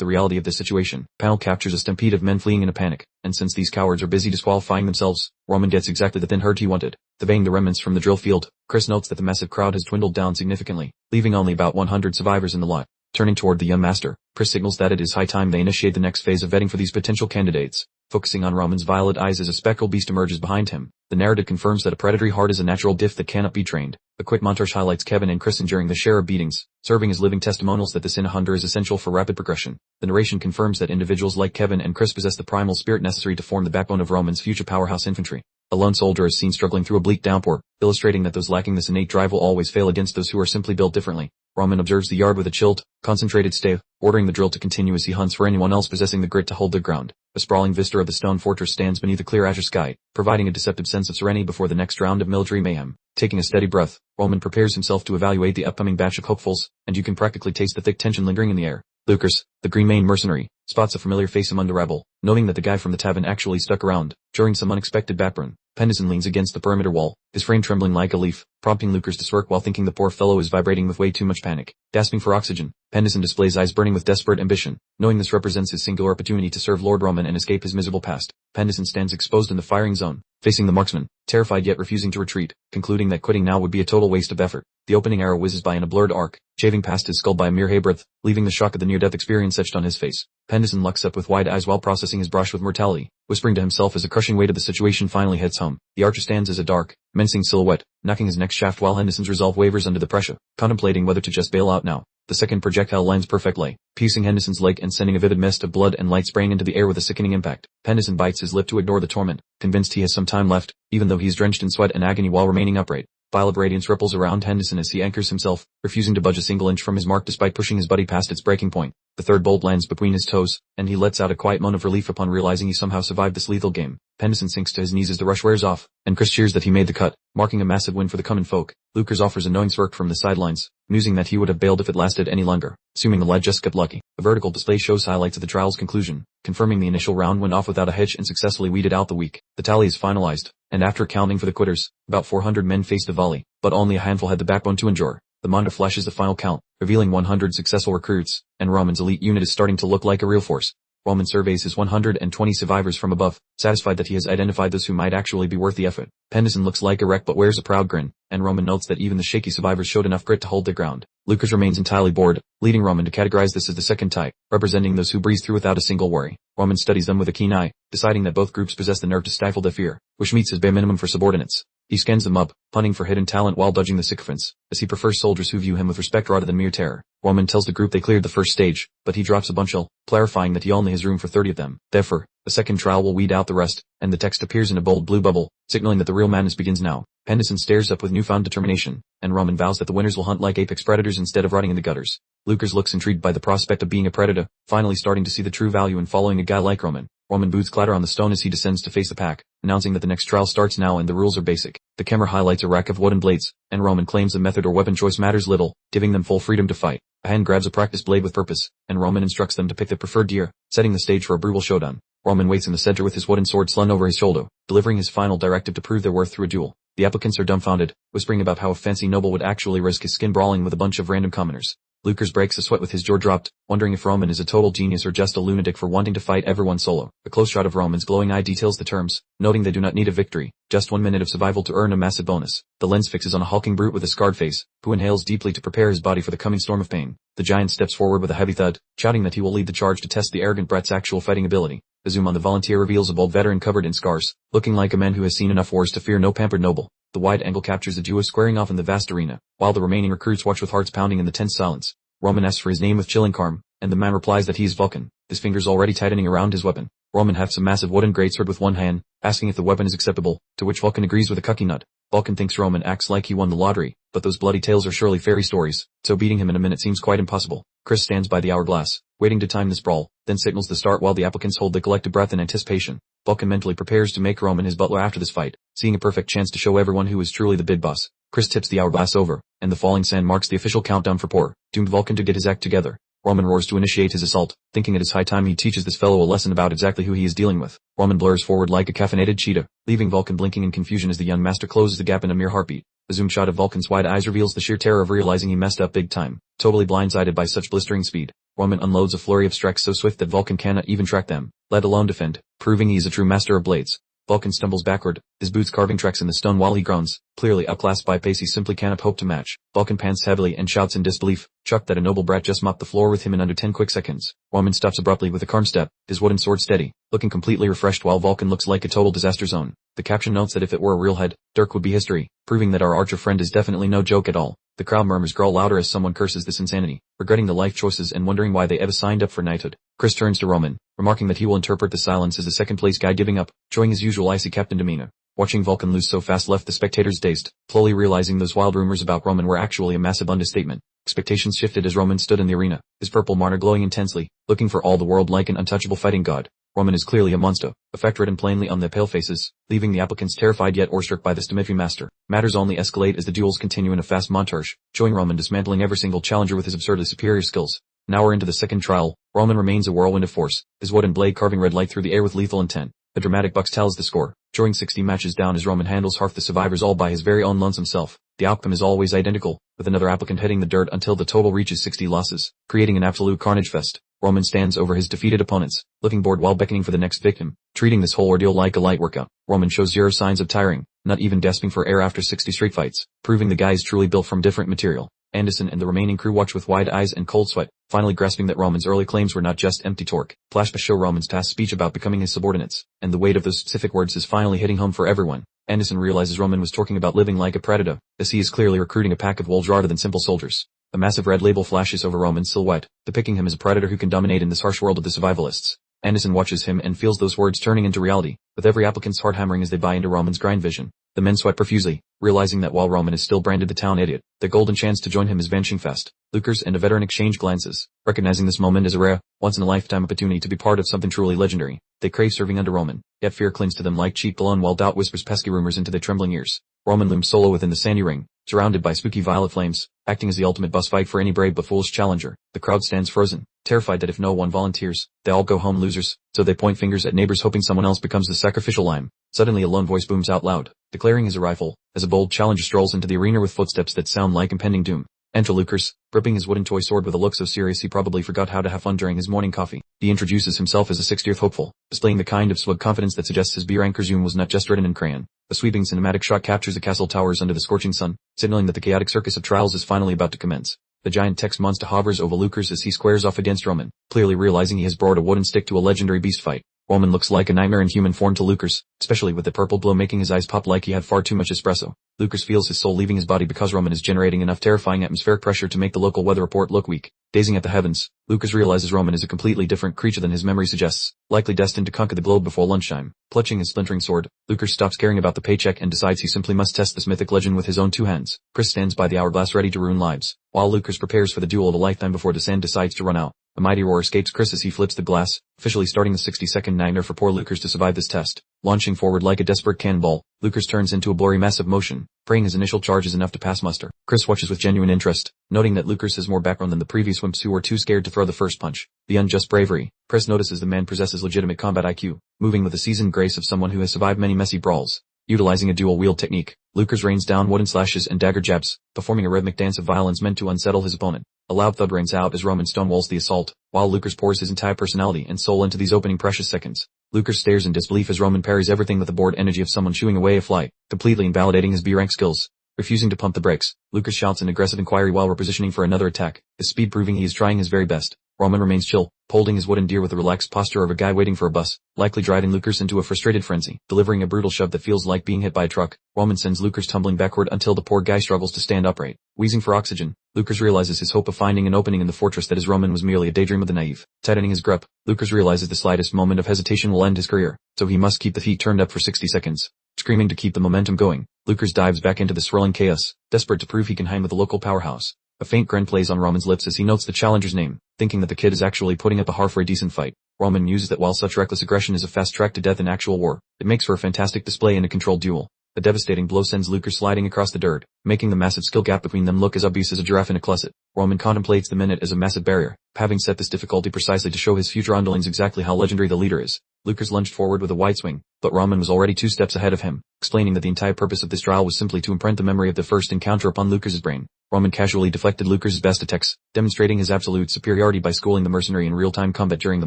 A: the reality of this situation. Panel captures a stampede of men fleeing in a panic, and since these cowards are busy disqualifying themselves, Roman gets exactly the thin herd he wanted. Surveying the remnants from the drill field, Chris notes that the massive crowd has dwindled down significantly, leaving only about 100 survivors in the lot. Turning toward the young master, Chris signals that it is high time they initiate the next phase of vetting for these potential candidates. Focusing on Roman's violet eyes as a spectral beast emerges behind him, the narrative confirms that a predatory heart is a natural gift that cannot be trained. A quick montage highlights Kevin and Chris enduring the share of beatings, serving as living testimonials that this inner hunger is essential for rapid progression. The narration confirms that individuals like Kevin and Chris possess the primal spirit necessary to form the backbone of Roman's future powerhouse infantry. A lone soldier is seen struggling through a bleak downpour, illustrating that those lacking this innate drive will always fail against those who are simply built differently. Roman observes the yard with a chilled, concentrated stare, ordering the drill to continue as he hunts for anyone else possessing the grit to hold their ground. A sprawling vista of the stone fortress stands beneath a clear azure sky, providing a deceptive sense of serenity before the next round of military mayhem. Taking a steady breath, Roman prepares himself to evaluate the upcoming batch of hopefuls, and you can practically taste the thick tension lingering in the air. Lucas, the green maned mercenary, spots a familiar face among the rabble, knowing that the guy from the tavern actually stuck around, during some unexpected backburn. Pendleton leans against the perimeter wall, his frame trembling like a leaf, prompting Lucas to smirk while thinking the poor fellow is vibrating with way too much panic. Gasping for oxygen, Pendleton displays eyes burning with desperate ambition, knowing this represents his singular opportunity to serve Lord Roman and escape his miserable past. Pendleton stands exposed in the firing zone, facing the marksman, terrified yet refusing to retreat, concluding that quitting now would be a total waste of effort. The opening arrow whizzes by in a blurred arc, shaving past his skull by a mere hairbreadth, leaving the shock of the near-death experience etched on his face. Pendleton looks up with wide eyes while processing his brush with mortality, whispering to himself as the crushing weight of the situation finally hits home. The archer stands as a dark, menacing silhouette, knocking his next shaft while Henderson's resolve wavers under the pressure, contemplating whether to just bail out now. The second projectile lands perfectly, piercing Henderson's leg and sending a vivid mist of blood and light spraying into the air with a sickening impact. Henderson bites his lip to ignore the torment, convinced he has some time left, even though he is drenched in sweat and agony while remaining upright. Violet radiance ripples around Henderson as he anchors himself, refusing to budge a single inch from his mark despite pushing his buddy past its breaking point. The third bolt lands between his toes, and he lets out a quiet moan of relief upon realizing he somehow survived this lethal game. Henderson sinks to his knees as the rush wears off, and Chris cheers that he made the cut, marking a massive win for the common folk. Lucas offers a knowing smirk from the sidelines, musing that he would have bailed if it lasted any longer, assuming the lad just got lucky. A vertical display shows highlights of the trial's conclusion, confirming the initial round went off without a hitch and successfully weeded out the weak. The tally is finalized, and after accounting for the quitters, about 400 men faced a volley, but only a handful had the backbone to endure. The manga flashes the final count, revealing 100 successful recruits, and Roman's elite unit is starting to look like a real force. Roman surveys his 120 survivors from above, satisfied that he has identified those who might actually be worth the effort. Pendleton looks like a wreck but wears a proud grin, and Roman notes that even the shaky survivors showed enough grit to hold their ground. Lucas remains entirely bored, leading Roman to categorize this as the second type, representing those who breeze through without a single worry. Roman studies them with a keen eye, deciding that both groups possess the nerve to stifle their fear, which meets his bare minimum for subordinates. He scans them up, punting for hidden talent while dodging the sycophants, as he prefers soldiers who view him with respect rather than mere terror. Roman tells the group they cleared the first stage, but he drops a bunch, clarifying that he only has room for 30 of them. Therefore, a second trial will weed out the rest, and the text appears in a bold blue bubble, signaling that the real madness begins now. Henderson stares up with newfound determination, and Roman vows that the winners will hunt like apex predators instead of rotting in the gutters. Lucas looks intrigued by the prospect of being a predator, finally starting to see the true value in following a guy like Roman. Roman boots clatter on the stone as he descends to face the pack, announcing that the next trial starts now and the rules are basic. The camera highlights a rack of wooden blades, and Roman claims the method or weapon choice matters little, giving them full freedom to fight. A hand grabs a practice blade with purpose, and Roman instructs them to pick their preferred gear, setting the stage for a brutal showdown. Roman waits in the center with his wooden sword slung over his shoulder, delivering his final directive to prove their worth through a duel. The applicants are dumbfounded, whispering about how a fancy noble would actually risk his skin brawling with a bunch of random commoners. Lucas breaks a sweat with his jaw dropped, wondering if Roman is a total genius or just a lunatic for wanting to fight everyone solo. A close shot of Roman's glowing eye details the terms, noting they do not need a victory, just 1 minute of survival to earn a massive bonus. The lens fixes on a hulking brute with a scarred face, who inhales deeply to prepare his body for the coming storm of pain. The giant steps forward with a heavy thud, shouting that he will lead the charge to test the arrogant brat's actual fighting ability. A zoom on the volunteer reveals a bold veteran covered in scars, looking like a man who has seen enough wars to fear no pampered noble. The wide angle captures the duo squaring off in the vast arena, while the remaining recruits watch with hearts pounding in the tense silence. Roman asks for his name with chilling calm, and the man replies that he is Vulcan, his fingers already tightening around his weapon. Roman hefts a massive wooden greatsword with one hand, asking if the weapon is acceptable, to which Vulcan agrees with a cucky nut. Vulcan thinks Roman acts like he won the lottery, but those bloody tales are surely fairy stories, so beating him in a minute seems quite impossible. Chris stands by the hourglass, waiting to time this brawl, then signals the start while the applicants hold their collective breath in anticipation. Vulcan mentally prepares to make Roman his butler after this fight, seeing a perfect chance to show everyone who is truly the big boss. Chris tips the hourglass over, and the falling sand marks the official countdown for poor, doomed Vulcan to get his act together. Roman roars to initiate his assault, thinking it is high time he teaches this fellow a lesson about exactly who he is dealing with. Roman blurs forward like a caffeinated cheetah, leaving Vulcan blinking in confusion as the young master closes the gap in a mere heartbeat. A zoom shot of Vulcan's wide eyes reveals the sheer terror of realizing he messed up big time, totally blindsided by such blistering speed. Roman unloads a flurry of strikes so swift that Vulcan cannot even track them, let alone defend, proving he is a true master of blades. Vulcan stumbles backward, his boots carving tracks in the stone while he groans, clearly outclassed by pace he simply cannot hope to match. Vulcan pants heavily and shouts in disbelief, shocked that a noble brat just mopped the floor with him in under 10 quick seconds. Roman stops abruptly with a calm step, his wooden sword steady, looking completely refreshed while Vulcan looks like a total disaster zone. The caption notes that if it were a real head, Dirk would be history, proving that our archer friend is definitely no joke at all. The crowd murmurs growl louder as someone curses this insanity, regretting the life choices and wondering why they ever signed up for knighthood. Chris turns to Roman, remarking that he will interpret the silence as a second-place guy giving up, showing his usual icy captain demeanor. Watching Vulcan lose so fast left the spectators dazed, slowly realizing those wild rumors about Roman were actually a massive understatement. Expectations shifted as Roman stood in the arena, his purple martyr glowing intensely, looking for all the world like an untouchable fighting god. Roman is clearly a monster, effect written plainly on their pale faces, leaving the applicants terrified yet awestruck by this Dimitri master. Matters only escalate as the duels continue in a fast montage, showing Roman dismantling every single challenger with his absurdly superior skills. An hour into the second trial, Roman remains a whirlwind of force, his wooden blade carving red light through the air with lethal intent. A dramatic bucks tells the score, drawing 60 matches down as Roman handles half the survivors all by his very own lonesome self. The outcome is always identical, with another applicant hitting the dirt until the total reaches 60 losses, creating an absolute carnage fest. Roman stands over his defeated opponents, looking bored while beckoning for the next victim, treating this whole ordeal like a light workout. Roman shows zero signs of tiring, not even gasping for air after 60 straight fights, proving the guy is truly built from different material. Anderson and the remaining crew watch with wide eyes and cold sweat, finally grasping that Roman's early claims were not just empty talk. Flashbacks show Roman's past speech about becoming his subordinates, and the weight of those specific words is finally hitting home for everyone. Anderson realizes Roman was talking about living like a predator, as he is clearly recruiting a pack of wolves rather than simple soldiers. A massive red label flashes over Roman's silhouette, depicting him as a predator who can dominate in this harsh world of the survivalists. Anderson watches him and feels those words turning into reality, with every applicant's heart hammering as they buy into Roman's grind vision. The men sweat profusely, realizing that while Roman is still branded the town idiot, their golden chance to join him is vanishing fast. Lucas and a veteran exchange glances, recognizing this moment as a rare, once-in-a-lifetime opportunity to be part of something truly legendary. They crave serving under Roman, yet fear clings to them like cheap cologne while doubt whispers pesky rumors into their trembling ears. Roman looms solo within the sandy ring, surrounded by spooky violet flames, acting as the ultimate boss fight for any brave but foolish challenger. The crowd stands frozen, terrified that if no one volunteers, they all go home losers, so they point fingers at neighbors hoping someone else becomes the sacrificial lamb. Suddenly a lone voice booms out loud, declaring his arrival, as a bold challenger strolls into the arena with footsteps that sound like impending doom. Enter Lucas, gripping his wooden toy sword with a look so serious he probably forgot how to have fun during his morning coffee. He introduces himself as a 60th hopeful, displaying the kind of smug confidence that suggests his B-rank resume was not just written in crayon. A sweeping cinematic shot captures the castle towers under the scorching sun, signaling that the chaotic circus of trials is finally about to commence. The giant text monster hovers over Lucas as he squares off against Roman, clearly realizing he has brought a wooden stick to a legendary beast fight. Roman looks like a nightmare in human form to Lucas, especially with the purple glow making his eyes pop like he had far too much espresso. Lucas feels his soul leaving his body because Roman is generating enough terrifying atmospheric pressure to make the local weather report look weak. Gazing at the heavens, Lucas realizes Roman is a completely different creature than his memory suggests, likely destined to conquer the globe before lunchtime. Clutching his splintering sword, Lucas stops caring about the paycheck and decides he simply must test this mythic legend with his own two hands. Chris stands by the hourglass ready to ruin lives, while Lucas prepares for the duel of a lifetime before the sand decides to run out. A mighty roar escapes Chris as he flips the glass, officially starting the 60-second nightmare for poor Lucas to survive this test. Launching forward like a desperate cannonball, Lucas turns into a blurry mass of motion, praying his initial charge is enough to pass muster. Chris watches with genuine interest, noting that Lucas has more background than the previous wimps who were too scared to throw the first punch. Beyond just bravery, Chris notices the man possesses legitimate combat IQ, moving with the seasoned grace of someone who has survived many messy brawls. Utilizing a dual-wield technique, Lucas rains down wooden slashes and dagger jabs, performing a rhythmic dance of violence meant to unsettle his opponent. A loud thud rings out as Roman stonewalls the assault, while Lucas pours his entire personality and soul into these opening precious seconds. Lucas stares in disbelief as Roman parries everything with the bored energy of someone shooing away a fly, completely invalidating his B-rank skills. Refusing to pump the brakes, Lucas shouts an aggressive inquiry while repositioning for another attack, his speed proving he is trying his very best. Roman remains chill, holding his wooden deer with the relaxed posture of a guy waiting for a bus, likely driving Lucas into a frustrated frenzy. Delivering a brutal shove that feels like being hit by a truck, Roman sends Lucas tumbling backward until the poor guy struggles to stand upright. Wheezing for oxygen, Lucas realizes his hope of finding an opening in the fortress that is Roman was merely a daydream of the naive. Tightening his grip, Lucas realizes the slightest moment of hesitation will end his career, so he must keep the heat turned up for 60 seconds. Screaming to keep the momentum going, Lucas dives back into the swirling chaos, desperate to prove he can hang with the local powerhouse. A faint grin plays on Roman's lips as he notes the challenger's name, thinking that the kid is actually putting up a halfway decent fight. Roman muses that while such reckless aggression is a fast track to death in actual war, it makes for a fantastic display in a controlled duel. A devastating blow sends Lucas sliding across the dirt, making the massive skill gap between them look as obvious as a giraffe in a closet. Roman contemplates the minute as a massive barrier, having set this difficulty precisely to show his future underlings exactly how legendary the leader is. Lucas lunged forward with a wide swing, but Roman was already 2 steps ahead of him, explaining that the entire purpose of this trial was simply to imprint the memory of the first encounter upon Lucas's brain. Roman casually deflected Lucas's best attacks, demonstrating his absolute superiority by schooling the mercenary in real-time combat during the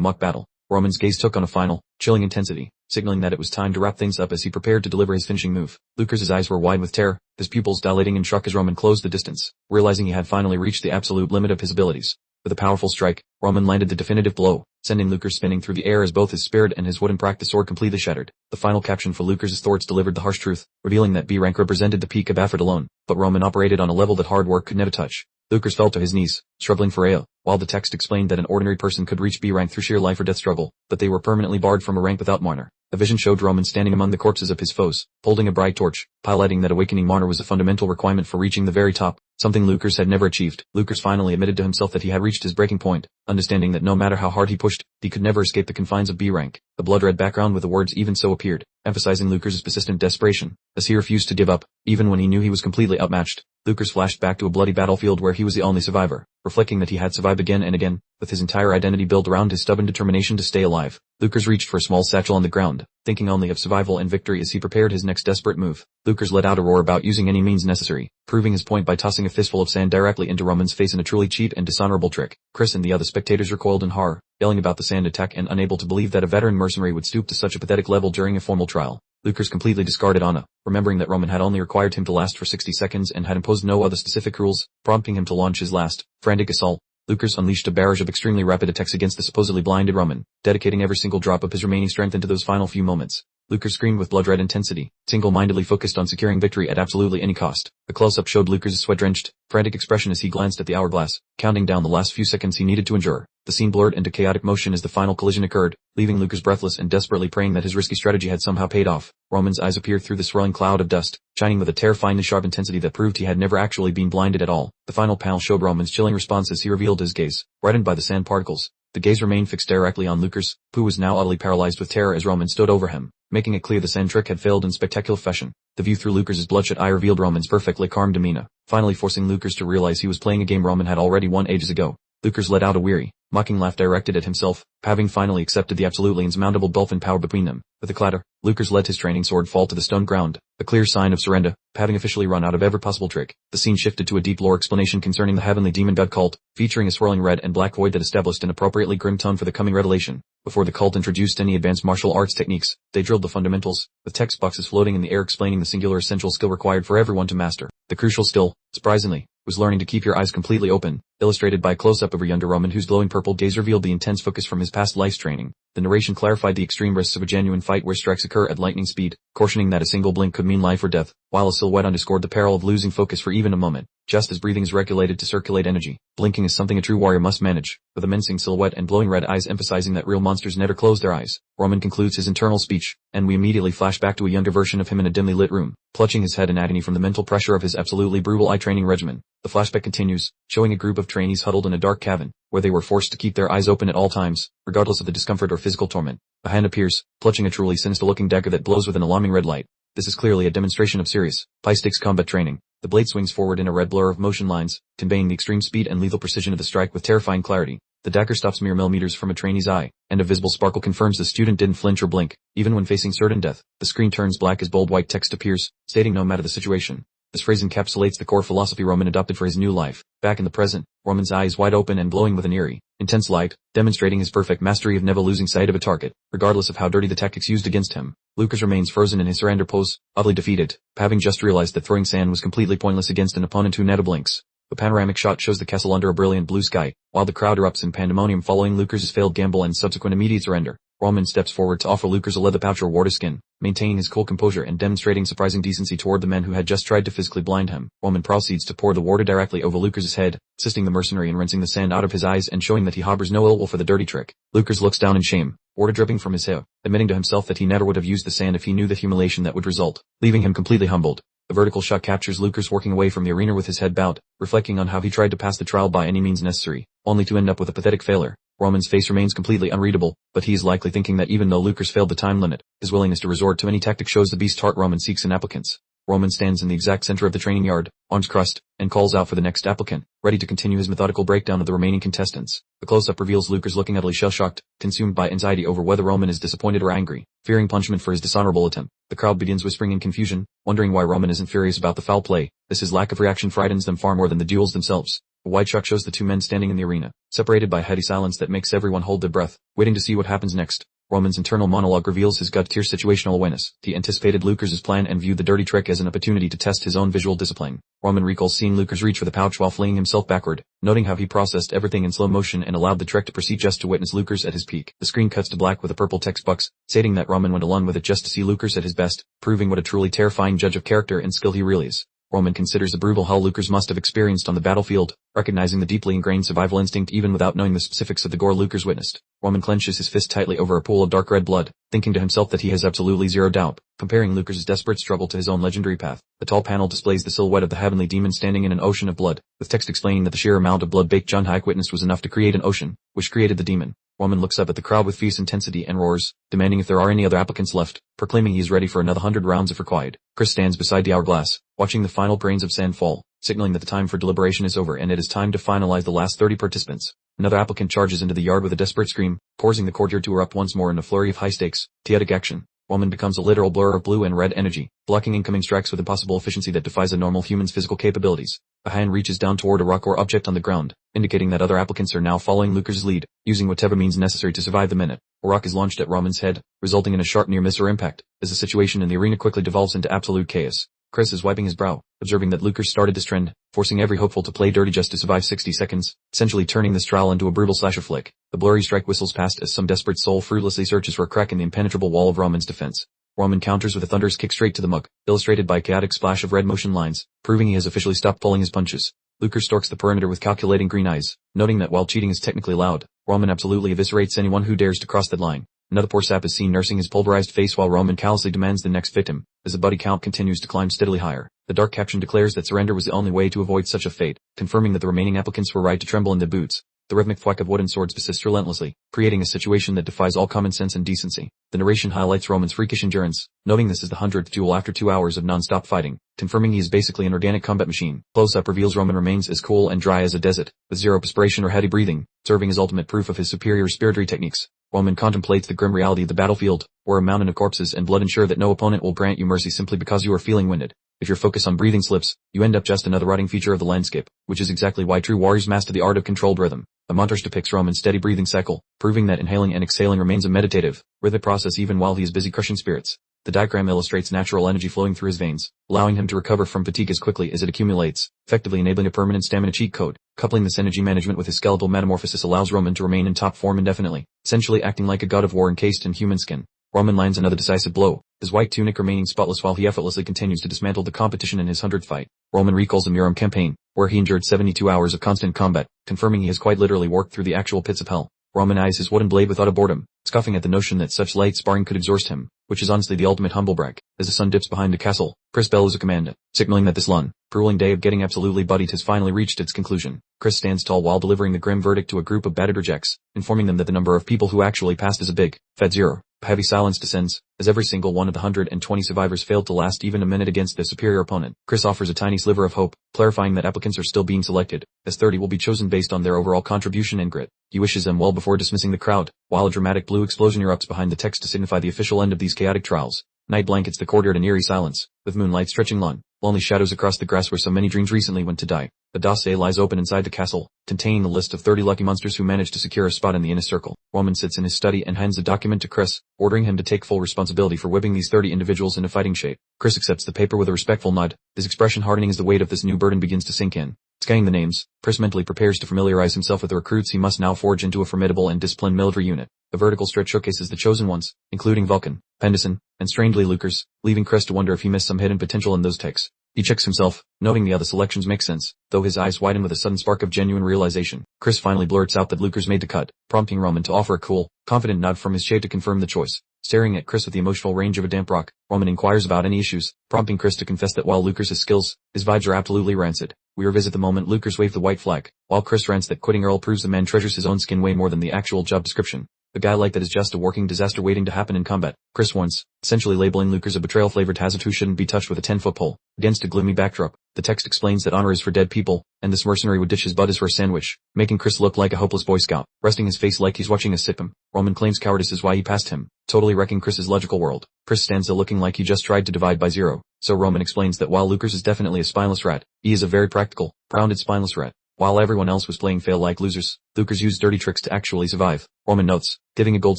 A: mock battle. Roman's gaze took on a final, chilling intensity, signaling that it was time to wrap things up as he prepared to deliver his finishing move. Lucas's eyes were wide with terror, his pupils dilating in shock as Roman closed the distance, realizing he had finally reached the absolute limit of his abilities. With a powerful strike, Roman landed the definitive blow, sending Lucas spinning through the air as both his spirit and his wooden practice sword completely shattered. The final caption for Lucas's thoughts delivered the harsh truth, revealing that B rank represented the peak of effort alone, but Roman operated on a level that hard work could never touch. Lucas fell to his knees, struggling for air, while the text explained that an ordinary person could reach B rank through sheer life or death struggle, but they were permanently barred from a rank without Marner. A vision showed Roman standing among the corpses of his foes, holding a bright torch, highlighting that awakening Marner was a fundamental requirement for reaching the very top, something Lucas had never achieved. Lucas finally admitted to himself that he had reached his breaking point, understanding that no matter how hard he pushed, he could never escape the confines of B rank. The blood-red background with the words "even so" appeared, emphasizing Lucas's persistent desperation, as he refused to give up, even when he knew he was completely outmatched. Lucas flashed back to a bloody battlefield where he was the only survivor, reflecting that he had survived again and again, with his entire identity built around his stubborn determination to stay alive. Lucas reached for a small satchel on the ground, thinking only of survival and victory as he prepared his next desperate move. Lucas let out a roar about using any means necessary, proving his point by tossing a fistful of sand directly into Roman's face in a truly cheap and dishonorable trick. Chris and the other spectators recoiled in horror, yelling about the sand attack and unable to believe that a veteran mercenary would stoop to such a pathetic level during a formal trial. Lucas completely discarded honor, remembering that Roman had only required him to last for 60 seconds and had imposed no other specific rules, prompting him to launch his last, frantic assault. Lucas unleashed a barrage of extremely rapid attacks against the supposedly blinded Roman, dedicating every single drop of his remaining strength into those final few moments. Lucas screamed with blood-red intensity, single-mindedly focused on securing victory at absolutely any cost. The close-up showed Lucas' sweat-drenched, frantic expression as he glanced at the hourglass, counting down the last few seconds he needed to endure. The scene blurred into chaotic motion as the final collision occurred, leaving Lucas breathless and desperately praying that his risky strategy had somehow paid off. Roman's eyes appeared through the swirling cloud of dust, shining with a terrifyingly sharp intensity that proved he had never actually been blinded at all. The final panel showed Roman's chilling response as he revealed his gaze, reddened by the sand particles. The gaze remained fixed directly on Lucas, who was now utterly paralyzed with terror as Roman stood over him, making it clear the sand trick had failed in spectacular fashion. The view through Lucas's bloodshot eye revealed Roman's perfectly calm demeanor, finally forcing Lucas to realize he was playing a game Roman had already won ages ago. Lucas let out a weary, mocking laugh directed at himself, having finally accepted the absolutely insurmountable dolphin power between them. With a clatter, Lucas let his training sword fall to the stone ground, a clear sign of surrender, having officially run out of every possible trick. The scene shifted to a deep lore explanation concerning the heavenly demon god cult, featuring a swirling red and black void that established an appropriately grim tone for the coming revelation. Before the cult introduced any advanced martial arts techniques, they drilled the fundamentals, with text boxes floating in the air explaining the singular essential skill required for everyone to master. The crucial skill, surprisingly, was learning to keep your eyes completely open, illustrated by a close-up of a younger Roman whose glowing purple gaze revealed the intense focus from his past life's training. The narration clarified the extreme risks of a genuine fight where strikes occur at lightning speed, cautioning that a single blink could mean life or death, while a silhouette underscored the peril of losing focus for even a moment. Just as breathing is regulated to circulate energy, blinking is something a true warrior must manage, with a menacing silhouette and glowing red eyes emphasizing that real monsters never close their eyes. Roman concludes his internal speech, and we immediately flash back to a younger version of him in a dimly lit room, clutching his head in agony from the mental pressure of his absolutely brutal eye training regimen. The flashback continues, showing a group of trainees huddled in a dark cabin, where they were forced to keep their eyes open at all times, regardless of the discomfort or physical torment. A hand appears, clutching a truly sinister-looking dagger that glows with an alarming red light. This is clearly a demonstration of serious, high-stakes combat training. The blade swings forward in a red blur of motion lines, conveying the extreme speed and lethal precision of the strike with terrifying clarity. The dagger stops mere millimeters from a trainee's eye, and a visible sparkle confirms the student didn't flinch or blink, even when facing certain death. The screen turns black as bold white text appears, stating no matter the situation, This phrase encapsulates the core philosophy Roman adopted for his new life. Back in the present, Roman's eyes wide open and glowing with an eerie, intense light, demonstrating his perfect mastery of never losing sight of a target, regardless of how dirty the tactics used against him. Lucas remains frozen in his surrender pose, utterly defeated, having just realized that throwing sand was completely pointless against an opponent who never blinks. The panoramic shot shows the castle under a brilliant blue sky, while the crowd erupts in pandemonium following Lucas' failed gamble and subsequent immediate surrender. Roman steps forward to offer Lucas a leather pouch or ward of skin, maintaining his cool composure and demonstrating surprising decency toward the men who had just tried to physically blind him. Roman proceeds to pour the water directly over Lucas' head, assisting the mercenary in rinsing the sand out of his eyes and showing that he harbors no ill will for the dirty trick. Lucas looks down in shame, water dripping from his hair, admitting to himself that he never would have used the sand if he knew the humiliation that would result, leaving him completely humbled. The vertical shot captures Lucas working away from the arena with his head bowed, reflecting on how he tried to pass the trial by any means necessary, only to end up with a pathetic failure. Roman's face remains completely unreadable, but he is likely thinking that even though Lucas failed the time limit, his willingness to resort to any tactic shows the beast heart Roman seeks in applicants. Roman stands in the exact center of the training yard, arms crossed, and calls out for the next applicant, ready to continue his methodical breakdown of the remaining contestants. The close-up reveals Lucas looking utterly shell-shocked, consumed by anxiety over whether Roman is disappointed or angry, fearing punishment for his dishonorable attempt. The crowd begins whispering in confusion, wondering why Roman isn't furious about the foul play. His lack of reaction frightens them far more than the duels themselves. A wide shot shows the two men standing in the arena, separated by heady silence that makes everyone hold their breath, waiting to see what happens next. Roman's internal monologue reveals his gut-tier situational awareness. He anticipated Lucas' plan and viewed the dirty trick as an opportunity to test his own visual discipline. Roman recalls seeing Lucas reach for the pouch while flinging himself backward, noting how he processed everything in slow motion and allowed the trick to proceed just to witness Lucas at his peak. The screen cuts to black with a purple text box, stating that Roman went along with it just to see Lucas at his best, proving what a truly terrifying judge of character and skill he really is. Roman considers the brutal hell Lucas must have experienced on the battlefield, recognizing the deeply ingrained survival instinct even without knowing the specifics of the gore Lucas witnessed. Roman clenches his fist tightly over a pool of dark red blood, thinking to himself that he has absolutely zero doubt, comparing Lucas' desperate struggle to his own legendary path. The tall panel displays the silhouette of the heavenly demon standing in an ocean of blood, with text explaining that the sheer amount of blood John Hike witnessed was enough to create an ocean, which created the demon. Roman looks up at the crowd with fierce intensity and roars, demanding if there are any other applicants left, proclaiming he is ready for another 100 rounds if required. Chris stands beside the hourglass, watching the final grains of sand fall, signaling that the time for deliberation is over and it is time to finalize the last 30 participants. Another applicant charges into the yard with a desperate scream, causing the courtyard to erupt once more in a flurry of high-stakes, chaotic action. Roman becomes a literal blur of blue and red energy, blocking incoming strikes with impossible efficiency that defies a normal human's physical capabilities. A hand reaches down toward a rock or object on the ground, indicating that other applicants are now following Lucas' lead, using whatever means necessary to survive the minute. A rock is launched at Roman's head, resulting in a sharp near-miss or impact, as the situation in the arena quickly devolves into absolute chaos. Chris is wiping his brow, observing that Lucas started this trend, forcing every hopeful to play dirty just to survive 60 seconds, essentially turning this trial into a brutal slasher flick. The blurry strike whistles past as some desperate soul fruitlessly searches for a crack in the impenetrable wall of Roman's defense. Roman counters with a thunderous kick straight to the mug, illustrated by a chaotic splash of red motion lines, proving he has officially stopped pulling his punches. Lucas stalks the perimeter with calculating green eyes, noting that while cheating is technically allowed, Roman absolutely eviscerates anyone who dares to cross that line. Another poor sap is seen nursing his pulverized face while Roman callously demands the next victim, as the buddy count continues to climb steadily higher. The dark caption declares that surrender was the only way to avoid such a fate, confirming that the remaining applicants were right to tremble in their boots. The rhythmic thwack of wooden swords persists relentlessly, creating a situation that defies all common sense and decency. The narration highlights Roman's freakish endurance, noting this is the 100th duel after 2 hours of non-stop fighting, confirming he is basically an organic combat machine. Close-up reveals Roman remains as cool and dry as a desert, with zero perspiration or heady breathing, serving as ultimate proof of his superior respiratory techniques. Roman contemplates the grim reality of the battlefield, where a mountain of corpses and blood ensure that no opponent will grant you mercy simply because you are feeling winded. If your focus on breathing slips, you end up just another rotting feature of the landscape, which is exactly why true warriors master the art of controlled rhythm. A montage depicts Roman's steady breathing cycle, proving that inhaling and exhaling remains a meditative, rhythmic process even while he is busy crushing spirits. The diagram illustrates natural energy flowing through his veins, allowing him to recover from fatigue as quickly as it accumulates, effectively enabling a permanent stamina cheat code. Coupling this energy management with his skeletal metamorphosis allows Roman to remain in top form indefinitely, essentially acting like a god of war encased in human skin. Roman lands another decisive blow, his white tunic remaining spotless while he effortlessly continues to dismantle the competition in his 100th fight. Roman recalls the Muram campaign, where he endured 72 hours of constant combat, confirming he has quite literally worked through the actual pits of hell. Roman eyes his wooden blade with utter boredom, scoffing at the notion that such light sparring could exhaust him, which is honestly the ultimate humble brag. As the sun dips behind the castle, Chris bellows a command, signaling that this long, grueling day of getting absolutely buddied has finally reached its conclusion. Chris stands tall while delivering the grim verdict to a group of battered rejects, informing them that the number of people who actually passed is a big, fat zero. A heavy silence descends, as every single one of the 120 survivors failed to last even a minute against their superior opponent. Chris offers a tiny sliver of hope, clarifying that applicants are still being selected, as 30 will be chosen based on their overall contribution and grit. He wishes them well before dismissing the crowd, while a dramatic blue explosion erupts behind the text to signify the official end of these chaotic trials. Night blankets the courtyard in eerie silence, with moonlight stretching long, lonely shadows across the grass where so many dreams recently went to die. The dossier lies open inside the castle, containing the list of 30 lucky monsters who managed to secure a spot in the inner circle. Roman sits in his study and hands the document to Chris, ordering him to take full responsibility for whipping these 30 individuals into fighting shape. Chris accepts the paper with a respectful nod, his expression hardening as the weight of this new burden begins to sink in. Scanning the names, Chris mentally prepares to familiarize himself with the recruits he must now forge into a formidable and disciplined military unit. The vertical stretch showcases the chosen ones, including Vulcan, Pendleton, and strangely Lucas, leaving Chris to wonder if he missed some hidden potential in those texts. He checks himself, noting the other selections make sense, though his eyes widen with a sudden spark of genuine realization. Chris finally blurts out that Lucas made the cut, prompting Roman to offer a cool, confident nod from his shade to confirm the choice. Staring at Chris with the emotional range of a damp rock, Roman inquires about any issues, prompting Chris to confess that while Lucas' skills, his vibes are absolutely rancid. We revisit the moment Lucas waved the white flag, while Chris rants that quitting Earl proves the man treasures his own skin way more than the actual job description. A guy like that is just a working disaster waiting to happen in combat, Chris warns, essentially labeling Lucas a betrayal-flavored hazard who shouldn't be touched with a 10-foot pole. Against a gloomy backdrop, the text explains that honor is for dead people, and this mercenary would ditch his butt as for a sandwich, making Chris look like a hopeless Boy Scout. Resting his face like he's watching a sitcom, Roman claims cowardice is why he passed him, totally wrecking Chris's logical world. Chris stands there looking like he just tried to divide by zero, so Roman explains that while Lucas is definitely a spineless rat, he is a very practical, grounded spineless rat. While everyone else was playing fail like losers, Lucas used dirty tricks to actually survive. Roman notes, giving a gold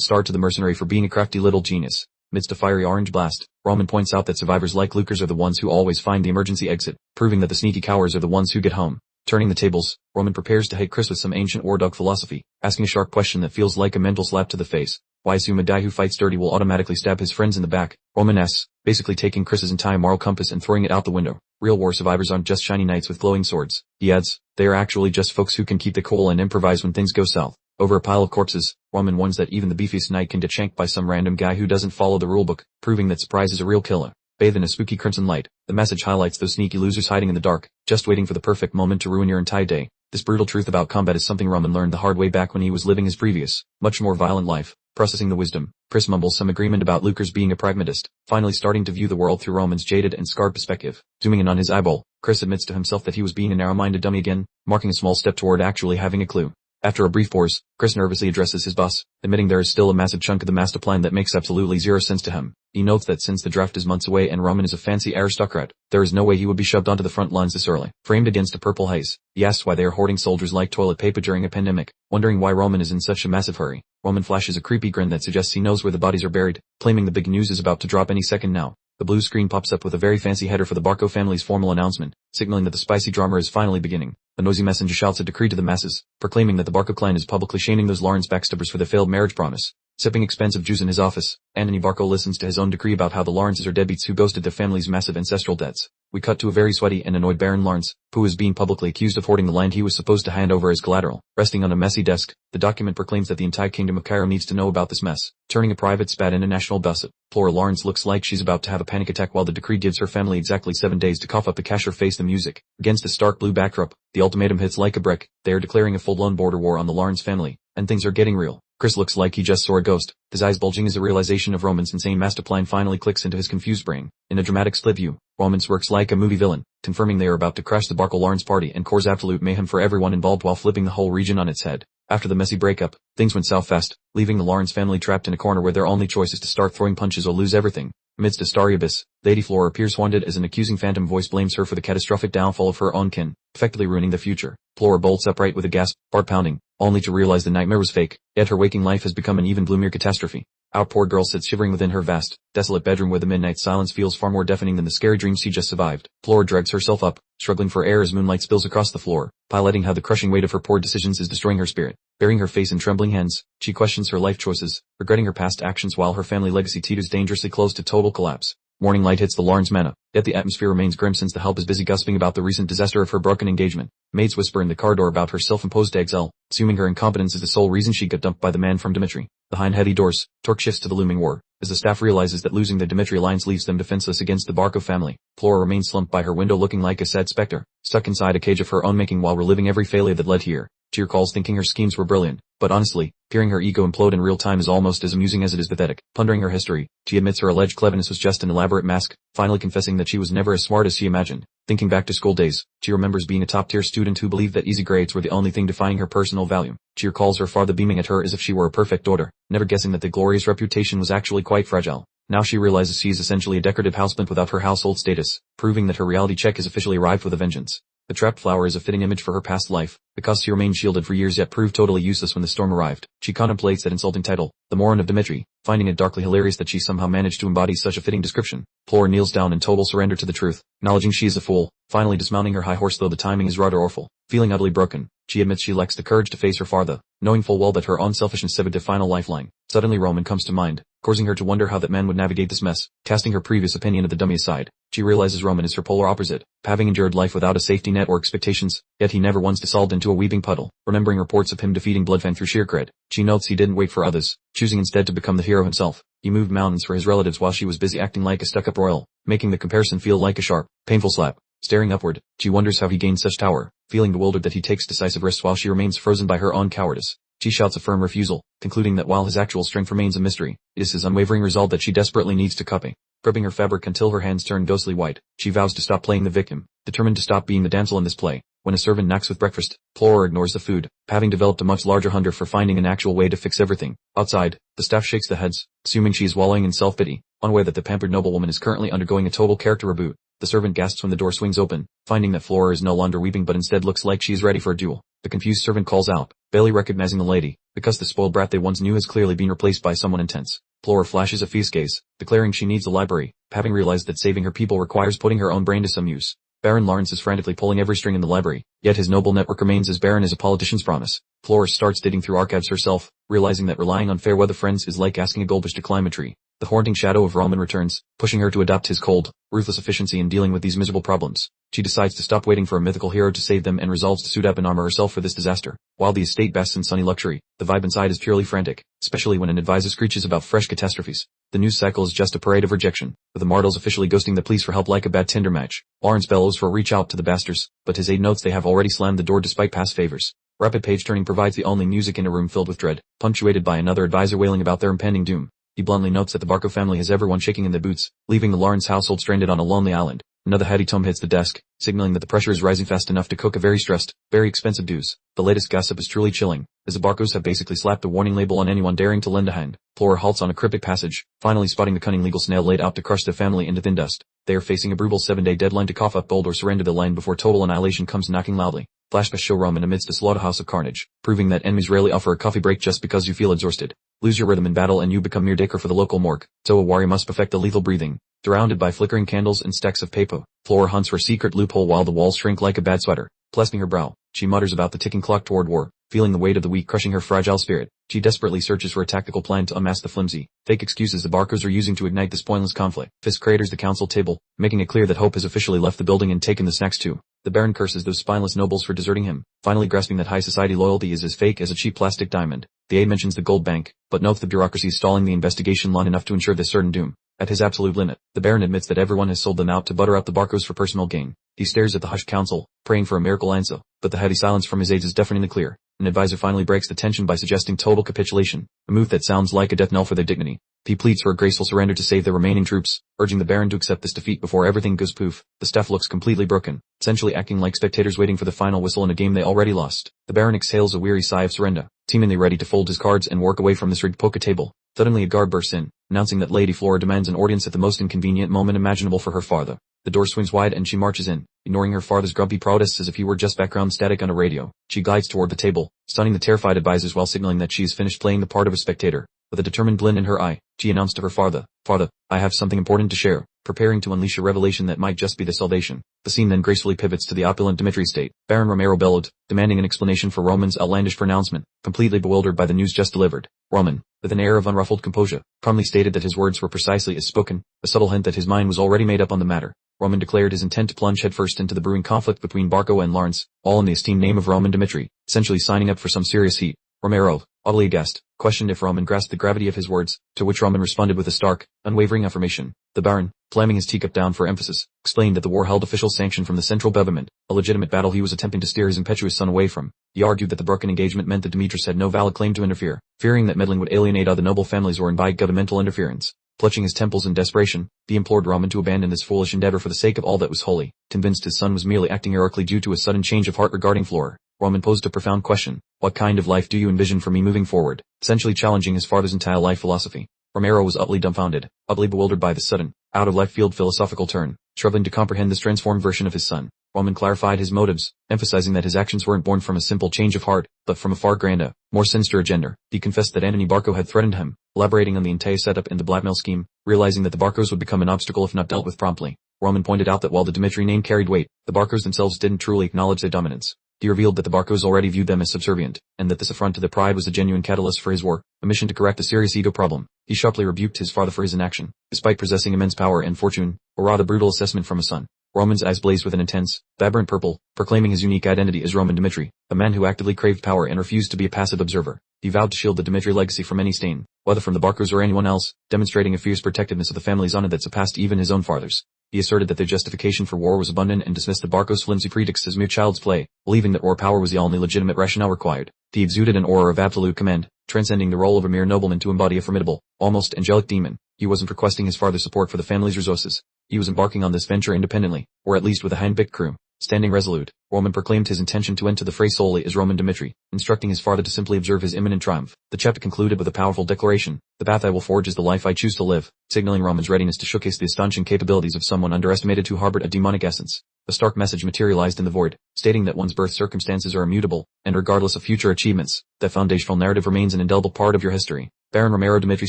A: star to the mercenary for being a crafty little genius. Amidst a fiery orange blast, Roman points out that survivors like Lucas are the ones who always find the emergency exit, proving that the sneaky cowards are the ones who get home. Turning the tables, Roman prepares to hit Chris with some ancient war dog philosophy, asking a sharp question that feels like a mental slap to the face. Why assume a guy who fights dirty will automatically stab his friends in the back? Roman asks, basically taking Chris's entire moral compass and throwing it out the window. Real war survivors aren't just shiny knights with glowing swords. He adds, they are actually just folks who can keep the cool and improvise when things go south. Over a pile of corpses, Roman warns that even the beefiest knight can get shanked by some random guy who doesn't follow the rulebook, proving that surprise is a real killer. Bathed in a spooky crimson light, the message highlights those sneaky losers hiding in the dark, just waiting for the perfect moment to ruin your entire day. This brutal truth about combat is something Roman learned the hard way back when he was living his previous, much more violent life. Processing the wisdom, Chris mumbles some agreement about Lucas being a pragmatist, finally starting to view the world through Roman's jaded and scarred perspective. Zooming in on his eyeball, Chris admits to himself that he was being a narrow-minded dummy again, marking a small step toward actually having a clue. After a brief pause, Chris nervously addresses his boss, admitting there is still a massive chunk of the master plan that makes absolutely zero sense to him. He notes that since the draft is months away and Roman is a fancy aristocrat, there is no way he would be shoved onto the front lines this early. Framed against a purple haze, he asks why they are hoarding soldiers like toilet paper during a pandemic, wondering why Roman is in such a massive hurry. Roman flashes a creepy grin that suggests he knows where the bodies are buried, claiming the big news is about to drop any second now. The blue screen pops up with a very fancy header for the Barco family's formal announcement, signaling that the spicy drama is finally beginning. A nosy messenger shouts a decree to the masses, proclaiming that the Barco clan is publicly shaming those Lawrence backstabbers for their failed marriage promise. Sipping expensive juice in his office, Anthony Barco listens to his own decree about how the Lawrences are deadbeats who ghosted their family's massive ancestral debts. We cut to a very sweaty and annoyed Baron Lawrence, who is being publicly accused of hoarding the land he was supposed to hand over as collateral. Resting on a messy desk, the document proclaims that the entire kingdom of Cairo needs to know about this mess, turning a private spat into national gossip. Flora Lawrence looks like she's about to have a panic attack while the decree gives her family exactly 7 days to cough up the cash or face the music. Against a stark blue backdrop, the ultimatum hits like a brick. They are declaring a full-blown border war on the Lawrence family, and things are getting real. Chris looks like he just saw a ghost, his eyes bulging as the realization of Roman's insane master plan finally clicks into his confused brain. In a dramatic split view, Roman works like a movie villain, confirming they are about to crash the Barco Lawrence party and cause absolute mayhem for everyone involved while flipping the whole region on its head. After the messy breakup, things went south fast, leaving the Lawrence family trapped in a corner where their only choice is to start throwing punches or lose everything. Amidst a starry abyss, Lady Flora appears haunted as an accusing phantom voice blames her for the catastrophic downfall of her own kin, effectively ruining the future. Flora bolts upright with a gasp, heart pounding, only to realize the nightmare was fake, yet her waking life has become an even gloomier catastrophe. Our poor girl sits shivering within her vast, desolate bedroom where the midnight silence feels far more deafening than the scary dreams she just survived. Flora drags herself up, struggling for air as moonlight spills across the floor, piloting how the crushing weight of her poor decisions is destroying her spirit. Burying her face in trembling hands, she questions her life choices, regretting her past actions while her family legacy teeters dangerously close to total collapse. Morning light hits the Lawrence manor, yet the atmosphere remains grim since the help is busy gossiping about the recent disaster of her broken engagement. Maids whisper in the corridor about her self-imposed exile, assuming her incompetence is the sole reason she got dumped by the man from Dimitri. Behind heavy doors, talk shifts to the looming war, as the staff realizes that losing the Dimitri alliance leaves them defenseless against the Barco family. Flora remains slumped by her window looking like a sad specter, stuck inside a cage of her own making while reliving every failure that led here. She recalls thinking her schemes were brilliant, but honestly, hearing her ego implode in real time is almost as amusing as it is pathetic. Pondering her history, she admits her alleged cleverness was just an elaborate mask, finally confessing that she was never as smart as she imagined. Thinking back to school days, she remembers being a top-tier student who believed that easy grades were the only thing defining her personal value. She recalls her father beaming at her as if she were a perfect daughter, never guessing that the glorious reputation was actually quite fragile. Now she realizes she is essentially a decorative houseplant without her household status, proving that her reality check has officially arrived with a vengeance. The trapped flower is a fitting image for her past life, because she remained shielded for years yet proved totally useless when the storm arrived. She contemplates that insulting title, the Moron of Dimitri, finding it darkly hilarious that she somehow managed to embody such a fitting description. Flora kneels down in total surrender to the truth, acknowledging she is a fool, finally dismounting her high horse though the timing is rather awful. Feeling utterly broken, she admits she lacks the courage to face her father, knowing full well that her own selfishness severed the final lifeline. Suddenly Roman comes to mind, causing her to wonder how that man would navigate this mess. Casting her previous opinion of the dummy aside, she realizes Roman is her polar opposite, having endured life without a safety net or expectations, yet he never once dissolved into a weeping puddle. Remembering reports of him defeating Bloodfang through sheer cred, she notes he didn't wait for others, choosing instead to become the hero himself. He moved mountains for his relatives while she was busy acting like a stuck-up royal, making the comparison feel like a sharp, painful slap. Staring upward, she wonders how he gained such power, feeling bewildered that he takes decisive risks while she remains frozen by her own cowardice. She shouts a firm refusal, concluding that while his actual strength remains a mystery, it is his unwavering resolve that she desperately needs to copy. Gripping her fabric until her hands turn ghostly white, she vows to stop playing the victim, determined to stop being the damsel in this play. When a servant knocks with breakfast, Flora ignores the food, having developed a much larger hunger for finding an actual way to fix everything. Outside, the staff shakes their heads, assuming she is wallowing in self-pity, unaware that the pampered noblewoman is currently undergoing a total character reboot. The servant gasps when the door swings open, finding that Flora is no longer weeping but instead looks like she is ready for a duel. The confused servant calls out, barely recognizing the lady, because the spoiled brat they once knew has clearly been replaced by someone intense. Flora flashes a fierce gaze, declaring she needs a library, having realized that saving her people requires putting her own brain to some use. Baron Lawrence is frantically pulling every string in the library, yet his noble network remains as barren as a politician's promise. Flora starts digging through archives herself, realizing that relying on fair weather friends is like asking a goldfish to climb a tree. The haunting shadow of Roman returns, pushing her to adopt his cold, ruthless efficiency in dealing with these miserable problems. She decides to stop waiting for a mythical hero to save them and resolves to suit up and armor herself for this disaster. While the estate basks in sunny luxury, the vibe inside is purely frantic, especially when an advisor screeches about fresh catastrophes. The news cycle is just a parade of rejection, with the Martels officially ghosting the police for help like a bad Tinder match. Lawrence bellows for a reach out to the bastards, but his aide notes they have already slammed the door despite past favors. Rapid page turning provides the only music in a room filled with dread, punctuated by another advisor wailing about their impending doom. He bluntly notes that the Barco family has everyone shaking in their boots, leaving the Lawrence household stranded on a lonely island. Another heady tome hits the desk, signaling that the pressure is rising fast enough to cook a very stressed, very expensive deuce. The latest gossip is truly chilling, as the Barcos have basically slapped a warning label on anyone daring to lend a hand. Flora halts on a cryptic passage, finally spotting the cunning legal snail laid out to crush their family into thin dust. They are facing a brutal 7-day deadline to cough up gold or surrender the land before total annihilation comes knocking loudly. Flashbacks show Roman amidst a slaughterhouse of carnage, proving that enemies rarely offer a coffee break just because you feel exhausted. Lose your rhythm in battle and you become mere dicker for the local morgue, so a warrior must perfect the lethal breathing. Surrounded by flickering candles and stacks of paper, Flora hunts for a secret loophole while the walls shrink like a bad sweater. Plaiting her brow, she mutters about the ticking clock toward war, feeling the weight of the week crushing her fragile spirit. She desperately searches for a tactical plan to unmask the flimsy, fake excuses the Barcos are using to ignite this pointless conflict. Fisk craters the council table, making it clear that Hope has officially left the building and taken the snacks too. The Baron curses those spineless nobles for deserting him, finally grasping that high society loyalty is as fake as a cheap plastic diamond. The aide mentions the gold bank, but notes the bureaucracy stalling the investigation long enough to ensure their certain doom. At his absolute limit, the Baron admits that everyone has sold them out to butter up the Barcos for personal gain. He stares at the hushed council, praying for a miracle answer, but the heavy silence from his aides is deafeningly clear. An advisor finally breaks the tension by suggesting total capitulation, a move that sounds like a death knell for their dignity. He pleads for a graceful surrender to save the remaining troops, urging the Baron to accept this defeat before everything goes poof. The staff looks completely broken, essentially acting like spectators waiting for the final whistle in a game they already lost. The Baron exhales a weary sigh of surrender, seemingly ready to fold his cards and work away from this rigged poker table. Suddenly a guard bursts in, announcing that Lady Flora demands an audience at the most inconvenient moment imaginable for her father. The door swings wide and she marches in, ignoring her father's grumpy protests as if he were just background static on a radio. She glides toward the table, stunning the terrified advisors while signaling that she is finished playing the part of a spectator. With a determined glint in her eye, she announced to her father, "Father, I have something important to share," preparing to unleash a revelation that might just be the salvation. The scene then gracefully pivots to the opulent Dimitri estate. Baron Romero bellowed, demanding an explanation for Roman's outlandish pronouncement, completely bewildered by the news just delivered. Roman, with an air of unruffled composure, calmly stated that his words were precisely as spoken, a subtle hint that his mind was already made up on the matter. Roman declared his intent to plunge headfirst into the brewing conflict between Barco and Lawrence, all in the esteemed name of Roman Dimitri, essentially signing up for some serious heat. Romero, oddly aghast, questioned if Roman grasped the gravity of his words, to which Roman responded with a stark, unwavering affirmation. The Baron, slamming his teacup down for emphasis, explained that the war held official sanction from the central government, a legitimate battle he was attempting to steer his impetuous son away from. He argued that the broken engagement meant that Demetrius had no valid claim to interfere, fearing that meddling would alienate other noble families or invite governmental interference. Clutching his temples in desperation, he implored Roman to abandon this foolish endeavor for the sake of all that was holy, convinced his son was merely acting heroically due to a sudden change of heart regarding Flora. Roman posed a profound question: "What kind of life do you envision for me moving forward?" essentially challenging his father's entire life philosophy. Romero was utterly dumbfounded, utterly bewildered by this sudden, out-of-left-field philosophical turn, struggling to comprehend this transformed version of his son. Roman clarified his motives, emphasizing that his actions weren't born from a simple change of heart, but from a far grander, more sinister agenda. He confessed that Antony Barco had threatened him, elaborating on the entire setup in the blackmail scheme, realizing that the Barcos would become an obstacle if not dealt with promptly. Roman pointed out that while the Dmitri name carried weight, the Barcos themselves didn't truly acknowledge their dominance. He revealed that the Barcos already viewed them as subservient, and that this affront to their pride was a genuine catalyst for his war, a mission to correct a serious ego problem. He sharply rebuked his father for his inaction, despite possessing immense power and fortune, a rather brutal assessment from a son. Roman's eyes blazed with an intense, vibrant purple, proclaiming his unique identity as Roman Dmitri, a man who actively craved power and refused to be a passive observer. He vowed to shield the Dmitri legacy from any stain, whether from the Barcos or anyone else, demonstrating a fierce protectiveness of the family's honor that surpassed even his own father's. He asserted that their justification for war was abundant and dismissed the Barcos' flimsy predicts as mere child's play, believing that war power was the only legitimate rationale required. He exuded an aura of absolute command, transcending the role of a mere nobleman to embody a formidable, almost angelic demon. He wasn't requesting his father's support for the family's resources. He was embarking on this venture independently, or at least with a hand-picked crew. Standing resolute, Roman proclaimed his intention to enter the fray solely as Roman Dmitri, instructing his father to simply observe his imminent triumph. The chapter concluded with a powerful declaration: "The path I will forge is the life I choose to live," signaling Roman's readiness to showcase the astonishing capabilities of someone underestimated who harbored a demonic essence. A stark message materialized in the void, stating that one's birth circumstances are immutable, and regardless of future achievements, that foundational narrative remains an indelible part of your history. Baron Romero Dmitri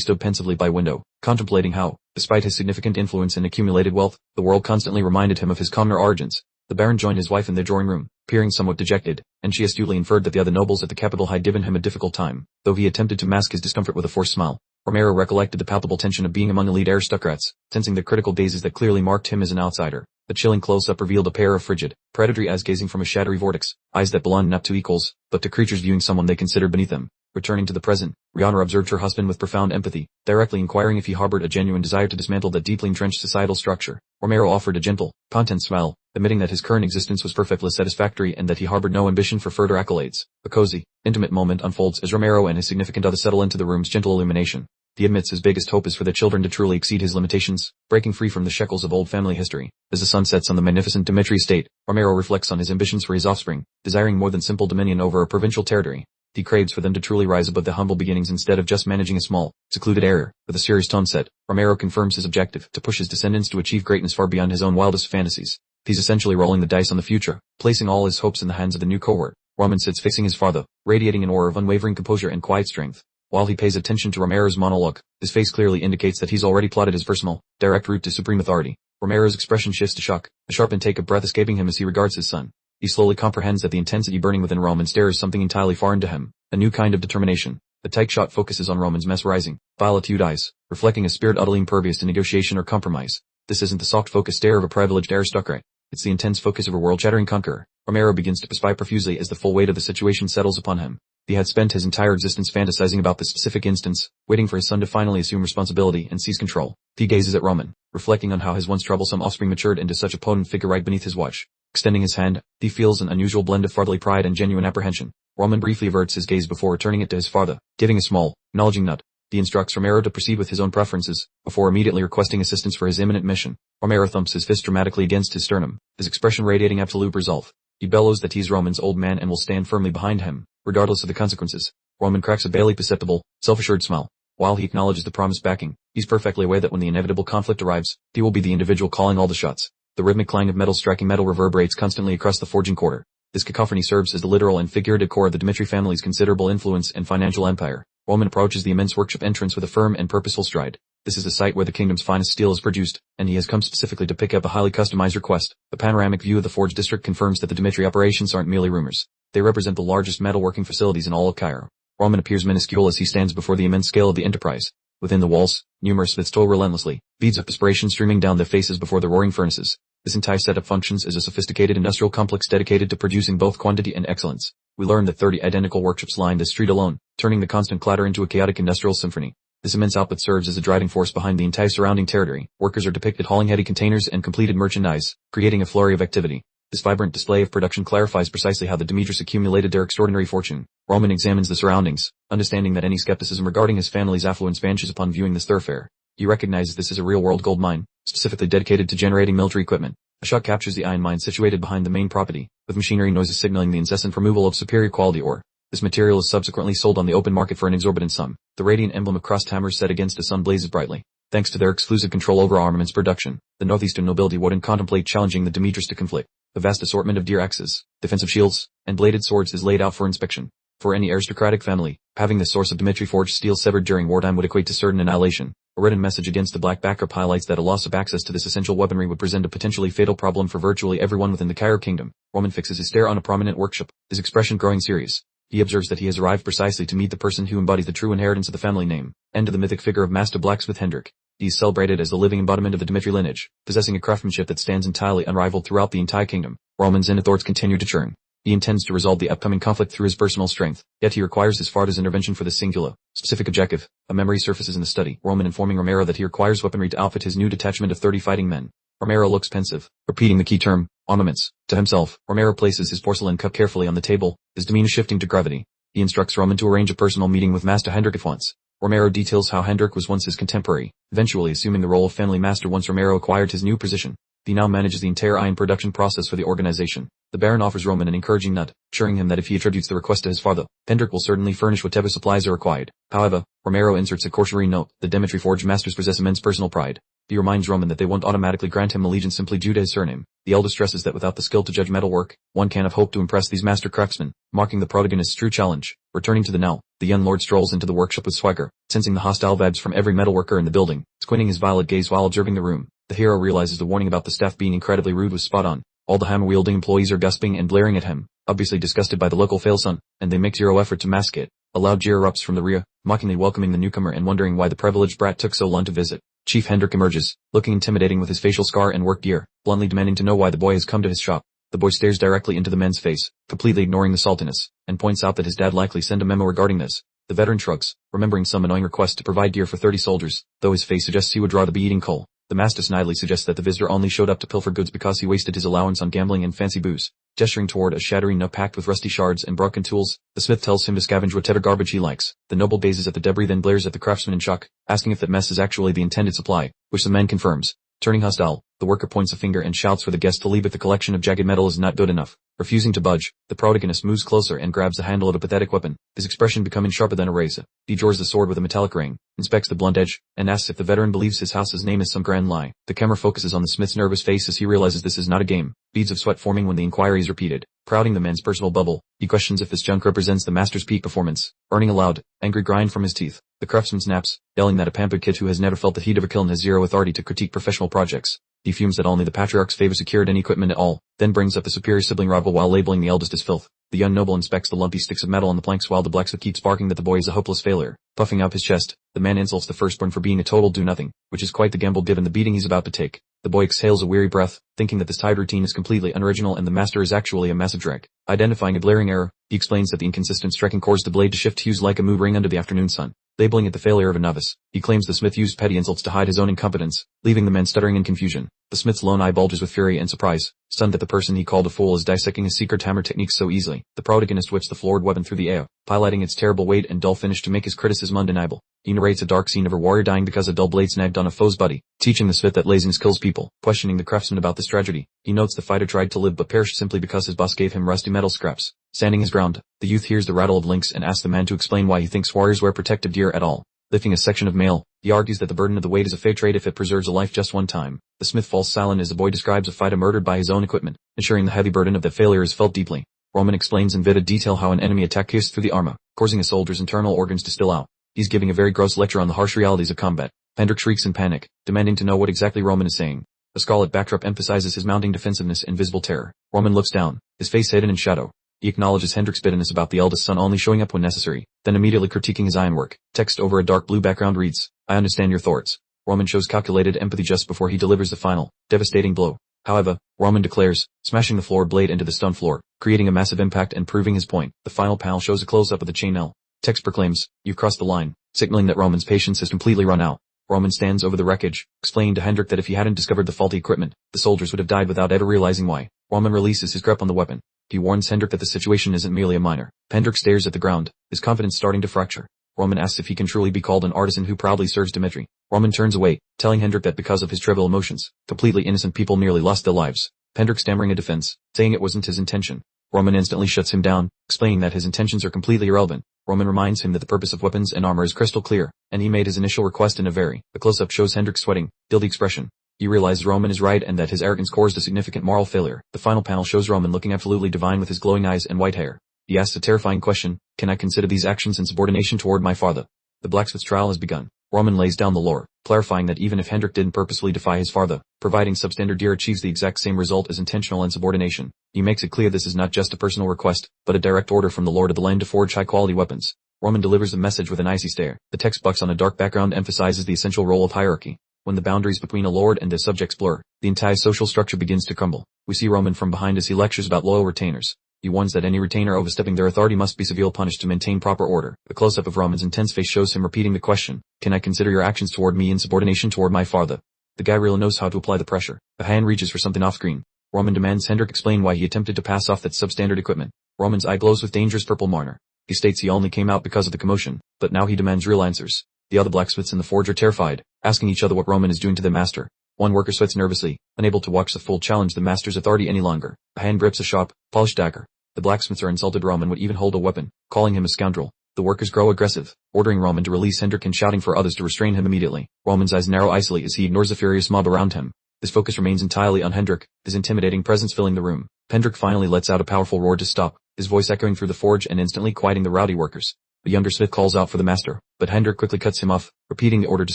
A: stood pensively by window, contemplating how, despite his significant influence and accumulated wealth, the world constantly reminded him of his commoner origins. The Baron joined his wife in their drawing room, appearing somewhat dejected, and she astutely inferred that the other nobles at the capital had given him a difficult time, though he attempted to mask his discomfort with a forced smile. Romero recollected the palpable tension of being among elite aristocrats, sensing the critical gazes that clearly marked him as an outsider. The chilling close-up revealed a pair of frigid, predatory eyes gazing from a shadowy vortex, eyes that belonged not to equals, but to creatures viewing someone they considered beneath them. Returning to the present, Rihanna observed her husband with profound empathy, directly inquiring if he harbored a genuine desire to dismantle that deeply entrenched societal structure. Romero offered a gentle, content smile, admitting that his current existence was perfectly satisfactory and that he harbored no ambition for further accolades. A cozy, intimate moment unfolds as Romero and his significant other settle into the room's gentle illumination. He admits his biggest hope is for their children to truly exceed his limitations, breaking free from the shackles of old family history. As the sun sets on the magnificent Dmitri estate, Romero reflects on his ambitions for his offspring, desiring more than simple dominion over a provincial territory. He craves for them to truly rise above the humble beginnings instead of just managing a small, secluded area. With a serious tone set, Romero confirms his objective to push his descendants to achieve greatness far beyond his own wildest fantasies. He's essentially rolling the dice on the future, placing all his hopes in the hands of the new cohort. Roman sits fixing his father, radiating an aura of unwavering composure and quiet strength. While he pays attention to Romero's monologue, his face clearly indicates that he's already plotted his personal, direct route to supreme authority. Romero's expression shifts to shock, a sharp intake of breath escaping him as he regards his son. He slowly comprehends that the intensity burning within Roman stirs something entirely foreign to him, a new kind of determination. The tight shot focuses on Roman's mesmerizing, violet-hued eyes, reflecting a spirit utterly impervious to negotiation or compromise. This isn't the soft focused stare of a privileged aristocrat. It's the intense focus of a world-shattering conqueror. Romero begins to perspire profusely as the full weight of the situation settles upon him. He had spent his entire existence fantasizing about this specific instance, waiting for his son to finally assume responsibility and seize control. He gazes at Roman, reflecting on how his once troublesome offspring matured into such a potent figure right beneath his watch. Extending his hand, he feels an unusual blend of fatherly pride and genuine apprehension. Roman briefly averts his gaze before returning it to his father, giving a small, acknowledging nod. He instructs Romero to proceed with his own preferences, before immediately requesting assistance for his imminent mission. Romero thumps his fist dramatically against his sternum, his expression radiating absolute resolve. He bellows that he's Roman's old man and will stand firmly behind him, regardless of the consequences. Roman cracks a barely perceptible, self-assured smile. While he acknowledges the promised backing, he's perfectly aware that when the inevitable conflict arrives, he will be the individual calling all the shots. The rhythmic clang of metal striking metal reverberates constantly across the forging quarter. This cacophony serves as the literal and figurative core of the Dmitri family's considerable influence and financial empire. Roman approaches the immense workshop entrance with a firm and purposeful stride. This is the site where the kingdom's finest steel is produced, and he has come specifically to pick up a highly customized request. The panoramic view of the forge district confirms that the Dmitri operations aren't merely rumors. They represent the largest metalworking facilities in all of Cairo. Roman appears minuscule as he stands before the immense scale of the enterprise. Within the walls, numerous smiths toil relentlessly, beads of perspiration streaming down their faces before the roaring furnaces. This entire setup functions as a sophisticated industrial complex dedicated to producing both quantity and excellence. We learn that 30 identical workshops line the street alone, turning the constant clatter into a chaotic industrial symphony. This immense output serves as a driving force behind the entire surrounding territory. Workers are depicted hauling heavy containers and completed merchandise, creating a flurry of activity. This vibrant display of production clarifies precisely how the Demetris accumulated their extraordinary fortune. Roman examines the surroundings, understanding that any skepticism regarding his family's affluence vanishes upon viewing this thoroughfare. He recognizes this as a real-world gold mine, specifically dedicated to generating military equipment. A shot captures the iron mine situated behind the main property, with machinery noises signaling the incessant removal of superior quality ore. This material is subsequently sold on the open market for an exorbitant sum. The radiant emblem of crossed hammers set against a sun blazes brightly. Thanks to their exclusive control over armaments production, the northeastern nobility wouldn't contemplate challenging the Demetrius to conflict. A vast assortment of deer axes, defensive shields, and bladed swords is laid out for inspection. For any aristocratic family, having the source of Dmitri forged steel severed during wartime would equate to certain annihilation. A written message against the black backdrop highlights that a loss of access to this essential weaponry would present a potentially fatal problem for virtually everyone within the Cairo kingdom. Roman fixes his stare on a prominent workshop, his expression growing serious. He observes that he has arrived precisely to meet the person who embodies the true inheritance of the family name, and to the mythic figure of Master Blacksmith Hendrik. He is celebrated as the living embodiment of the Dmitri lineage, possessing a craftsmanship that stands entirely unrivaled throughout the entire kingdom. Roman's inner thoughts continue to churn. He intends to resolve the upcoming conflict through his personal strength, yet he requires his father's intervention for this singular, specific objective. A memory surfaces in the study, Roman informing Romero that he requires weaponry to outfit his new detachment of 30 fighting men. Romero looks pensive, repeating the key term, armaments. To himself, Romero places his porcelain cup carefully on the table, his demeanor shifting to gravity. He instructs Roman to arrange a personal meeting with Master Hendrik at once. Romero details how Hendrik was once his contemporary, eventually assuming the role of family master once Romero acquired his new position. He now manages the entire iron production process for the organization. The Baron offers Roman an encouraging nod, assuring him that if he attributes the request to his father, Hendrik will certainly furnish whatever supplies are required. However, Romero inserts a cautionary note: the Dmitri Forge masters possess immense personal pride. He reminds Roman that they won't automatically grant him allegiance simply due to his surname. The elder stresses that without the skill to judge metalwork, one can't have hope to impress these master craftsmen, marking the protagonist's true challenge. Returning to the now, the young lord strolls into the workshop with swagger, sensing the hostile vibes from every metalworker in the building, squinting his violet gaze while observing the room. The hero realizes the warning about the staff being incredibly rude was spot on. All the hammer-wielding employees are gasping and glaring at him, obviously disgusted by the local fail-son, and they make zero effort to mask it. A loud jeer erupts from the rear, mockingly welcoming the newcomer and wondering why the privileged brat took so long to visit. Chief Hendrik emerges, looking intimidating with his facial scar and work gear, bluntly demanding to know why the boy has come to his shop. The boy stares directly into the man's face, completely ignoring the saltiness, and points out that his dad likely sent a memo regarding this. The veteran shrugs, remembering some annoying request to provide gear for 30 soldiers, though his face suggests he would rather be eating coal. The master snidely suggests that the visitor only showed up to pilfer goods because he wasted his allowance on gambling and fancy booze. Gesturing toward a shattering nook packed with rusty shards and broken tools, the smith tells him to scavenge whatever garbage he likes. The noble gazes at the debris, then glares at the craftsman in shock, asking if that mess is actually the intended supply, which the man confirms. Turning hostile, the worker points a finger and shouts for the guest to leave if the collection of jagged metal is not good enough. Refusing to budge, the protagonist moves closer and grabs the handle of a pathetic weapon, his expression becoming sharper than a razor. He draws the sword with a metallic ring, inspects the blunt edge, and asks if the veteran believes his house's name is some grand lie. The camera focuses on the smith's nervous face as he realizes this is not a game, beads of sweat forming when the inquiry is repeated. Crowding the man's personal bubble, he questions if this junk represents the master's peak performance, earning a loud, angry grind from his teeth. The craftsman snaps, yelling that a pampered kid who has never felt the heat of a kiln has zero authority to critique professional projects. He fumes that only the patriarchs favor secured any equipment at all, then brings up the superior sibling rival while labeling the eldest as filth. The young noble inspects the lumpy sticks of metal on the planks while the blacksmith keeps barking that the boy is a hopeless failure. Puffing up his chest, the man insults the firstborn for being a total do-nothing, which is quite the gamble given the beating he's about to take. The boy exhales a weary breath, thinking that this tired routine is completely unoriginal and the master is actually a massive drag. Identifying a glaring error, he explains that the inconsistent striking caused the blade to shift hues like a mood ring under the afternoon sun. Labeling it the failure of a novice, he claims the smith used petty insults to hide his own incompetence, leaving the man stuttering in confusion. The smith's lone eye bulges with fury and surprise, stunned that the person he called a fool is dissecting his secret hammer techniques so easily. The protagonist whips the floored weapon through the air, highlighting its terrible weight and dull finish to make his criticism undeniable. He narrates a dark scene of a warrior dying because a dull blade snagged on a foe's body, teaching the smith that laziness kills people. Questioning the craftsman about this tragedy, he notes the fighter tried to live but perished simply because his boss gave him rusty metal scraps. Standing his ground, the youth hears the rattle of links and asks the man to explain why he thinks warriors wear protective gear at all. Lifting a section of mail, he argues that the burden of the weight is a fair trade if it preserves a life just one time. The smith falls silent as the boy describes a fighter murdered by his own equipment, ensuring the heavy burden of that failure is felt deeply. Roman explains in vivid detail how an enemy attack pierced through the armor, causing a soldier's internal organs to spill out. He's giving a very gross lecture on the harsh realities of combat. Hendrik shrieks in panic, demanding to know what exactly Roman is saying. A scarlet backdrop emphasizes his mounting defensiveness and visible terror. Roman looks down, his face hidden in shadow. He acknowledges Hendrik's bitterness about the eldest son only showing up when necessary, then immediately critiquing his ironwork. Text over a dark blue background reads, "I understand your thoughts." Roman shows calculated empathy just before he delivers the final, devastating blow. However, Roman declares, smashing the floor blade into the stone floor, creating a massive impact and proving his point. The final panel shows a close-up of the chainmail. Text proclaims, "You've crossed the line," signaling that Roman's patience has completely run out. Roman stands over the wreckage, explaining to Hendrik that if he hadn't discovered the faulty equipment, the soldiers would have died without ever realizing why. Roman releases his grip on the weapon. He warns Hendrik that the situation isn't merely a minor. Hendrik stares at the ground, his confidence starting to fracture. Roman asks if he can truly be called an artisan who proudly serves Dmitri. Roman turns away, telling Hendrik that because of his trivial emotions, completely innocent people nearly lost their lives. Hendrik stammering a defense, saying it wasn't his intention. Roman instantly shuts him down, explaining that his intentions are completely irrelevant. Roman reminds him that the purpose of weapons and armor is crystal clear, and he made his initial request in a the close-up shows Hendrik's sweating, guilty expression. He realizes Roman is right and that his arrogance caused a significant moral failure. The final panel shows Roman looking absolutely divine with his glowing eyes and white hair. He asks a terrifying question, can I consider these actions in subordination toward my father? The blacksmith's trial has begun. Roman lays down the law, clarifying that even if Hendrik didn't purposefully defy his father, providing substandard gear achieves the exact same result as intentional insubordination. He makes it clear this is not just a personal request, but a direct order from the Lord of the Land to forge high-quality weapons. Roman delivers the message with an icy stare. The text box on a dark background emphasizes the essential role of hierarchy. When the boundaries between a lord and his subjects blur, the entire social structure begins to crumble. We see Roman from behind as he lectures about loyal retainers. He warns that any retainer overstepping their authority must be severely punished to maintain proper order. The close-up of Roman's intense face shows him repeating the question, can I consider your actions toward me in subordination toward my father? The guy really knows how to apply the pressure. A hand reaches for something off-screen. Roman demands Hendrik explain why he attempted to pass off that substandard equipment. Roman's eye glows with dangerous purple marner. He states he only came out because of the commotion, but now he demands real answers. The other blacksmiths in the forge are terrified, asking each other what Roman is doing to their master. One worker sweats nervously, unable to watch the full challenge the master's authority any longer. A hand grips a sharp, polished dagger. The blacksmiths are insulted Roman would even hold a weapon, calling him a scoundrel. The workers grow aggressive, ordering Roman to release Hendrik and shouting for others to restrain him immediately. Roman's eyes narrow icily as he ignores the furious mob around him. His focus remains entirely on Hendrik, his intimidating presence filling the room. Hendrik finally lets out a powerful roar to stop, his voice echoing through the forge and instantly quieting the rowdy workers. The younger smith calls out for the master, but Hendrik quickly cuts him off, repeating the order to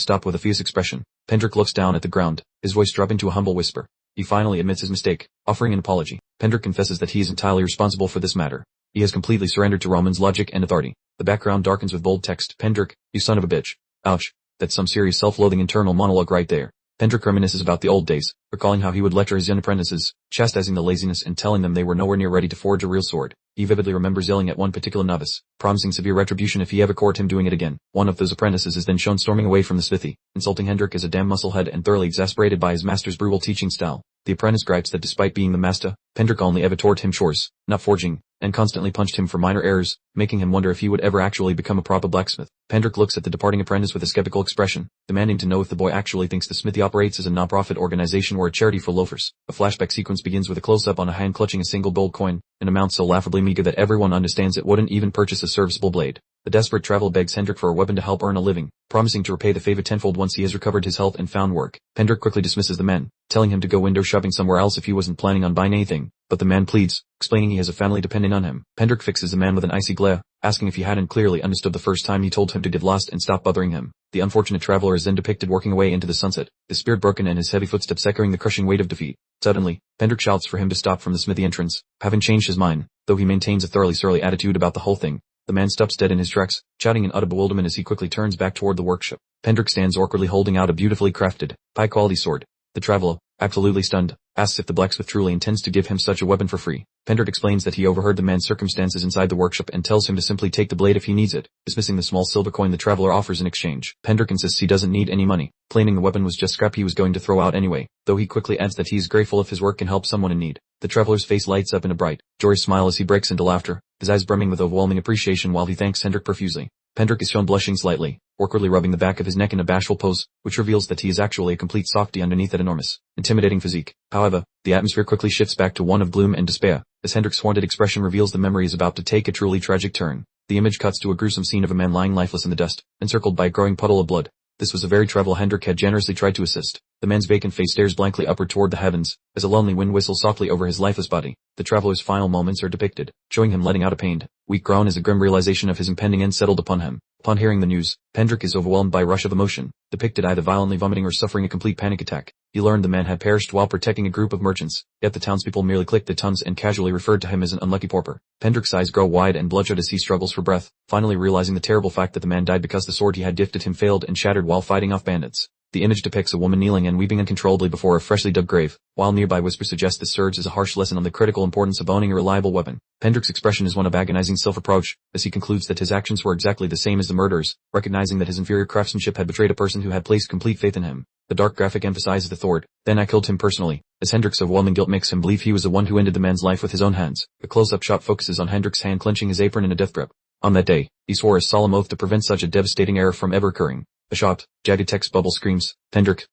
A: stop with a fierce expression. Hendrik looks down at the ground, his voice dropping to a humble whisper. He finally admits his mistake, offering an apology. Hendrik confesses that he is entirely responsible for this matter. He has completely surrendered to Roman's logic and authority. The background darkens with bold text, Hendrik, you son of a bitch. Ouch. That's some serious self-loathing internal monologue right there. Hendrik reminisces about the old days, recalling how he would lecture his young apprentices, chastising the laziness and telling them they were nowhere near ready to forge a real sword. He vividly remembers yelling at one particular novice, promising severe retribution if he ever caught him doing it again. One of those apprentices is then shown storming away from the smithy, insulting Hendrik as a damn musclehead and thoroughly exasperated by his master's brutal teaching style. The apprentice gripes that despite being the master, Hendrik only ever taught him chores, not forging, and constantly punched him for minor errors, making him wonder if he would ever actually become a proper blacksmith. Hendrik looks at the departing apprentice with a skeptical expression, demanding to know if the boy actually thinks the smithy operates as a non-profit organization or a charity for loafers. A flashback sequence begins with a close-up on a hand clutching a single gold coin, an amount so laughably meager that everyone understands it wouldn't even purchase a serviceable blade. The desperate traveler begs Hendrik for a weapon to help earn a living, promising to repay the favor tenfold once he has recovered his health and found work. Hendrik quickly dismisses the man, telling him to go window shopping somewhere else if he wasn't planning on buying anything, but the man pleads, explaining he has a family depending on him. Hendrik fixes the man with an icy glare, asking if he hadn't clearly understood the first time he told him to get lost and stop bothering him. The unfortunate traveler is then depicted working away into the sunset, his spirit broken and his heavy footsteps echoing the crushing weight of defeat. Suddenly, Hendrik shouts for him to stop from the smithy entrance, having changed his mind, though he maintains a thoroughly surly attitude about the whole thing. The man stops dead in his tracks, shouting in utter bewilderment as he quickly turns back toward the workshop. Hendrik stands awkwardly holding out a beautifully crafted, high-quality sword. The traveler, absolutely stunned, asks if the blacksmith truly intends to give him such a weapon for free. Hendrik explains that he overheard the man's circumstances inside the workshop and tells him to simply take the blade if he needs it, dismissing the small silver coin the traveler offers in exchange. Hendrik insists he doesn't need any money, claiming the weapon was just scrap he was going to throw out anyway, though he quickly adds that he is grateful if his work can help someone in need. The traveler's face lights up in a bright, joyous smile as he breaks into laughter, his eyes brimming with overwhelming appreciation while he thanks Hendrik profusely. Hendrik is shown blushing slightly, awkwardly rubbing the back of his neck in a bashful pose, which reveals that he is actually a complete softy underneath that enormous, intimidating physique. However, the atmosphere quickly shifts back to one of gloom and despair, as Hendrik's haunted expression reveals the memory is about to take a truly tragic turn. The image cuts to a gruesome scene of a man lying lifeless in the dust, encircled by a growing puddle of blood. This was the very traveler Hendrik had generously tried to assist. The man's vacant face stares blankly upward toward the heavens, as a lonely wind whistles softly over his lifeless body. The traveler's final moments are depicted, showing him letting out a pained, weak groan as a grim realization of his impending end settled upon him. Upon hearing the news, Hendrik is overwhelmed by a rush of emotion, depicted either violently vomiting or suffering a complete panic attack. He learned the man had perished while protecting a group of merchants, yet the townspeople merely clicked their tongues and casually referred to him as an unlucky pauper. Hendrik's eyes grow wide and bloodshot as he struggles for breath, finally realizing the terrible fact that the man died because the sword he had gifted him failed and shattered while fighting off bandits. The image depicts a woman kneeling and weeping uncontrollably before a freshly dug grave, while nearby whispers suggest this serves as a harsh lesson on the critical importance of owning a reliable weapon. Hendrik's expression is one of agonizing self-reproach, as he concludes that his actions were exactly the same as the murderers, recognizing that his inferior craftsmanship had betrayed a person who had placed complete faith in him. The dark graphic emphasizes the thought, "Then I killed him personally," as Hendrik's overwhelming guilt makes him believe he was the one who ended the man's life with his own hands. The close-up shot focuses on Hendrik's hand clenching his apron in a death grip. On that day, he swore a solemn oath to prevent such a devastating error from ever occurring. A sharp, jagged text bubble screams, Hendrik,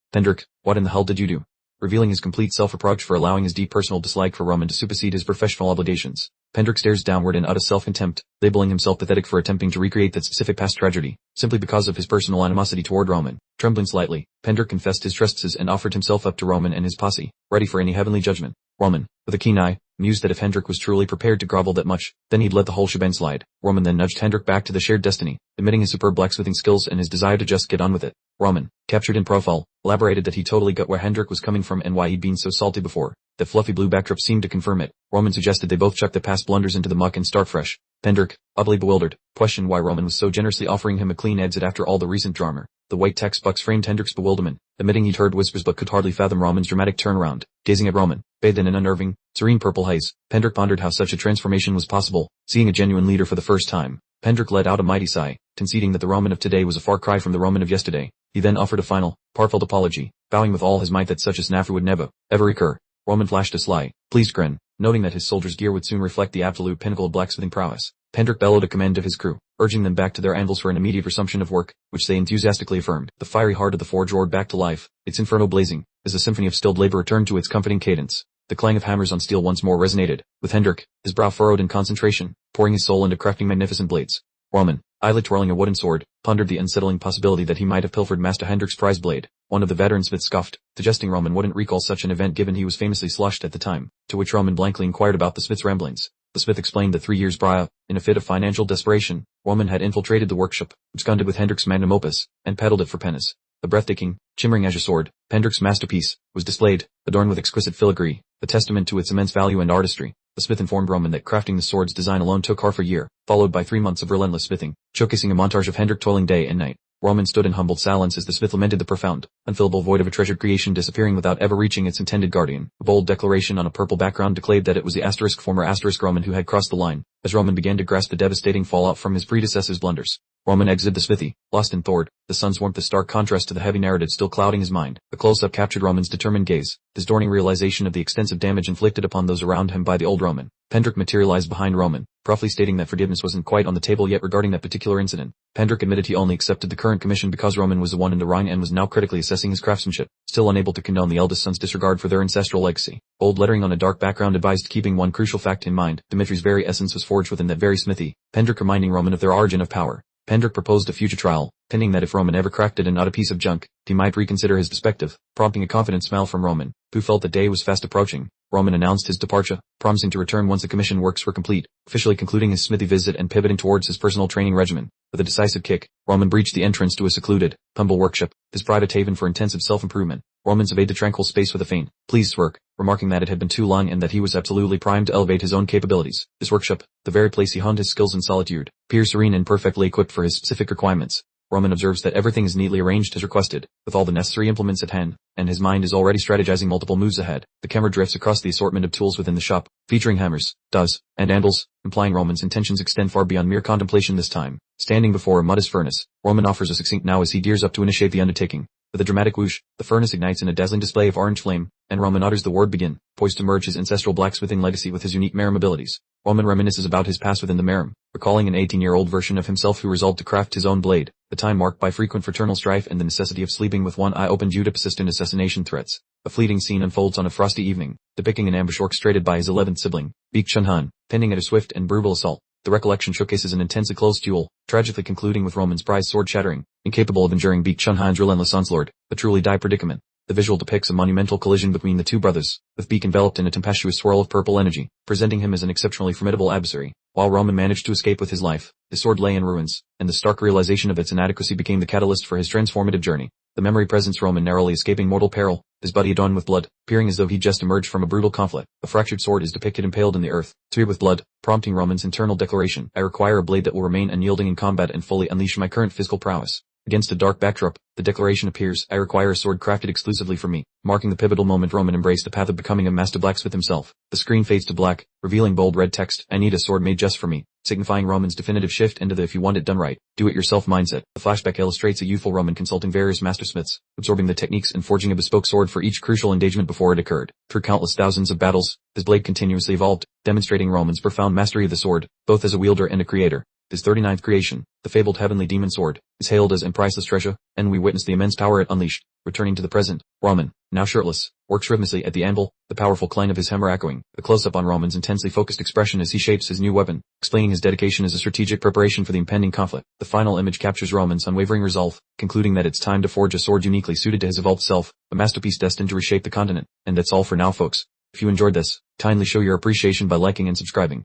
A: what in the hell did you do?" revealing his complete self-reproach for allowing his deep personal dislike for Roman to supersede his professional obligations. Pendrick stares downward in utter self-contempt, labeling himself pathetic for attempting to recreate that specific past tragedy, simply because of his personal animosity toward Roman. Trembling slightly, Pendrick confessed his trespasses and offered himself up to Roman and his posse, ready for any heavenly judgment. Roman, with a keen eye, mused that if Hendrik was truly prepared to grovel that much, then he'd let the whole shebang slide. Roman then nudged Hendrik back to the shared destiny, admitting his superb blacksmithing skills and his desire to just get on with it. Roman, captured in profile, elaborated that he totally got where Hendrik was coming from and why he'd been so salty before. The fluffy blue backdrop seemed to confirm it. Roman suggested they both chuck their past blunders into the muck and start fresh. Pendrick, oddly bewildered, questioned why Roman was so generously offering him a clean exit after all the recent drama. The white text box framed Hendrik's bewilderment, admitting he'd heard whispers but could hardly fathom Roman's dramatic turnaround. Gazing at Roman, bathed in an unnerving, serene purple haze, Pendrick pondered how such a transformation was possible, seeing a genuine leader for the first time. Pendrick let out a mighty sigh, conceding that the Roman of today was a far cry from the Roman of yesterday. He then offered a final, heartfelt apology, vowing with all his might that such a snafu would never, ever recur. Roman flashed a sly, pleased grin, noting that his soldier's gear would soon reflect the absolute pinnacle of blacksmithing prowess. Pendrick bellowed a command of his crew, urging them back to their anvils for an immediate resumption of work, which they enthusiastically affirmed. The fiery heart of the forge roared back to life, its inferno blazing, as the symphony of stilled labor returned to its comforting cadence. The clang of hammers on steel once more resonated, with Hendrik, his brow furrowed in concentration, pouring his soul into crafting magnificent blades. Roman, idly twirling a wooden sword, pondered the unsettling possibility that he might have pilfered Master Hendrik's prize blade. One of the veteran smiths scoffed, suggesting Roman wouldn't recall such an event given he was famously sloshed at the time, to which Roman blankly inquired about the smith's ramblings. The smith explained that 3 years prior, in a fit of financial desperation, Roman had infiltrated the workshop, absconded with Hendrik's magnum opus, and peddled it for pennies. The breathtaking, shimmering azure sword, Hendrik's masterpiece, was displayed, adorned with exquisite filigree, a testament to its immense value and artistry. The smith informed Roman that crafting the sword's design alone took half a year, followed by 3 months of relentless smithing, showcasing a montage of Hendrik toiling day and night. Roman stood in humbled silence as the smith lamented the profound, unfillable void of a treasured creation disappearing without ever reaching its intended guardian. A bold declaration on a purple background declared that it was the former Roman who had crossed the line, as Roman began to grasp the devastating fallout from his predecessor's blunders. Roman exited the smithy, lost in thought, the sun's warmth a stark contrast to the heavy narrative still clouding his mind. A close-up captured Roman's determined gaze, his dawning realization of the extensive damage inflicted upon those around him by the old Roman. Pendrick materialized behind Roman, gruffly stating that forgiveness wasn't quite on the table yet regarding that particular incident. Pendrick admitted he only accepted the current commission because Roman was the one in the wrong and was now critically assessing his craftsmanship, still unable to condone the eldest son's disregard for their ancestral legacy. Bold lettering on a dark background advised keeping one crucial fact in mind: Dimitri's very essence was forged within that very smithy. Pendrick reminding Roman of their origin of power. Pendrick proposed a future trial, pending that if Roman ever cracked it and not a piece of junk, he might reconsider his perspective, prompting a confident smile from Roman, who felt the day was fast approaching. Roman announced his departure, promising to return once the commission works were complete, officially concluding his smithy visit and pivoting towards his personal training regimen. With a decisive kick, Roman breached the entrance to a secluded, humble workshop, his private haven for intensive self-improvement. Roman surveyed the tranquil space with a faint, pleased smirk, remarking that it had been too long and that he was absolutely primed to elevate his own capabilities. This workshop, the very place he honed his skills in solitude, appears serene and perfectly equipped for his specific requirements. Roman observes that everything is neatly arranged as requested, with all the necessary implements at hand, and his mind is already strategizing multiple moves ahead. The camera drifts across the assortment of tools within the shop, featuring hammers, daws, and anvils, implying Roman's intentions extend far beyond mere contemplation this time. Standing before a modest furnace, Roman offers a succinct now as he gears up to initiate the undertaking. With a dramatic whoosh, the furnace ignites in a dazzling display of orange flame, and Roman utters the word begin, poised to merge his ancestral blacksmithing legacy with his unique Merim abilities. Roman reminisces about his past within the Merim, recalling an 18-year-old version of himself who resolved to craft his own blade, the time marked by frequent fraternal strife and the necessity of sleeping with one eye open due to persistent assassination threats. A fleeting scene unfolds on a frosty evening, depicting an ambush orchestrated by his 11th sibling, Baek Chun-han, pending at a swift and brutal assault. The recollection showcases an intensely close duel, tragically concluding with Roman's prized sword shattering, incapable of enduring Baek Chun-han's relentless onslaught, a truly dire predicament. The visual depicts a monumental collision between the two brothers, with Baek enveloped in a tempestuous swirl of purple energy, presenting him as an exceptionally formidable adversary. While Roman managed to escape with his life, his sword lay in ruins, and the stark realization of its inadequacy became the catalyst for his transformative journey. The memory presents Roman narrowly escaping mortal peril, his body adorned with blood, appearing as though he'd just emerged from a brutal conflict. A fractured sword is depicted impaled in the earth, smeared with blood, prompting Roman's internal declaration: I require a blade that will remain unyielding in combat and fully unleash my current physical prowess. Against a dark backdrop, the declaration appears: I require a sword crafted exclusively for me, marking the pivotal moment Roman embraced the path of becoming a master blacksmith himself. The screen fades to black, revealing bold red text: I need a sword made just for me, signifying Roman's definitive shift into the if you want it done right, do-it-yourself mindset. The flashback illustrates a youthful Roman consulting various mastersmiths, absorbing the techniques and forging a bespoke sword for each crucial engagement before it occurred. Through countless thousands of battles, his blade continuously evolved, demonstrating Roman's profound mastery of the sword, both as a wielder and a creator. His 39th creation, the fabled heavenly demon sword, is hailed as a priceless treasure, and we witness the immense power it unleashed. Returning to the present, Ramen, now shirtless, works rhythmlessly at the anvil, the powerful clang of his hammer echoing, the close-up on Ramen's intensely focused expression as he shapes his new weapon, explaining his dedication as a strategic preparation for the impending conflict. The final image captures Ramen's unwavering resolve, concluding that it's time to forge a sword uniquely suited to his evolved self, a masterpiece destined to reshape the continent. And that's all for now, folks. If you enjoyed this, kindly show your appreciation by liking and subscribing.